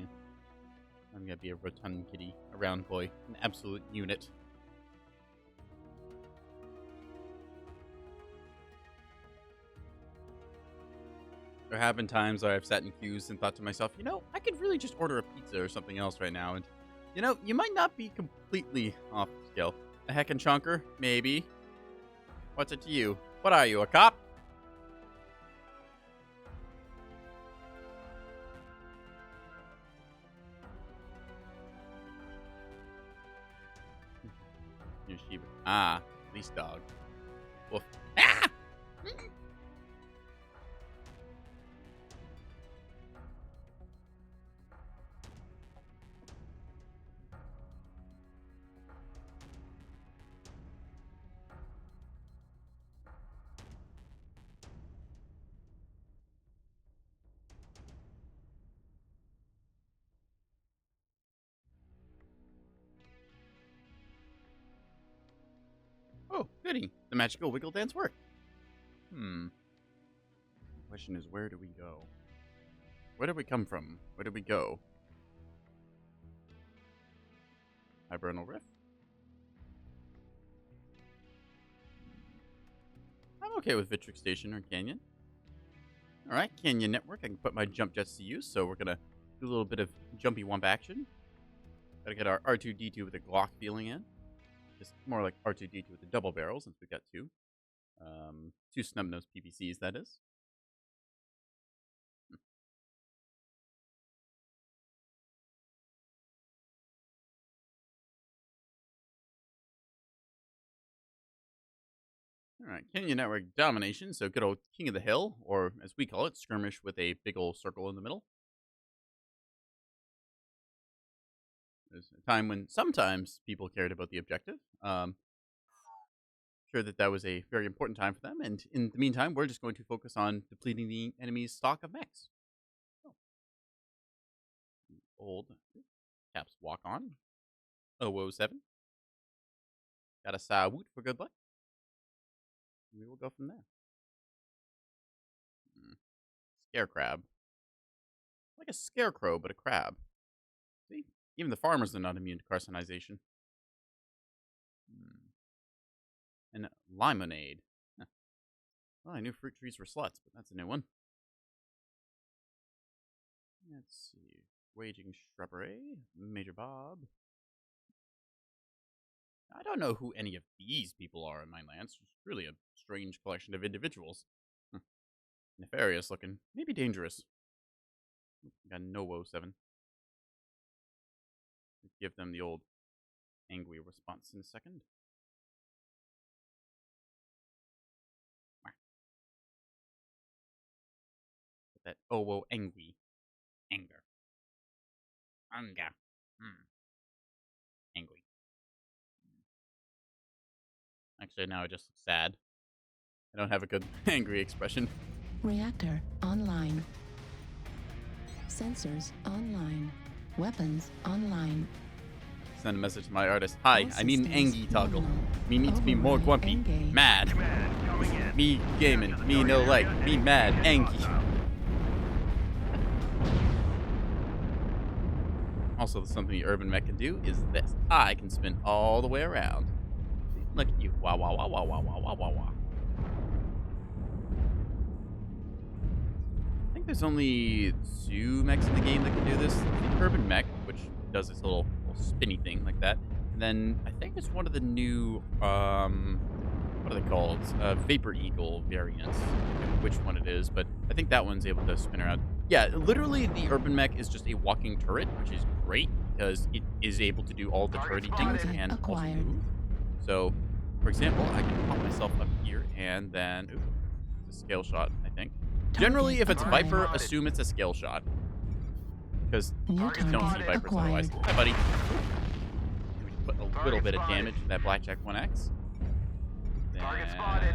I'm gonna be a rotund kitty, a round boy, an absolute unit. There have been times where I've sat in queues and thought to myself, you know, I could really just order a pizza or something else right now, and, you know, you might not be completely off scale. A heckin' chunker? Maybe. What's it to you? What are you, a cop? Your Shiba. Ah, least dog. Woof. Ah! goody. The magical wiggle dance worked. The question is, where do we go? Where did we come from? Where did we go? Hibernal Rift? I'm okay with Vitric Station or Canyon. Alright, Canyon Network. I can put my jump jets to use, so we're gonna do a little bit of jumpy wump action. Gotta get our R2-D2 with a Glock feeling in. Just more like R2-D2 with the double barrel, since we've got two. Two snub-nosed PVCs, that is. Alright, Canyon Network domination, so good old King of the Hill, or as we call it, skirmish with a big old circle in the middle. There's a time when sometimes people cared about the objective. Sure that was a very important time for them, and in the meantime, we're just going to focus on depleting the enemy's stock of mechs. Oh. Old caps walk on. 007. Got a Sawoot for good luck. We will go from there. Scare crab. Like a scarecrow, but a crab. See? Even the farmers are not immune to carcinization. And limonade. Huh. Well, I knew fruit trees were sluts, but that's a new one. Let's see. Waging shrubbery. Major Bob. I don't know who any of these people are in my lands. It's really a strange collection of individuals. Nefarious looking. Maybe dangerous. Got no 07. Give them the old angry response in a second. That angry. Anger. Anger. Angry. Actually, now I just look sad. I don't have a good angry expression. Reactor online. Sensors online. Weapons online. Send a message to my artist. Hi, I need an Angie toggle. nominal. Me need to be more grumpy. Engage. Mad. Me gaming. Me no like. Me mad. Angie. Also, something the urban mech can do is this. I can spin all the way around. Look at you. Wah, wah, wah, wah, wah, wah, wah, wah, wah. I think there's only 2 mechs in the game that can do this. The urban mech, which does this little spinny thing like that. And then I think it's one of the new, what are they called? Vapor Eagle variants. I forget which one it is, but I think that one's able to spin around. Yeah, literally the urban mech is just a walking turret, which is great because it is able to do all the turrety things and also move. So, for example, I can pop myself up here and then, it's a scale shot, I think. Generally, if it's Viper, assume it's a scale shot. Because you don't see Vipers otherwise. Hi, buddy. We can put a little bit of damage to that Blackjack 1X. Target spotted.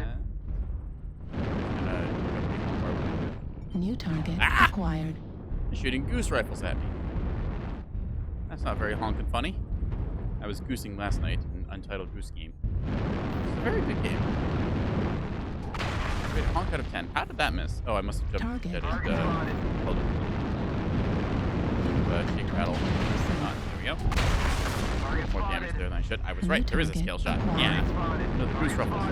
New target acquired. They're shooting goose rifles at me. That's not very honkin' funny. I was goosing last night in Untitled Goose Game. It's a very good game. Wait, honk out of 10. How did that miss? Oh, I must have jumped. Target Hold on. Shake rattle. There we go. More damage there than I should. I was right. There is a scale shot. Yeah. No, the goose ruffles.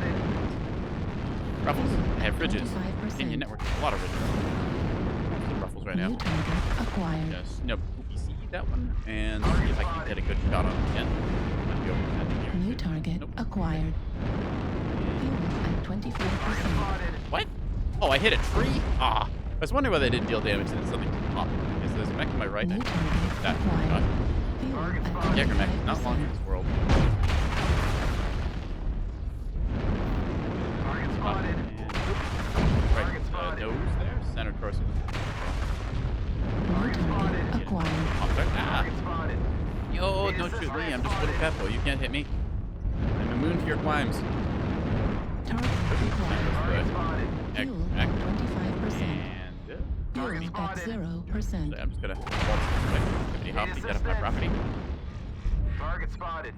Ruffles. I have ridges. Canyon Network has a lot of ridges. The ruffles right now. New target acquired. Just snub PVC that one and see if I can get a good shot on it again. Might be over that here. New target acquired. Fuel at 25%. What? Oh, I hit a tree? Ah. I was wondering why they didn't deal damage and then something popped. Because there's a mech to my right. New I target that. acquired. Fuel at Jäger mech is not long in 25%. this world. Spotted. Right, nose there, center torso. New target acquired. Ah. Yo, don't shoot me. I'm just little Peppo. You can't hit me. I'm immune to your climbs. Target acquired. Egg, Fuel egg. at 25%. And Fuel at 0%. I'm just gonna hippity hoppity get up my property. Target spotted.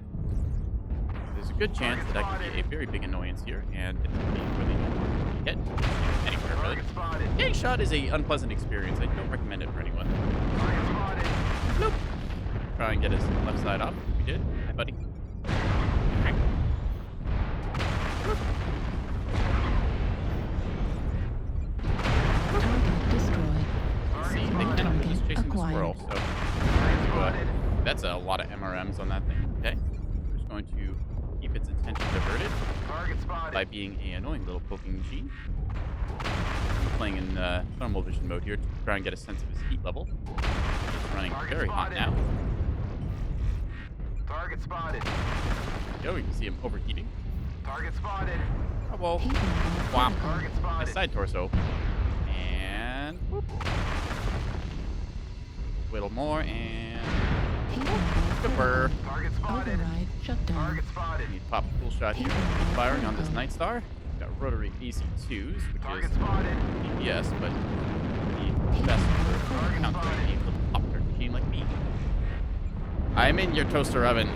There's a good chance that I could be a very big annoyance here, and it's going to be really don't want to get anywhere, really. Getting shot is a unpleasant experience. I don't recommend it for anyone. Nope. Try and get his left side off. We did. Hi, buddy. Target destroyed. See, they Small can target just chasing the squirrel, acquired. so that's a lot of MRMs on that thing. Okay, we're just going to keep its attention diverted by being an annoying little poking machine. I'm playing in thermal vision mode here to try and get a sense of his heat level. He's running very hot now. Target spotted. There we go, you can see him overheating. Target spotted. Oh, well. Heat level Wow. critical. Target His spotted. side torso. And whoop. A little more and Heat level Skipper. Target spotted. override shut down. Target spotted. Need to pop a cool shot here. Keep firing on this Night Star. Got rotary AC2s, which Target is spotted. DPS, but the best for countering a little pop-tart machine like me. I'm in your toaster oven,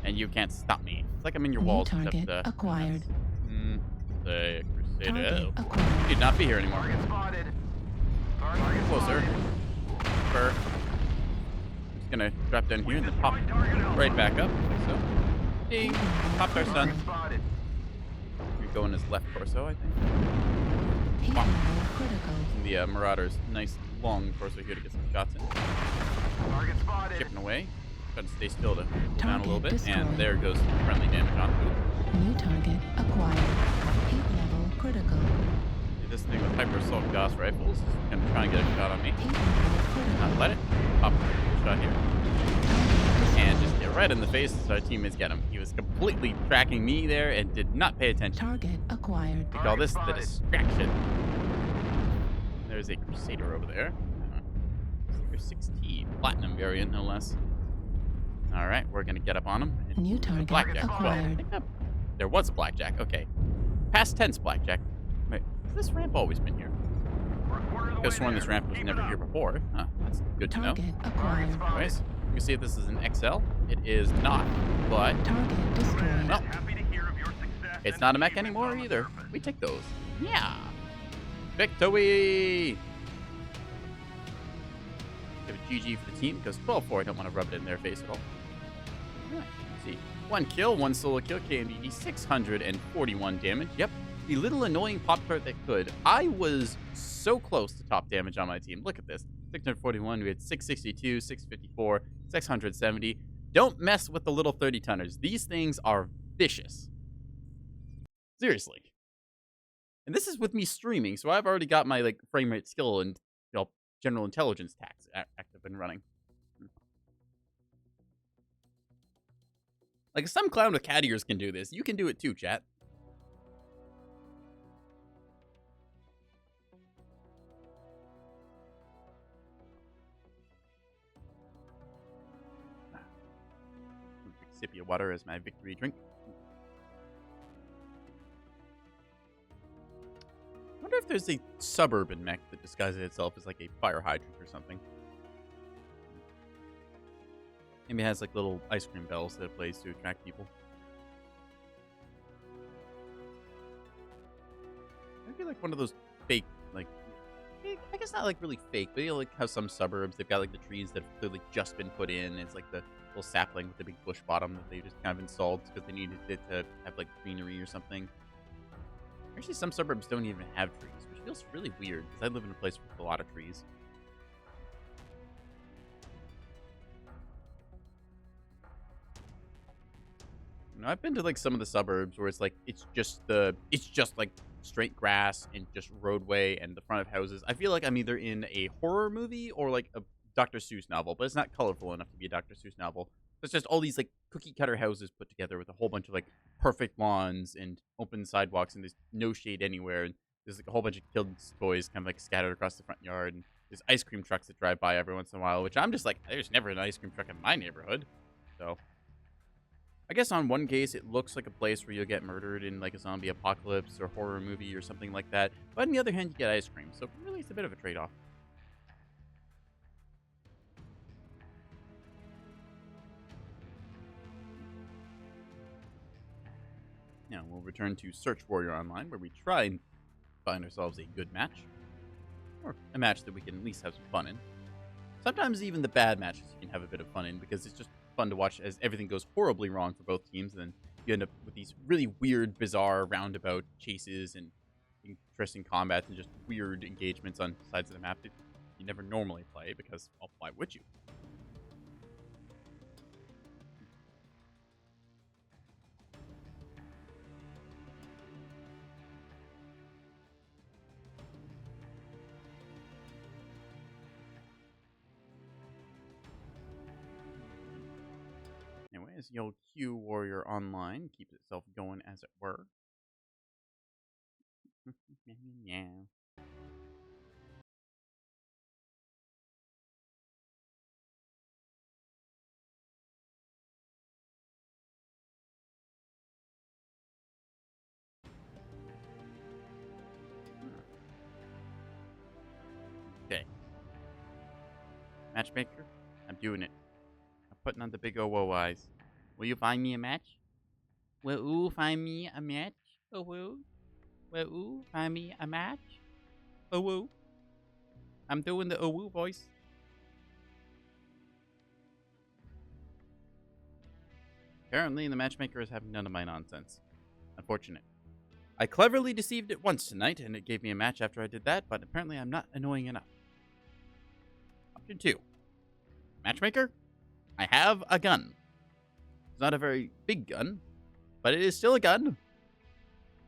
and you can't stop me. It's like I'm in your New walls. target acquired. The Crusader. Target Oh, acquired. did not be here anymore. Target spotted. Target Closer. spotted. Fur. Just gonna drop down here and then pop right back up. Like so. Ding. Pop-tart's done. Target spotted. We go in his left torso, I think. Heat Wow. level critical. And the Marauder's nice long torso here to get some shots in. Target spotted. Chipping away. Trying to stay still to cool down a little bit. Target And destroyed. there goes some friendly damage on. Ooh. New target acquired. Heat level critical. See this thing with hyper assault Gauss rifles. It's gonna try and get a shot on me. Heat level critical. Not let it. Pop a cool shot here. And just get right in the face so our teammates get him. He was completely tracking me there and did not pay attention. Target acquired. We call this the distraction. There's a Crusader over there. Sticker 6T, platinum variant, no less. All right, we're gonna get up on him. and New do the target blackjack. Well, I acquired. think there was a blackjack. Okay, past tense blackjack. Wait, has this ramp always been here? I could have sworn this ramp was never here before. Huh, that's good to know. Target acquired. Anyways, you can see if this is an XL. It is not, but Target destroyed. well, Happy to hear of your success. it's not a mech anymore either. We take those. Yeah. Victory! Give a GG for the team because 12-4, I don't want to rub it in their face at all. Alright, let's see. 1 kill, 1 solo kill, KMDD, 641 damage. Yep, the little annoying Pop-Tart that could. I was so close to top damage on my team. Look at this. 641, we had 662, 654, 670. Don't mess with the little 30-tonners. These things are vicious. Seriously. And this is with me streaming, so I've already got my frame rate skill and general intelligence tax active and running. Like some clown with cat ears can do this. You can do it too, chat. Sip of water as my victory drink. I wonder if there's a suburban mech that disguises itself as like a fire hydrant or something. Maybe it has like little ice cream bells that it plays to attract people. Maybe like one of those fake, I guess not like really fake, but you know, like how some suburbs, they've got like the trees that have clearly just been put in. It's like the little sapling with the big bush bottom that they just kind of installed because they needed it to have like greenery or something. Actually, some suburbs don't even have trees, which feels really weird because I live in a place with a lot of trees. You know, I've been to like some of the suburbs where it's just like straight grass and just roadway and the front of houses. I feel like I'm either in a horror movie or like a Dr. Seuss novel, but it's not colorful enough to be a Dr. Seuss novel. It's just all these like cookie cutter houses put together with a whole bunch of like perfect lawns and open sidewalks and there's no shade anywhere. And there's like a whole bunch of kids' toys kind of like scattered across the front yard. And there's ice cream trucks that drive by every once in a while, which I'm just like, there's never an ice cream truck in my neighborhood. So I guess on one case, it looks like a place where you'll get murdered in like a zombie apocalypse or horror movie or something like that. But on the other hand, you get ice cream. So really, it's a bit of a trade-off. Now we'll return to Search Warrior Online, where we try and find ourselves a good match. Or a match that we can at least have some fun in. Sometimes even the bad matches you can have a bit of fun in, because it's just fun to watch as everything goes horribly wrong for both teams, and then you end up with these really weird, bizarre, roundabout chases and interesting combats and just weird engagements on sides of the map that you never normally play, because, well, why would you? Anyways, the old Q Warrior Online keeps itself going, as it were. Yeah. Okay. Matchmaker, I'm doing it. I'm putting on the big OO eyes. Will you find me a match? Will you find me a match? Will you find me a match? OO. I'm doing the OO voice. Apparently, the matchmaker is having none of my nonsense. Unfortunate. I cleverly deceived it once tonight, and it gave me a match after I did that, but apparently I'm not annoying enough. Option 2. Matchmaker, I have a gun. It's not a very big gun, but it is still a gun.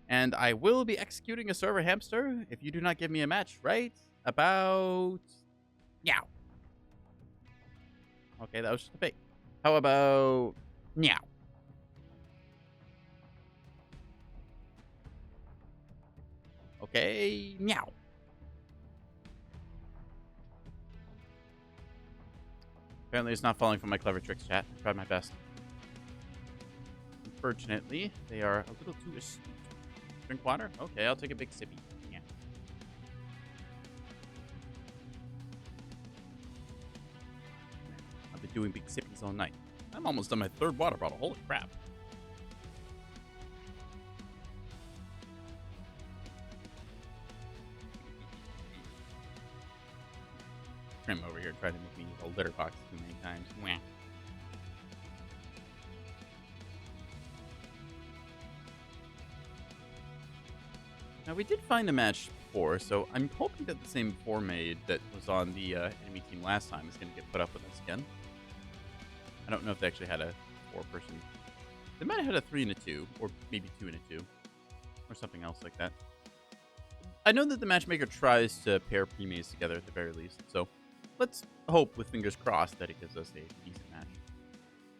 And I will be executing a server hamster if you do not give me a match right about meow. Okay, that was just a fake. How about meow? Okay, meow. Apparently it's not falling for my clever tricks, chat. I tried my best. Unfortunately, they are a little too astute. Drink water? Okay, I'll take a big sippy. Yeah. I've been doing big sippies all night. I'm almost done my 3rd water bottle. Holy crap. Trim over here trying to make me use a litter box too many times. Wah. Now, we did find a match before, so I'm hoping that the same 4-maid that was on the enemy team last time is going to get put up with us again. I don't know if they actually had a 4-person. They might have had a 3 and a 2, or maybe 2 and a 2, or something else like that. I know that the matchmaker tries to pair pre-maids together at the very least, so let's hope with fingers crossed that it gives us a decent match.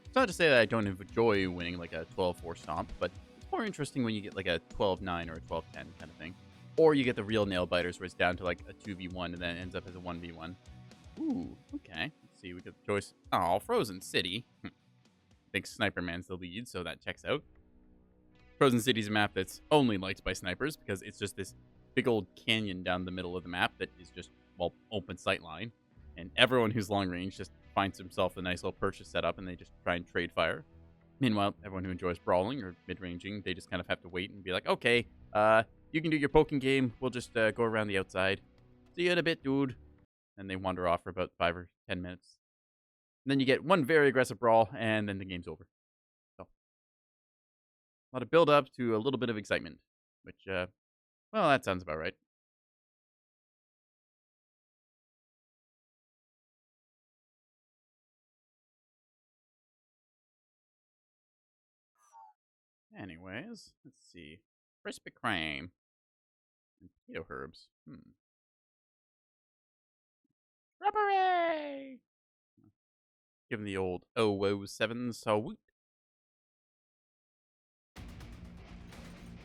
It's not to say that I don't enjoy winning like a 12-4 stomp, but it's more interesting when you get like a 12-9 or a 12-10 kind of thing. Or you get the real nail biters where it's down to like a 2v1 and then it ends up as a 1v1. Ooh, okay. Let's see, we got the choice. Oh, Frozen City. I think Sniper Man's the lead, so that checks out. Frozen City's a map that's only liked by snipers because it's just this big old canyon down the middle of the map that is just, well, open sight line. And everyone who's long range just finds himself a nice little purchase set up and they just try and trade fire. Meanwhile, everyone who enjoys brawling or mid-ranging, they just kind of have to wait and be like, okay, you can do your poking game. We'll just go around the outside. See you in a bit, dude. And they wander off for about 5 or 10 minutes. And then you get one very aggressive brawl, and then the game's over. So, a lot of build-up to a little bit of excitement, which, well, that sounds about right. Anyways, let's see. Crispy cream. And potato herbs. Rubbery! Give him the old 007 salute.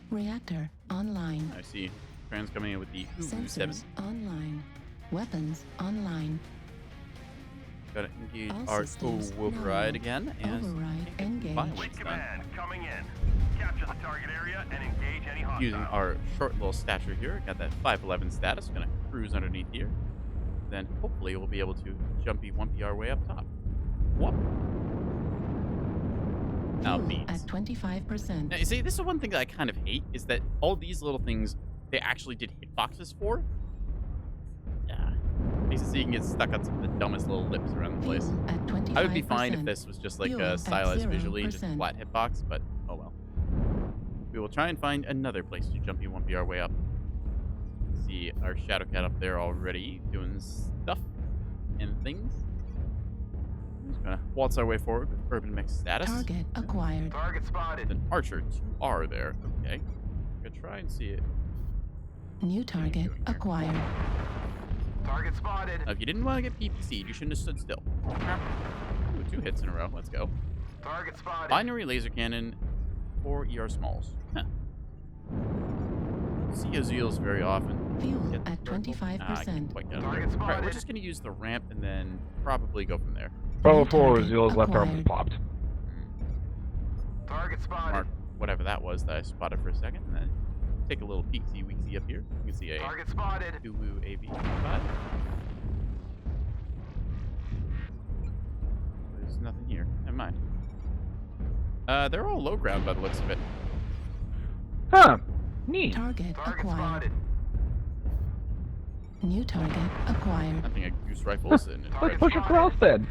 Reactor online. I see. Trans coming in with the Ubu 7. Sensors online. Weapons online. Gotta engage All our systems override nominal. again. And Override engaged. Fleet command coming in. Capture the target area and engage any hostiles. using our short little stature here. Got that 5'11 status. Gonna cruise underneath here. Then hopefully we'll be able to jumpy wumpy our way up top. Whoop. Now Fuel these. at 25%. Now, you see, this is one thing that I kind of hate, is that all these little things, they actually did hitboxes for. Yeah. Basically, you can get stuck on some of the dumbest little lips around the place. Fuel at 25%. I would be fine if this was just like Fuel at stylized visually, just a 0%. flat hitbox, but oh well. We will try and find another place to jumpy wumpy our way up. See our Shadow Cat up there already doing stuff and things. We're just gonna waltz our way forward with Urban Mech status. Target acquired. Target spotted. An Archer 2R there. Okay. I'm gonna try and see it. New target acquired. Target spotted. Now, if you didn't want to get PPC'd, you shouldn't have stood still. Ooh, 2 hits in a row. Let's go. Target spotted. Binary laser cannon or ER smalls. Huh. See Azeals very often. Fuel Get the at circle. Nah, I 25%. can't quite get up there. Target Alright, we're spotted. just gonna use the ramp and then probably go from there. Bravo 4 target Zeal's left arm acquired. popped. Target spotted. Mark whatever that was that I spotted for a second, and then take a little peeksy weeksy up here. You can see a Target spotted. Duwu AV5. There's nothing here. Never mind. They're all low ground by the looks of it. Huh. Neat. Target Target acquired. spotted. New target acquired. Nothing a goose rifles and Let's push across then.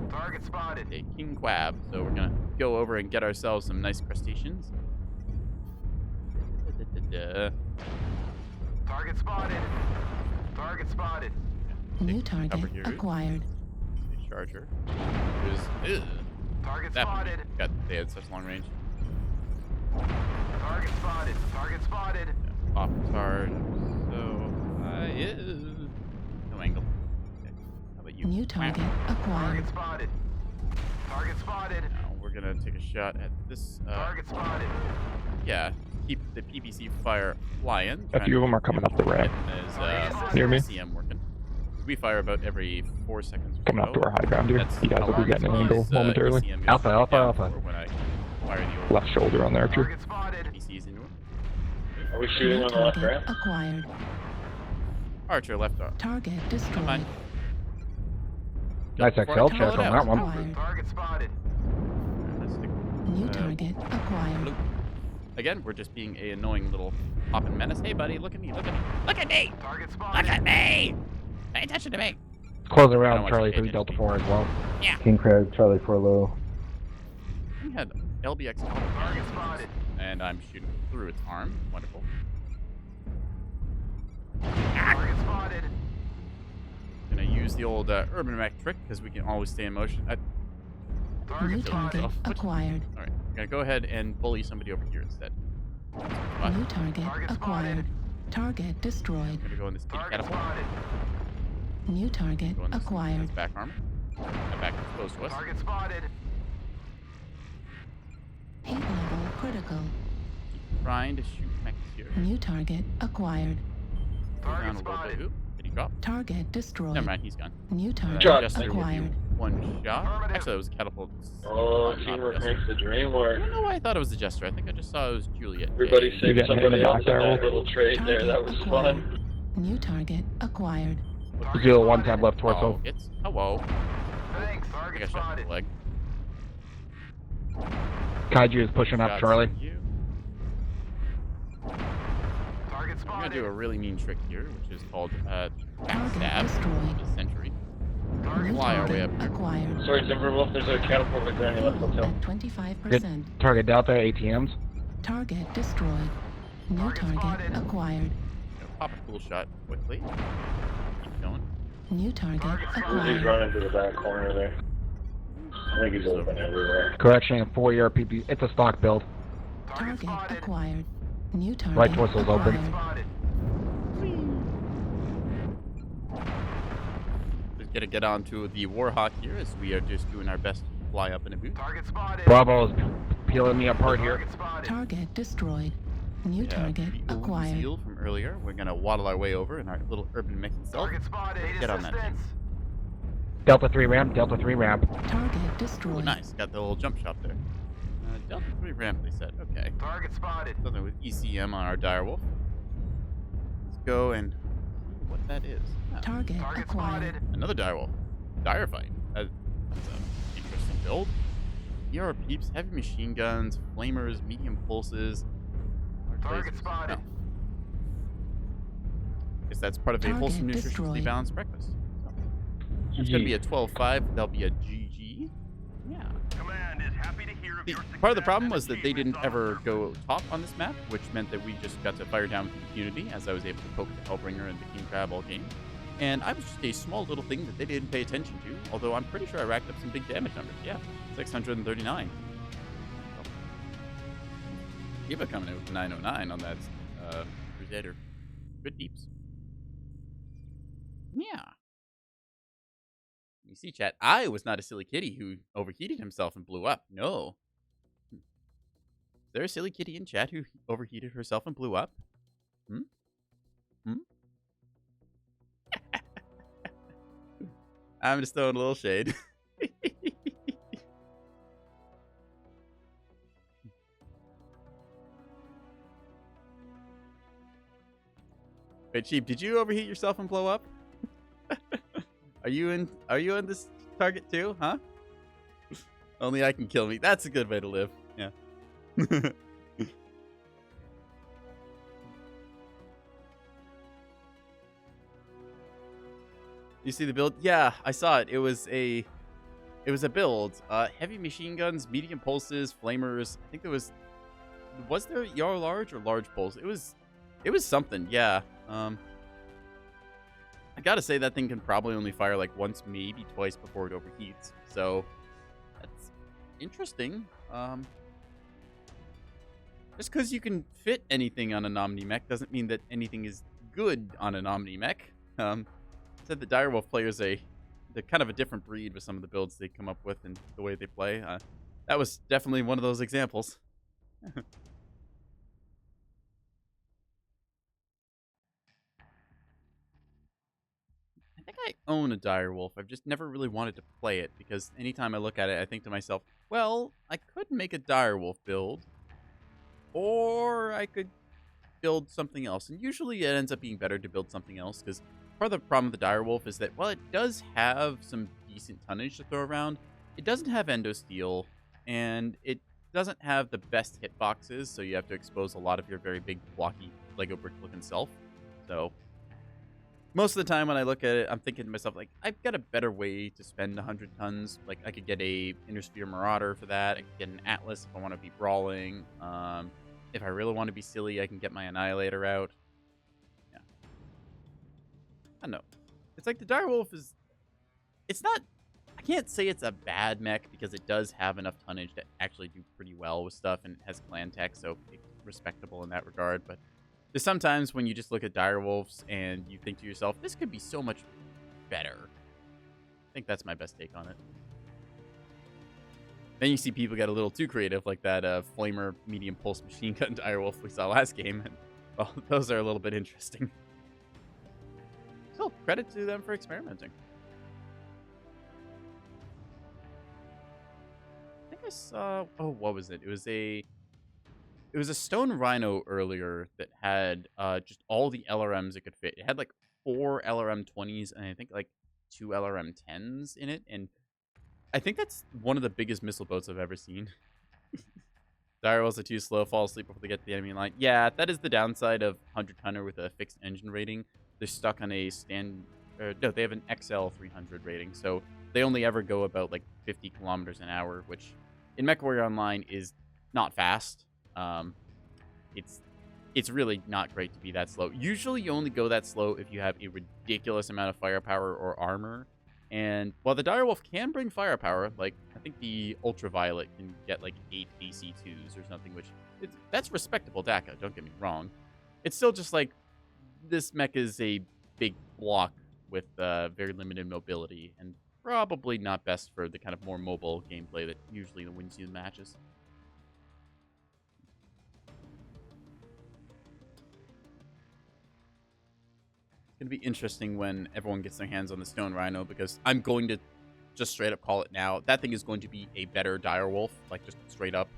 Target spotted. a king quab. So we're gonna go over and get ourselves some nice crustaceans. Target spotted. Target spotted. New Take cover target here. acquired. A charger. There's Target that spotted. God, they had such long range. Target spotted. Target spotted. Off guard. So no angle. Okay. How about you? New target acquired. Target spotted. Target spotted. Now we're gonna take a shot at this. Target spotted. Yeah, keep the PPC fire flying. A few of them are coming up the ramp. As, Near me. CM working. We fire about every 4 seconds. or Coming up so. to our high ground here. That's You guys will how be getting an long angle these, momentarily. ECM is Alpha, alpha, down alpha. for when I fire the old Left shoulder on the archer. Target spotted. PCs into him. Are we shooting New on the left target ramp? acquired. Archer left arm. Target destroyed. Fine. Nice Before I XL call check it on out. that one. Acquired. Target spotted. Let's stick, New target acquired. blue. Again, we're just being a annoying little hopping menace. Hey, buddy, look at me, look at me, look at me, Target look spotted. at me. Pay attention to me. Closing I don't around want Charlie you to 3 pay Delta attention. 4 as well. King Crab, Charlie 4 low. We had LBX Target spotted. and I'm shooting through its arm. Wonderful. Target spotted. Gonna use the old urban mech trick because we can always stay in motion. New Target target spotted. acquired. All right, I'm gonna go ahead and bully somebody over here instead. New target Target acquired. spotted. Target destroyed. I'm gonna go in this kitty Target catapult. spotted. New target Go in this acquired. back armor. That back is close to us. Target spotted. Heat level critical. Trying to shoot mechs here. New target acquired. Go down Target a little bit. spotted. Oop, did he drop? Target destroyed. Never mind, he's gone. New target Shot. Jester with you. acquired. One shot. Affirmative. Actually, that was a catapult. Oh, Not a teamwork Jester. makes the dream I work. don't know why I thought it was a Jester. I think I just saw it was Juliet. Everybody Hey. saved getting hit in somebody the else back in that there. little trade there. That was fun. New target acquired. Target Zeal 1 spotted. tab left Oh, torso. it's hello. Thanks. I think I Target shot in spotted. the leg. Kaiju is pushing up Shots Charlie. at you. Target I'm gonna spotted. do a really mean trick here, which is called Target backstab. destroyed. A century. Target New Fly our way target up here. acquired. Sorry, Timberwolf, there's a catapult right there on your left Fuel hotel. at 25%. Target Delta ATMs. Target destroyed. New Target target spotted. acquired. Gonna pop a cool shot quickly. Keep going. New target Target He's acquired. running to the back corner there. I think he's open everywhere. Correction, 4-year PP. It's a stock build. Target Target spotted. acquired. New target Right torso's open. acquired. Spotted. Just gonna get on to the Warhawk here as we are just doing our best to fly up in a boot. Target spotted. Bravo is peeling me apart here. Target spotted. Target destroyed. New Yeah, target the old acquired. Zeal from earlier. We're gonna waddle our way over in our little urban mech itself. Target spotted. Need Get on that assistance. Delta 3 ramp, Delta 3 ramp. Target Oh, destroyed. nice. Got the little jump shot there. Delta 3 ramp, they said. Okay. Target spotted. Something with ECM on our direwolf. Let's go and see what that is. Ah, Target Target acquired. spotted. another direwolf. Dire fight. That's interesting. build. Here are peeps, heavy machine guns, flamers, medium pulses, large Target lasers. spotted. No. Guess that's part of a Target wholesome, nutritiously destroyed. balanced breakfast. So, it's going to be a 12-5. That'll be a GG. Yeah. Command is happy to hear of your Part of the success problem and was that they achievements didn't on the ever surface. go top on this map, which meant that we just got to fire down with impunity, as I was able to poke the Hellbringer and the King Crab all game. And I was just a small little thing that they didn't pay attention to, although I'm pretty sure I racked up some big damage numbers. Yeah, 639. So, Eva coming in with 909 on that Crusader. Good deeps. Yeah. You see, chat, I was not a silly kitty who overheated himself and blew up. No. Is there a silly kitty in chat who overheated herself and blew up? Hmm? I'm just throwing a little shade. Wait, Cheap, did you overheat yourself and blow up? Are you in this target too, huh? Only I can kill me. That's a good way to live. Yeah. You see the build? Yeah, I saw it. It was a build. Heavy machine guns, medium pulses, flamers. I think there was there your large or large pulse? It was something. Yeah. I gotta say that thing can probably only fire like once, maybe twice before it overheats. So that's interesting. Just because you can fit anything on an Omni Mech doesn't mean that anything is good on an Omni Mech. Said the Direwolf players they're kind of a different breed with some of the builds they come up with and the way they play. That was definitely one of those examples. I think I own a Direwolf. I've just never really wanted to play it because anytime I look at it, I think to myself, well, I could make a Direwolf build, or I could build something else. And usually it ends up being better to build something else because part of the problem with the Direwolf is that while it does have some decent tonnage to throw around, it doesn't have endo steel, and it doesn't have the best hitboxes, so you have to expose a lot of your very big, blocky, Lego brick-looking self. So most of the time when I look at it, I'm thinking to myself, like, I've got a better way to spend 100 tons. Like, I could get a Intersphere Marauder for that. I could get an Atlas if I want to be brawling. If I really want to be silly, I can get my Annihilator out. Yeah. I don't know. It's like the Direwolf is... It's not... I can't say it's a bad mech because it does have enough tonnage to actually do pretty well with stuff and it has clan tech, so it's respectable in that regard. But there's sometimes when you just look at Direwolves and you think to yourself, this could be so much better. I think that's my best take on it. Then you see people get a little too creative, like that Flamer medium pulse machine gun Direwolf we saw last game. And, well, those are a little bit interesting. Still, credit to them for experimenting. I think I saw... Oh, what was it? It was a Stone Rhino earlier that had just all the LRMs it could fit. It had like 4 LRM 20s and I think like 2 LRM 10s in it. And I think that's one of the biggest missile boats I've ever seen. Direwolves are too slow, fall asleep before they get to the enemy line. Yeah, that is the downside of 100 tonner with a fixed engine rating. They're stuck on a no, they have an XL 300 rating, so they only ever go about like 50 kilometers an hour, which in Mechwarrior Online is not fast. It's really not great to be that slow. Usually you only go that slow if you have a ridiculous amount of firepower or armor. And while the Direwolf can bring firepower, like I think the Ultraviolet can get like 8 AC2s or something, which that's respectable DACA, don't get me wrong. It's still just like this mech is a big block with very limited mobility and probably not best for the kind of more mobile gameplay that usually wins you the matches. It's going to be interesting when everyone gets their hands on the Stone Rhino because I'm going to just straight up call it now. That thing is going to be a better Direwolf, like just straight up.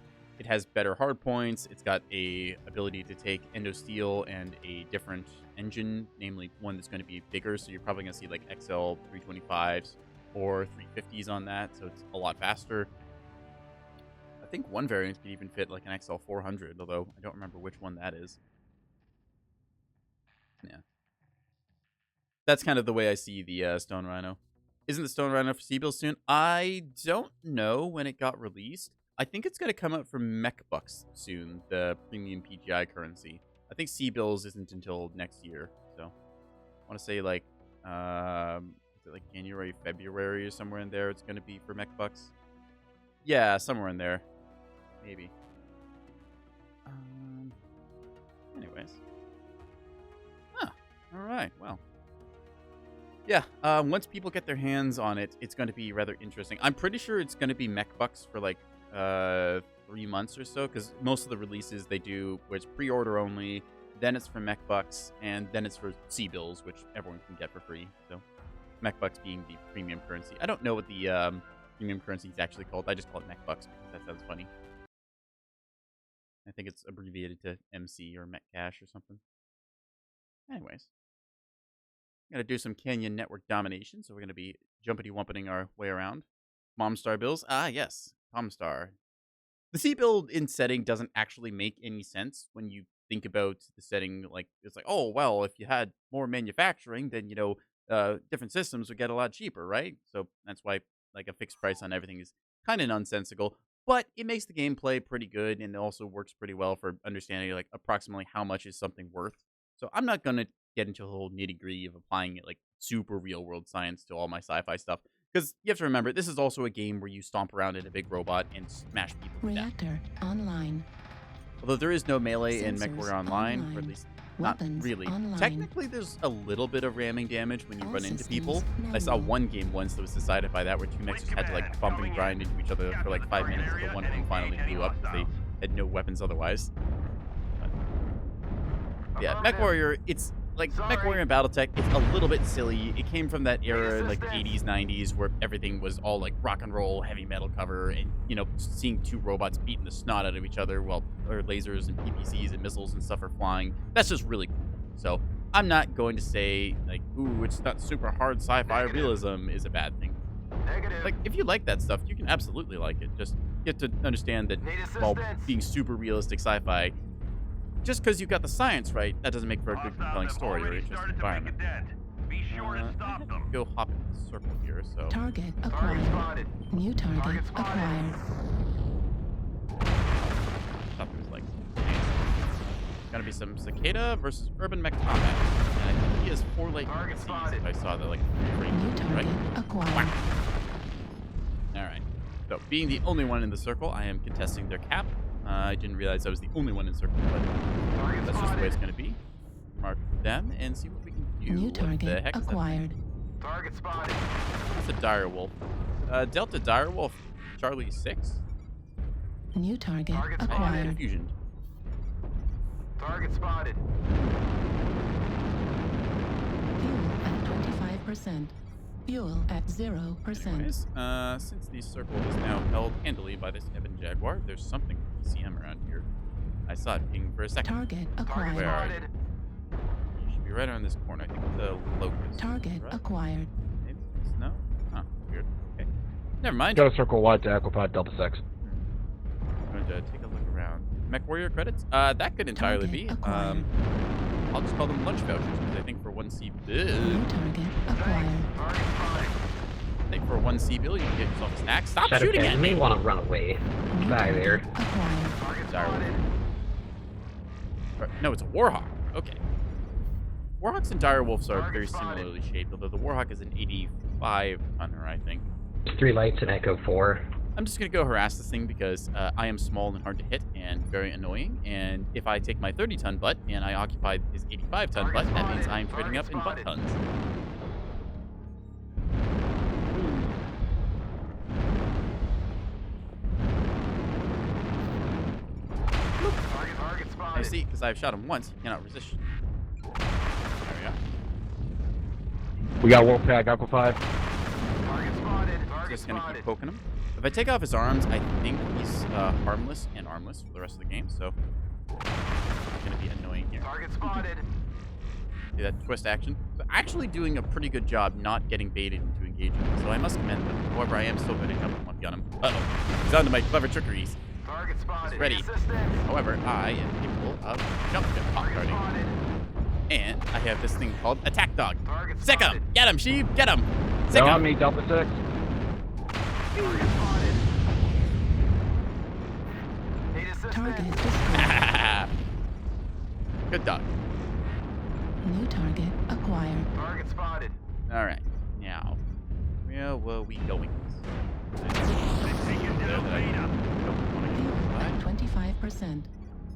It has better hard points. It's got a ability to take endo steel and a different engine, namely one that's going to be bigger. So you're probably going to see like XL 325s or 350s on that, so it's a lot faster. I think one variant can even fit like an XL 400, although I don't remember which one that is. Yeah. That's kind of the way I see the Stone Rhino. Isn't the Stone Rhino for C-Bills soon? I don't know when it got released. I think it's going to come out for Mechbucks soon, the premium PGI currency. I think C-Bills isn't until next year, so I want to say like, is it like January, February, or somewhere in there? It's going to be for Mechbucks. Yeah, somewhere in there, maybe. Anyways, all right, well. Yeah, once people get their hands on it, it's going to be rather interesting. I'm pretty sure it's going to be Mechbucks for like 3 months or so, because most of the releases they do where it's pre-order only, then it's for Mechbucks, and then it's for C-Bills, which everyone can get for free. So Mechbucks being the premium currency. I don't know what the premium currency is actually called. I just call it Mechbucks because that sounds funny. I think it's abbreviated to MC or Metcash or something. Anyways. Going to do some Canyon network domination, so we're going to be jumpity-wumpeting our way around. Momstar bills? Ah, yes. Momstar. The C-build in setting doesn't actually make any sense when you think about the setting. Like, it's like, oh, well, if you had more manufacturing, then, you know, different systems would get a lot cheaper, right? So that's why, like, a fixed price on everything is kind of nonsensical. But it makes the gameplay pretty good, and it also works pretty well for understanding, like, approximately how much is something worth. So I'm not going to get into the whole nitty-gritty of applying it like super real-world science to all my sci-fi stuff. Because you have to remember, this is also a game where you stomp around in a big robot and smash people to death. Reactor online. Although there is no melee in Sensors Mechwarrior Online, online. or at least Weapons not really. online. Technically, there's a little bit of ramming damage when you All run into systems people. I manual. saw one game once that was decided by that, where two mechs just had to like bump and grind into each other for like 5 minutes until one of them finally blew up because they had no weapons otherwise. But yeah, Mechwarrior, it's like Mechwarrior and Battletech, it's a little bit silly. It came from that era in like the 80s, 90s where everything was all like rock and roll, heavy metal cover, and you know, seeing two robots beating the snot out of each other while or lasers and PPCs and missiles and stuff are flying. That's just really cool. So I'm not going to say like, ooh, it's not super hard sci-fi realism is a bad thing. Like, if you like that stuff, you can absolutely like it. Just you have to understand that while being super realistic sci-fi, just because you got the science right, that doesn't make for a good, compelling story or interesting environment. Be sure to stop them. Go hop in the circle here, so... Target acquired. New target acquired. Thought there was like... Gonna be some Cicada versus Urban Mech Combat. And I think he has 4 late PCs if I saw the like frame, New target right? acquired. Alright. So, being the only one in the circle, I am contesting their cap. I didn't realize I was the only one in circle, but that's just the way it's going to be. Mark them and see what we can do. New What the target heck is that? acquired. Target spotted. That's a Direwolf. Delta Direwolf, Charlie 6. New target Target acquired. Fusion. Target spotted. Fuel at 25%. Fuel at 0%. Anyways, since the circle is now held handily by this Ebon Jaguar, there's something CM around here. I saw it ping for a second. Target Where acquired. are you? You should be right around this corner. I think the locust. Target right? acquired. Maybe it's no? Huh, weird. Okay. Never mind. Go to circle wide to Aquapod Delta 6. I'm going to take a look around. Mechwarrior credits? That could entirely be. acquired. I'll just call them lunch vouchers because I think for 1 C bill, New target acquired. Target spotted. I think for 1 C bill you can get yourself a snack. Stop Shadow shooting Cat, at you me! may want to run away. New Bye target there. acquired. Target Sorry. spotted. No, it's a Warhawk. Okay. Warhawks and Direwolves are Target very spotted. similarly shaped, although the Warhawk is an 85 tonner, I think. 3 lights and Echo 4. I'm just going to go harass this thing because I am small and hard to hit and very annoying. And if I take my 30-ton butt and I occupy his 85-ton butt, that means I'm trading up in butt tons. Target I spotted. see, because I've shot him once, he cannot resist. There we go. We got Wolfpack Aqua 5. Target spotted. Target Just going to keep spotted. poking him. If I take off his arms, I think he's harmless and armless for the rest of the game, so it's going to be annoying here. Target spotted. See that twist action? So actually doing a pretty good job not getting baited into engaging, so I must commend them. However, I am still good at jumping monkey on him. Uh-oh. He's on to my clever trickeries. Target spotted. He's ready. However, I am capable of jump pop guarding. And I have this thing called Attack Dog. Sick him! Get him, Sheep! Get him! Sick They're him! on me, Delta 6. Target destroyed. Good dog. New target acquired. Target spotted. All right. Now, where were we going? At 25%.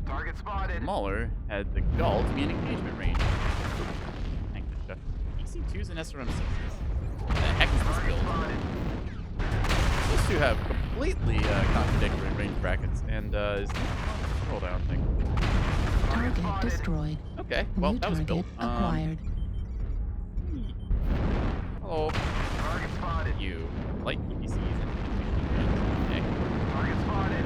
Target spotted. Mauler had the gall to be in engagement range. Thank the chef. EC2s and SRM6s. What the heck is this build? Those two have completely contradictory range brackets, and is scroll down thing. Target destroyed. Okay, well, New that was target built. acquired. Hello. Target spotted. You light PPCs and machine guns. Okay. Target spotted.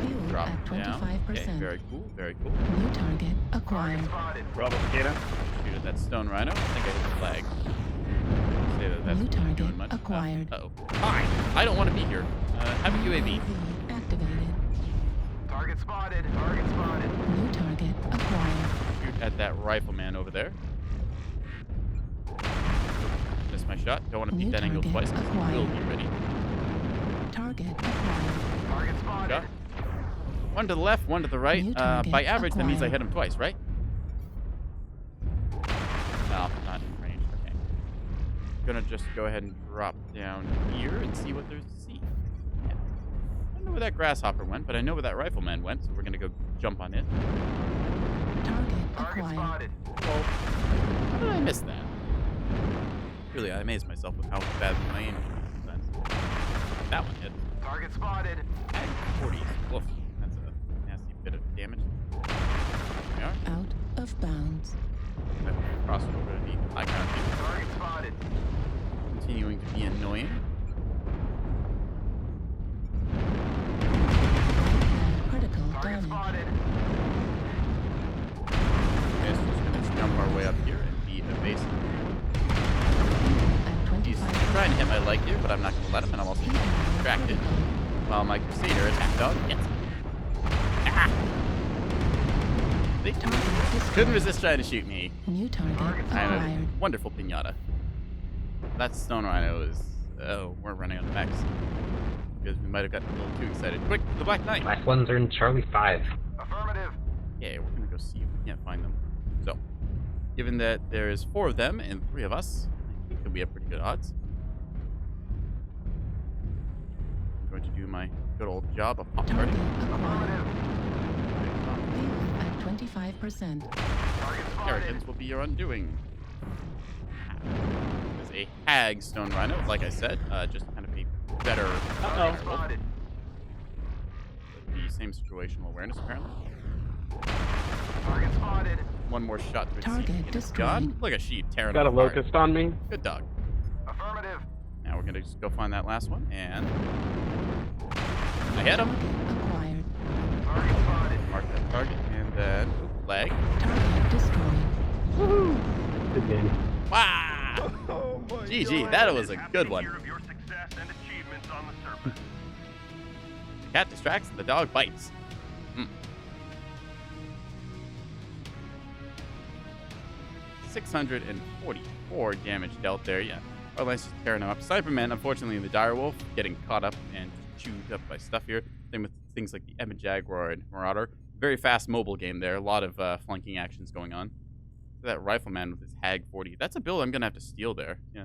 Fuel Drop at down. 25%. Okay, very cool, very cool. New target acquired. Spotted. Bravo, Cicada. Shoot at that stone rhino. I think I hit the flag. Say that that's New not doing target much. acquired. Uh-oh. Hi! I don't want to be here. Have a UAV. Activated. Target spotted. Target spotted. New target acquired. Shoot at that rifleman over there. Missed my shot. Don't want to beat New that angle target twice because he will be ready. Target acquired. Target spotted. Shot. One to the left, one to the right. New target By average, that means I acquired. hit him twice, right? No, not in range. Okay. Gonna just go ahead and drop down here and see what there's to see. Yeah. I don't know where that grasshopper went, but I know where that rifleman went, so we're gonna go jump on it. Target Target acquired. spotted. Well, how did I miss that? Really, I amaze myself with how bad my aim is sometimes. That one hit. Target spotted. Ag 40s. Woof. That's a nasty bit of damage. There we are. Out of bounds. Cross over to the high ground here. Target spotted. Continuing to be annoying. Critical Target damage. spotted. Okay, so just gonna jump our way up here and be evasive. At He's 25%. trying to hit my leg here, but I'm not gonna let him, and I'm also distracted. While my Crusader attack dog hits. Ah! They Target destroyed. couldn't resist trying to shoot me. New target I have acquired. a wonderful pinata. That stone rhino is... Oh, we're running out of max. Because we might have gotten a little too excited. Quick, the Black Knight! Black ones are in Charlie 5. Affirmative. Yeah, we're gonna go see if we can't find them. So, given that there is 4 of them and 3 of us, I think that we have pretty good odds. I'm going to do my good old job of pop Target guarding. acquired. Fuel at 25%. Target spotted. Arrogance will be your undoing. There's a hag stone rhino, like I said, just kind of a better Target spotted. the same situational awareness apparently. Target spotted. One more shot to Target and it's destroyed. gone. Look at sheep tearing Got a them apart. locust on me. Good dog. Affirmative. Now we're gonna just go find that last one and I hit him. Acquired. Target spotted. Mark that target and then leg. Target destroyed. Good game. Wow! GG, that was a good one. Hear of your success and achievements on the surface. The cat distracts and the dog bites. 644 damage dealt there, yeah. Our lance is tearing him up. Cyberman, unfortunately, in the Direwolf, getting caught up and chewed up by stuff here. Same with things like the Mechwarrior and Marauder. Very fast mobile game there. A lot of flanking actions going on. That Rifleman with his Hag 40. That's a build I'm going to have to steal there. Yeah.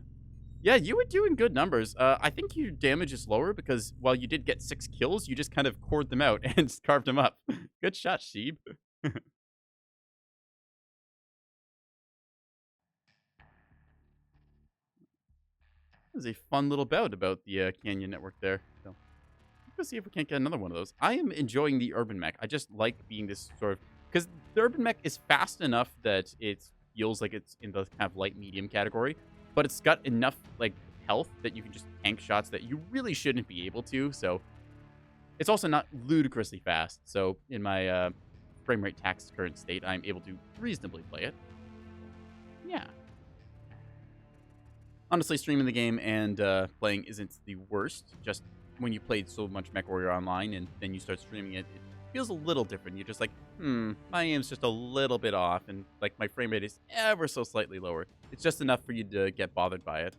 Yeah, you were doing good numbers. I think your damage is lower because while you did get 6 kills, you just kind of cored them out and carved them up. Good shot, Sheeb. It was a fun little bout about the Canyon Network there. So let's see if we can't get another one of those. I am enjoying the Urban Mech. I just like being this sort of... Because the Urban Mech is fast enough that it feels like it's in the kind of light-medium category. But it's got enough like health that you can just tank shots that you really shouldn't be able to. So it's also not ludicrously fast. So in my frame rate taxed current state, I'm able to reasonably play it. Yeah. Honestly, streaming the game and playing isn't the worst. Just when you played so much Mechwarrior online and then you start streaming it, it feels a little different. You're just like, my aim's just a little bit off, and like my frame rate is ever so slightly lower. It's just enough for you to get bothered by it.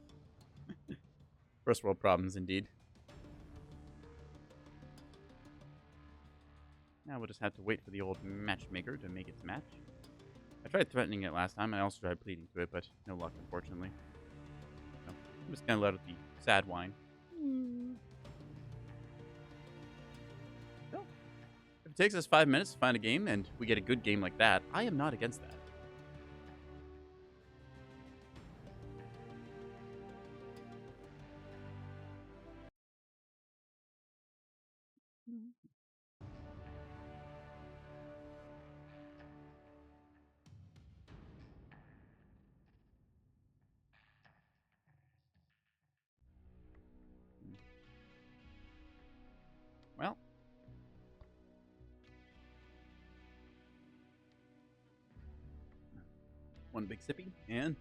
First world problems, indeed. Now we'll just have to wait for the old matchmaker to make its match. I tried threatening it last time. I also tried pleading to it, but no luck, unfortunately. So, I'm just gonna let out the sad whine. So, if it takes us 5 minutes to find a game and we get a good game like that, I am not against that. Well, one big sippy and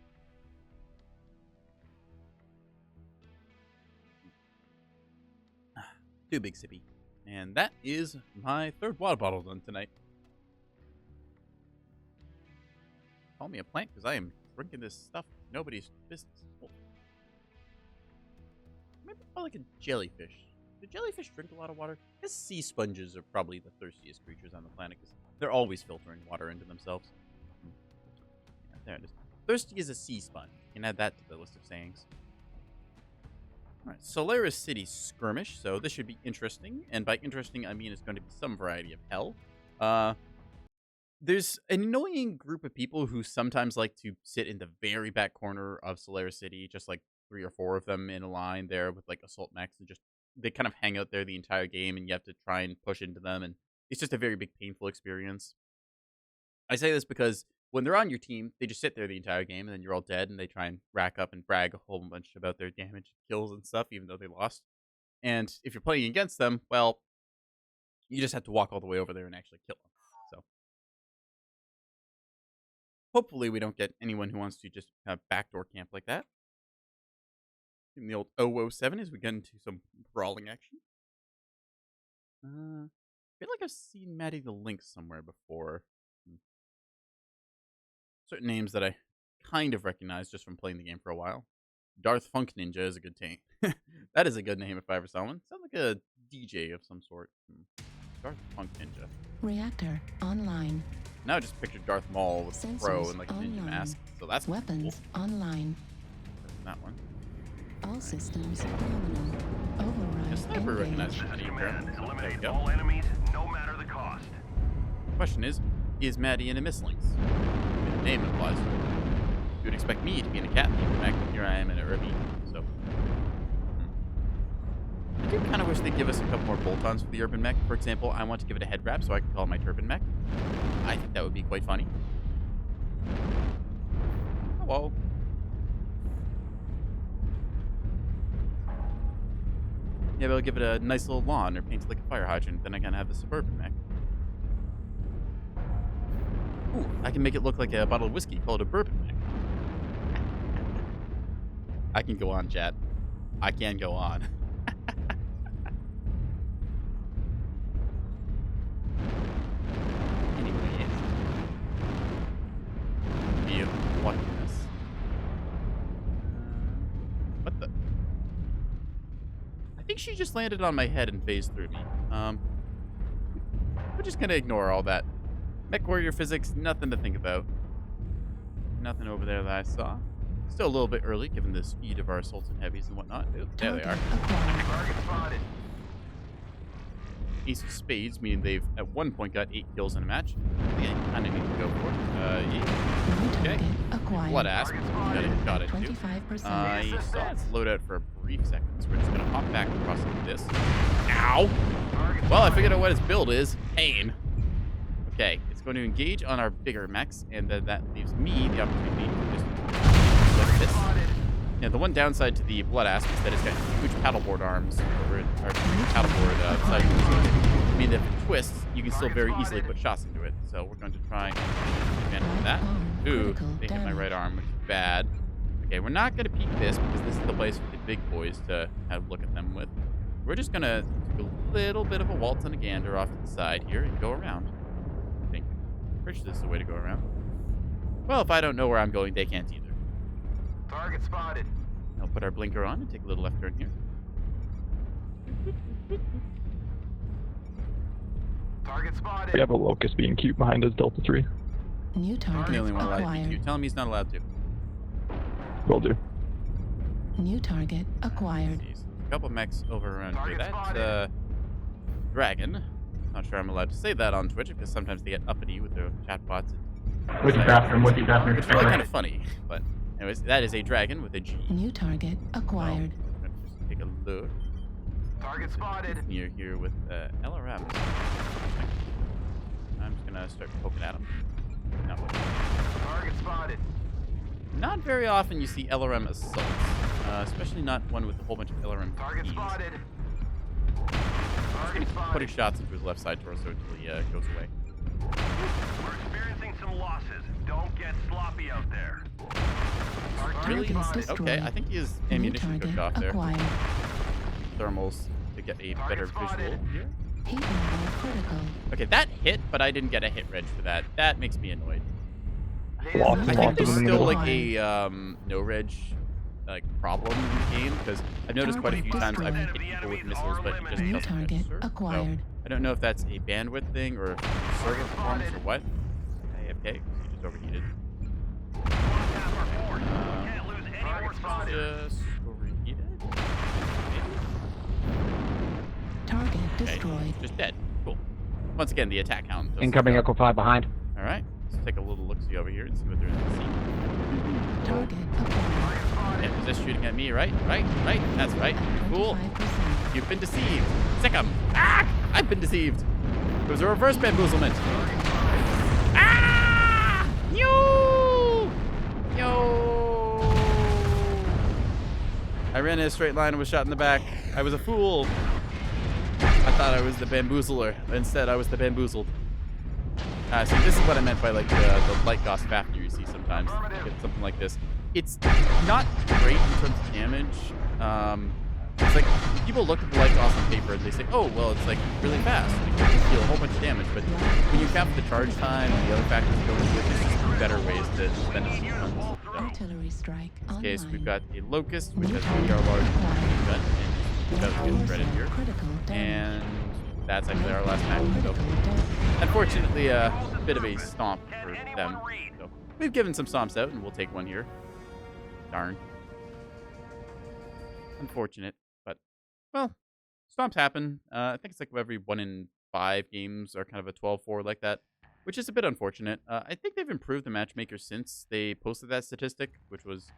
two big sippy. And that is my third water bottle done tonight. Call me a plant because I am drinking this stuff. Nobody's business. Oh. Maybe more like a jellyfish. Do jellyfish drink a lot of water? I guess sea sponges are probably the thirstiest creatures on the planet because they're always filtering water into themselves. Yeah, there it is. Thirsty as a sea sponge. You can add that to the list of sayings. Alright, Solaris City Skirmish, so this should be interesting. And by interesting, I mean it's going to be some variety of hell. There's an annoying group of people who sometimes like to sit in the very back corner of Solaris City, just like 3 or 4 of them in a line there with like assault mechs, and just they kind of hang out there the entire game, and you have to try and push into them, and it's just a very big painful experience. I say this because when they're on your team, they just sit there the entire game, and then you're all dead, and they try and rack up and brag a whole bunch about their damage, kills, and stuff, even though they lost. And if you're playing against them, well, you just have to walk all the way over there and actually kill them. So hopefully we don't get anyone who wants to just have backdoor camp like that. In the old 007 as we get into some brawling action. I feel like I've seen Maddie the Lynx somewhere before. Certain names that I kind of recognize just from playing the game for a while. Darth Funk Ninja is a good name. That is a good name if I ever saw one. Sounds like a DJ of some sort. Darth Funk Ninja. Reactor online. Now I just pictured Darth Maul with a pro and like a ninja mask. So that's weapons cool. Online. That one. All systems nominal. Override. The sniper recognizes Maddie. Eliminate all enemies, no matter the cost. The question is Maddie in a Mislinx? The name implies so. You would expect me to be in a cat theme. In fact, here I am in a Ruby. So I do kind of wish they'd give us a couple more bolt-ons for the urban mech. For example, I want to give it a head wrap so I can call it my turban mech. I think that would be quite funny. Hello. Yeah, but I'll give it a nice little lawn or paint it like a fire hydrant. Then I kind of have the suburban mech. Ooh, I can make it look like a bottle of whiskey, call it a bourbon mech. I can go on, chat. I can go on. Anyway, be watching this. What the? I think she just landed on my head and phased through me. We're just gonna ignore all that. Mechwarrior physics, nothing to think about. Nothing over there that I saw. Still a little bit early, given the speed of our assaults and heavies and whatnot. Ooh, there they are. Target spotted. Ace of spades, meaning they've at one point got 8 kills in a match. I think I kind of need to go for it. Yeah. Okay. Blood Asp. Got it too. 25%. I saw its loadout for a brief second, so we're just going to hop back across like this. Ow! Well, I figured out what its build is. Pain. Okay, it's going to engage on our bigger mechs, and then that leaves me the opportunity to just like this. Now, the one downside to the Blood Asp is that it's got huge paddleboard arms over it, or paddleboard side. I mean, if it twists, you can still very easily put shots into it. So we're going to try and take advantage of that. Ooh, they hit my right arm, which is bad. Okay, we're not going to peek this because this is the place for the big boys to kind of look at them with. We're just going to take a little bit of a waltz and a gander off to the side here and go around. I think. Pretty sure this is the way to go around. Well, if I don't know where I'm going, they can't either. Target spotted. I'll put our blinker on and take a little left turn here. Target spotted. We have a locust being cute behind us, Delta 3. New I'm target the only one allowed to be acquired. cute. Tell him he's not allowed to. Will do. New target acquired. A couple mechs over around here. Target That's spotted. dragon. Not sure I'm allowed to say that on Twitch because sometimes they get uppity with their chatbots. With the bathroom, with the bathroom. It's really kind of funny, but anyways, that is a dragon with a G. New target acquired. I'm gonna just take a look. Target spotted. Near here with LRM. I'm just gonna start poking at him. No. Target spotted. Not very often you see LRM assaults, especially not one with a whole bunch of LRM. Target Ps. spotted. Just gonna Target keep putting spotted. shots into his left side torso until he goes away. We're experiencing some losses. Don't get sloppy out there. Target Really? Target spotted. Okay, I think he has New ammunition target cooked off there. acquired. Thermals to get a better visual here. Heat level critical. Okay, that hit, but I didn't get a hit reg for that. That makes me annoyed. Block, I block think there's in the still middle. like a no reg like problem in the game because I've noticed quite a few times I've hit people with missiles, but it just New doesn't target register. So acquired. I don't know if that's a bandwidth thing or if it's server performance or what. AFK, he just overheated. Can't lose any more spotted. Just overheated. Target Okay, destroyed. just dead. Cool. Once again, the attack count. doesn't Incoming go. Echo 5 behind. All right, let's take a little look-see over here and see what there is to see. Target acquired. Yeah, is this shooting at me? Right. That's right. Cool. 25%. You've been deceived. Sick 'em. Ah! I've been deceived. It was a reverse bamboozlement. Ah! Yo! I ran in a straight line and was shot in the back. I was a fool. I thought I was the bamboozler. Instead, I was the bamboozled. See, this is what I meant by like the light Gauss Fafnir you see sometimes. You get something like this. It's not great in terms of damage. It's like people look at the light Gauss on paper and they say, "Oh, well, it's like really fast. You can deal a whole bunch of damage." But when you count the charge time and the other factors that go into it, there's just better ways to spend it. So, Artillery strike in this case, we've online. got a locust, which New has target a large acquired. machine gun, and that's good credit here. Critical damage. And that's actually our last match. So, Critical damage. unfortunately, a bit of a stomp for them. So, we've given some stomps out, and we'll take one here. Darn. Unfortunate, but, well, stomps happen. I think it's like every 1 in 5 games are kind of a 12-4 like that, which is a bit unfortunate. I think they've improved the matchmaker since they posted that statistic, which was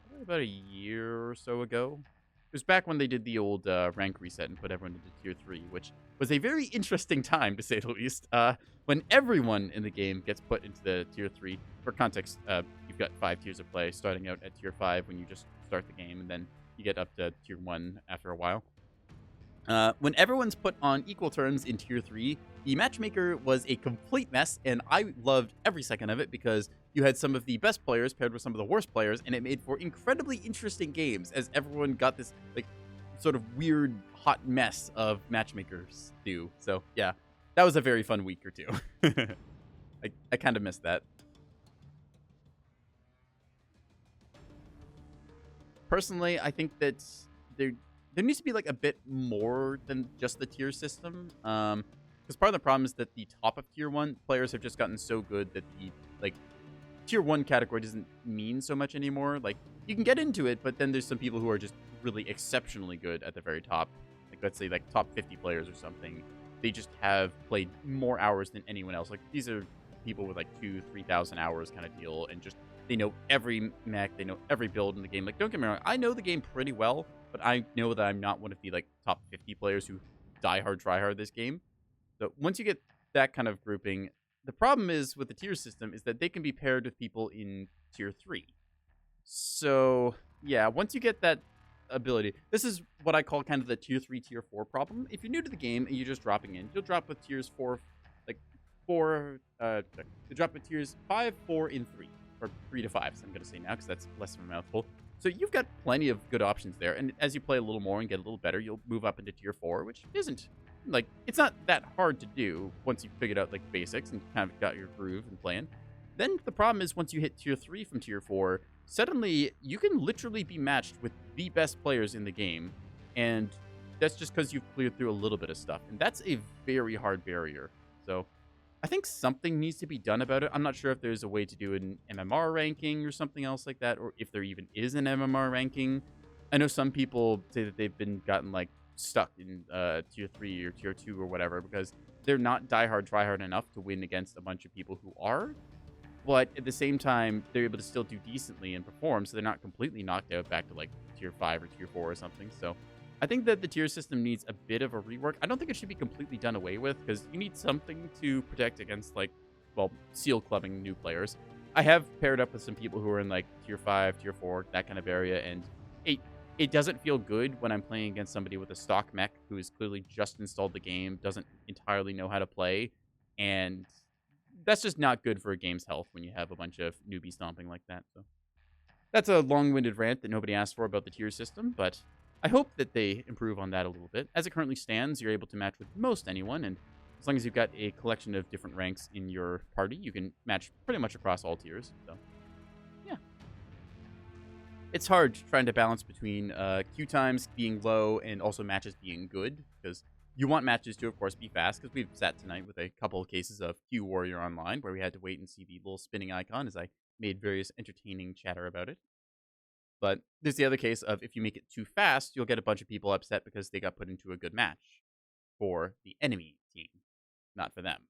probably about a year or so ago. It was back when they did the old rank reset and put everyone into tier 3, which was a very interesting time, to say the least. When everyone in the game gets put into the tier 3. For context, you've got 5 tiers of play, starting out at tier 5 when you just start the game, and then you get up to tier 1 after a while. When everyone's put on equal terms in tier 3, the matchmaker was a complete mess, and I loved every second of it because you had some of the best players paired with some of the worst players, and it made for incredibly interesting games as everyone got this like sort of weird hot mess of matchmakers do. So yeah, that was a very fun week or two. I kind of missed that. Personally, I think that there needs to be like a bit more than just the tier system. Because part of the problem is that the top of tier 1 players have just gotten so good that the like tier 1 category doesn't mean so much anymore. Like you can get into it, but then there's some people who are just really exceptionally good at the very top. Like let's say like top 50 players or something. They just have played more hours than anyone else. Like these are people with like 2,000-3,000 hours kind of deal, and just they know every mech, they know every build in the game. Like don't get me wrong, I know the game pretty well, but I know that I'm not one of the like top 50 players who die hard, try hard this game. So once you get that kind of grouping, the problem is with the tier system is that they can be paired with people in tier 3. So yeah, once you get that ability, this is what I call kind of the tier 3, tier 4 problem. If you're new to the game and you're just dropping in, you'll drop with tiers 4, like 4, you drop with tiers 5, 4, and 3. Or 3 to 5, so I'm going to say now because that's less of a mouthful. So you've got plenty of good options there. And as you play a little more and get a little better, you'll move up into tier 4, which isn't like, it's not that hard to do once you've figured out like basics and kind of got your groove and playing. Then the problem is once you hit tier 3 from tier 4, suddenly you can literally be matched with the best players in the game. And that's just because you've cleared through a little bit of stuff. And that's a very hard barrier. So I think something needs to be done about it. I'm not sure if there's a way to do an MMR ranking or something else like that, or if there even is an MMR ranking. I know some people say that they've gotten like stuck in tier 3 or tier 2 or whatever because they're not diehard tryhard enough to win against a bunch of people who are. But at the same time, they're able to still do decently and perform, so they're not completely knocked out back to like tier 5 or tier 4 or something. So I think that the tier system needs a bit of a rework. I don't think it should be completely done away with because you need something to protect against like, well, seal clubbing new players. I have paired up with some people who are in like tier 5, tier 4, that kind of area, and it doesn't feel good when I'm playing against somebody with a stock mech who has clearly just installed the game, doesn't entirely know how to play, and that's just not good for a game's health when you have a bunch of newbies stomping like that. So that's a long-winded rant that nobody asked for about the tier system, but I hope that they improve on that a little bit. As it currently stands, you're able to match with most anyone, and as long as you've got a collection of different ranks in your party, you can match pretty much across all tiers. So yeah. It's hard trying to balance between queue times being low and also matches being good, because you want matches to, of course, be fast, because we've sat tonight with a couple of cases of Warrior Online, where we had to wait and see the little spinning icon as I made various entertaining chatter about it. But there's the other case of if you make it too fast, you'll get a bunch of people upset because they got put into a good match for the enemy team, not for them.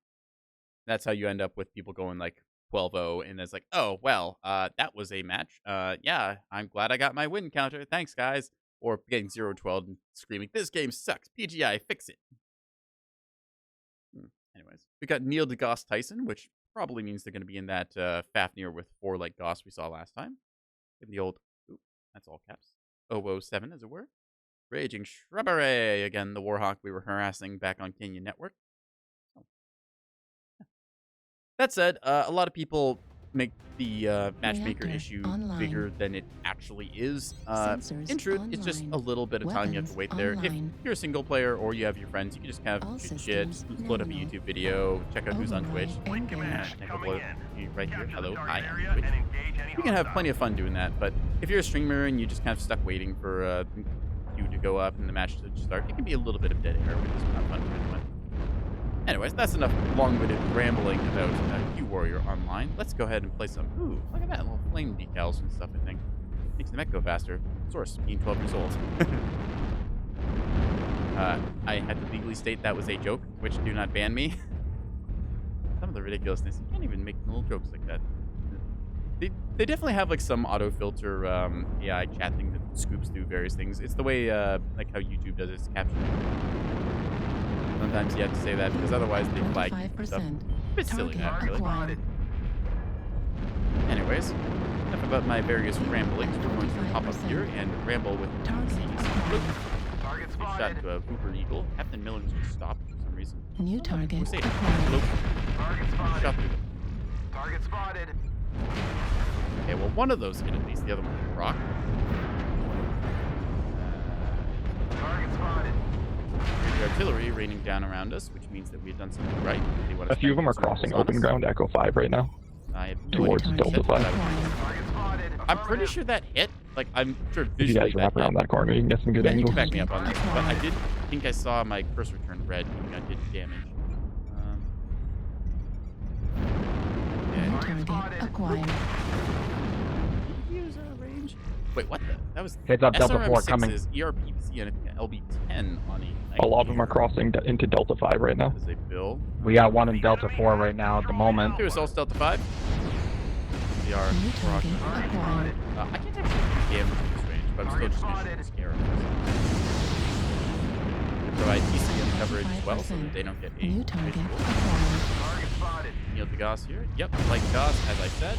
That's how you end up with people going like 12-0, and it's like, oh, well, that was a match. Yeah, I'm glad I got my win counter. Thanks, guys. Or getting 0-12 and screaming, this game sucks. PGI, fix it. Anyways, we got Neil deGrasse Tyson, which probably means they're going to be in that Fafnir with 4 like Goss we saw last time. In the old, ooh, that's all caps, 007, as it were. Raging Shrubbery, again, the Warhawk we were harassing back on Canyon Network. So, yeah. That said, a lot of people make the matchmaker issue bigger than it actually is. In truth, it's just a little bit of time you have to wait there. If you're a single player or you have your friends, you can just kind of shoot shit, load up a YouTube video, check out who's on Twitch. Nekoboy right here. Hello, hi, I'm Twitch. You can have plenty of fun doing that, but if you're a streamer and you just kind of stuck waiting for you to go up and the match to start, it can be a little bit of dead air, which is not fun for anyone. Anyways, that's enough long-winded rambling about Warrior Online. Let's go ahead and play some. Ooh, look at that, little flame decals and stuff, I think. Makes the mech go faster. Source, being 12 years old. I had to legally state that was a joke, which do not ban me. Some of the ridiculousness, you can't even make little jokes like that. They definitely have like some auto-filter AI chat thing that scoops through various things. It's the way like how YouTube does its captioning. Sometimes you have to say that because otherwise they flag you stuff. A bit silly, actually. Anyways, enough about my various ramblings. We're going to hop up here and ramble with Target shot into a Hooper Eagle. Captain Miller just stopped for some reason. New target Target spotted. Shot through them. Target spotted. Okay, well, one of those hit at least. The other one hit rock. Target spotted. The artillery raining down around us, which means that we've done something right. A few of them are crossing open ground Echo 5 right now. I have towards Delta 5. I'm pretty sure that hit. Like, I'm sure If visually you guys wrap around that corner, you can get some good you angles. can back me up on this, but I did think I saw my cursor turn red, meaning I did damage. target acquired. User range. Wait, what the? That was Heads up, Delta 4 SRM6 coming. is ERPC and I think LB10 on A lot of them are crossing into Delta 5 right now. As they build. We got one in Delta 4 right now at the moment. Here's all Delta 5. We are New target acquired. I can't actually do damage in this range, but I'm still just going to shoot the scare of this. We provide ECM coverage as well, so that they don't get a New target visual. acquired. Neil deGrasse here. Yep, like Goss, as I said.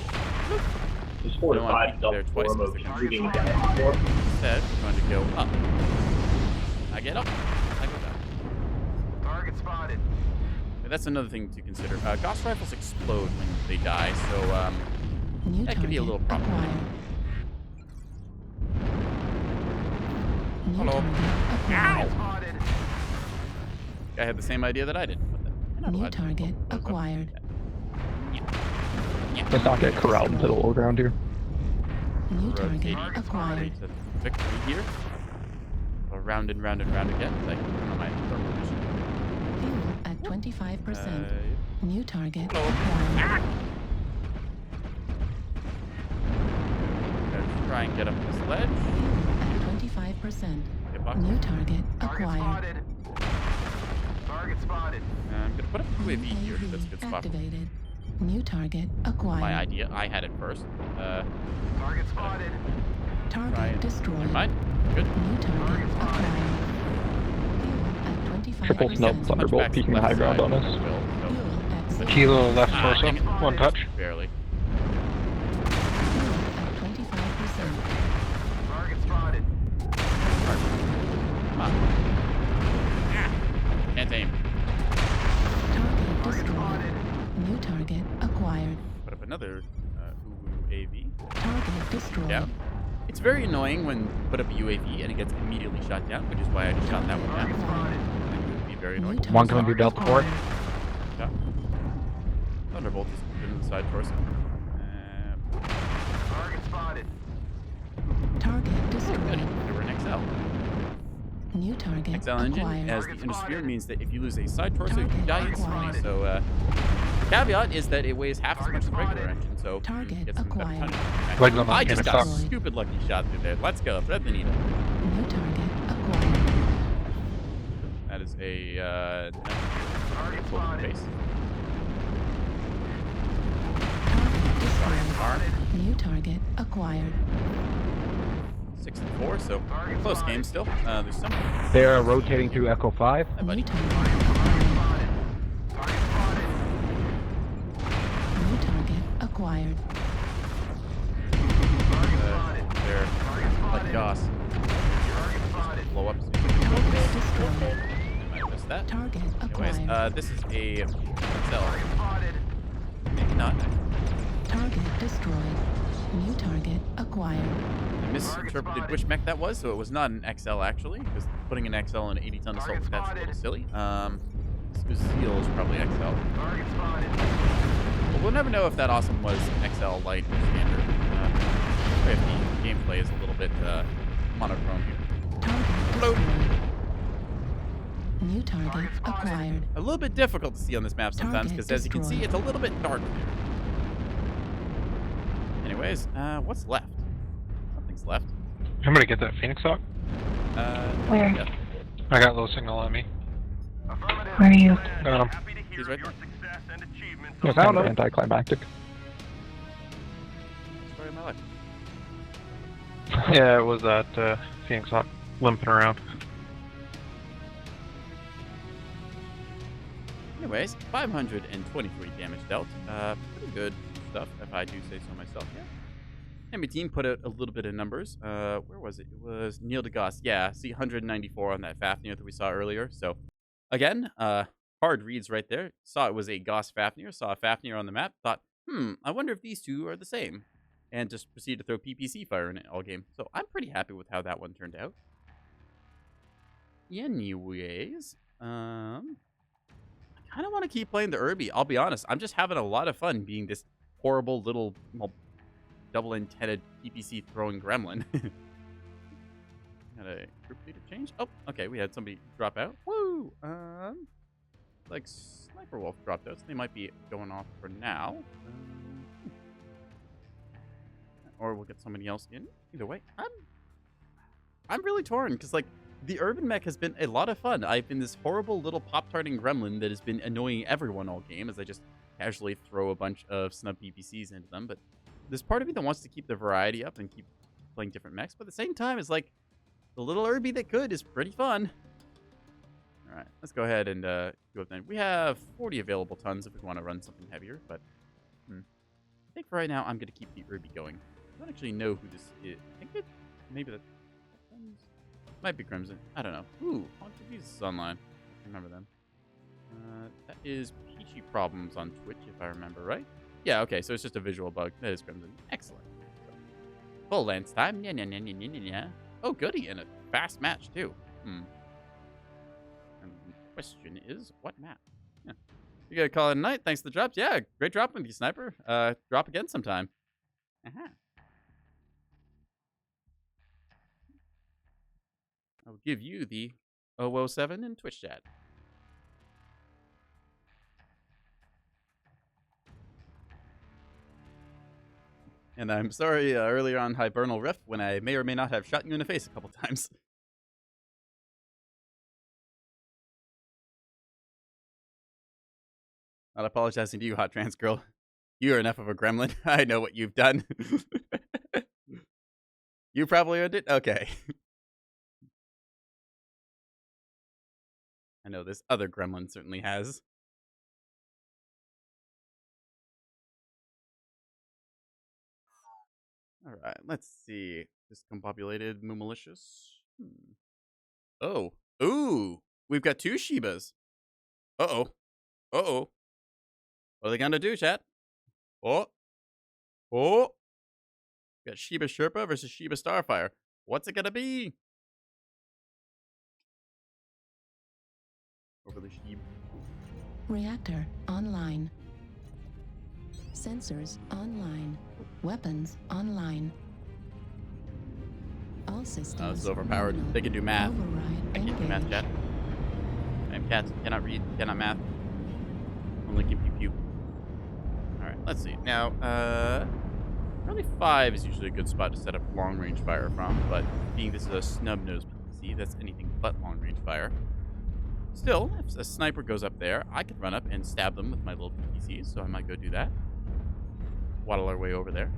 There's We 4 don't to want 5 to be there Delta twice 4 because motion they're gonna reading shoot. down 4. Instead, we're going to go up. I get up. I go down. Target spotted. Okay, that's another thing to consider. Gauss rifles explode when they die, so New that could be a little target problematic. acquired. Hello. Acquired. I had the same idea that I did. What the? New target acquired. Let's not get corralled into the low ground here. New Rotating target acquired. to victory here. Go round and round and round again. Like on my thermal vision. Fuel at 25%. New target Hello. acquired. Gonna try and get up this ledge. Fuel at 25%. Get box. New target acquired. Spotted. Target spotted. I'm gonna put a UAV here. That's a good spot. Activated. New target acquired. My idea. I had it first. Target spotted. Target Right. destroyed. Never mind. Good. New target acquired. Fuel at 25%. Triple snub Thunderbolt peeking the high ground on us. Fuel at 0%. Kilo left torso. dang it. One touch. Barely. Fuel at 25%. Target spotted. Come on. Can't aim. Target destroyed. New target acquired. Put up another UAV. Target destroyed. Down. It's very annoying when you put up a UAV and it gets immediately shot down, which is why I just shot that one down. I think it would be very annoying. One coming through Delta Port. Yeah. Thunderbolt is in the side torso. Target spotted. Target destroyed. There were an XL. New target XL engine acquired. as the Innisphere means that if you lose a side torso, you die instantly. So, the caveat is that it weighs half as much as the regular engine, so you get some better acquired. tonnage. I just got a stupid lucky shot through there. Let's go. Thread the needle. New target acquired. That is a, Target full spotted. base. Target destroyed. Arm. New target acquired. 6 and 4, so close game still. There's some. They are rotating through Echo 5. Hi, buddy. New target acquired. New target acquired. They're like Goss. Blow up. Target destroyed. I might have missed that. Target Anyways, acquired. this is a XL. Maybe not. Target destroyed. New target acquired. I misinterpreted which mech that was, so it was not an XL actually, because putting an XL in an 80-ton assault that's a little silly. Zeal is probably XL. But we'll never know if that awesome was XL light or standard. If the gameplay is a little bit monochrome here. Target destroyed. New target acquired. A little bit difficult to see on this map sometimes, because as you can see, it's a little bit dark there. Anyways, what's left? Nothing's left. Somebody get that Phoenix Hawk? Where? Yeah. I got low signal on me. Where are you? Got him. He's right there. It's kind of anticlimactic. Story of my life. Yeah, it was that Phoenix Hawk limping around. Anyways, 523 damage dealt. Pretty good stuff, if I do say so myself. Yeah. Enemy team put out a little bit of numbers. Where was it? It was Neil deGoss. Yeah, see 194 on that Fafnir that we saw earlier. So, again, hard reads right there. Saw it was a Goss Fafnir. Saw a Fafnir on the map. Thought, I wonder if these two are the same. And just proceeded to throw PPC fire in it all game. So, I'm pretty happy with how that one turned out. Anyways, I kind of want to keep playing the Irby. I'll be honest. I'm just having a lot of fun being this horrible little double-intended PPC throwing gremlin. Had a group leader change. Oh, okay. We had somebody drop out. Woo! Like Sniper Wolf dropped out, so they might be going off for now. Or we'll get somebody else in. Either way, I'm really torn because like the urban mech has been a lot of fun. I've been this horrible little pop-tarting gremlin that has been annoying everyone all game as I just casually throw a bunch of snub PPCs into them. But there's part of me that wants to keep the variety up and keep playing different mechs. But at the same time, it's like the little Irby that could is pretty fun. All right, let's go ahead and go with that. We have 40 available tons if we want to run something heavier. But I think for right now, I'm going to keep the Irby going. I don't actually know who this is. I think maybe that might be Crimson. I don't know. Ooh, Jesus is online. I remember them. That is Peachy Problems on Twitch, if I remember right. Yeah, okay, so it's just a visual bug. That is Crimson. Excellent. So, full lens time. Yeah. Oh, goody, and a fast match, too. And the question is, what map? Yeah. You gotta call it a night. Thanks for the drops. Yeah, great drop with you, Sniper. Drop again sometime. Uh-huh. I will give you the 007 in Twitch chat. And I'm sorry earlier on Hibernal Rift when I may or may not have shot you in the face a couple times. Not apologizing to you, Hot Trans Girl. You are enough of a gremlin. I know what you've done. You probably earned it? Okay. I know this other gremlin certainly has. Alright, let's see. Discombobulated Moomalicious. Oh. Ooh! We've got 2 Shibas. Uh-oh. Uh-oh. What are they gonna do, chat? Oh. Oh. We got Shiba Sherpa versus Shiba Starfire. What's it gonna be? Over the Sheep. Reactor online. Sensors online. Weapons online. All systems. Oh, this is overpowered. nominal. They can do math. Override I can't do math, engaged. chat. I'm cats. Cannot read. Cannot math. Only can pew pew. Alright, let's see. Now, early 5 is usually a good spot to set up long range fire from, but being this is a snub nose PCC, that's anything but long range fire. Still, if a sniper goes up there, I could run up and stab them with my little PCC, so I might go do that. Waddle our way over there.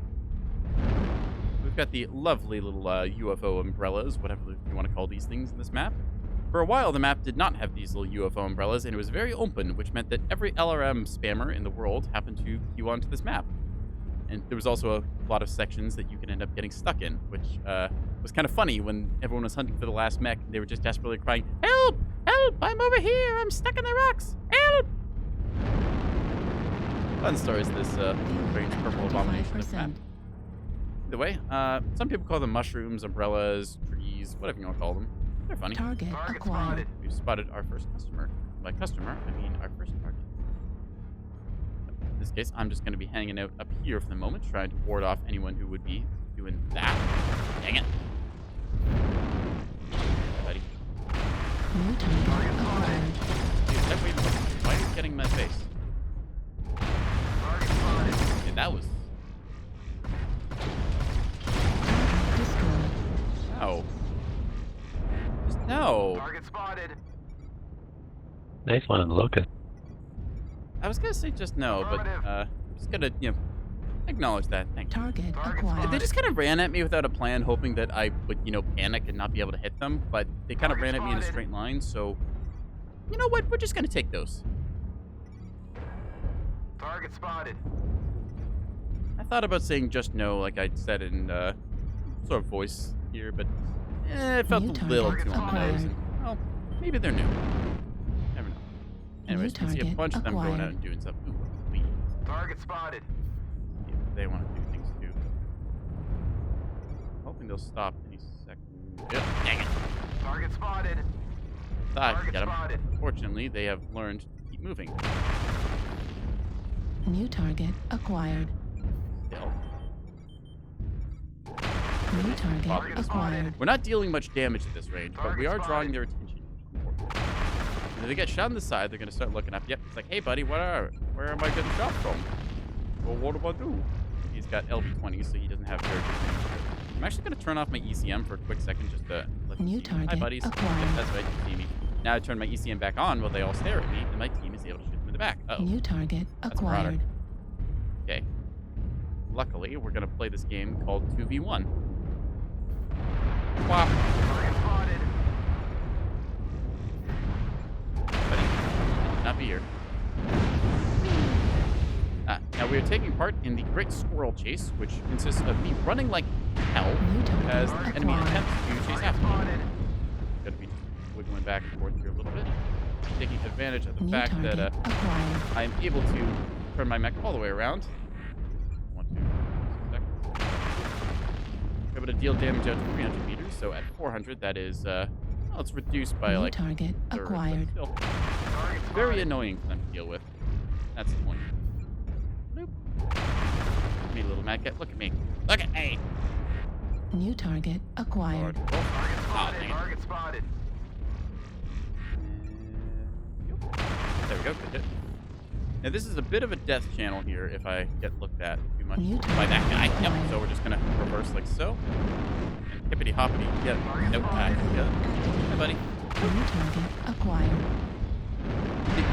We've got the lovely little UFO umbrellas, whatever you want to call these things in this map. For a while, the map did not have these little UFO umbrellas, and it was very open, which meant that every LRM spammer in the world happened to queue onto this map. And there was also a lot of sections that you could end up getting stuck in, which was kind of funny when everyone was hunting for the last mech. They were just desperately crying, "Help! Help! I'm over here! I'm stuck in the rocks! Help!" Fun stories, this strange purple abomination of map. Either way, some people call them mushrooms, umbrellas, trees, whatever you want to call them. They're funny. Target acquired. We've spotted our first customer. By customer, I mean our first target. In this case, I'm just going to be hanging out up here for the moment, trying to ward off anyone who would be doing that. Dang it. Hey, buddy. New target acquired. Dude, wait, why are you getting in my face? Yeah, that was... Destroyed. No. Just no. Target spotted. Nice one, looking. I was going to say just no, but I'm just going to, acknowledge that. Thank you. Target acquired. They just kind of ran at me without a plan, hoping that I would, panic and not be able to hit them. But they kind of ran at me in a straight line, so... You know what? We're just going to take those. Target spotted. I thought about saying just no, like I said in sort of voice here, but it felt New a little target too on the nose. acquired. And, well, maybe they're new. Never know. Anyways, you can see a target bunch of them going out acquired. and doing stuff. Ooh, sweet. Target spotted. See if they want to do things too. Hoping they'll stop any second. Yep, dang it. Target spotted. Thought I could Target get them. spotted. Fortunately, they have learned to keep moving. New target acquired. Still. New target acquired. We're not dealing much damage at this range, but we are drawing their attention. Which is important. And if they get shot on the side, they're going to start looking up. Yep, it's like, hey, buddy, where am I getting shot from? Well, what do I do? He's got LB20, so he doesn't have very good range here. I'm actually going to turn off my ECM for a quick second just to let them New see me. Hi, target buddies. acquired. Yep, that's right, you see me. Now I turn my ECM back on while they all stare at me, and my team is able to shoot them in the back. Uh-oh. New target That's Marauder. acquired. Okay. Luckily, we're going to play this game called 2v1. Wow. Target spotted. Buddy, not be here. Now we are taking part in the Great Squirrel Chase, which consists of me running like hell New target as the enemy acquired. attempts to chase after me. Going to be wiggling back and forth here a little bit, taking advantage of the New fact target that acquired. I am able to turn my mech all the way around. 1, 2, 3, able to deal damage out to 300 meters, so at 400, that is, well, it's reduced by New like target a third, but acquired. still, it's very annoying for them to deal with. That's the point. Bloop. Look at me, little maggot. Look at me. Look at me. New target acquired. Lord. Oh, dang it. Target spotted. There we go. Good hit. Now, this is a bit of a death channel here if I get looked at too much New by that guy. target Yep. acquired. So we're just going to reverse like so. And hippity hoppity. Get no tag together. Hey, buddy. New target acquired.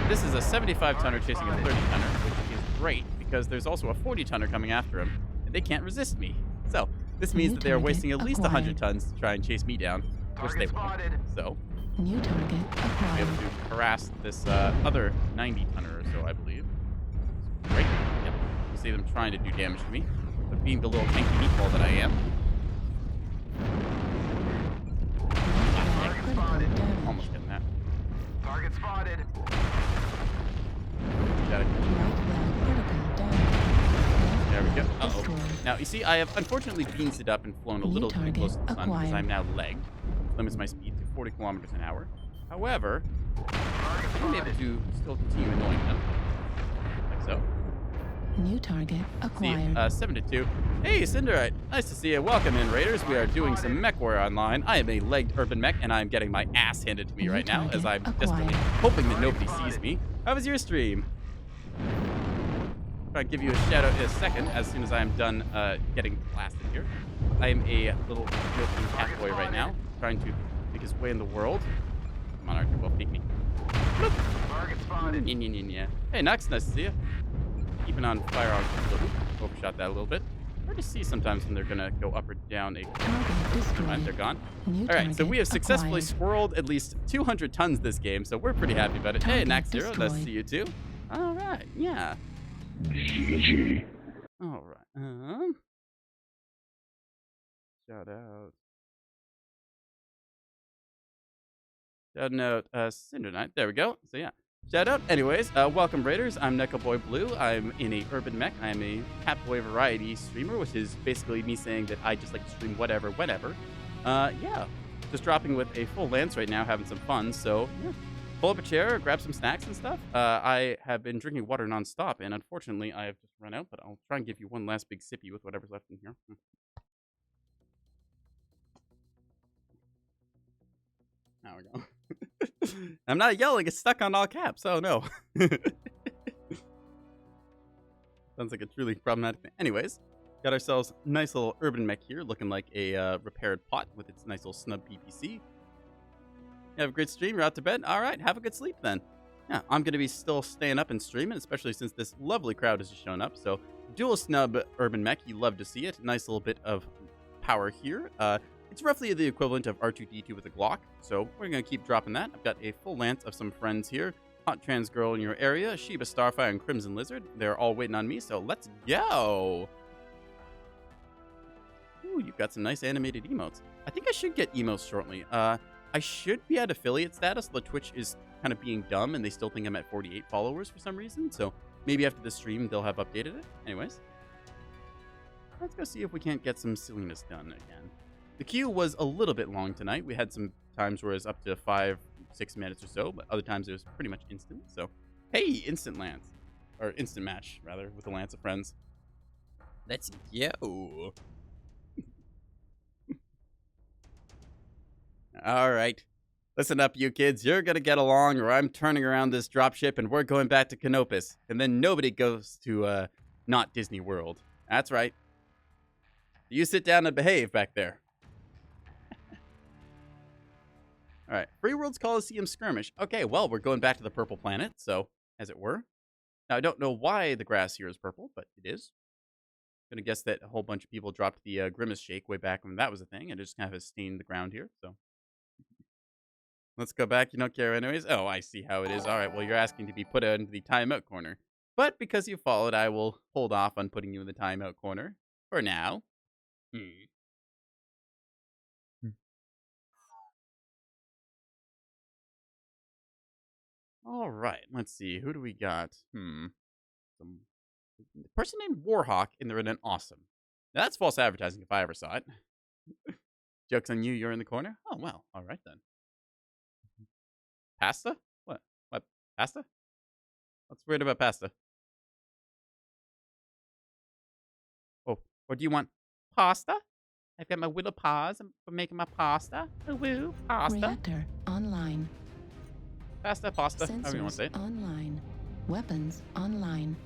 This is a 75-tonner chasing a 30-tonner, which is great because there's also a 40-tonner coming after him, and they can't resist me. So this means New that they are target wasting at least 100 acquired. tons to try and chase me down, which they won't. So New target I'll be able acquired. to harass this other 90-tonner or so, I believe. Great. Yep. You see them trying to do damage to me, but being the little tanky meatball that I am, Critical damage. almost getting that. Target spotted. Got it. Right leg critical damage. There we go. Left leg Uh-oh. destroyed. Now, you see, I have unfortunately beans it up and flown a New little too target close to the sun because acquired. I'm now legged. Limits my speed to 40 kilometers an hour. However, I'm able to still continue annoying them. Like so. New target See, acquired. 7 to 2. Hey, Cinderite. Nice to see you. Welcome in, Raiders. We are doing some Mechwarrior online. I am a legged urban mech, and I'm getting my ass handed to me New right now as I'm target desperately acquired. hoping that nobody sees me. How was your stream? I'll give you a shout out in a second as soon as I am done getting blasted here. I am a little milking cat boy right now, trying to make his way in the world. Come on, Archer, well, peek me. Target spotted. Yeah. Hey, Nux, nice to see you. Keeping on fire on the hoop. Overshot that a little bit. Hard to see sometimes when they're gonna go up or down a Target Never mind, they're destroyed. gone. New All right, so target we have successfully acquired. squirreled at least 200 tons this game, so we're pretty happy about it. Hey, Target Nax Zero, nice to destroyed. see you too. All right, yeah. GG. All right. Shout out. Shout out Cinder Knight. There we go. So yeah. Shout out. Anyways, welcome Raiders. I'm NekoboyBlue. I'm in a urban mech. I'm a Catboy variety streamer, which is basically me saying that I just like to stream whatever, whenever. Yeah. Just dropping with a full lance right now, having some fun. So yeah. Pull up a chair, grab some snacks and stuff. I have been drinking water nonstop, and unfortunately, I have just run out. But I'll try and give you one last big sippy with whatever's left in here. There we go. I'm not yelling. It's stuck on all caps. Oh, no. Sounds like a truly problematic thing. Anyways, got ourselves a nice little urban mech here, looking like a repaired pot with its nice little snub PPC. You have a great stream. You're out to bed. All right. Have a good sleep then. Yeah, I'm going to be still staying up and streaming, especially since this lovely crowd has just shown up. So, dual snub urban mech. You love to see it. Nice little bit of power here. It's roughly the equivalent of R2-D2 with a Glock, so we're going to keep dropping that. I've got a full lance of some friends here. Hot Trans Girl in your area, Sheba Starfire, and Crimson Lizard. They're all waiting on me, so let's go! Ooh, you've got some nice animated emotes. I think I should get emotes shortly. I should be at affiliate status, but Twitch is kind of being dumb, and they still think I'm at 48 followers for some reason, so maybe after the stream they'll have updated it. Anyways, let's go see if we can't get some silliness done again. The queue was a little bit long tonight. We had some times where it was up to 5-6 minutes or so, but other times it was pretty much instant. So, hey, instant lance. Or instant match, rather, with the Lance of Friends. Let's go. All right. Listen up, you kids. You're going to get along, or I'm turning around this dropship and we're going back to Canopus. And then nobody goes to not Disney World. That's right. You sit down and behave back there. All right, Free World's Coliseum Skirmish. Okay, well, we're going back to the purple planet, so, as it were. Now, I don't know why the grass here is purple, but it is. I'm going to guess that a whole bunch of people dropped the Grimace Shake way back when that was a thing, and it just kind of has stained the ground here, so. Let's go back. You don't care anyways? Oh, I see how it is. All right, well, you're asking to be put into the timeout corner. But because you followed, I will hold off on putting you in the timeout corner. For now. All right, let's see. Who do we got? Some person named Warhawk, and they're in an awesome. Now, that's false advertising if I ever saw it. Joke's on you, you're in the corner? Oh, well, all right then. Pasta? What? What? Pasta? What's weird about pasta? Oh, or do you want pasta? I've got my little paws for making my pasta. Woo, pasta. Reactor online. Pasta, pasta, however you want to say Sensors it. online. Weapons online.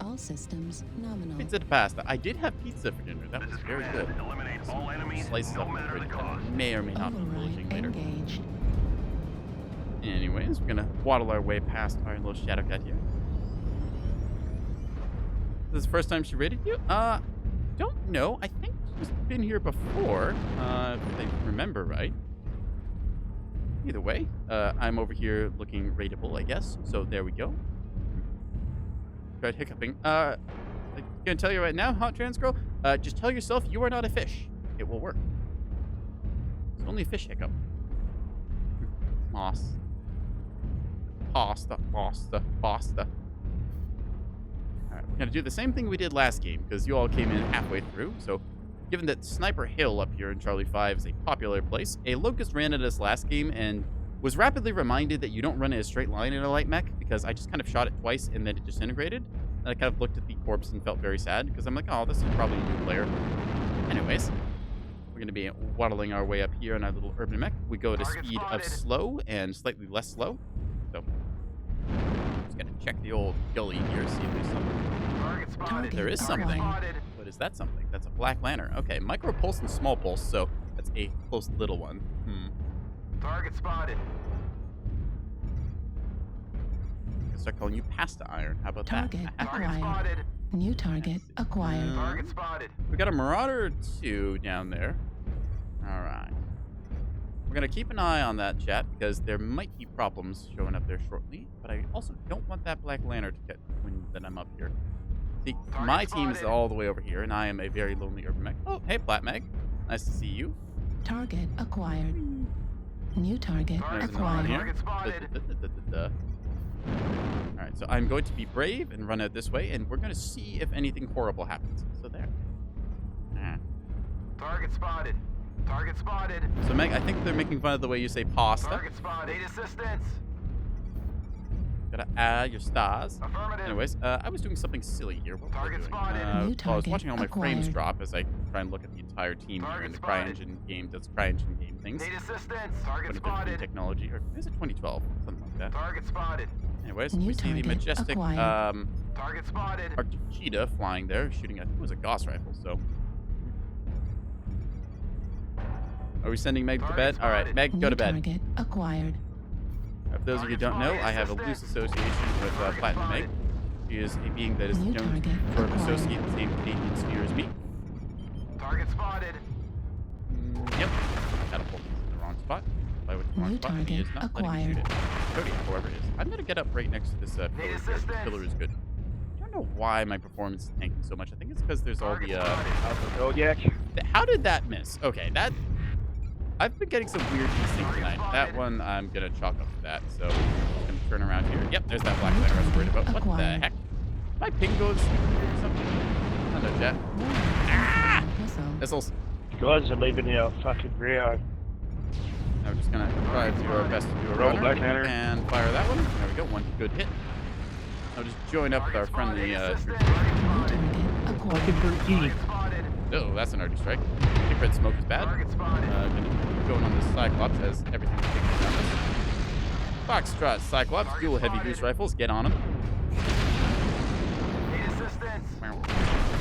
All systems nominal. Pizza to pasta. I did have pizza for dinner. That was very good. Eliminate all enemies, Slices no up matter the that cost. may or may not be Override delicious later. engaged. Anyways, we're gonna waddle our way past our little shadow cat here. This is the first time she raided you? Don't know. I think she's been here before, if I remember right. Either way, I'm over here looking raidable, I guess. So there we go. Tried hiccuping. I'm gonna tell you right now, Hot Trans Girl, just tell yourself you are not a fish. It will work. It's only a fish hiccup. Moss. Pasta, pasta, pasta. Alright, we're gonna do the same thing we did last game, because you all came in halfway through, so given that Sniper Hill up here in Charlie 5 is a popular place, a Locust ran at us last game and was rapidly reminded that you don't run in a straight line in a light mech, because I just kind of shot it twice and then it disintegrated. And I kind of looked at the corpse and felt very sad, because I'm like, oh, this is probably a new player. Anyways, we're going to be waddling our way up here in our little urban mech. We go at a speed of slow and slightly less slow. So, just going to check the old gully here, see if there's something. Target There is something. What is that something? That's a black lantern. Okay, micro pulse and small pulse, so that's a close little one. Target spotted. I'll start calling you Pasta Iron. How about Target that? acquired. New target acquired. Target spotted. We got a Marauder 2 down there. All right. We're going to keep an eye on that, chat, because there might be problems showing up there shortly. But I also don't want that black lantern to get when that I'm up here. See, my team is all the way over here, and I am a very lonely urban mech. Oh, hey, Platmag. Nice to see you. Target acquired. New target There's another one acquired. here. Alright, so I'm going to be brave and run out this way, and we're going to see if anything horrible happens. So there. Target spotted. Target spotted. So Meg, I think they're making fun of the way you say pasta. Target spotted. Need assistance. Gotta add your stars. Affirmative. Anyways, I was doing something silly here. What was I doing? spotted. New Well, I was target watching all my frames acquired. drop as I try and look at the entire team here, Target and the spotted. CryEngine game does CryEngine game things. Need assistance. Target 2015 spotted. technology, or is it 2012? Something like that. Target spotted. Anyways, New we see the target majestic acquired. Target spotted. Arctic cheetah flying there, shooting, I think it was a Gauss rifle, so. Are we sending Meg to bed? All right, Meg, go to bed. New target acquired. For those of you who don't know, I have a loose association with Platinum Meg. She is a being that is New known target for acquired. associate the same Canadian sphere as me. Target spotted. Yep. Catapult is in the wrong spot. Fly with the wrong New spot. and He is target not letting me shoot it. acquired. Cody, however, is. I'm going to get up right next to this pillar here. This assistance. pillar is good. I don't know why my performance is tanking so much. I think it's because there's all the... How did that miss? Okay, that... I've been getting some weird desync tonight. That one, I'm going to chalk up to that. So, I'm going to turn around here. Yep, there's that black letter I was worried about. What the Acquired. heck? My ping goes or something? I don't know, chat. Ah! Missile. Missiles. You guys are leaving your fucking rear. Now we're just going to try to do our best to do a Roll runner. black lantern. And fire that one. There we go. One good hit. I'll just join up with our friendly... New target acquired. Oh, that's an arty strike. I think red smoke is bad. Gonna keep going on this Cyclops as everything is taken down this. Foxtrot, Cyclops, dual heavy boost rifles. Get on them.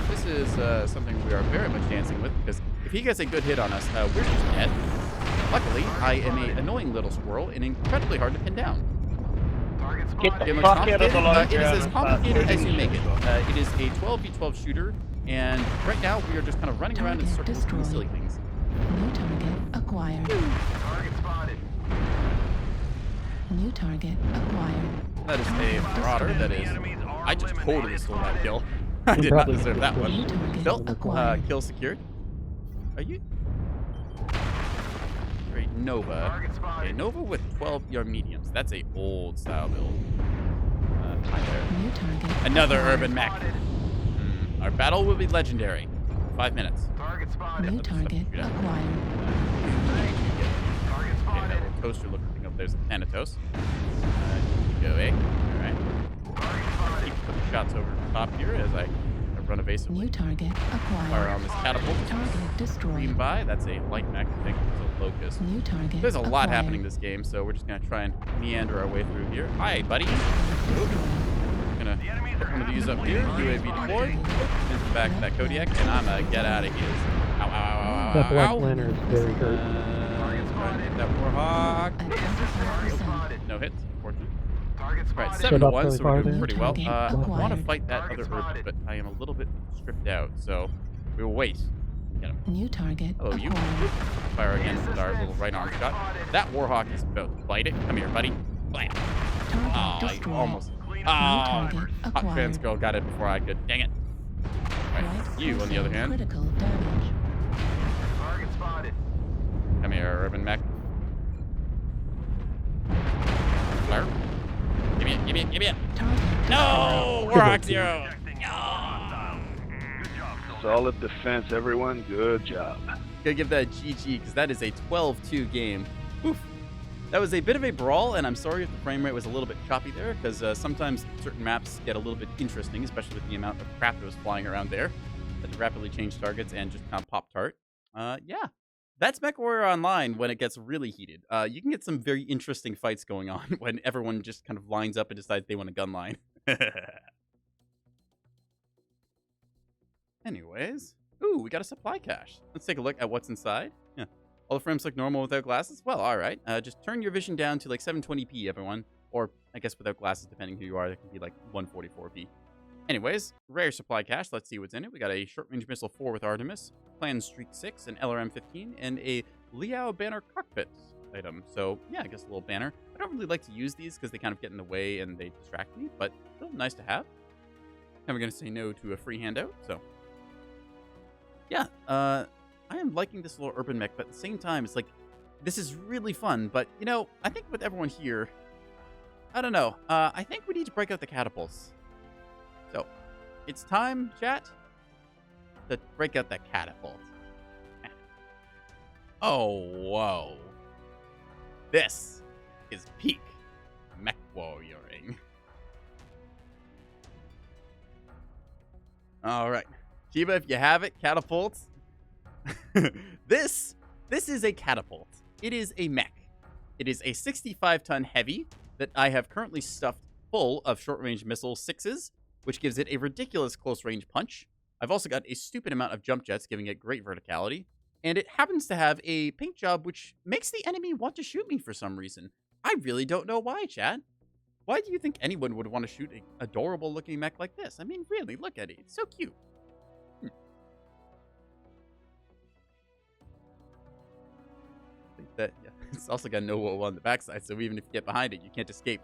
This is something we are very much dancing with, because if he gets a good hit on us, we're just dead. Luckily, I am an annoying little squirrel and incredibly hard to pin down. Get the Game looks fuck out of the complicated. line. It is as complicated as you make it. It is a 12v12 shooter, and right now we are just kind of running around in Target circles doing destroyed. silly things. New target acquired. Target spotted. New target acquired. That is a marauder. That is. I just totally stole that kill. I did not deserve that New one. target Bill, acquired. kill secured. Are you? Great, Nova. Okay, Nova with 12 mediums. That's a old style build. Hi there. New target Another acquired. urban mech. Our battle will be legendary. 5 minutes. Target spotted. New target acquired. Target Okay, that spotted. little toaster looking thing up there's a Thanatos. You go, eh? Alright. Target spotted. Keep putting shots over the top here as I run evasively. New target acquired. Fire on this catapult. Target Green destroyed. by. That's a light mech. I think it's a locust. New target There's a lot acquired. happening this game, so we're just gonna try and meander our way through here. Hi, buddy. Gonna put one of these up here. UAV deployed. Into the back of that Kodiak, and I'm gonna get out of here. Ow, ow, ow, ow, That ow, black ow. planner is very hurt. Trying to hit that Warhawk. Target 25%. spotted. No hits, unfortunately. Target Right, spotted. 7 to up 1, really so we're far doing there. pretty well. Target I want to acquired. fight that Target other urban, spotted. but I am a little bit stripped out, so we will wait. Get him. New target Hello, you. acquired. Fire again with our little right arm shot. That Warhawk is about to bite it. Come here, buddy. Blam. Target Oh, I destroyed. almost. Clean Oh, up. target Hot acquired. Trans Girl got it before I could. Dang it. Right, Right you, on the other pulsar hand. critical damage. Target spotted. Come here, urban mech. Fire. Give me it, give me it, give me it. Target No! Warhawk 0. Protecting hostile. Good job, soldier. Solid defense, everyone. Good job. Gotta give that a GG, because that is a 12-2 game. Oof. That was a bit of a brawl, and I'm sorry if the frame rate was a little bit choppy there, because sometimes certain maps get a little bit interesting, especially with the amount of crap that was flying around there. Had to rapidly change targets and just kind of pop tart. Yeah. That's Mechwarrior Online when it gets really heated. You can get some very interesting fights going on when everyone just kind of lines up and decides they want a gun line. Anyways. Ooh, we got a supply cache. Let's take a look at what's inside. Yeah. All the frames look normal without glasses? Well, alright. Just turn your vision down to like 720p, everyone. Or, I guess without glasses, depending who you are, that can be like 144p. Anyways, rare supply cache. Let's see what's in it. We got a short-range missile 4 with Artemis, Plan Streak 6, an LRM-15, and a Liao banner cockpit item. So, yeah, I guess a little banner. I don't really like to use these because they kind of get in the way and they distract me, but still nice to have. Never going to say no to a free handout, so. Yeah, I am liking this little urban mech, but at the same time, it's like, this is really fun, but, you know, I think with everyone here, I don't know. I think we need to break out the catapults. So, it's time, chat, to break out that catapult. Oh, whoa. This is peak Mechwarrioring. All right. Shiba, if you have it, catapults. This is a catapult. It is a mech. It is a 65-ton heavy that I have currently stuffed full of short-range missile 6s, which gives it a ridiculous close-range punch. I've also got a stupid amount of jump jets, giving it great verticality. And it happens to have a paint job, which makes the enemy want to shoot me for some reason. I really don't know why, chat. Why do you think anyone would want to shoot an adorable-looking mech like this? I mean, really, look at it. It's so cute. That, yeah, it's also got no wall on the backside, so even if you get behind it, you can't escape.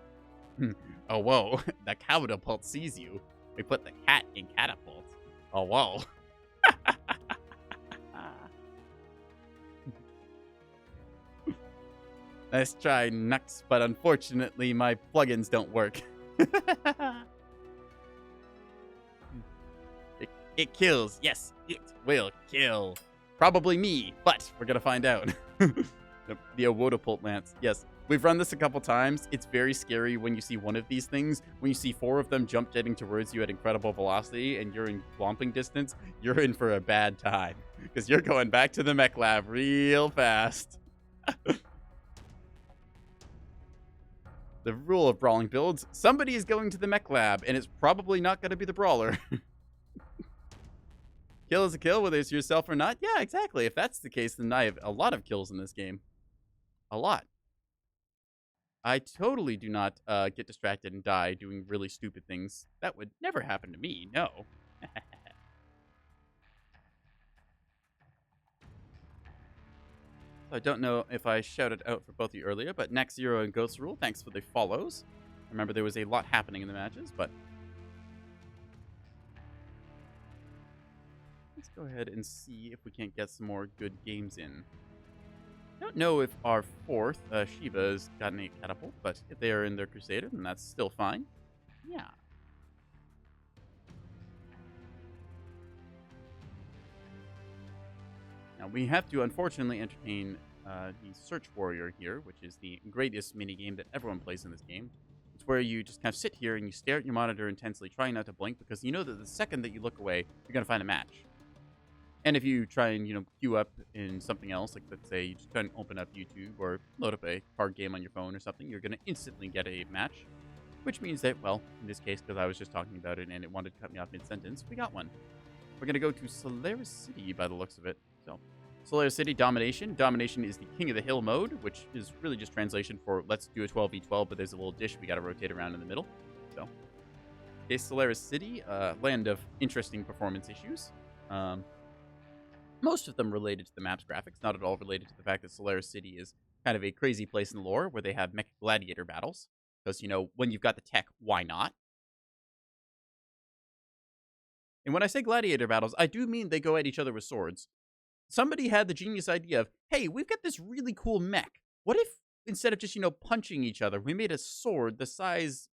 Oh, whoa. The catapult sees you. We put the cat in catapult. Oh, whoa. Nice try, Nux, but unfortunately, my plugins don't work. It kills. Yes, it will kill. Probably me, but we're going to find out. The Awodapult Lance. Yes, we've run this a couple times. It's very scary when you see one of these things. When you see 4 of them jump jetting towards you at incredible velocity and you're in blomping distance, you're in for a bad time. Because you're going back to the mech lab real fast. The rule of brawling builds, somebody is going to the mech lab, and it's probably not going to be the brawler. Kill is a kill, whether it's yourself or not. Yeah, exactly. If that's the case, then I have a lot of kills in this game. A lot. I totally do not get distracted and die doing really stupid things. That would never happen to me, no. I don't know if I shouted out for both of you earlier, but Next Zero and Ghost Rule, thanks for the follows. Remember, there was a lot happening in the matches, but let's go ahead and see if we can't get some more good games in. I don't know if our 4th, Shiba, has gotten a catapult, but if they are in their Crusader, then that's still fine. Yeah. Now, we have to, unfortunately, entertain the Search Warrior here, which is the greatest minigame that everyone plays in this game. It's where you just kind of sit here and you stare at your monitor intensely, trying not to blink, because you know that the second that you look away, you're going to find a match. And if you try and, queue up in something else, like let's say you just try and open up YouTube or load up a card game on your phone or something, you're going to instantly get a match. Which means that, well, in this case, because I was just talking about it and it wanted to cut me off mid-sentence, we got one. We're going to go to Solaris City by the looks of it. So, Solaris City, Domination. Domination is the King of the Hill mode, which is really just translation for let's do a 12v12, but there's a little dish we got to rotate around in the middle. So, okay, Solaris City, land of interesting performance issues. Most of them related to the map's graphics, not at all related to the fact that Solaris City is kind of a crazy place in the lore where they have mech gladiator battles. Because, when you've got the tech, why not? And when I say gladiator battles, I do mean they go at each other with swords. Somebody had the genius idea of, hey, we've got this really cool mech. What if, instead of just, punching each other, we made a sword the size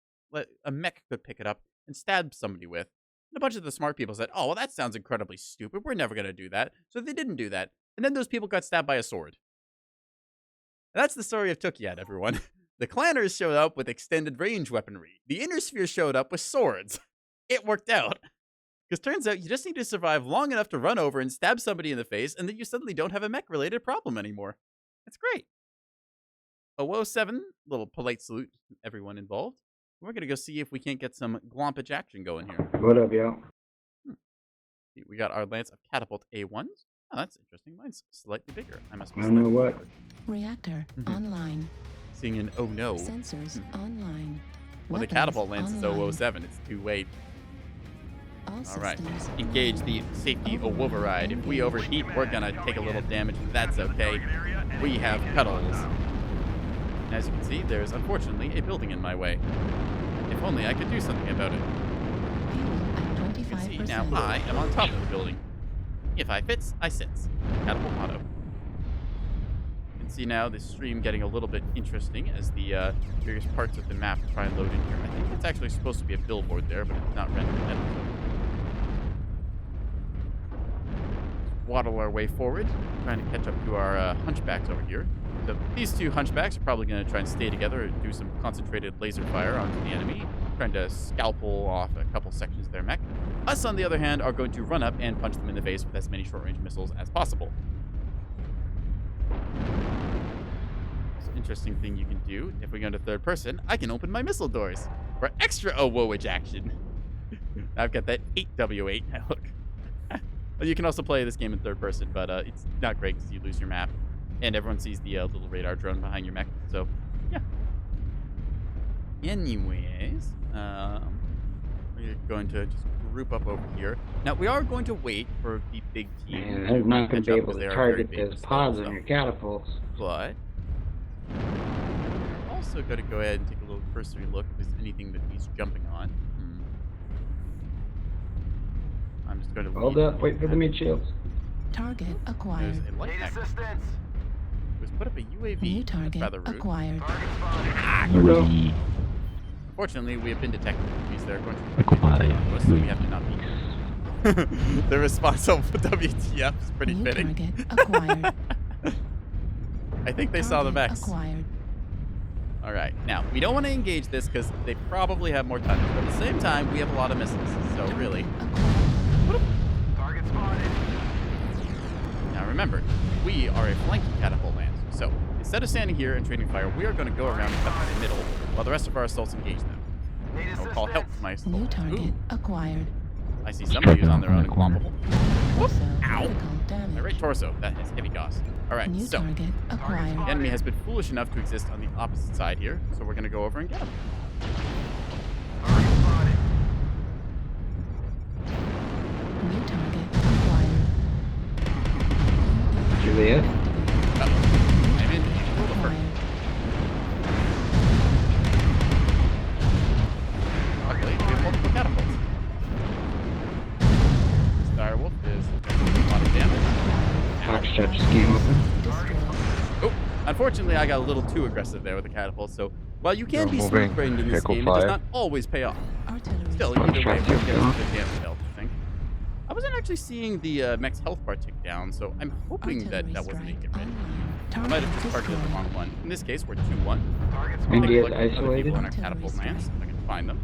a mech could pick it up and stab somebody with? And a bunch of the smart people said, oh, well, that sounds incredibly stupid. We're never going to do that. So they didn't do that. And then those people got stabbed by a sword. And that's the story of Tukiat, everyone. The clanners showed up with extended range weaponry. The Inner Sphere showed up with swords. It worked out. Because turns out you just need to survive long enough to run over and stab somebody in the face, and then you suddenly don't have a mech-related problem anymore. That's great. A woe 7, little polite salute to everyone involved. We're going to go see if we can't get some glompage action going here. What up, yo? We got our Lance of Catapult A1s. Oh, that's interesting. Mine's slightly bigger. I must be I don't know what. Reactor online. Seeing an oh no. Sensors online. Well, the catapult lance is 007. It's two-way. All right. Engage the safety override. If we overheat, we're going to take a little damage. That's okay. We have cuddles. As you can see, there's unfortunately a building in my way. If only I could do something about it. You can see now I am on top of the building. If I fits, I sits. Catapult auto. You can see now the stream getting a little bit interesting as the various parts of the map try and load in here. I think it's actually supposed to be a billboard there, but it's not rendered yet. Let's waddle our way forward, trying to catch up to our hunchbacks over here. So these two hunchbacks are probably going to try and stay together and do some concentrated laser fire onto the enemy, trying to scalpel off a couple sections of their mech. Us, on the other hand, are going to run up and punch them in the face with as many short-range missiles as possible. So interesting thing you can do, if we go into third person, I can open my missile doors for extra wowage action. I've got that 8W8 now. Look. Well, you can also play this game in third person, but it's not great because you lose your map. And everyone sees the little radar drone behind your mech. So, yeah. Anyways, we're going to just group up over here. Now, we are going to wait for the big team. Man, they're not going to be able to target those pods on your catapults. But we're also going to go ahead and take a little cursory look if there's anything that he's jumping on. I'm just going to hold up, wait for the meat shields. Target acquired. There's a light assistance. Let's put up a UAV. New target acquired. Unfortunately, we have been detected. They're going to so we have to not be. The response of WTF is pretty New fitting. Target acquired. I think they saw the mechs. Acquired. All right, now we don't want to engage this because they probably have more time. But at the same time, we have a lot of missiles. So really, Target spotted. now remember, we are a flanking catapult lance. So instead of standing here and trading fire, we are going to go around and cut through the middle while the rest of our assaults engage them. I will call help for my assault. New target acquired. I see somebody who's on their own and glompable. Ow! Damage. My right torso. That has heavy cost. All right, New so target acquired. the enemy has been foolish enough to exist on the opposite side here, so we're going to go over and get him. Target spotted. New target acquired. Juliet? Uh-oh. I'm in full effort. Luckily, we have multiple catapults. Direwolf is doing a lot of damage. Fox Judge scheme open. Oh, unfortunately, I got a little too aggressive there with the catapult, so while you can be moving. smooth-brained in this Vehicle game, it does fire. not always pay off. Artillery. Still, either way, we're getting a good damage belt, I think. How wasn't actually seeing the mech's health bar tick down, so I'm hoping that wasn't a get ready. I might have just targeted the wrong one. In this case, we're 2-1. India's Other people isolated. on our catapult lands, if I can find them.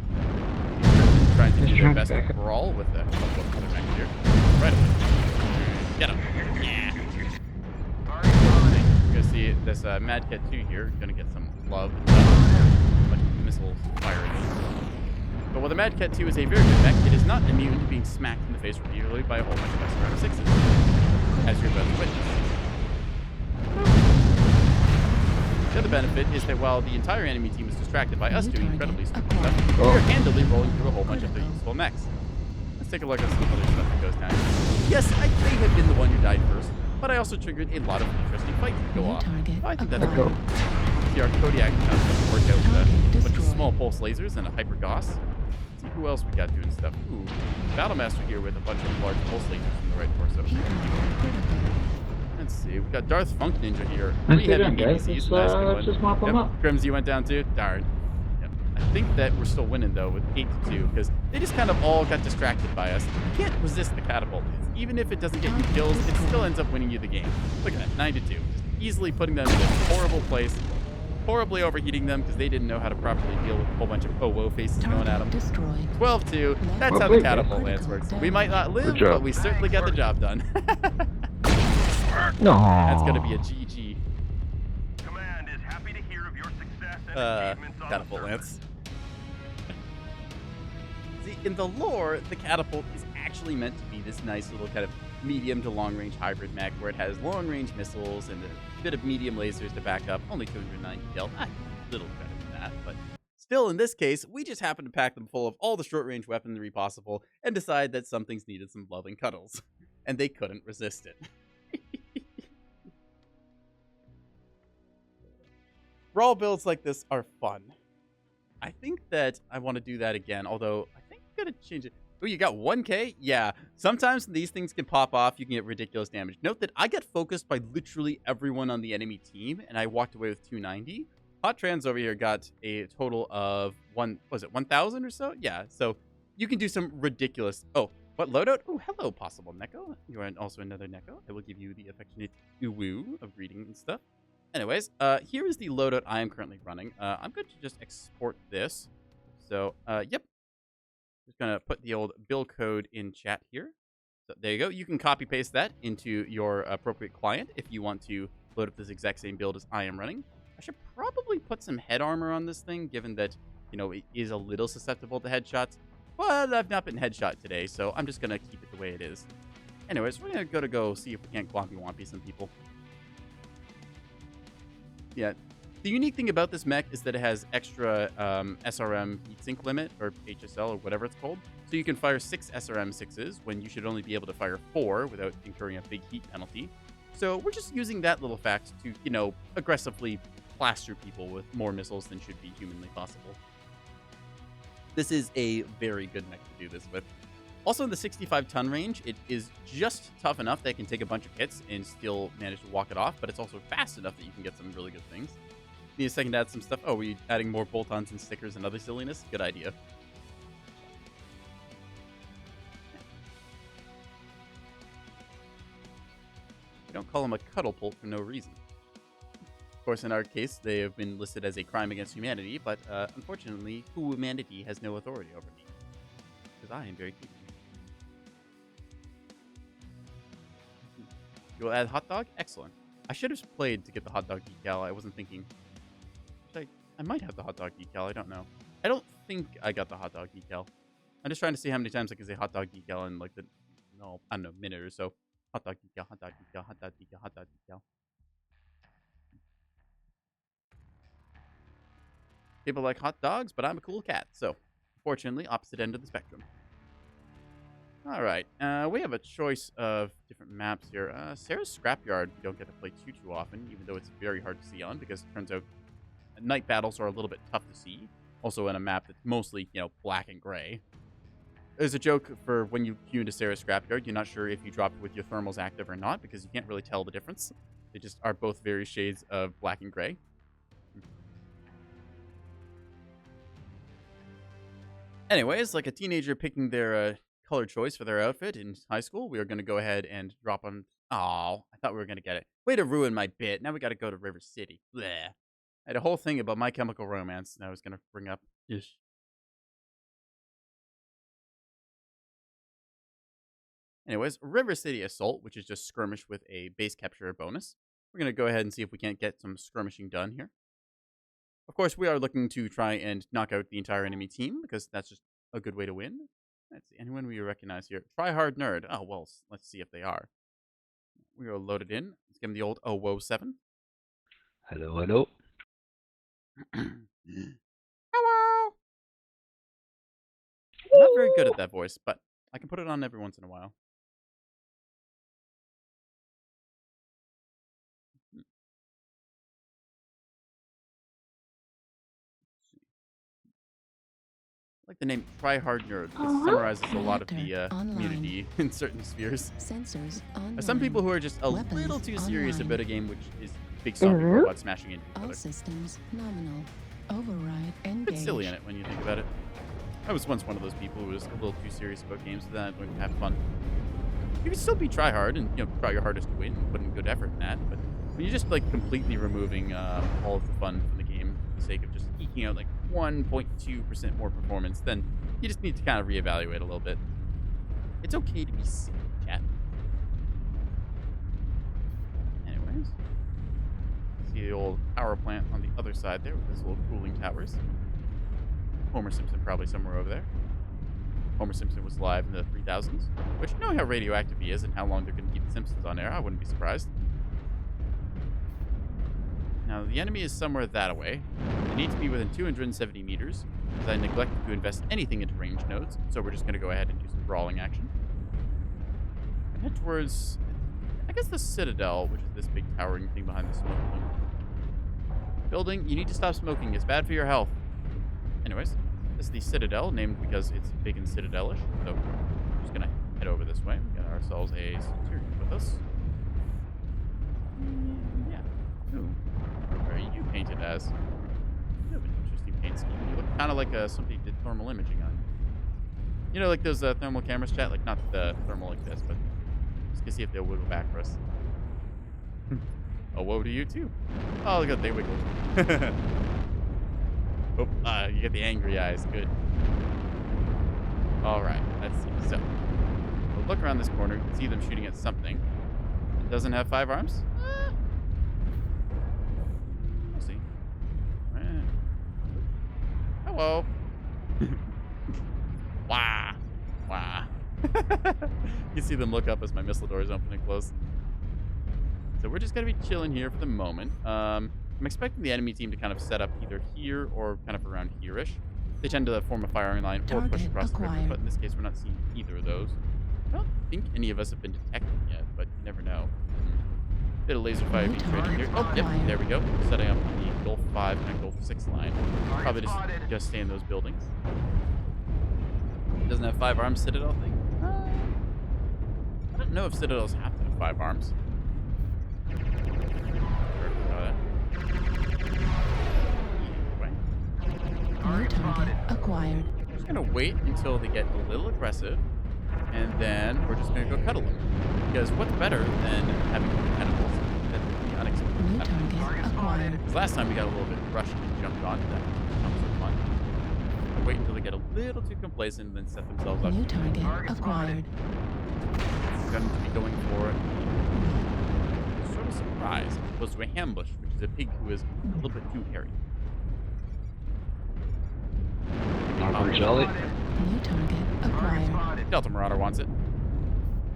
Trying to do their best to brawl with the other mech here. Right away. Get him. Yeah. You're gonna see this Mad Cat 2 here. Gonna get some love. A bunch of missiles firing. But while the Mad Cat 2 is a very good mech, it is not immune to being smacked in the face repeatedly by a whole bunch of SRM-6s, as you're about to witness. The other benefit is that while the entire enemy team is distracted by us doing incredibly stupid stuff, we are handily rolling through a whole bunch of the useful mechs. Let's take a look at some other stuff that goes down. Yes, I may have been the one who died first, but I also triggered a lot of interesting fights to go off. I think that's cool. See our Kodiak kind of work out with a bunch of small pulse lasers and a hyper Gauss. See who else we got doing stuff. Ooh, Battlemaster here with a bunch of large pulse lasers from the right torso. Let's see, we've got Darth Funk Ninja here. Let's Three heavy guys. BBCs. Let's just mop them up. Grims, you went down too? Darn. Yep. I think that we're still winning though with 8-2 because they just kind of all got distracted by us. You can't resist the catapult. Even if it doesn't get you kills, it still ends up winning you the game. Look at that, 9-2. Just easily putting them in a horrible place. Horribly overheating them because they didn't know how to properly deal with a whole bunch of whoa faces going at them. 12-2. That's how the catapult lance works. We might not live, but we certainly got the job done. No. That's gonna be a GG. Command is happy to hear of your success and achievements on Catapult the lance. See, in the lore, the catapult is actually meant to be this nice little kind of medium to long range hybrid mech where it has long range missiles and a bit of medium lasers to back up. Only 290 gel. Not a little better than that, but still, in this case, we just happen to pack them full of all the short range weaponry possible and decide that some things needed some love and cuddles, and they couldn't resist it. Brawl builds like this are fun. I think that I want to do that again, although I think I'm going to change it. Oh, you got 1K? Yeah. Sometimes these things can pop off. You can get ridiculous damage. Note that I got focused by literally everyone on the enemy team, and I walked away with 290. Hot Trans over here got a total of 1,000 or so? Yeah, so you can do some ridiculous... Oh, what loadout? Oh, hello, possible Neko. You are also another Neko. I will give you the affectionate woo of greeting and stuff. Anyways, here is the loadout I am currently running. I'm going to just export this. So, yep. Just going to put the old build code in chat here. So there you go. You can copy paste that into your appropriate client if you want to load up this exact same build as I am running. I should probably put some head armor on this thing, given that, you know, it is a little susceptible to headshots. But I've not been headshot today, so I'm just going to keep it the way it is. Anyways, we're going to go see if we can't glompy-wompy some people. Yeah, the unique thing about this mech is that it has extra SRM heatsink limit, or HSL, or whatever it's called. So you can fire 6 SRM-6s when you should only be able to fire 4 without incurring a big heat penalty. So we're just using that little fact to, you know, aggressively plaster people with more missiles than should be humanly possible. This is a very good mech to do this with. Also in the 65-ton range, it is just tough enough that it can take a bunch of hits and still manage to walk it off, but it's also fast enough that you can get some really good things. Need a second to add some stuff. Oh, we adding more bolt-ons and stickers and other silliness? Good idea. We don't call them a cuddle pult for no reason. Of course, in our case, they have been listed as a crime against humanity, but unfortunately, humanity has no authority over me. Because I am very cute. You'll add hot dog? Excellent. I should have played to get the hot dog decal. I wasn't thinking. I might have the hot dog decal. I don't know. I don't think I got the hot dog decal. I'm just trying to see how many times I can say hot dog decal in like the, no, I don't know, minute or so. Hot dog decal, hot dog decal, hot dog decal, hot dog decal. People like hot dogs, but I'm a cool cat. So, fortunately, opposite end of the spectrum. All right, we have a choice of different maps here. Sarah's Scrapyard we don't get to play too often, even though it's very hard to see on, because it turns out night battles are a little bit tough to see. Also in a map that's mostly, you know, black and gray. There's a joke for when you queue into Sarah's Scrapyard, you're not sure if you dropped with your thermals active or not, because you can't really tell the difference. They just are both various shades of black and gray. Anyways, like a teenager picking their color choice for their outfit in high school, we are going to go ahead and drop on. Oh, I thought we were going to get it. Way to ruin my bit. Now we got to go to River City. Bleh. I had a whole thing about My Chemical Romance that I was going to bring up. Yes. Anyways, River City Assault, which is just skirmish with a base capture bonus. We're going to go ahead and see if we can't get some skirmishing done here. Of course, we are looking to try and knock out the entire enemy team, because that's just a good way to win. Let's see, anyone we recognize here? Try Hard Nerd. Oh, well, let's see if they are. We are loaded in. Let's give them the old whoa 7. Hello, hello. Hello! I'm not very good at that voice, but I can put it on every once in a while. I like the name Try Hard Nerd. This summarizes a lot of the community in certain spheres. Sensors online. Some people who are just a little too serious about a game, which is big zombie robots smashing into each other. All systems nominal. Override engaged. It's silly in it when you think about it. I was once one of those people who was a little too serious about games, so then I learned to have fun. You can still be try hard and try your hardest to win and put in good effort in that, but when you're just like completely removing all of the fun from the game for the sake of just eking out like 1.2% more performance, then you just need to kind of reevaluate a little bit. It's okay to be silly, chat. Anyways, see the old power plant on the other side there with those little cooling towers. Homer Simpson probably somewhere over there. Homer Simpson was live in the 3000s, which, knowing how radioactive he is and how long they're going to keep the Simpsons on air, I wouldn't be surprised. Now, the enemy is somewhere that-a-way. They need to be within 270 meters, as I neglected to invest anything into range nodes, so we're just going to go ahead and do some brawling action. And head towards, I guess, the Citadel, which is this big towering thing behind the smoking building. You need to stop smoking. It's bad for your health. Anyways, this is the Citadel, named because it's big and citadelish. So we're just going to head over this way. We got ourselves a Centurion with us. Yeah. Ooh. What are you painted as? You have an interesting paint scheme. You look kind of like somebody did thermal imaging on you. You know, like those thermal cameras, chat? Like, not the thermal like this, but just to see if they'll wiggle back for us. Oh, woe to you, too. Oh, look at they wiggled. Oh, you get the angry eyes. Good. All right. Let's see. So, we'll look around this corner. You can see them shooting at something. It doesn't have 5 arms. We'll see. Hello. Wah. Wah. You see them look up as my missile doors open and close. So we're just going to be chilling here for the moment. I'm expecting the enemy team to kind of set up either here or kind of around here-ish. They tend to form a firing line or push across the river, but in this case, we're not seeing either of those. I don't think any of us have been detected yet, but you never know. Bit of laser fire being traded here. Oh, yep, there we go. Setting up the Gulf 5 and Gulf 6 line. Probably just stay in those buildings. Doesn't have 5 arms, Citadel thing? I don't know if Citadels have to have 5 arms. New target acquired. We're just gonna wait until they get a little aggressive, and then we're just gonna go cuddle them. Because what's better than having tentacles than the unexpected? New target acquired. Because last time we got a little bit rushed and jumped onto that. That was so fun. I'll wait until they get a little too complacent and then set themselves up. New target acquired. We're going to be going for a sort of surprise, as opposed to a ambush, which is a pig who is a little bit too hairy. Jolly. New target acquired. Delta Marauder wants it.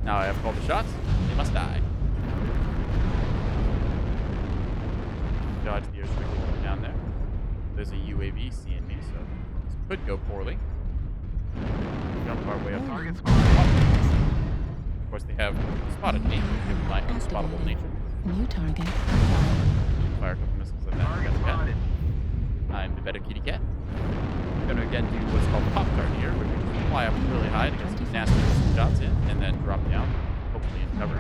Now I have called the shots. They must die. Dodge the airstrike going down there. There's a UAV seeing me, so this could go poorly. Jump our way up. Of course, they have spotted me, given my unspottable nature. New target acquired. Fire a couple missiles at that. I'm the better kitty cat. I'm going to again do what's called Pop-Tart here, where we can fly up really high to get some nasty shots in, and then drop down, hopefully in cover.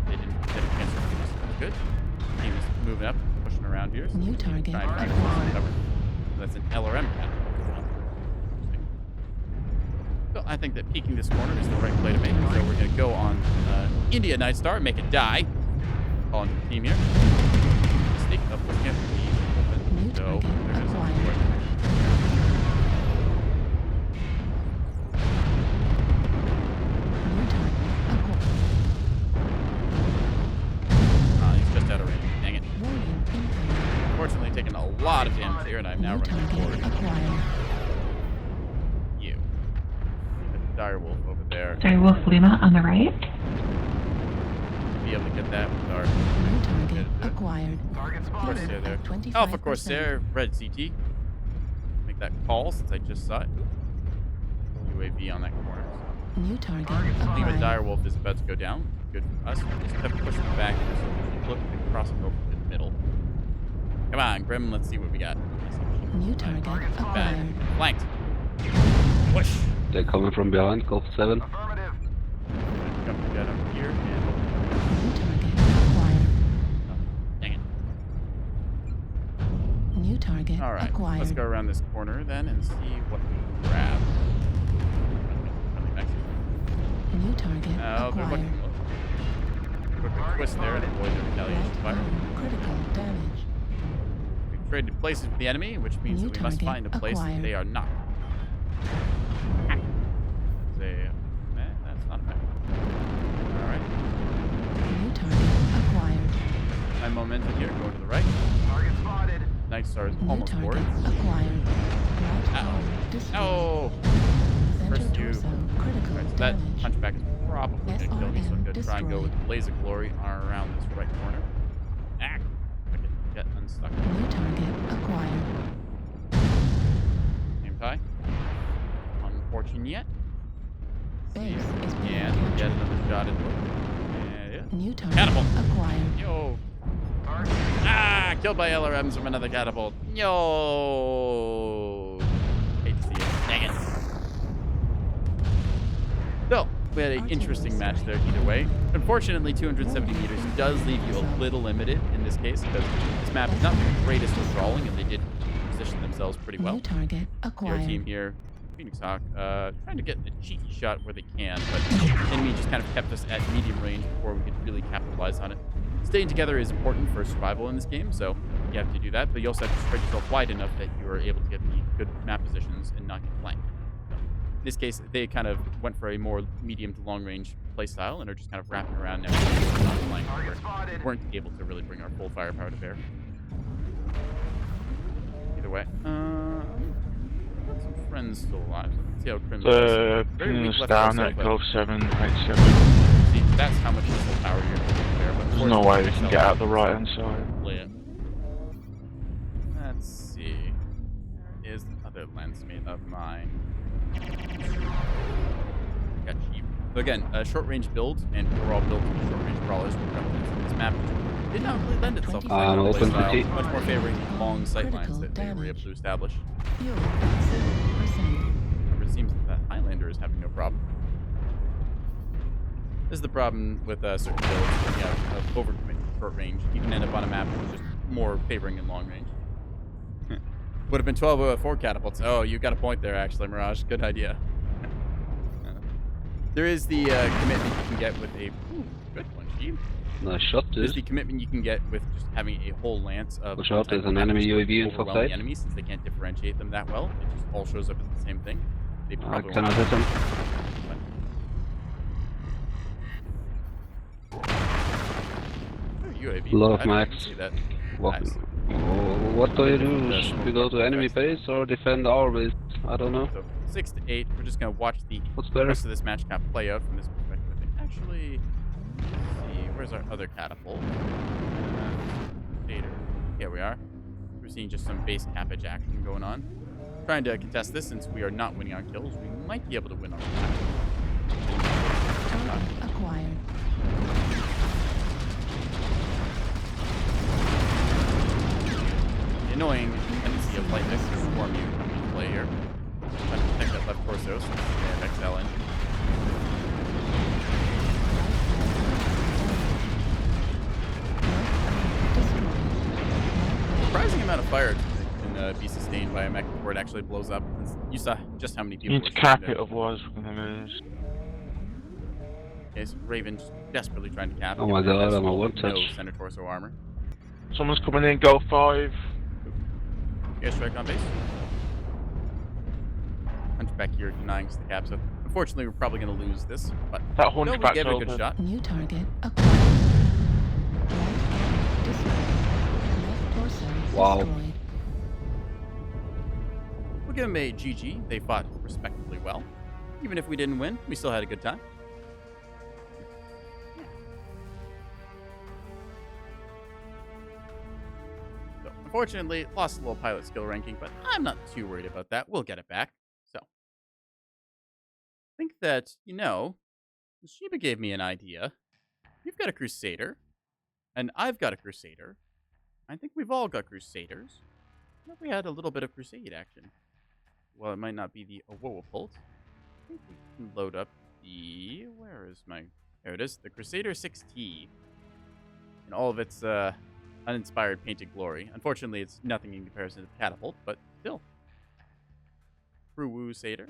They didn't get a chance to do this. That's good. Team is moving up, pushing around here. So New target acquired. So that's an LRM cannon. So I think that peeking this corner is the right play to make. So we're going to go on India Night Star, make it die. Call into the team here. Sneak up, pushing it. Open. So there is he's just out of range. Dang it. Unfortunately, taking a lot of damage here, and I'm now running forward. You. Direwolf over there. Direwolf Lima on the right. Be able to get that with our target acquired. Corsair there. Alpha Corsair, red CT. Make that call since I just saw it. UAV on that corner. New target Lima acquired. Direwolf is about to go down. Good for us. Just have to push it back. So look and cross it over to the middle. Come on, Grim. Let's see what we got. New target acquired. Flanked. Push. They're coming from behind, Golf 7. Affirmative. Jump the gun up here and New target acquired. dang it. New target All right, acquired. let's go around this corner then and see what we can grab. Coming back. New target Oh, they're acquired. looking low. Quick twist there and avoid the retaliation Right fire. arm critical damage. We've traded places with the enemy, which means New that we must target find a place that acquired. they are not. That's not a map. Alright. New target acquired. My momentum here, going to the right. Target spotted. Night Star is New almost target forward. acquired. Right Ow. arm destroyed. No! Center First you. torso critical Alright, so that damage. hunchback is probably going to kill me, so I'm going to try and go with destroyed. Blaze of Glory around this right corner. Ah! If I can get unstuck. New target acquired. Aim tie. Unfortunate. Base is being Yeah, get captured. another shot into it. Yeah. New target Catapult. acquired. Yo. Ah, killed by LRMs from another catapult. Yo. Hate to see it. Dang it. So, we had an interesting match there either way. Unfortunately, 270 meters does leave you a little limited in this case because this map is not the greatest for crawling, and they did position themselves pretty well. New target Our acquired. team here, Phoenix Hawk, trying to get a cheeky shot where they can, but enemy just kind of kept us at medium range before we could really capitalize on it. Staying together is important for survival in this game, so you have to do that, but you also have to spread yourself wide enough that you are able to get the good map positions and not get flanked. So, in this case, they kind of went for a more medium to long range playstyle and are just kind of wrapping around now, not flanked, where we weren't able to really bring our full firepower to bear. Either way, some friends still alive. So let's see how Crim does. Very weak left down torso, at but Golf 7, right 7. see, that's how much missile power you're going to bear. But There's no way we can get out the right hand side. Play it. Let's see. There is the other lensmate of mine. Got cheap. So again, short range builds and overall build to the short range crawlers. This map did not really lend itself to that open playstyle, petite. much more favoring the long sightlines that they were able to establish. Fuel at 7%. It seems that Highlander is having no problem. This is the problem with certain builds when you have overcommit short range. You can end up on a map that's just more favoring in long range. Would have been 1204 catapults. Oh, you got a point there, actually, Mirage. Good idea. There is the commitment you can get with a... Ooh, good one, Chief. Nice shot, There's dude. the commitment you can get with just having a whole lance of... Watch out, there's an enemy UAV in overwhelm sight. the enemies, since they can't differentiate them that well. It just all shows up as the same thing. They I probably cannot won't. hit him. UAV. Lot of I didn't max. even see that. What, Nice. what do you do? Should we go to enemy base or defend our base? I don't know. So 6 to 8. We're just gonna watch the What's better? rest of this match kind of play out from this perspective. I think. Actually, let's see. Where's our other catapult? Vader. Here we are. We're seeing just some base cappage action going on. Trying to contest this since we are not winning on kills. We might be able to win on Target acquired. the annoying tendency of light mix to swarm you coming into play here. Trying to protect that left torso since they have XL engine. Surprising amount of fire can be sustained by a mech before it actually blows up. You saw just how many You people need were to shooting cap there. it, otherwise we're gonna lose. Okay, so Raven just desperately trying to cap. Oh my god, I'm a one touch. No center torso armor. Someone's coming in, go 5. Airstrike on base. Hunchback here denying us the cap, so unfortunately we're probably going to lose this. But that no, we Hunchback's gave it a good open. shot. New target acquired. Right destroyed. Left torso destroyed. We'll give them a GG. They fought respectably well. Even if we didn't win, we still had a good time. So, unfortunately, lost a little pilot skill ranking, but I'm not too worried about that. We'll get it back. So, I think that, Sheba gave me an idea. You've got a Crusader, and I've got a Crusader. I think we've all got Crusaders. What if we had a little bit of Crusade action? Well, it might not be the Awopult. I think we can load up the... Where is my... There it is. The Crusader 6T. And all of its uninspired painted glory. Unfortunately, it's nothing in comparison to the Catapult, but still. Crusader.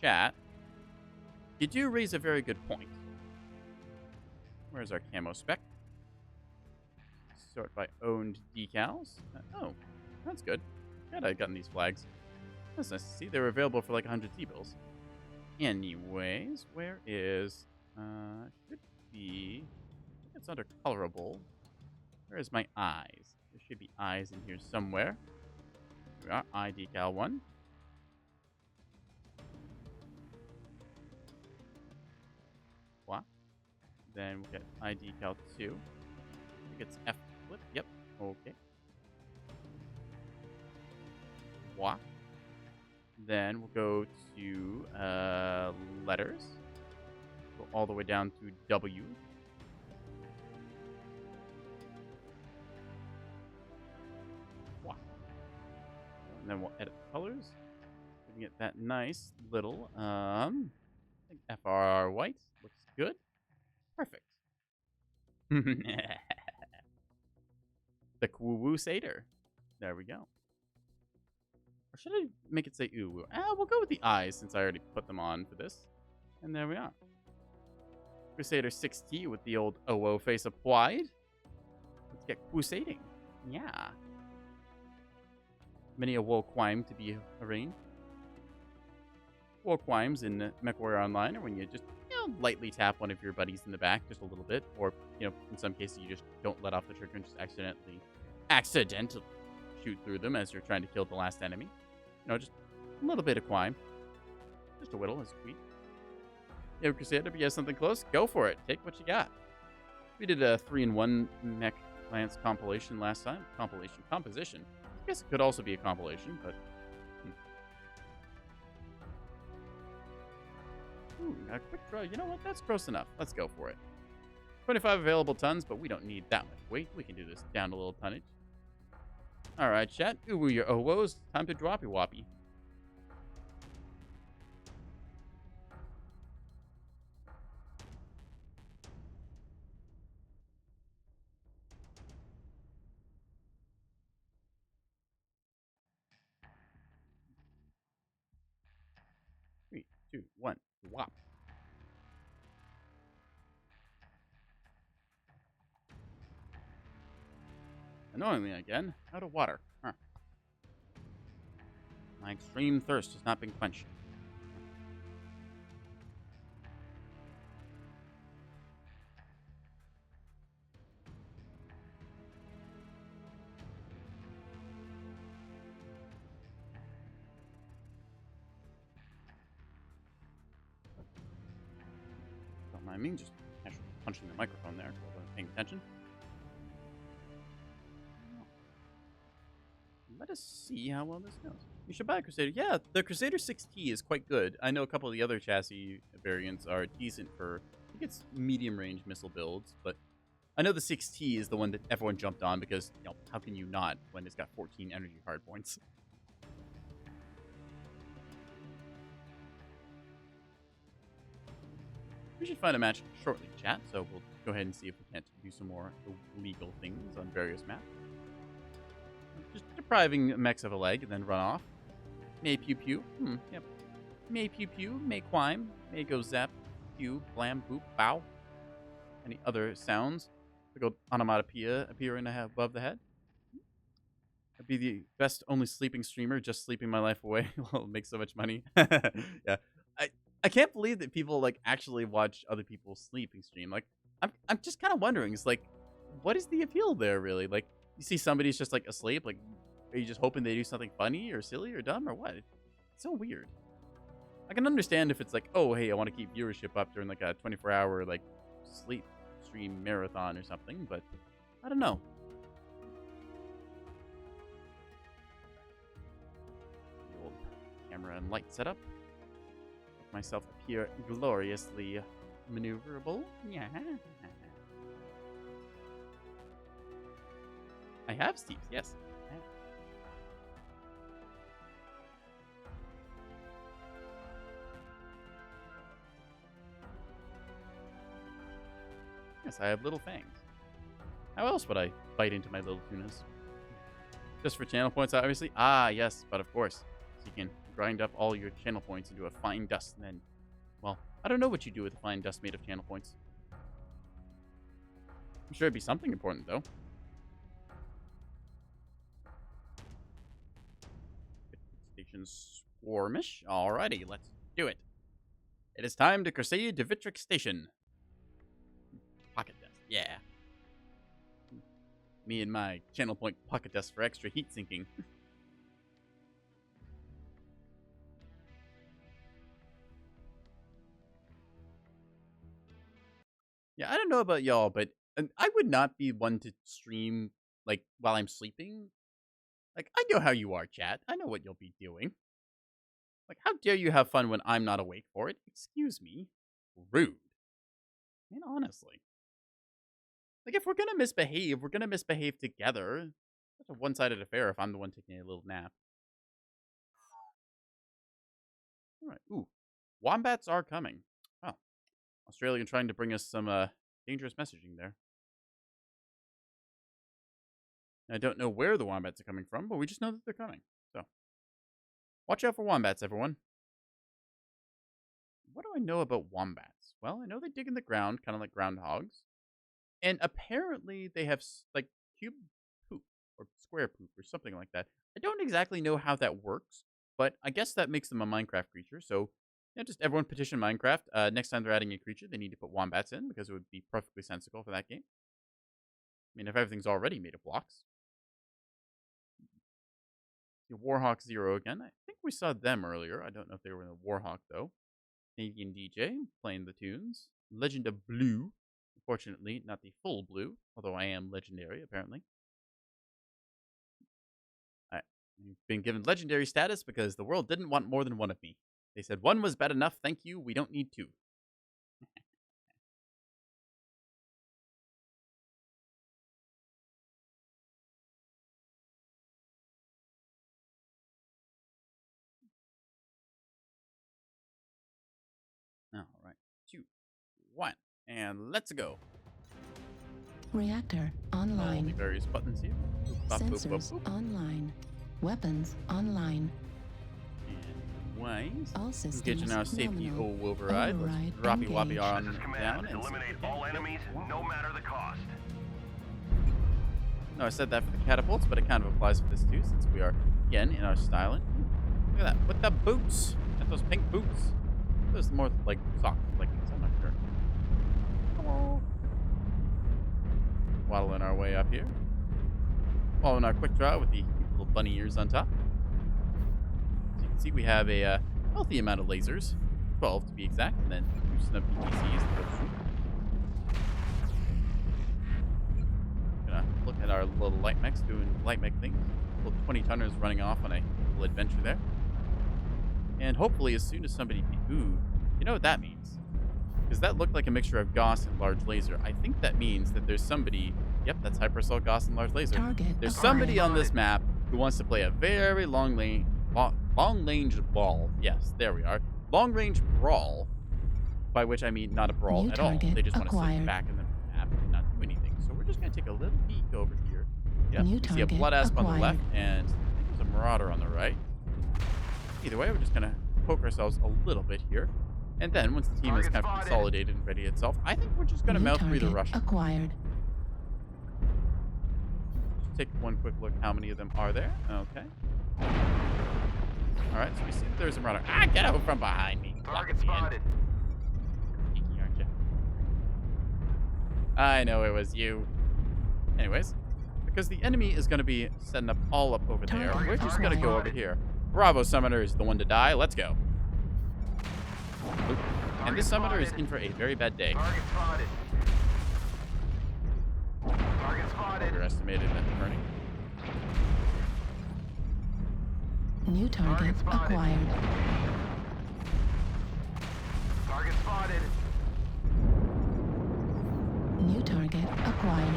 Chat, you do raise a very good point. Where's our camo spec? Sort by owned decals. Oh, that's good. Glad I've gotten these flags. That's nice to see. They were available for like 100 T-bills. Anyways, where is... should be... I think it's under colorable. Where is my eyes? There should be eyes in here somewhere. Here we are. Eye decal 1. What? Then we'll get eye decal 2. I think it's F flip. Yep. Okay. What? Then we'll go to letters. Go all the way down to W. Wow. And then we'll edit the colors. We can get that nice little I think FR white looks good. Perfect. The Crusader. There we go. Or should I make it say ooh? We'll go with the eyes since I already put them on for this. And there we are. Crusader 6T with the old OO face applied. Let's get crusading. Yeah. Many a woe crime to be arraigned. Woe crimes in Mechwarrior Online are when you just lightly tap one of your buddies in the back just a little bit, or in some cases you just don't let off the trigger and just accidentally shoot through them as you're trying to kill the last enemy. Just a little bit of crime. Just a whittle is sweet. You have Crusader, but you have something close? Go for it. Take what you got. We did a 3-in-1 Mech Lance compilation last time. Composition. I guess it could also be a compilation, but... Ooh, a quick draw. You know what? That's gross enough. Let's go for it. 25 available tons, but we don't need that much weight. We can do this down a little tonnage. Alright, chat. Ooh, your OWOs. Time to droppy woppy. Three, two, one, whop. Annoyingly again, out of water. Huh. My extreme thirst has not been quenched. Don't mind me, just actually punching the microphone there because I wasn't paying attention. Let us see how well this goes. You should buy a Crusader. Yeah, the Crusader 6T is quite good. I know a couple of the other chassis variants are decent for, I think it's medium-range missile builds, but I know the 6T is the one that everyone jumped on because, how can you not when it's got 14 energy hardpoints? We should find a match shortly, chat, so we'll go ahead and see if we can't do some more illegal things on various maps. Just depriving mechs of a leg and then run off. May pew pew. Yep. May pew pew. May quime. May go zap. Pew. Blam. Boop. Bow. Any other sounds? Like a onomatopoeia appearing above the head? I'd be the best only sleeping streamer, just sleeping my life away. Well, make so much money. Yeah. I can't believe that people like actually watch other people sleeping stream. Like I'm just kind of wondering, it's like, what is the appeal there really? Like you see somebody's just like asleep, like are you just hoping they do something funny or silly or dumb or what? It's so weird. I can understand if it's like, oh hey, I want to keep viewership up during like a 24-hour like sleep stream marathon or something, but I don't know. The old camera and light setup. Make myself appear gloriously maneuverable. Yeah. I have Steves, yes. Yes, I have little fangs. How else would I bite into my little tunas? Just for channel points, obviously? Ah, yes, but of course. So you can grind up all your channel points into a fine dust, and then, well, I don't know what you do with a fine dust made of channel points. I'm sure it'd be something important, though. Station Swarmish. Alrighty, let's do it. It is time to crusade to Vitric Station. Pocket dust, yeah. Me and my channel point pocket dust for extra heat sinking. Yeah, I don't know about y'all, but I would not be one to stream like while I'm sleeping. Like, I know how you are, chat. I know what you'll be doing. Like, how dare you have fun when I'm not awake for it? Excuse me. Rude. I mean, honestly. Like, if we're gonna misbehave together. It's a one-sided affair if I'm the one taking a little nap. Alright, ooh. Wombats are coming. Oh. Australia trying to bring us some, dangerous messaging there. I don't know where the wombats are coming from, but we just know that they're coming. So, watch out for wombats, everyone. What do I know about wombats? Well, I know they dig in the ground, kind of like groundhogs. And apparently they have, like, cube poop or square poop or something like that. I don't exactly know how that works, but I guess that makes them a Minecraft creature. So, yeah, just everyone petition Minecraft. Next time they're adding a creature, they need to put wombats in because it would be perfectly sensible for that game. I mean, if everything's already made of blocks. Warhawk Zero again. I think we saw them earlier. I don't know if they were in the Warhawk, though. Canadian DJ, playing the tunes. Legend of Blue. Unfortunately, not the full blue, although I am legendary, apparently. I've been given legendary status because the world didn't want more than one of me. They said one was bad enough, thank you, we don't need two. Alright, 2, 1, and let's go. Reactor All the online. various buttons here. Boop, boop, boop, Sensors boop, boop. online. Weapons online. And ways. All systems Engaging our safety nominal. override. Let's Override droppy woppy engaged. on This is down. command. And Eliminate all enemies, no matter the cost. no, I said that for the catapults, but it kind of applies for this too, since we are, again, in our styling. Look at that. With the boots. Got those pink boots. Those more like sock leggings, I'm not sure. Hello. Waddling our way up here. Following our quick draw with the little bunny ears on top. As you can see, we have a healthy amount of lasers. 12 to be exact, and then 2 snub PTCs. Gonna look at our little light mechs doing light mech things. Little 20-tonners running off on a little adventure there. And hopefully as soon as somebody... Ooh, you know what that means? Because that looked like a mixture of Gauss and large laser. I think that means that there's somebody... Yep, that's Hyperassault, Gauss, and large laser. There's somebody on this map who wants to play a very long-range ball. Yes, there we are. Long-range brawl. By which I mean not a brawl New at all. target They just want to sit acquired. back in the map and not do anything. So we're just going to take a little peek over here. Yep, New we see a target blood asp on the acquired. left, and I think there's a marauder on the right. either way, we're just going to poke ourselves a little bit here. And then, once the team is kind of consolidated and ready itself, I think we're just going to mouth breather rush. Acquired. Just take one quick look how many of them are there. Okay. Alright, so we see that there's a runner. Ah, get out from behind me. Target spotted. Sneaky, aren't you? I know it was you. Anyways, because the enemy is going to be setting up all up over there, we're just going to go over here. Bravo Summoner is the one to die. Let's go. Oop. And this Summoner is in for a very bad day. Target spotted. Target spotted. Underestimated that turning. New target acquired. Target spotted. New target acquired.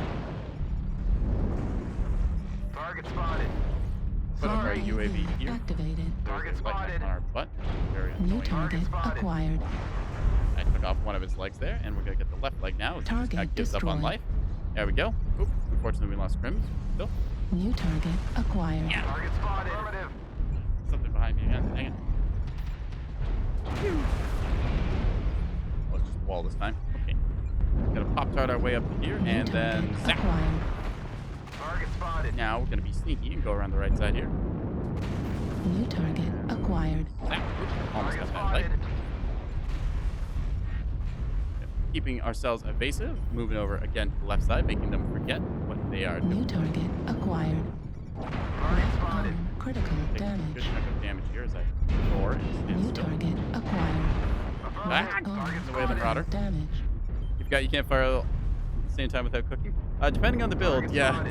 Target spotted. Put up our UAV here. Activated. Target spotted. On our butt. Very New annoying. target acquired. I took off one of his legs there, and we're going to get the left leg now. It just kind of gives up on life. There we go. Oop. Unfortunately, we lost Crims. Still. New target acquired. Yeah. Target spotted. Affirmative. Something behind me again. Dang it. Oh, it's just a wall this time. Okay. Gonna Pop-Tart our way up to here, and then zap. Target spotted. Now we're gonna be sneaky and go around the right side here. New target acquired. Zap. Oops, almost got that leg. Keeping ourselves evasive, moving over again to the left side, making them forget what they are doing. New target acquired. Left arm critical damage. Good chunk of damage here as I roar and stand New still. target acquired. Back. Arm The way of the Marauder. damage. You can't fire at the same time without cooking. Depending on the build, yeah,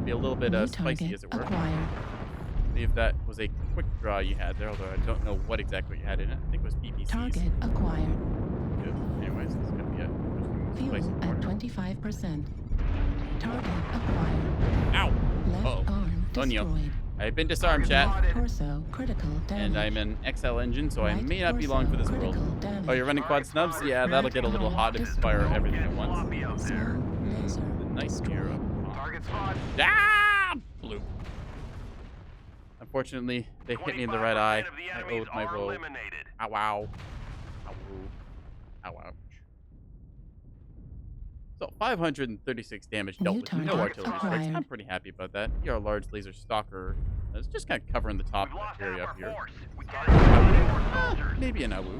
be a little bit spicy as it were. Acquired. I believe that was a quick draw you had there, although I don't know what exactly you had in it. I think it was PPCs. Target acquired. Good. Anyways, this is gonna be a spicy Fuel corner. at 25%. Target acquired. Ow! Left arm Donio. destroyed. I've been disarmed, chat. Torso critical damage. And I'm an XL engine, so I Right may not be long for this world. critical damage. Oh, you're running quad snubs? Yeah, that'll get a little hot if you fire everything at once. Sloppy out there. The nice mirror. Target spot. Ah! Blue. Unfortunately, they hit me in the right eye. 25% of the I enemies owed my are blow. eliminated. Ow, ow. Ow, ow, ouch. So, 536 damage dealt New with no target artillery strikes. acquired. I'm pretty happy about that. You're a large laser stalker. It's just kind of covering the top We've lost area half up our here. force. We can't find any more soldiers. Maybe an AWU.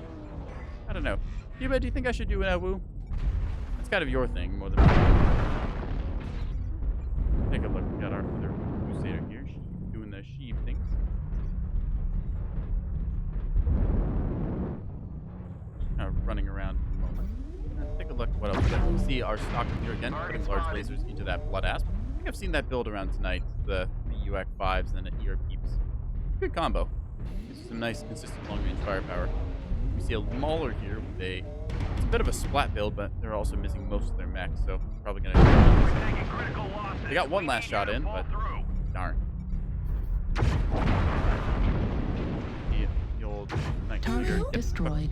I don't know. Cuba, do you think I should do an AWU? That's kind of your thing more than mine. Take a look. We got our other Crusader here. She's doing the sheep things. Just kind of running around for a moment. Take a look at what else we got. We see our stalker here again, putting large lasers into that blood asp. I think I've seen that build around tonight. The UAC 5s and the ER peeps. Good combo. This is some nice, consistent long-range firepower. We see a Mauler here with it's a bit of a splat build, but they're also missing most of their mechs, so probably gonna. They got one last shot in, but darn. The old Target destroyed.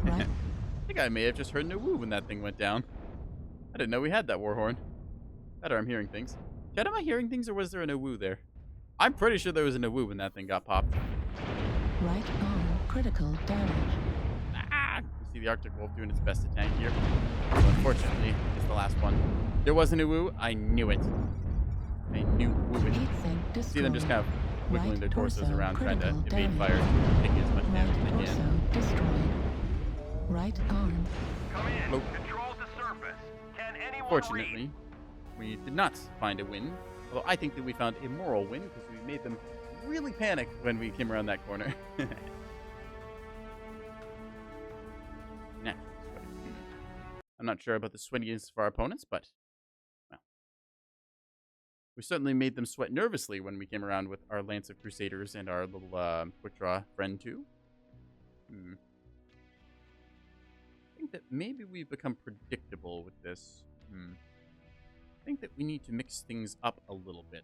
Right. I think I may have just heard an AWU when that thing went down. I didn't know we had that warhorn. Better, I'm hearing things. Chad, am I hearing things, or was there an AWU there? I'm pretty sure there was an AWU when that thing got popped. Right arm critical damage. Ah! You see the Arctic Wolf doing its best to tank here. So unfortunately, it's the last one. There was an AWU. I knew it. I knew it. See them just kind of wiggling their torsos around, trying to evade fire, taking as much damage as they can. Destroyed. Right arm. Come in. Nope. Control the surface. Can anyone Fortunately, we did not find a win. Although I think that we found a moral win because we made them really panic when we came around that corner. Nah, I'm not sure about the sweatiness of our opponents, but well, we certainly made them sweat nervously when we came around with our Lance of Crusaders and our little quick draw friend too. I think that maybe we've become predictable with this. I think that we need to mix things up a little bit.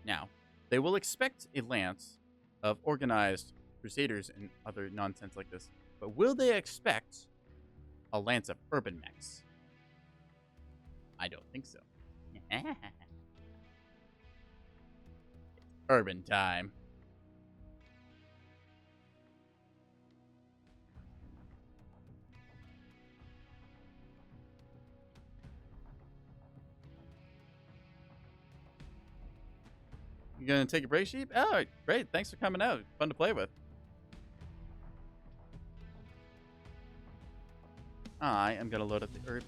Now, they will expect a lance of organized Crusaders and other nonsense like this, but will they expect a lance of urban mechs? I don't think so. It's urban time. You gonna take a break, Sheep? All right, great. Thanks for coming out. Fun to play with. I am gonna load up the herb.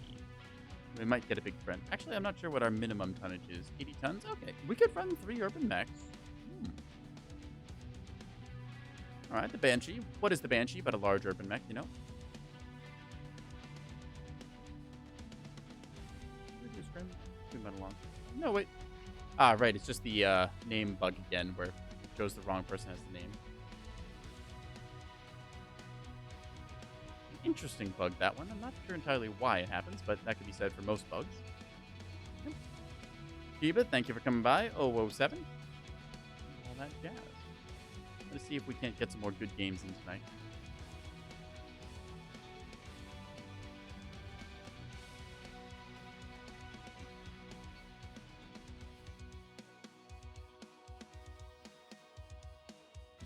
We might get a big friend. Actually, I'm not sure what our minimum tonnage is. 80 tons? Okay. We could run 3 urban mechs. All right, the Banshee. What is the Banshee but a large urban mech, you know? No, wait. Ah, right. It's just the name bug again where it shows the wrong person has the name. Interesting bug, that one. I'm not sure entirely why it happens, but that could be said for most bugs. Yep. Kiba, thank you for coming by. 007. All that jazz. Let's see if we can't get some more good games in tonight.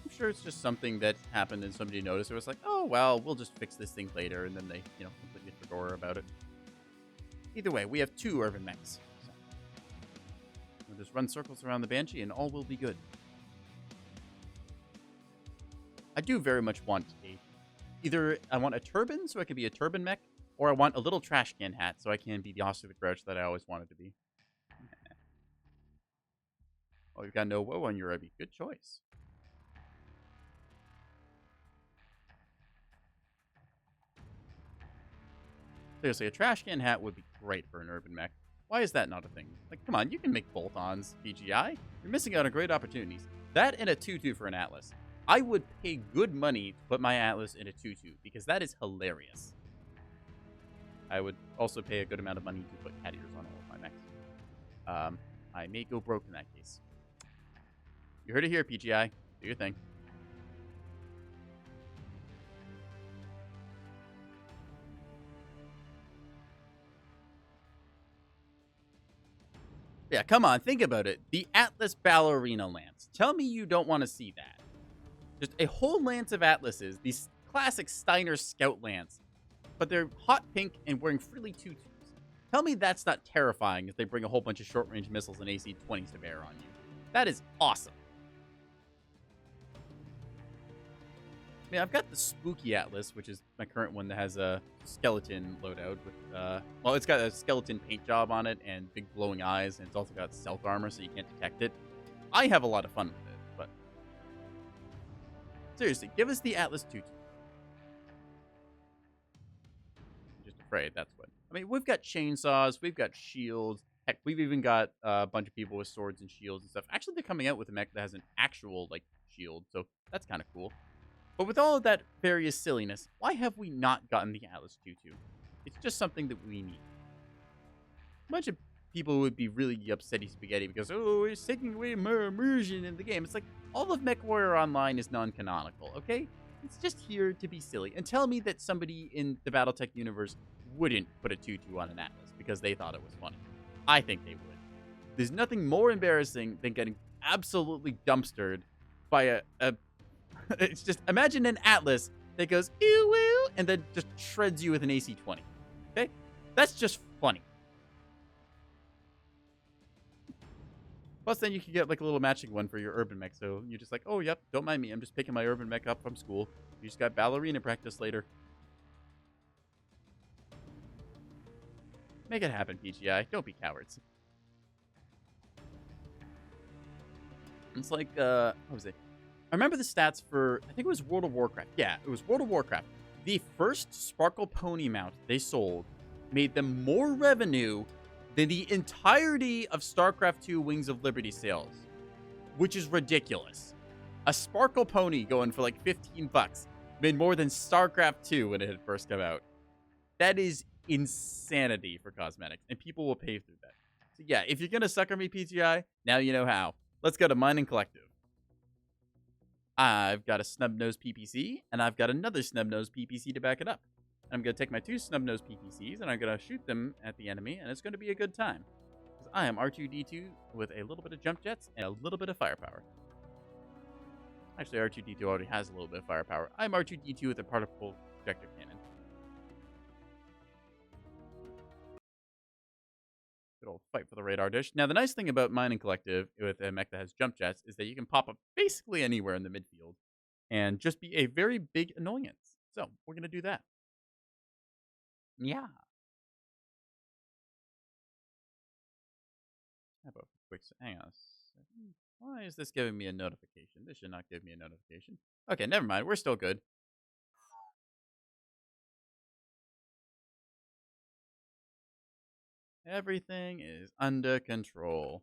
I'm sure it's just something that happened and somebody noticed. It was like, oh, well, we'll just fix this thing later. And then they, completely forgot about it. Either way, we have 2 urban mechs. So we'll just run circles around the Banshee and all will be good. I do very much want either I want a turban so I can be a turban mech, or I want a little trash can hat so I can be the Oscar the Grouch that I always wanted to be. Oh, you've got no woe on your Rebby. Good choice. Seriously, a trash can hat would be great for an urban mech. Why is that not a thing? Like, come on, you can make bolt-ons, BGI. You're missing out on great opportunities. That and a tutu for an Atlas. I would pay good money to put my Atlas in a tutu, because that is hilarious. I would also pay a good amount of money to put cat ears on all of my mechs. I may go broke in that case. You heard it here, PGI. Do your thing. Yeah, come on, think about it. The Atlas Ballerina Lance. Tell me you don't want to see that. Just a whole lance of Atlases, these classic Steiner Scout Lance, but they're hot pink and wearing frilly tutus. Tell me that's not terrifying if they bring a whole bunch of short-range missiles and AC-20s to bear on you. That is awesome. I mean, I've got the Spooky Atlas, which is my current one that has a skeleton loadout with, well, it's got a skeleton paint job on it and big glowing eyes, and it's also got stealth armor so you can't detect it. I have a lot of fun with it, but seriously, give us the Atlas tutu. I'm just afraid, that's what. I mean, we've got chainsaws, we've got shields, heck, we've even got a bunch of people with swords and shields and stuff. Actually, they're coming out with a mech that has an actual, like, shield, so that's kind of cool. But with all of that various silliness, why have we not gotten the Atlas tutu? It's just something that we need. A bunch of people would be really upsetty spaghetti because, oh, it's taking away more immersion in the game. It's like, all of Mechwarrior Online is non-canonical, okay? It's just here to be silly. And tell me that somebody in the Battletech universe wouldn't put a tutu on an Atlas because they thought it was funny. I think they would. There's nothing more embarrassing than getting absolutely dumpstered by a it's just, imagine an Atlas that goes, ew, woo, and then just shreds you with an AC-20. Okay? That's just funny. Plus, then you can get, like, a little matching one for your urban mech. So you're just like, oh, yep, don't mind me. I'm just picking my urban mech up from school. You just got ballerina practice later. Make it happen, PGI. Don't be cowards. It's like, what was it? I remember the stats for, I think it was World of Warcraft. Yeah, it was World of Warcraft. The first Sparkle Pony mount they sold made them more revenue than the entirety of StarCraft 2 Wings of Liberty sales, which is ridiculous. A Sparkle Pony going for like $15 made more than StarCraft 2 when it had first come out. That is insanity for cosmetics, and people will pay through that. So yeah, if you're going to sucker me, PGI, now you know how. Let's go to Mining Collective. I've got a snub-nosed PPC, and I've got another snub-nosed PPC to back it up. I'm going to take my 2 snub-nosed PPCs, and I'm going to shoot them at the enemy, and it's going to be a good time. Because I am R2-D2 with a little bit of jump jets and a little bit of firepower. Actually, R2-D2 already has a little bit of firepower. I'm R2-D2 with a particle projector cannon. Good Little fight for the radar dish. Now, the nice thing about Mining Collective with a mech that has jump jets is that you can pop up basically anywhere in the midfield and just be a very big annoyance. So, we're going to do that. Yeah. How about a quick... Hang on a second. Why is this giving me a notification? This should not give me a notification. Okay, never mind. We're still good. Everything is under control.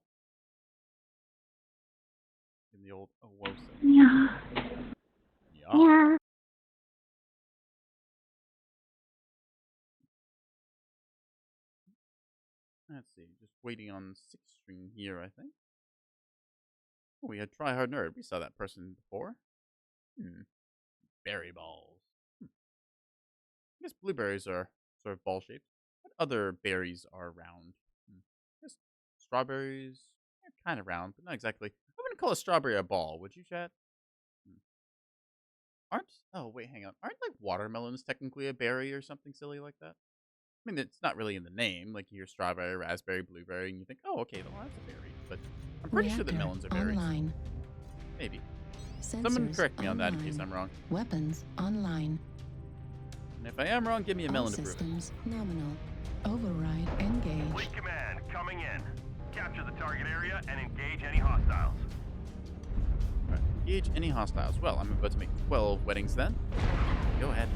In the old Owosa. Yeah. Yeah. Let's see. Just waiting on 6th string here, I think. Oh, we had Tryhard Nerd. We saw that person before. Berry balls. I guess blueberries are sort of ball shaped. What other berries are round? I guess strawberries are kind of round, but not exactly. I wouldn't call a strawberry a ball, would you, chat? Oh, wait, hang on. Aren't like watermelons technically a berry or something silly like that? I mean, it's not really in the name. Like you hear strawberry, raspberry, blueberry, and you think, oh, okay, well, that's a berry. But I'm pretty sure that melons are berries. Online. Maybe. Sensors Someone correct me on that in online. case I'm wrong. Weapons online. And if I am wrong, give me a melon to prove it. Systems nominal. Override engaged. Fleet command coming in. Capture the target area and engage any hostiles. Right. Engage any hostiles. Well, I'm about to make 12 weddings then. Go ahead.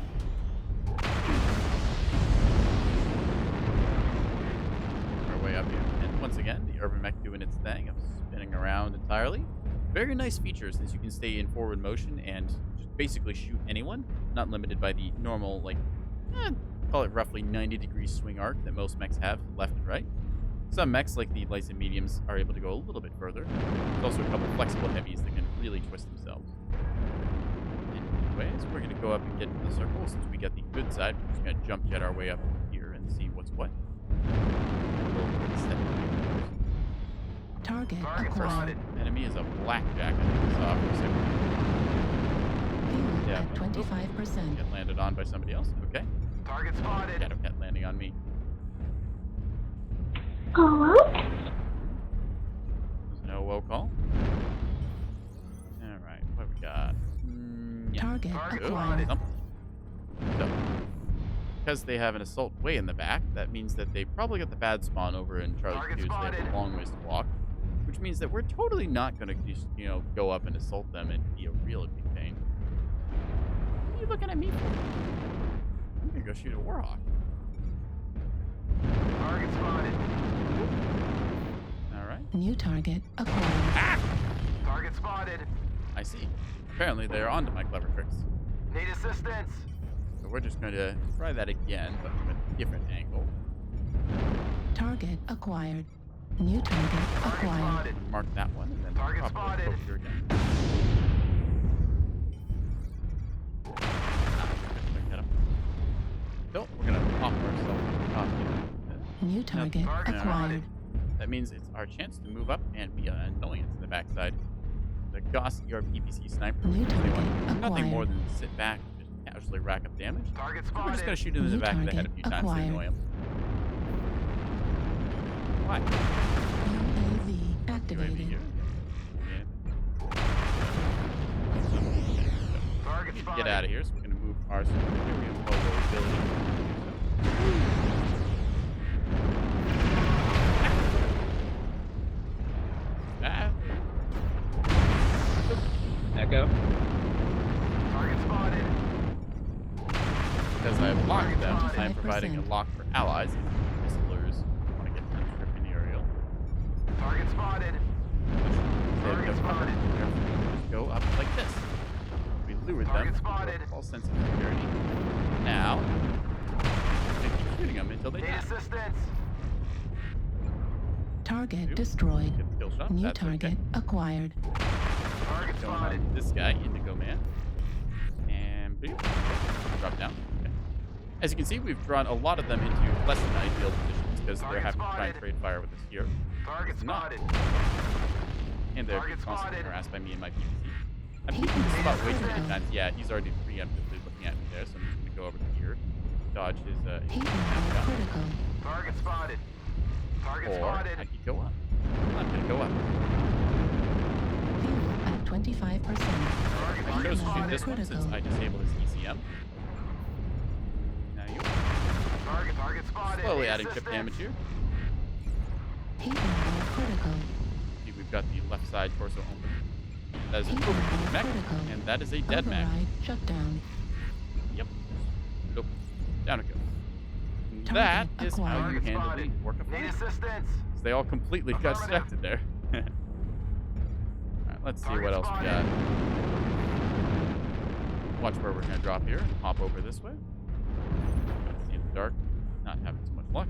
Our way up here. And once again, the urban mech doing its thing of spinning around entirely. Very nice features since you can stay in forward motion and just basically shoot anyone. Not limited by the normal, like, call it roughly 90-degree swing arc that most mechs have, left and right. Some mechs, like the lights and mediums, are able to go a little bit further. There's also a couple flexible heavies that can really twist themselves. Anyways, we're going to go up and get into the circle. Since we got the good side, we're just going to jump jet our way up here and see what's what. Target acquired. Enemy is a blackjack. I think we saw for a second. Fuel at 25%. Get landed on by somebody else. Okay. Target spotted. Shadow Cat landing on me. Oh, There's no woe call. Alright, what we got? Yeah. Target acquired. So, because they have an assault way in the back, that means that they probably got the bad spawn over in Charlie 2, so they have a long ways to walk. Which means that we're totally not going to just, go up and assault them and be a real big pain. What are you looking at me for? I'm going to go shoot a Warhawk. Target spotted. Alright. New target acquired. Target spotted. I see. Apparently they're onto my clever tricks. Need assistance. So we're just going to try that again, but from a different angle. Target acquired. New target acquired. Mark that one, and then target probably spotted. over here again. So we're going to pop ourselves off here. New target acquired. That means it's our chance to move up and be an annoyance in the backside. The Gauss PPC sniper. New target nothing acquired. more than sit back and just casually rack up damage. Target So we're just spotted. going to shoot him in the New back of the head a target few times to acquired. annoy him. Why? UAV UAV activated. here. Target Get spotted. out of here, so we're going to move our superior polo ability. Echo. Target spotted. Because I have blocked them, I am 25%. providing a lock for allies. Whistlers want to get unstripped in the aerial. Target spotted. Target spotted. Just go up like this. We lured them. Target spotted. False sense of security. Now, they keep shooting them until they Need die. assistance. Target destroyed. Get the kill shot. New That's target okay. acquired. Target Going spotted. on this guy, Indigo Man. And boop. Drop down. Okay. As you can see, we've drawn a lot of them into less than ideal positions because they're Target having to try and spotted. trade fire with us here. Target It's not. spotted. And they're Target constantly spotted. harassed by me and my PPC. I've peeked this spot way too many times. Yeah, he's already preemptively looking at me there, so I'm just going to go over here. Dodge his Heat level critical. Target spotted. Or I could go up. I'm gonna go up. At 25%. I chose to shoot this one since I disabled his ECM. Now you. Target spotted. Slowly adding chip damage here. Heat level critical. See, we've got the left side torso open. That is an overheating mech, and that is a dead mech. Override shutdown. Yep. Nope. Down it goes. That is how you handle the Orca fleet. They all completely got distracted there. Alright, let's see what else we got. Watch where we're going to drop here and hop over this way. See in the dark. Not having too much luck.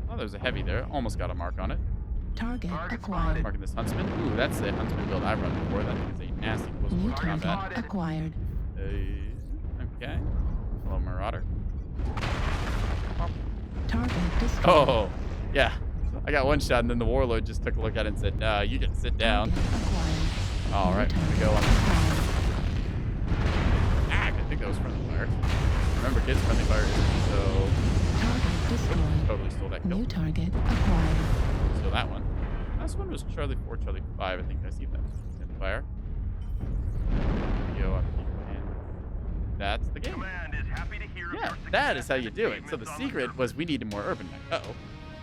Oh, there's a heavy there. Almost got a mark on it. Target acquired. Marking this Huntsman. Ooh, that's the Huntsman build I've run before. That is a nasty close New quarter target combat. acquired. Okay. Hello, Marauder. Target destroyed. Oh, yeah. I got one shot, and then the Warlord just took a look at it and said, "Nah, you can sit down." All right, here we go. I think that was friendly fire. Remember, kids, friendly fire isn't, so... Target destroyed. Totally stole that kill. New target acquired. Stole that one. Last one was Charlie 4, Charlie 5. I think I see that. Friendly fire. Yo, and that's the game. Yeah, that is how you do it. So the secret was we needed more urban mech. Uh-oh.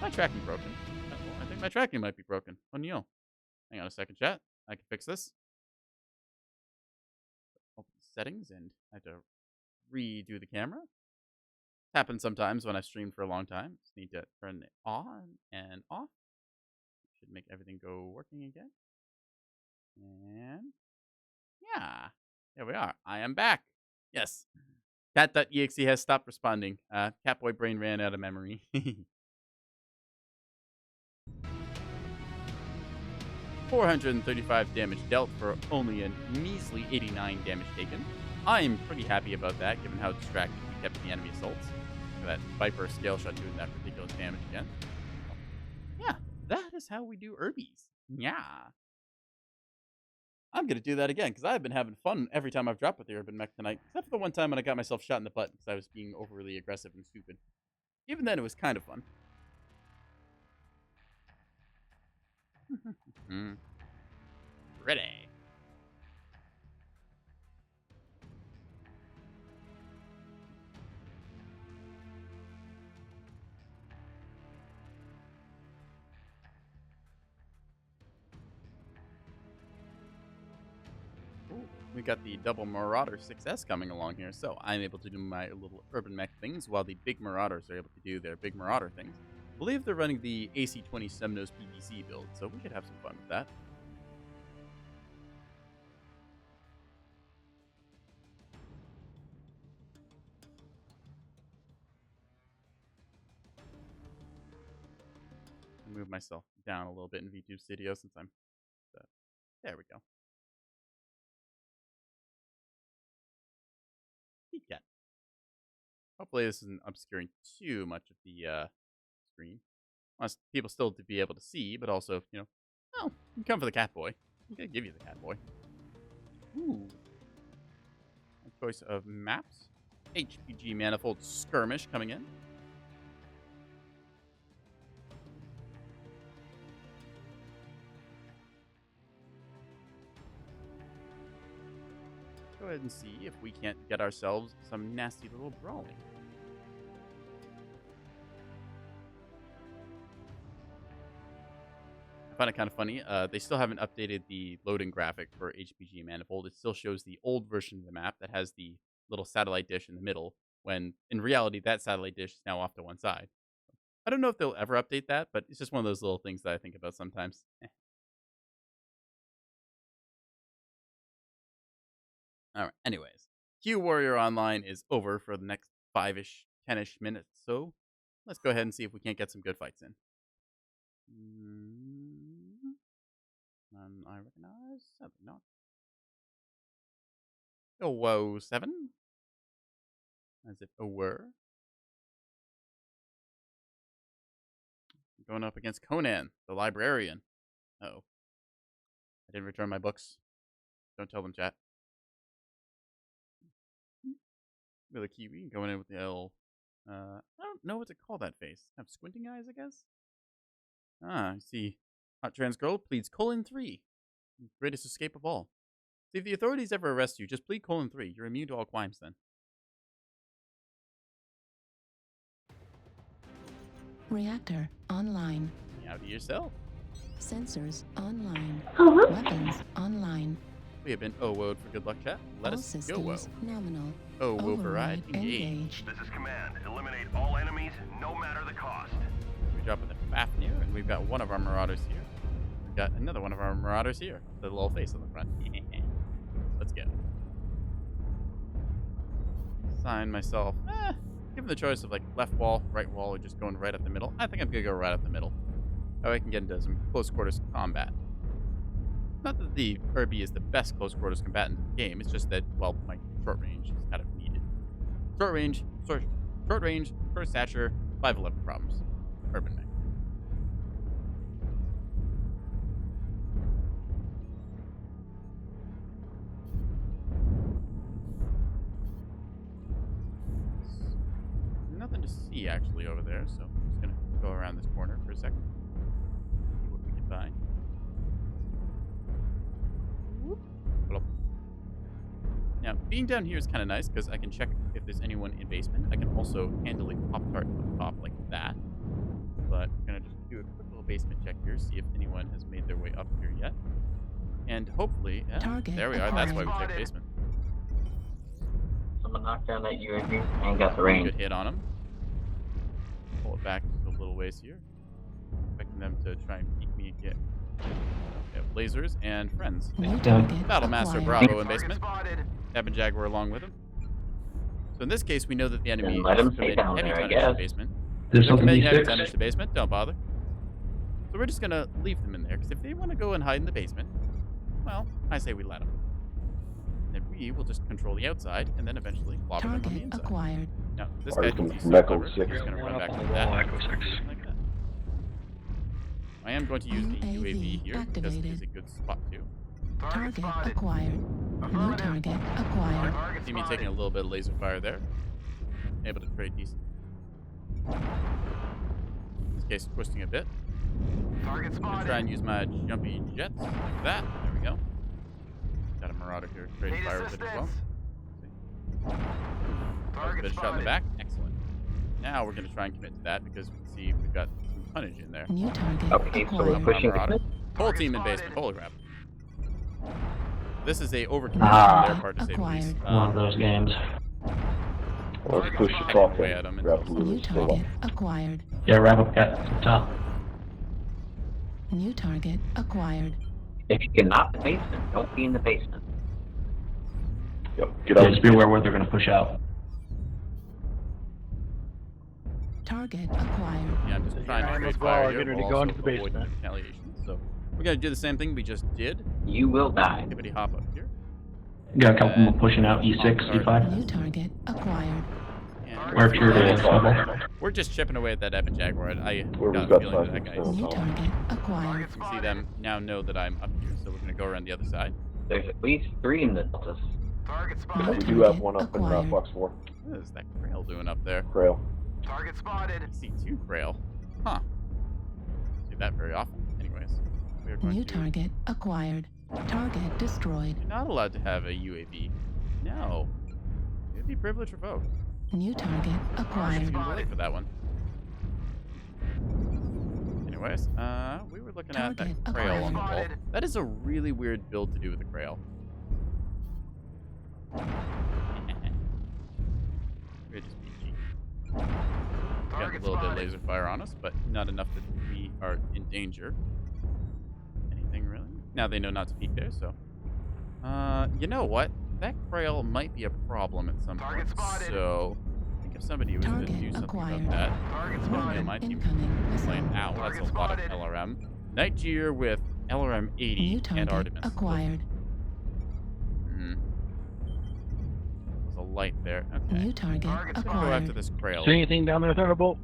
My tracking broken. Uh-oh. I think my tracking might be broken. Oh, no. Hang on a second, chat. I can fix this. Open settings, and I have to redo the camera. Happens sometimes when I stream for a long time. Just need to turn it on and off. Should make everything go working again. And yeah, there we are. I am back. Yes. Cat.exe has stopped responding. Catboy brain ran out of memory. 435 damage dealt for only a measly 89 damage taken. I am pretty happy about that, given how distracted we kept the enemy assaults. That Viper scale shot doing that ridiculous damage again. Yeah, that is how we do Urbies. Yeah. I'm going to do that again, because I've been having fun every time I've dropped with the Urban Mech tonight. Except for the one time when I got myself shot in the butt because I was being overly aggressive and stupid. Even then, it was kind of fun. Ready. We got the double Marauder 6S coming along here, so I'm able to do my little urban mech things while the big Marauders are able to do their big Marauder things. I believe they're running the AC-20 Semnos PVC build, so we could have some fun with that. Move myself down a little bit in V2 Studio since I'm... there we go. Cat. Hopefully this isn't obscuring too much of the screen. Wants people still to be able to see, but also, you know, oh, you come for the Catboy. I'm gonna give you the Catboy. Ooh. A choice of maps. HPG Manifold Skirmish coming in. Go ahead and see if we can't get ourselves some nasty little brawling. I find it kind of funny. They still haven't updated the loading graphic for HPG Manifold. It still shows the old version of the map that has the little satellite dish in the middle, when in reality that satellite dish is now off to one side. I don't know if they'll ever update that, but it's just one of those little things that I think about sometimes. All right, anyways. Warrior Online is over for the next 5-ish, 10-ish minutes, so let's go ahead and see if we can't get some good fights in. None I recognize. Sadly not. Oh, whoa, 7? As if it were. Going up against Conan, the librarian. Uh-oh. I didn't return my books. Don't tell them, chat. With a Kiwi going in with the L I don't know what to call that face. Have squinting eyes, I guess? I see. Hot trans girl pleads :3. Greatest escape of all. See, if the authorities ever arrest you, just plead :3. You're immune to all crimes then. Reactor online. Howdy yourself. Sensors online. Uh-huh. Weapons online. We have been OWO'd for good luck, chat. Let All us go systems nominal. OWO for ride, Override engage. This is command. Eliminate all enemies, no matter the cost. We drop in the Fafnir, and we've got one of our marauders here. We've got another one of our marauders here. The little face on the front. Let's go. Assign myself. Given the choice of like left wall, right wall, or just going right up the middle, I think I'm gonna go right up the middle. That way I can get into some close quarters combat. Not that the Kirby is the best close quarters combatant in the game. It's just that, well, my short range is kind of needed. Short range, short stature, 5'11" problems. Urban mech. Nothing to see actually over there, so I'm just gonna go around this corner for a second. See what we can find. Now, being down here is kind of nice because I can check if there's anyone in basement. I can also handily Pop-Tart on top like that. But I'm going to just do a quick little basement check here, see if anyone has made their way up here yet. And hopefully, there we are. That's why we check basement. Someone knocked down that UAV and got the range. Good hit on him. Pull it back a little ways here. Expecting them to try and peek me again. Lasers and friends. Battlemaster Bravo in basement. Ebon Jaguar along with him. So in this case, we know that the enemy let is him stay committing down heavy there, I tonnage to guess. the basement. There's They're something committing heavy D6. tonnage to the basement. Don't bother. So we're just gonna leave them in there because if they want to go and hide in the basement, well, I say we let them. Then we will just control the outside and then eventually lob them on the Target inside. acquired. Now this guy thinks he's so Meko clever. 6. He's just gonna run back like that. Like that. I am going to use the UAV here because it is a good spot too. Target acquired. New target acquired. See me taking a little bit of laser fire there. Able to trade decent. In this case, twisting a bit. Target Gonna try and use my jumpy jets like that. There we go. Got a marauder here. Trade fire with it as well. That was a bit of shot in the back. Excellent. Now we're going to try and commit to that because we can see we've got some tonnage in there. New target Okay, so we're pushing marauder. Whole team in basement. Holy crap. This is a overcommitment on their part to say the least. One of those games. Let's push the top Way at them and New target acquired. Yeah, wrap up at the top. New target acquired. If you get not the basement, don't be in the basement. Yep, Yeah, just be aware where they're going to push out. Target acquired. Yeah, I'm just trying to trade fire here while also avoiding retaliation. So we're going to do the same thing we just did. You will die. Everybody hop up here. Got a couple more pushing out, E6, E5. New target acquired. Where's your level? We're just chipping away at that Ebon Jaguar. I Where got we've a got feeling that that five guy's... New target acquired. You see them now know that I'm up here, so we're going to go around the other side. There's at least 3 in the deltas. Target Yeah, spotted. we do have one up in Fox 4. What is that Krail doing up there? Krail. Target spotted. I see 2 Krail. Huh. See that very often. Anyways, we are going New to... target acquired. Target destroyed. You're not allowed to have a UAV. No. UAV privilege revoked. New target acquired. Too late for that one. Anyways, we were looking at that Target Krail on the wall. acquired. That is a really weird build to do with a Krail. We're just PG. Got a little bit of laser fire on us, but not enough that we are in danger. Anything really? Now they know not to peek there, so. You know what? That Krail might be a problem at some point. So, I think if somebody was to do something about that, my team playing out. That's a lot of LRM. Night Gear with LRM 80 New and target Artemis. acquired. There's a light there. Okay. New target Go after acquired. this Krail. See anything down there, Thunderbolt?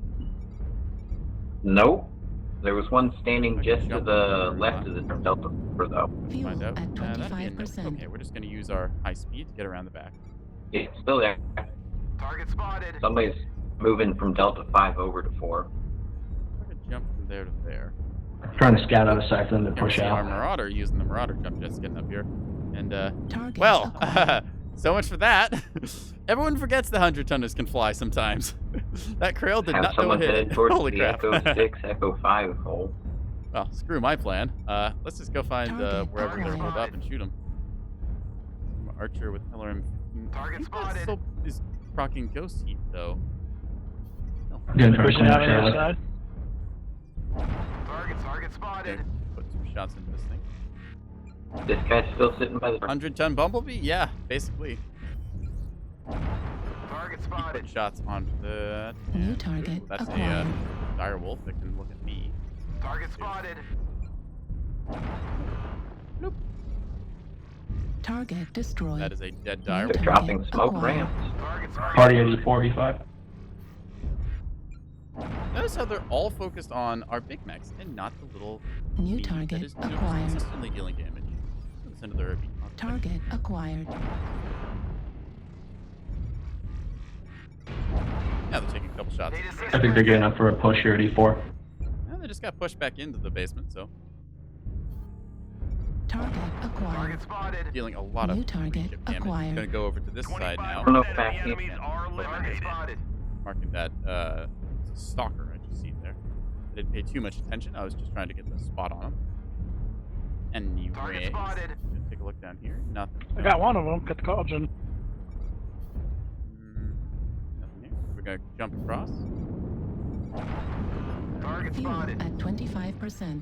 Nope. There was one standing just to the left of the delta though. Fuel Find out. at That'd be a no. 25%. Okay, we're just going to use our high speed to get around the back. It's still there. Target spotted. Somebody's moving from Delta 5 over to 4. I could jump from there to there. Trying to scout out a side for them to Here we push see our out. Marauder using the Marauder jump jets getting up here. And, Target well, acquired. so much for that. Everyone forgets the 100-tonners can fly sometimes. That Krail did Have not know someone what hit headed it. towards Holy the crap. Echo 6, Echo 5 hole. Well, screw my plan. Let's just go find Target wherever they're rolled acquired. up and shoot them. Archer with LRM. Target spotted. Still is procking ghost heat, though. No. Good Pushing person, out on the Charlie. side. Target spotted. Okay, put some shots into this thing. This guy's still sitting by the... 100-ton Bumblebee? Yeah, basically. Target Keep spotted. putting shots onto that. New and- target ooh, that's acquired. a dire wolf that can look at me. Target spotted. Nope. Target destroyed. That is a dead dire They're wolf. dropping smoke acquired. ramps. Target spotted. Party 8485. Notice how they're all focused on our big mechs and not the little New meat target that is acquired. consistently dealing damage. Send to the Irby. Target acquired. Now they're taking a couple shots. I think they're getting up for a push here at E4. Now they just got pushed back into the basement, so Target acquired. Target spotted. dealing a lot New of target ship damage. acquired. Gonna go over to this side now. 25% Look of back the here. enemies are eliminated. Spotted. Marking that stalker I just seen there. I didn't pay too much attention. I was just trying to get the spot on him. And Target you spotted. take a look down here. Nothing. I got one of them. Got the cauldron. Nothing here. We're gonna jump across. Target Fuel spotted. at 25%.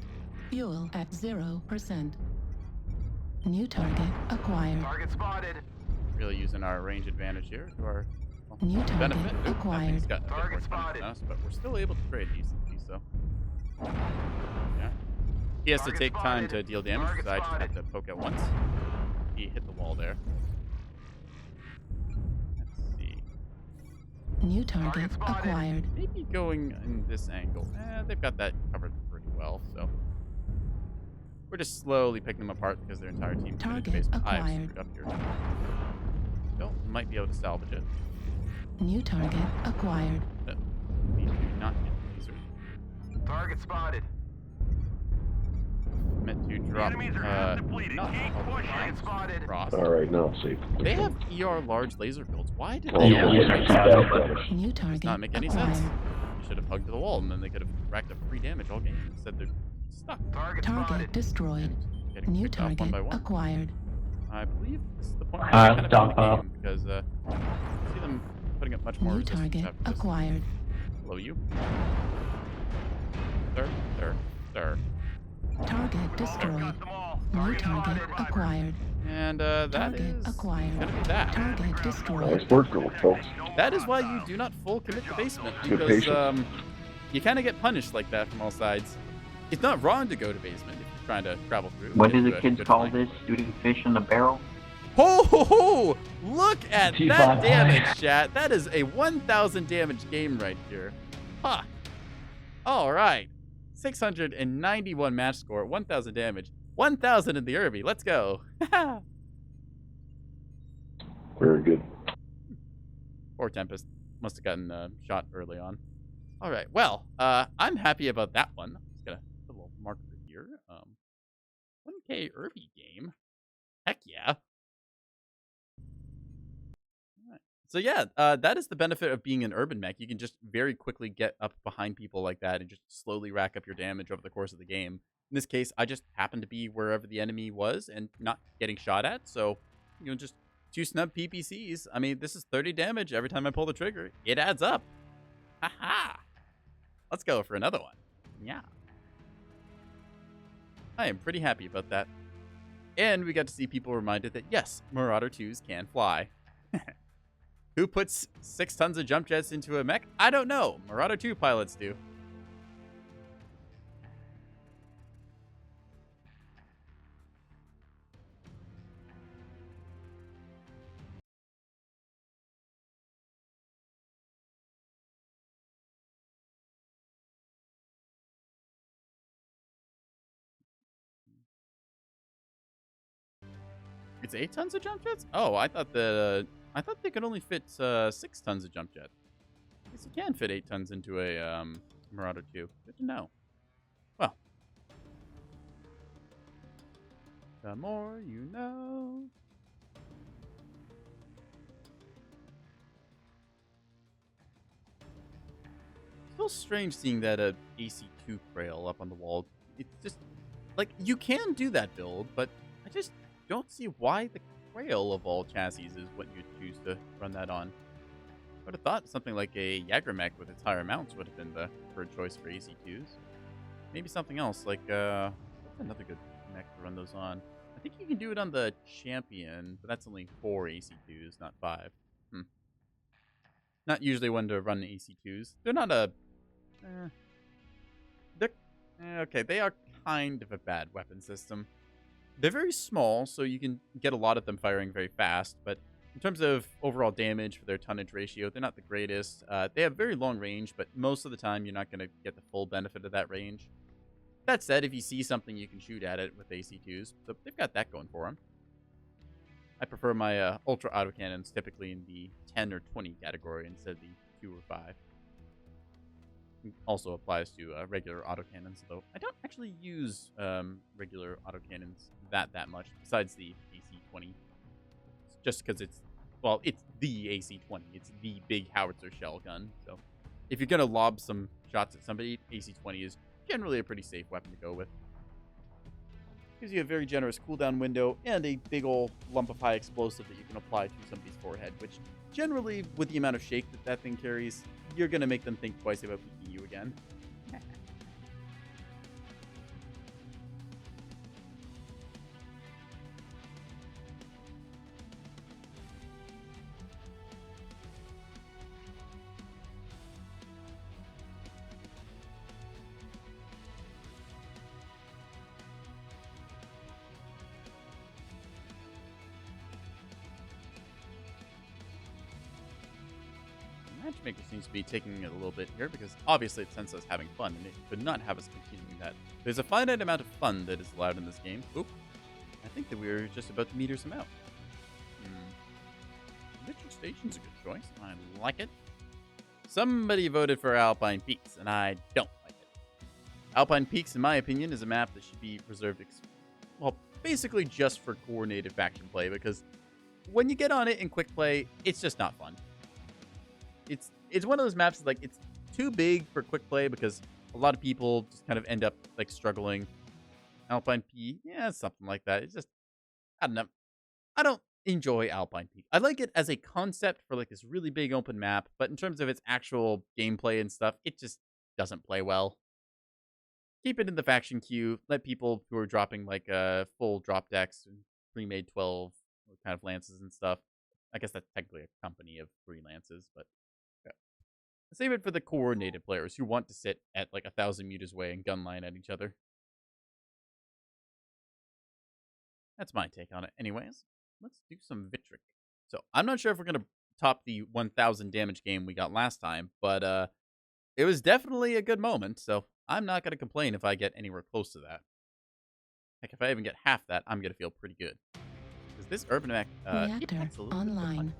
Fuel at 0%. New target acquired. Target spotted. Really using our range advantage here to our New target benefit. Oop, that acquired. thing's got a bit more Target damage spotted. than us, but we're still able to trade decently, so. Yeah. He has to Target take time spotted. to deal damage, Target so I just have spotted. to poke at once. He hit the wall there. Let's see. New target spotted. acquired. Maybe going in this angle. They've got that covered pretty well, so. We're just slowly picking them apart because their entire team committed to Target basement. I have acquired. screwed up here. Still, might be able to salvage it. New target acquired. But these do not get laser. Target spotted. Meant to drop enemies are half depleted. not Keep all the pushing. rounds Spotted. across. Alright, now it's safe. They have ER large laser builds. Why did Oh, they yeah, always laser do that? damage. New Does target not make any acquired. sense. You should have hugged the wall and then they could have racked up free damage all game. Instead they're stuck. Target Target spotted. destroyed. Getting New picked off one target by one. acquired. I believe this is the point where I kind of dump in the up. game because I see them putting up much more New resistance target after this. acquired. Hello, you. Sir. Target destroyed. Got them all. New target acquired. And that Target is acquired. gonna be that. Target destroyed. Nice work, little folks. That is why you do not full commit the basement Good because patience. you kind of get punished like that from all sides. It's not wrong to go to basement if you're trying to travel through. What Get do to the a kids good call point. this? Shooting fish in a barrel? Ho ho ho! Look at T5 that high. damage, chat. That is a 1,000 damage game right here. Huh. All right. 691 match score, 1,000 damage, 1,000 in the Irby. Let's go. Very good. Poor Tempest. Must have gotten shot early on. All right. Well, I'm happy about that one. I'm just gonna put a little marker here. 1K Irby game. Heck yeah. All right. So yeah, that is the benefit of being an urban mech. You can just very quickly get up behind people like that and just slowly rack up your damage over the course of the game. In this case, I just happened to be wherever the enemy was and not getting shot at. So, just 2 snub PPCs. I mean, this is 30 damage every time I pull the trigger. It adds up. Haha. Let's go for another one. Yeah. I am pretty happy about that. And we got to see people reminded that, yes, Marauder 2s can fly. Who puts 6 tons of jump jets into a mech? I don't know. Marauder 2 pilots do. It's 8 tons of jump jets? Oh, I thought they could only fit 6 tons of jump jet. guess you can fit 8 tons into a Marauder 2. Good to know. Well, the more you know. Still strange seeing that AC2 Krail up on the wall. It's just like you can do that build, but I just don't see why the Krail of all chassis is what you'd choose to run that on. I would have thought something like a Jagermech with its higher mounts would have been the preferred choice for AC2s. Maybe something else, like, what's another good mech to run those on? I think you can do it on the Champion, but that's only 4 AC2s, not 5. Not usually one to run AC2s. They're not a... okay, they are kind of a bad weapon system. They're very small, so you can get a lot of them firing very fast, but in terms of overall damage for their tonnage ratio, they're not the greatest. They have very long range, but most of the time you're not going to get the full benefit of that range. That said, if you see something, you can shoot at it with AC2s, so they've got that going for them. I prefer my ultra autocannons typically in the 10 or 20 category instead of the 2 or 5. It also applies to regular autocannons, though I don't actually use regular autocannons that much, besides the AC-20. Just because it's the AC-20. It's the big howitzer shell gun. So if you're going to lob some shots at somebody, AC-20 is generally a pretty safe weapon to go with. Gives you a very generous cooldown window and a big old lump of high explosive that you can apply to somebody's forehead, which generally, with the amount of shake that thing carries, you're going to make them think twice about peeking you again. Matchmaker seems to be taking it a little bit here because obviously it senses us having fun and it could not have us continuing that. There's a finite amount of fun that is allowed in this game. Oop. I think that we're just about to meter some out. Mitchell Station's a good choice. I like it. Somebody voted for Alpine Peaks, and I don't like it. Alpine Peaks, in my opinion, is a map that should be reserved, basically just for coordinated faction play, because when you get on it in quick play, it's just not fun. It's one of those maps like it's too big for quick play because a lot of people just kind of end up like struggling. Alpine P, yeah, something like that. It's just I don't know. I don't enjoy Alpine Peak. I like it as a concept for like this really big open map, but in terms of its actual gameplay and stuff, it just doesn't play well. Keep it in the faction queue. Let people who are dropping like full drop decks and pre-made 12 kind of lances and stuff. I guess that's technically a company of 3 lances, but yeah. Save it for the coordinated players who want to sit at like 1,000 meters away and gun line at each other. That's my take on it. Anyways, let's do some Vitric. So I'm not sure if we're going to top the 1,000 damage game we got last time, but it was definitely a good moment, so I'm not going to complain if I get anywhere close to that. Heck, if I even get half that, I'm going to feel pretty good. Because this urban mech, reactor online.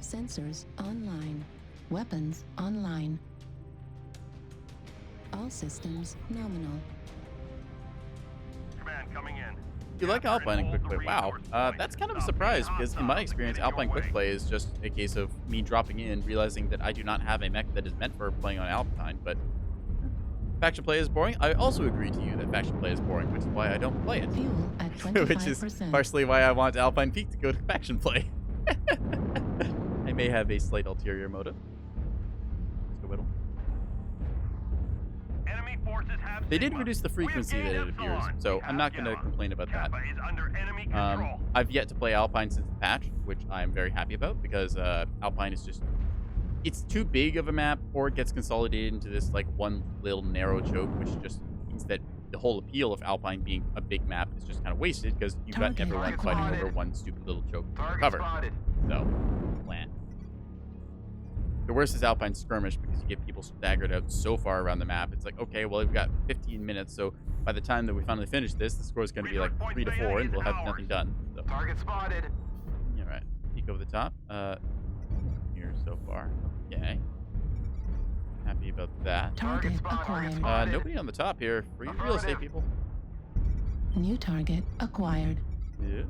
Sensors online. Weapons online. All systems nominal. Command coming in. You like Alpine and Quick Play? Wow. That's kind of a surprise because in my experience, Alpine Quick Play is just a case of me dropping in, realizing that I do not have a mech that is meant for playing on Alpine, but faction play is boring. I also agree to you that faction play is boring, which is why I don't play it. Fuel at 25%. Which is partially why I want Alpine Peak to go to faction play. I may have a slight ulterior motive. Mr. Whittle. Enemy forces have They did reduce the frequency that it appears, so I'm not going to complain about that. is under enemy control. I've yet to play Alpine since the patch, which I'm very happy about because Alpine is just... It's too big of a map, or it gets consolidated into this like one little narrow choke, which just means that the whole appeal of Alpine being a big map is just kind of wasted because you've got everyone fighting over one stupid little choke to cover. So, plan. The worst is Alpine Skirmish because you get people staggered out so far around the map. It's like, okay, well, we've got 15 minutes, so by the time that we finally finish this, the score is going to be like 3-4, and we'll have nothing done. So. Target spotted. All right, peek over the top. Here so far. Okay. Happy about that. Target acquired. Nobody on the top here. Free real estate, people. New target acquired. Yeah.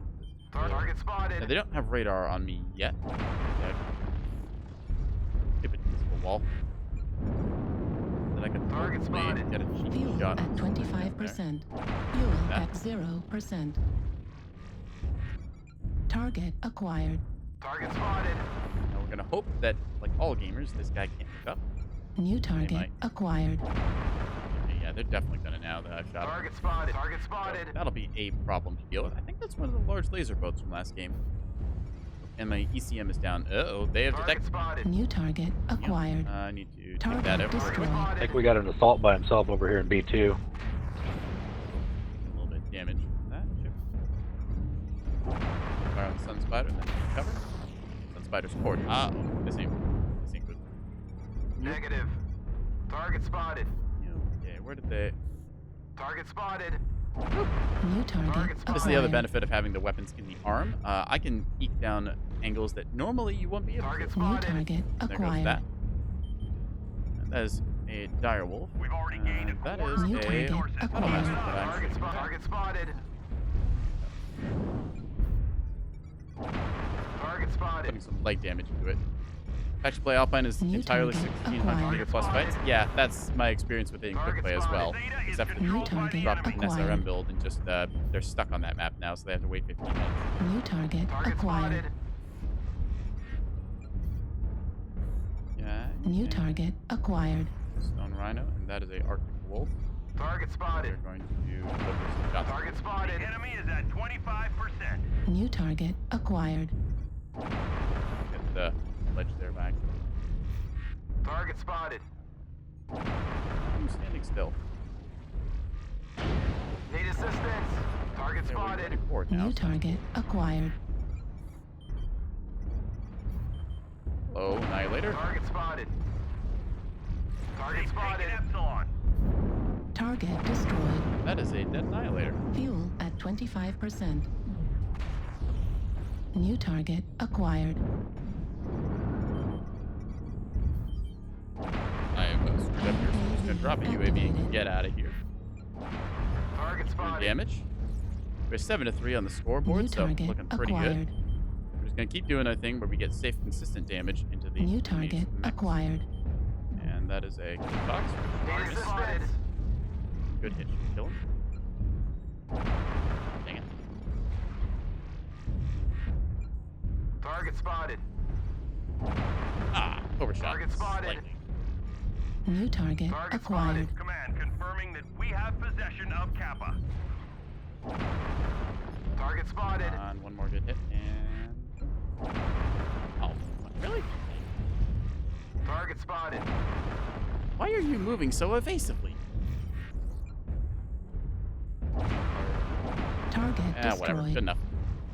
Target spotted. Now, they don't have radar on me yet. Skip it, invisible wall. Then I can hopefully get a cheap Fuel shot. at 25%. Fuel at 0%. Target acquired. Target spotted. Now we're gonna hope that, like all gamers, this guy can't pick up. New target might. acquired. Okay, yeah, they're definitely gonna now that I've shot him. Target spotted. Target spotted. So that'll be a problem to deal with. I think that's one of the large laser boats from last game. And my ECM is down. Uh-oh, they have detected. New target acquired. Yeah, I need to take Target that out. destroyed. I think we got an assault by himself over here in B2. A little bit of damage from that ship. Fire on the Sun Spider, and then cover. Sun Spider's port. Ah, oh, this ain't good. Negative. Target spotted. Okay, where did they... Target spotted. New target This is the other benefit of having the weapons in the arm. I can eke down angles that normally you won't be able to. New target There goes acquired. that. And that is a dire wolf. We've already gained a that quarter is New a target acquired. Target spotted. Target spotted. Putting some light damage into it. Patch play Alpine is New entirely target 1600 meter plus acquired. fights. Yeah, that's my experience with it in quick play as well. Except for New the target dropping an acquired. SRM build and just they're stuck on that map now, so they have to wait 15 minutes. New target acquired. Yeah. New target acquired. Stone Rhino, and that is a Arctic Wolf. Target spotted. They're going to deliver some shots. Target spotted. The enemy is at 25%. New target acquired. Get the ledge there back. Target spotted. I'm standing still. Need assistance. Target spotted. New target acquired. Hello, Annihilator. Target spotted. Target spotted. Epsilon. Target destroyed. That is a dead Annihilator. Fuel at 25%. New target acquired. I am screwed up here, so I'm just gonna drop a UAV and get out of here. Target spotted. Damage. We're 7-3 on the scoreboard, New so target looking pretty acquired. good. We're just gonna keep doing our thing where we get safe, consistent damage into the New target acquired. And that is a good box. Need assistance. Good hit. Kill him. Dang it. Target spotted. Ah, overshot. Target spotted. Slightly. New target Target acquired. spotted. Command confirming that we have possession of Kappa. Target spotted. On one more good hit, and... Oh, really? Target spotted. Why are you moving so evasively? Target Whatever. destroyed. Good enough.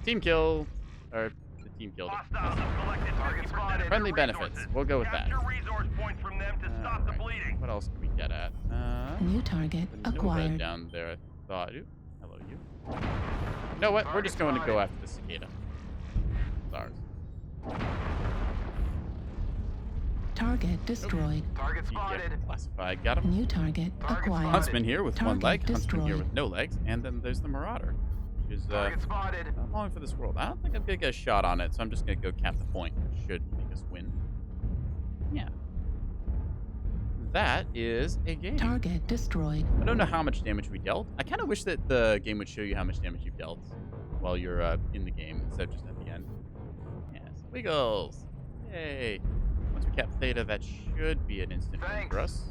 Team kill. Or, the team killed it. Hostiles have collected target spotted. Friendly benefits. We'll go with that. Capture resource points from them to stop the bleeding. What else can we get at? New target the Nova acquired. down there, I thought. Ooh, hello, you. You know what? We're just going to go after the cicada. It's ours. Target destroyed. Target spotted. Classified. Got him. New target acquired. Huntsman here with one Target leg. Huntsman here destroyed. with no legs. And then there's the Marauder, which is Target spotted. not long for this world. I don't think I'm going to get a shot on it, so I'm just going to go cap the point, which should make us win. Yeah. That is a game. Target destroyed. I don't know how much damage we dealt. I kind of wish that the game would show you how much damage you've dealt while you're in the game instead of just at the end. Yes. Wiggles. Yay. Once we cap Theta, that should be an instant win for us.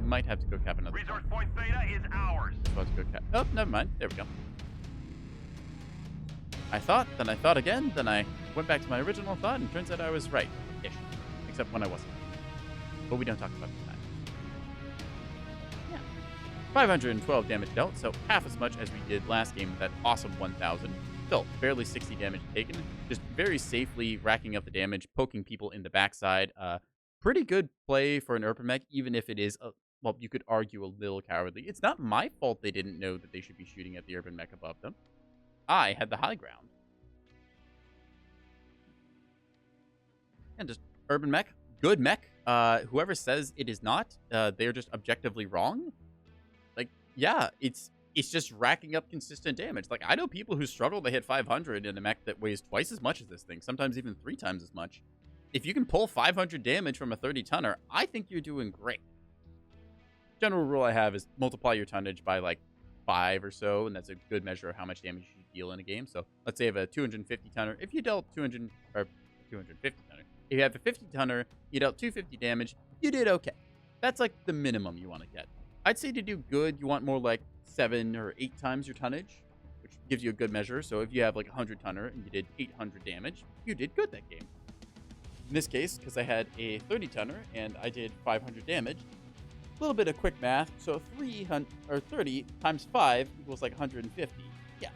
Might have to go cap another Resource point Theta is ours. Supposed to go cap. Oh, never mind. There we go. I thought, then I thought again, then I went back to my original thought, and turns out I was right. Ish. Except when I wasn't. But we don't talk about that. 512 damage dealt, so half as much as we did last game with that awesome 1,000. Still, barely 60 damage taken. Just very safely racking up the damage, poking people in the backside. Pretty good play for an urban mech, even if it is, well, you could argue a little cowardly. It's not my fault they didn't know that they should be shooting at the urban mech above them. I had the high ground. And just urban mech, good mech. whoever says it is not, they're just objectively wrong. Like, yeah, it's just racking up consistent damage. Like, I know people who struggle to hit 500 in a mech that weighs twice as much as this thing, sometimes even 3 times as much. If you can pull 500 damage from a 30-tonner, I think you're doing great. General rule I have is multiply your tonnage by, like, 5 or so, and that's a good measure of how much damage you deal in a game. So, let's say you have a 250-tonner. If you dealt 250-tonner. If you have a 50-tonner, you dealt 250 damage, you did okay. That's, like, the minimum you want to get. I'd say to do good, you want more like 7 or 8 times your tonnage, which gives you a good measure. So if you have like a 100-tonner and you did 800 damage, you did good that game. In this case, because I had a 30-tonner and I did 500 damage, a little bit of quick math. So 30 times 5 equals like 150. Yeah.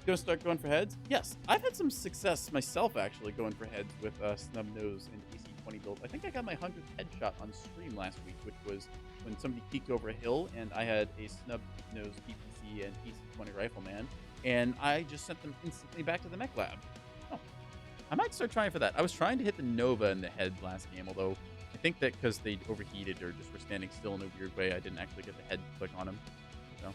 Gonna start going for heads? Yes. I've had some success myself actually going for heads with Snub Nose and PC-20 build. I think I got my 100th headshot on stream last week, which was when somebody peeked over a hill and I had a Snub Nose PPC and PC-20 Rifleman, and I just sent them instantly back to the mech lab. Oh, I might start trying for that. I was trying to hit the Nova in the head last game, although I think that because they overheated or just were standing still in a weird way, I didn't actually get the head click on them. So,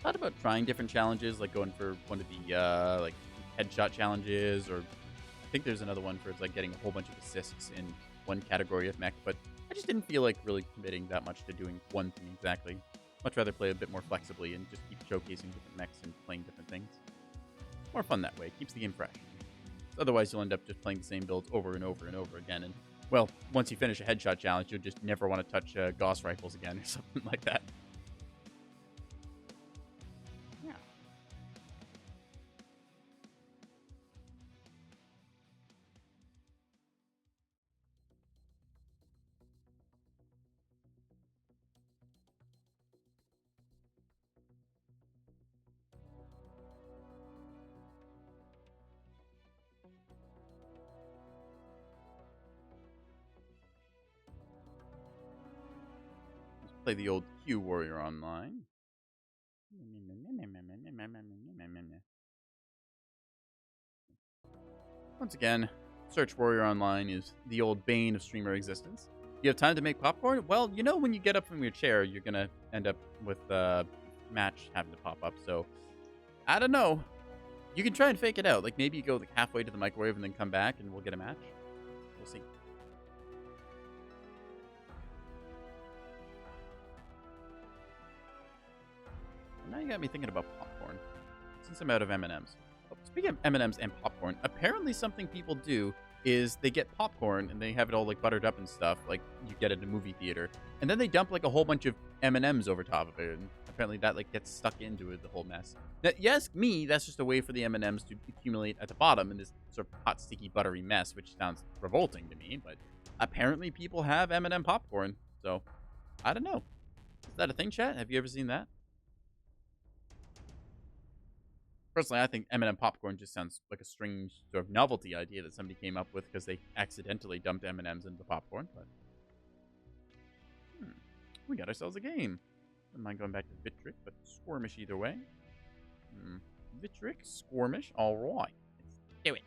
thought about trying different challenges, like going for one of the like headshot challenges, or I think there's another one for it's like getting a whole bunch of assists in one category of mech, but I just didn't feel like really committing that much to doing one thing exactly. Much rather play a bit more flexibly and just keep showcasing different mechs and playing different things. More fun that way. Keeps the game fresh. Otherwise, you'll end up just playing the same builds over and over and over again. And, well, once you finish a headshot challenge, you'll just never want to touch Gauss rifles again or something like that. Yeah. Play the old Q Warrior online. Once again, Search Warrior Online is the old bane of streamer existence. You have time to make popcorn? Well, you know when you get up from your chair, you're going to end up with a match having to pop up. So, I don't know. You can try and fake it out. Like, maybe you go like halfway to the microwave and then come back and we'll get a match. We'll see. Now you got me thinking about popcorn. Since I'm out of M&Ms. Oh, speaking of M&Ms and popcorn, apparently something people do is they get popcorn and they have it all like buttered up and stuff, like you get at a movie theater, and then they dump like a whole bunch of M&Ms over top of it, and apparently that like gets stuck into it, the whole mess. Now, you ask me, that's just a way for the M&Ms to accumulate at the bottom in this sort of hot, sticky, buttery mess, which sounds revolting to me, but apparently people have M&M popcorn, so I don't know. Is that a thing, chat? Have you ever seen that? Personally, I think M&M popcorn just sounds like a strange sort of novelty idea that somebody came up with because they accidentally dumped M&Ms into the popcorn. But we got ourselves a game. Wouldn't mind going back to Vitric, but Squirmish either way. Vitric, Squirmish, all right. Let's do it.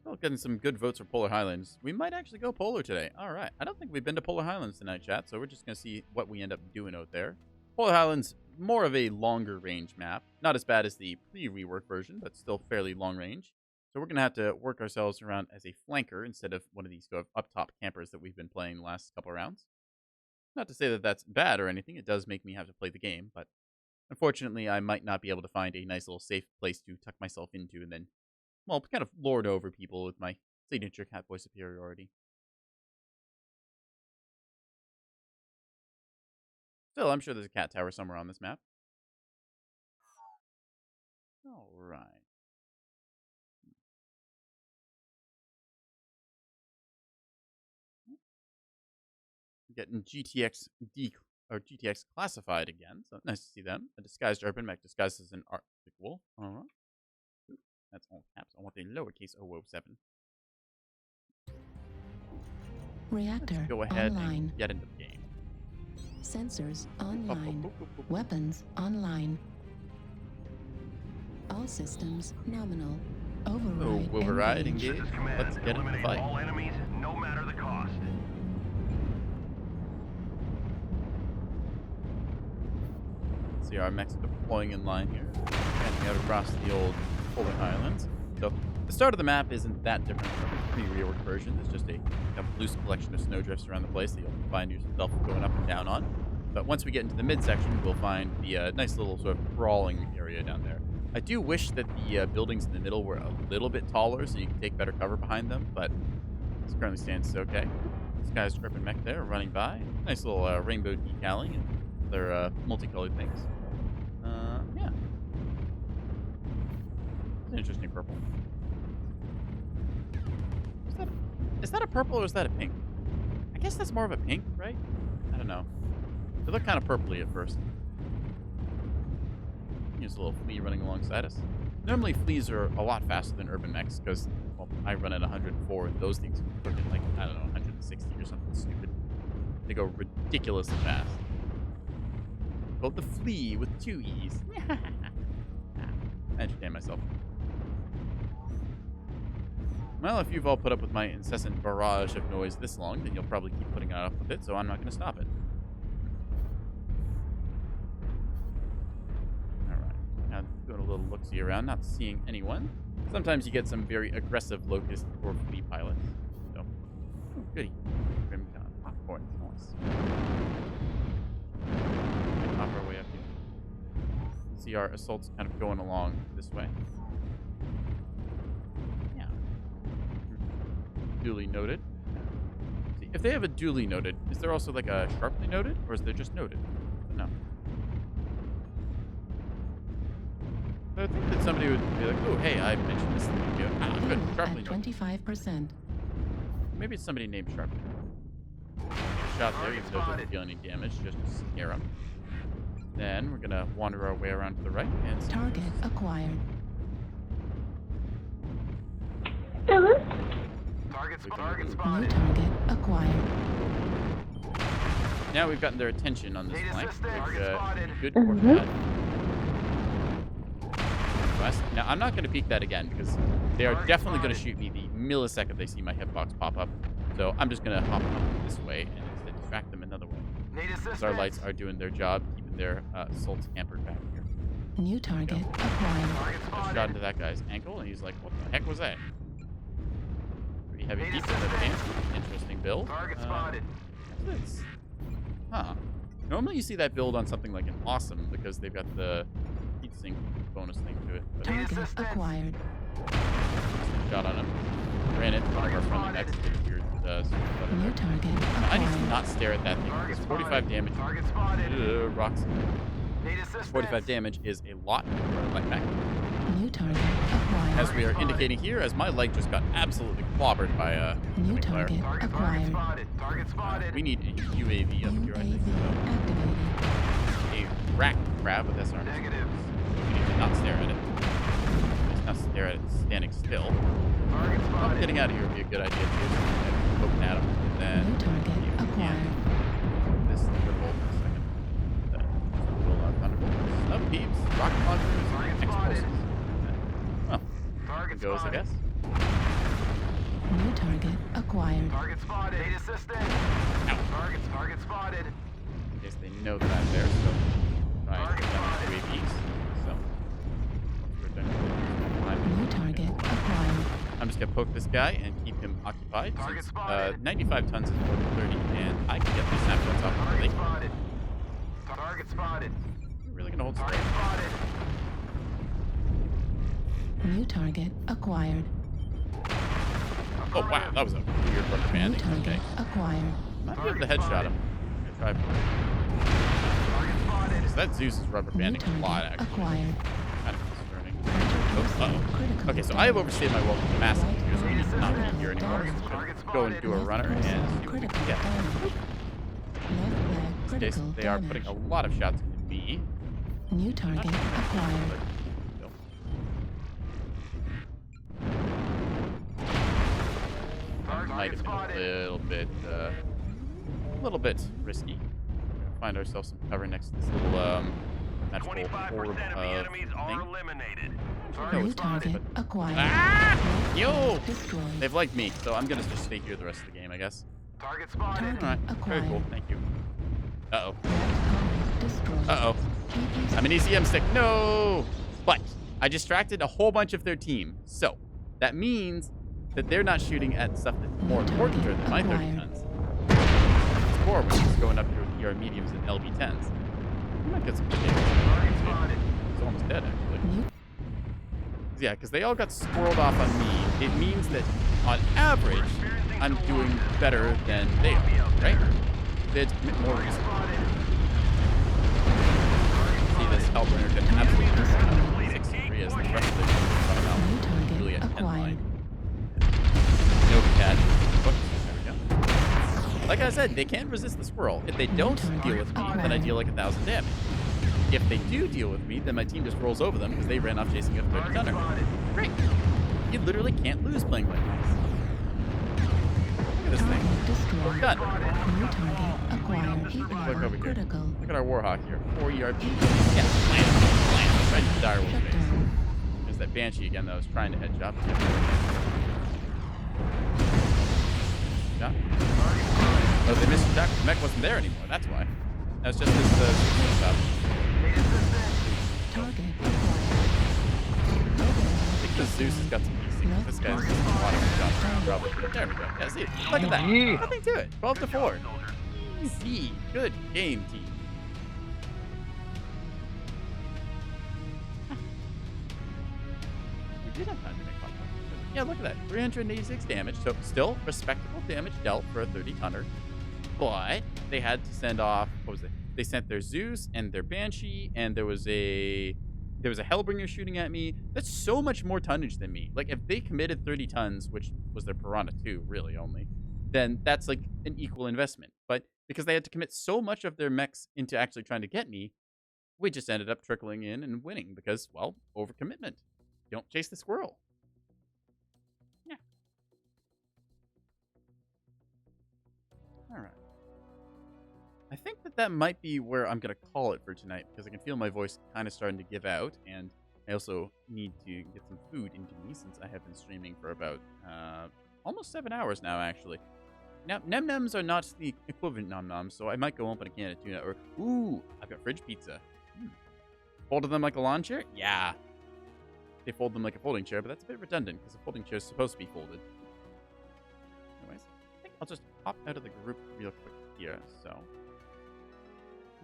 Still getting some good votes for Polar Highlands. We might actually go Polar today. All right. I don't think we've been to Polar Highlands tonight, chat, so we're just going to see what we end up doing out there. Polar Highlands, more of a longer range map. Not as bad as the pre-rework version, but still fairly long range. So we're going to have to work ourselves around as a flanker instead of one of these sort of up-top campers that we've been playing the last couple of rounds. Not to say that that's bad or anything. It does make me have to play the game, but unfortunately, I might not be able to find a nice little safe place to tuck myself into and then, well, kind of lord over people with my signature catboy superiority. Still, I'm sure there's a cat tower somewhere on this map. All right. Getting GTX GTX classified again, so nice to see them. A disguised urban mech disguised as an Arctic wolf. All right. That's all caps. I want the lowercase 007. Reactor Let's go ahead online. and get into the game. Sensors online. Weapons online. All systems nominal. Override. Override, engage. Let's get in the fight. All enemies, no matter the cost. See our mechs deploying in line here, heading out across the old Polar Highlands. So the start of the map isn't that different from the pre-reworked version. There's just a loose collection of snowdrifts around the place that you'll find yourself going up and down on. But once we get into the midsection, we'll find the nice little sort of crawling area down there. I do wish that the buildings in the middle were a little bit taller so you can take better cover behind them, but this currently stands okay. This guy's Urban Mech there running by. Nice little rainbow decaling and other multicolored things. Yeah. It's an interesting purple. Is that a purple or is that a pink? I guess that's more of a pink, right? I don't know. They look kind of purpley at first. Here's a little flea running alongside us. Normally, fleas are a lot faster than urban mechs because, well, I run at 104 and those things are looking like, I don't know, 160 or something stupid. They go ridiculously fast. Called the flea with 2 E's. I entertain myself. Well, if you've all put up with my incessant barrage of noise this long, then you'll probably keep putting up with it, so I'm not going to stop it. Alright. Now, doing a little look-see around, not seeing anyone. Sometimes you get some very aggressive locust or flea pilots. So, oh, goody. Grim popcorn. Nice. Pop our way up here. See our assaults kind of going along this way. Yeah. Duly noted. See, if they have a duly noted, is there also like a sharply noted, or is there just noted? No. So I think that somebody would be like, oh, hey, I mentioned this in the video. Ah, good. Sharply noted. 25%. Maybe it's somebody named Sharply. Shot there, even though it doesn't deal any damage, just to scare him. Then we're gonna wander our way around to the right and target acquired. Target New spotted. target acquired. Now we've gotten their attention on this flank, which is good or Mhm. bad. Now I'm not gonna peek that again because they are definitely gonna shoot me the millisecond they see my hitbox pop up. So I'm just gonna hop up this way and instead distract them another way. Because our lights are doing their job, keeping their assaults hampered back here. New target acquired. I shot into that guy's ankle, and he's like, "What the heck was that?" Pretty heavy deep in the pants. Interesting build. Huh. Normally you see that build on something like an awesome because they've got the heatsink bonus thing to it. But Target acquired. shot on him. Ran it. One of our friendly mechs did a weird New target I need to acquired. not stare at that thing. It's 45 damage. Rocks. 45 damage is a lot for a light mech. New target acquired. As we are indicating here, as my light just got absolutely clobbered by a New target acquired. we need a UAV up here, I think. UAV activated. A rack crab with SR. Negative. We need to not stare at it. Just not stare at it standing still. Well, getting out of here would be a good idea too. Poking at him. And then New target acquired. this thunderbolt in a second. Thunderbolts. Oh, peeps. Rocket launchers. Explosives. Well, it goes, I guess. New target acquired. Target spotted. Aid assistant. Target spotted. In case they know that I'm there, so try and get down with UAVs. So, once we're done, New target acquired. I'm just gonna poke this guy and keep him occupied. Since, 95 tons is more than 30, and I can get these snapshots off really. Target spotted. We're really gonna hold Target spotted. New target acquired. Oh wow, that was a weird rubber New banding. target Okay. acquired. Might be able to headshot him. I'm gonna try. So that Zeus is rubber banding a lot, actually. Acquired. Kind of concerning. Oh, uh-oh. Okay, so I have overstayed my welcome to massive here, so we need to not be here anymore. Just gonna go and do a runner and see what we can get. In this case, they are putting a lot of shots into me. New target acquired. But still. That might have been a little bit risky. find ourselves some cover next to this little magical 25% orb of the enemies are thing. eliminated. New target acquired. Ah! Yo! Destroyed. They've liked me, so I'm gonna just stay here the rest of the game, I guess. Target spotted. Alright, very acquired. cool, thank you. Uh-oh. Destroyed. Uh-oh. I'm an ECM stick. No! But I distracted a whole bunch of their team. So that means that they're not shooting at stuff that's more important than my 30 tons. Score, which is going up your ER mediums and LB10s. I might get some good damage. It's almost dead, actually. Yeah, because they all got squirreled off on me. It means that, on average, I'm doing better than they are, right? They had to commit more resources. See this Hellbringer get absolutely 6 areas. The rest of it is coming out really at 10 line. No cat. Oops, there we go. Like I said, they can't resist the squirrel. If they don't deal with me, then I deal like 1,000 damage. If they do deal with me, then my team just rolls over them because they ran off chasing a 30 gunner. Great. You literally can't lose playing like this. Look at this thing. We're done. New target acquired. Look over here. Critical. Look at our Warhawk here. 4 ERP. Yeah, slam. Right in the dire wolf face. There's that Banshee again that I was trying to headshot. Yeah. Oh, they missed attack. The mech wasn't there anymore. That's why. That was just this shot. Target I think the Zeus has got some DC. This guy's just a lot of shots. Probably. There we go. Yeah, see? Look at that. Nothing to it. 12-4. Easy. Good game, team. We did have time to make fun of it. Yeah, look at that. 386 damage. So still respectable damage dealt for a 30 tonner. But they had to send off, what was it? They sent their Zeus and their Banshee, and there was a Hellbringer shooting at me. That's so much more tonnage than me. Like, if they committed 30 tons, which was their Piranha 2, really, only, then that's, like, an equal investment. But because they had to commit so much of their mechs into actually trying to get me, we just ended up trickling in and winning because, well, overcommitment. Don't chase the squirrel. Yeah. All right. I think that might be where I'm going to call it for tonight because I can feel my voice kind of starting to give out, and I also need to get some food into me since I have been streaming for about almost 7 hours now, actually. Now, num-nums are not the equivalent num-nums, so I might go open a can of tuna, or, ooh, I've got fridge pizza. Folded them like a lawn chair? Yeah. They fold them like a folding chair, but that's a bit redundant because a folding chair is supposed to be folded. Anyways, I think I'll just hop out of the group real quick here, so...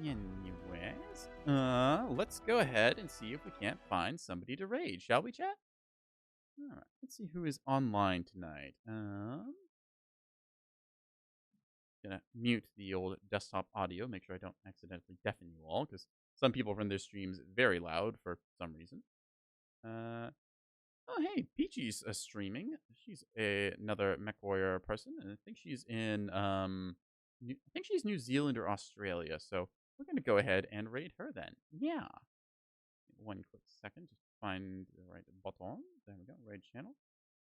Anyways, let's go ahead and see if we can't find somebody to raid, shall we, chat? All right, let's see who is online tonight. Gonna mute the old desktop audio, make sure I don't accidentally deafen you all, because some people run their streams very loud for some reason. Oh, hey, Peachy's streaming. She's another Mechwarrior person, and I think she's in New Zealand or Australia, so we're going to go ahead and raid her then. Yeah. One quick second just to find the right button. There we go. Raid channel.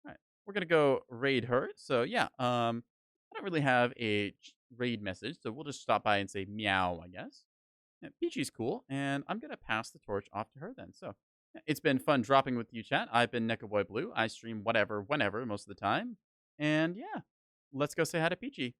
All right. We're going to go raid her. So, yeah. I don't really have a raid message, so we'll just stop by and say meow, I guess. Yeah, Peachy's cool, and I'm going to pass the torch off to her then. So, yeah, it's been fun dropping with you, chat. I've been NekoboyBlue. I stream whatever, whenever, most of the time. And, yeah. Let's go say hi to Peachy.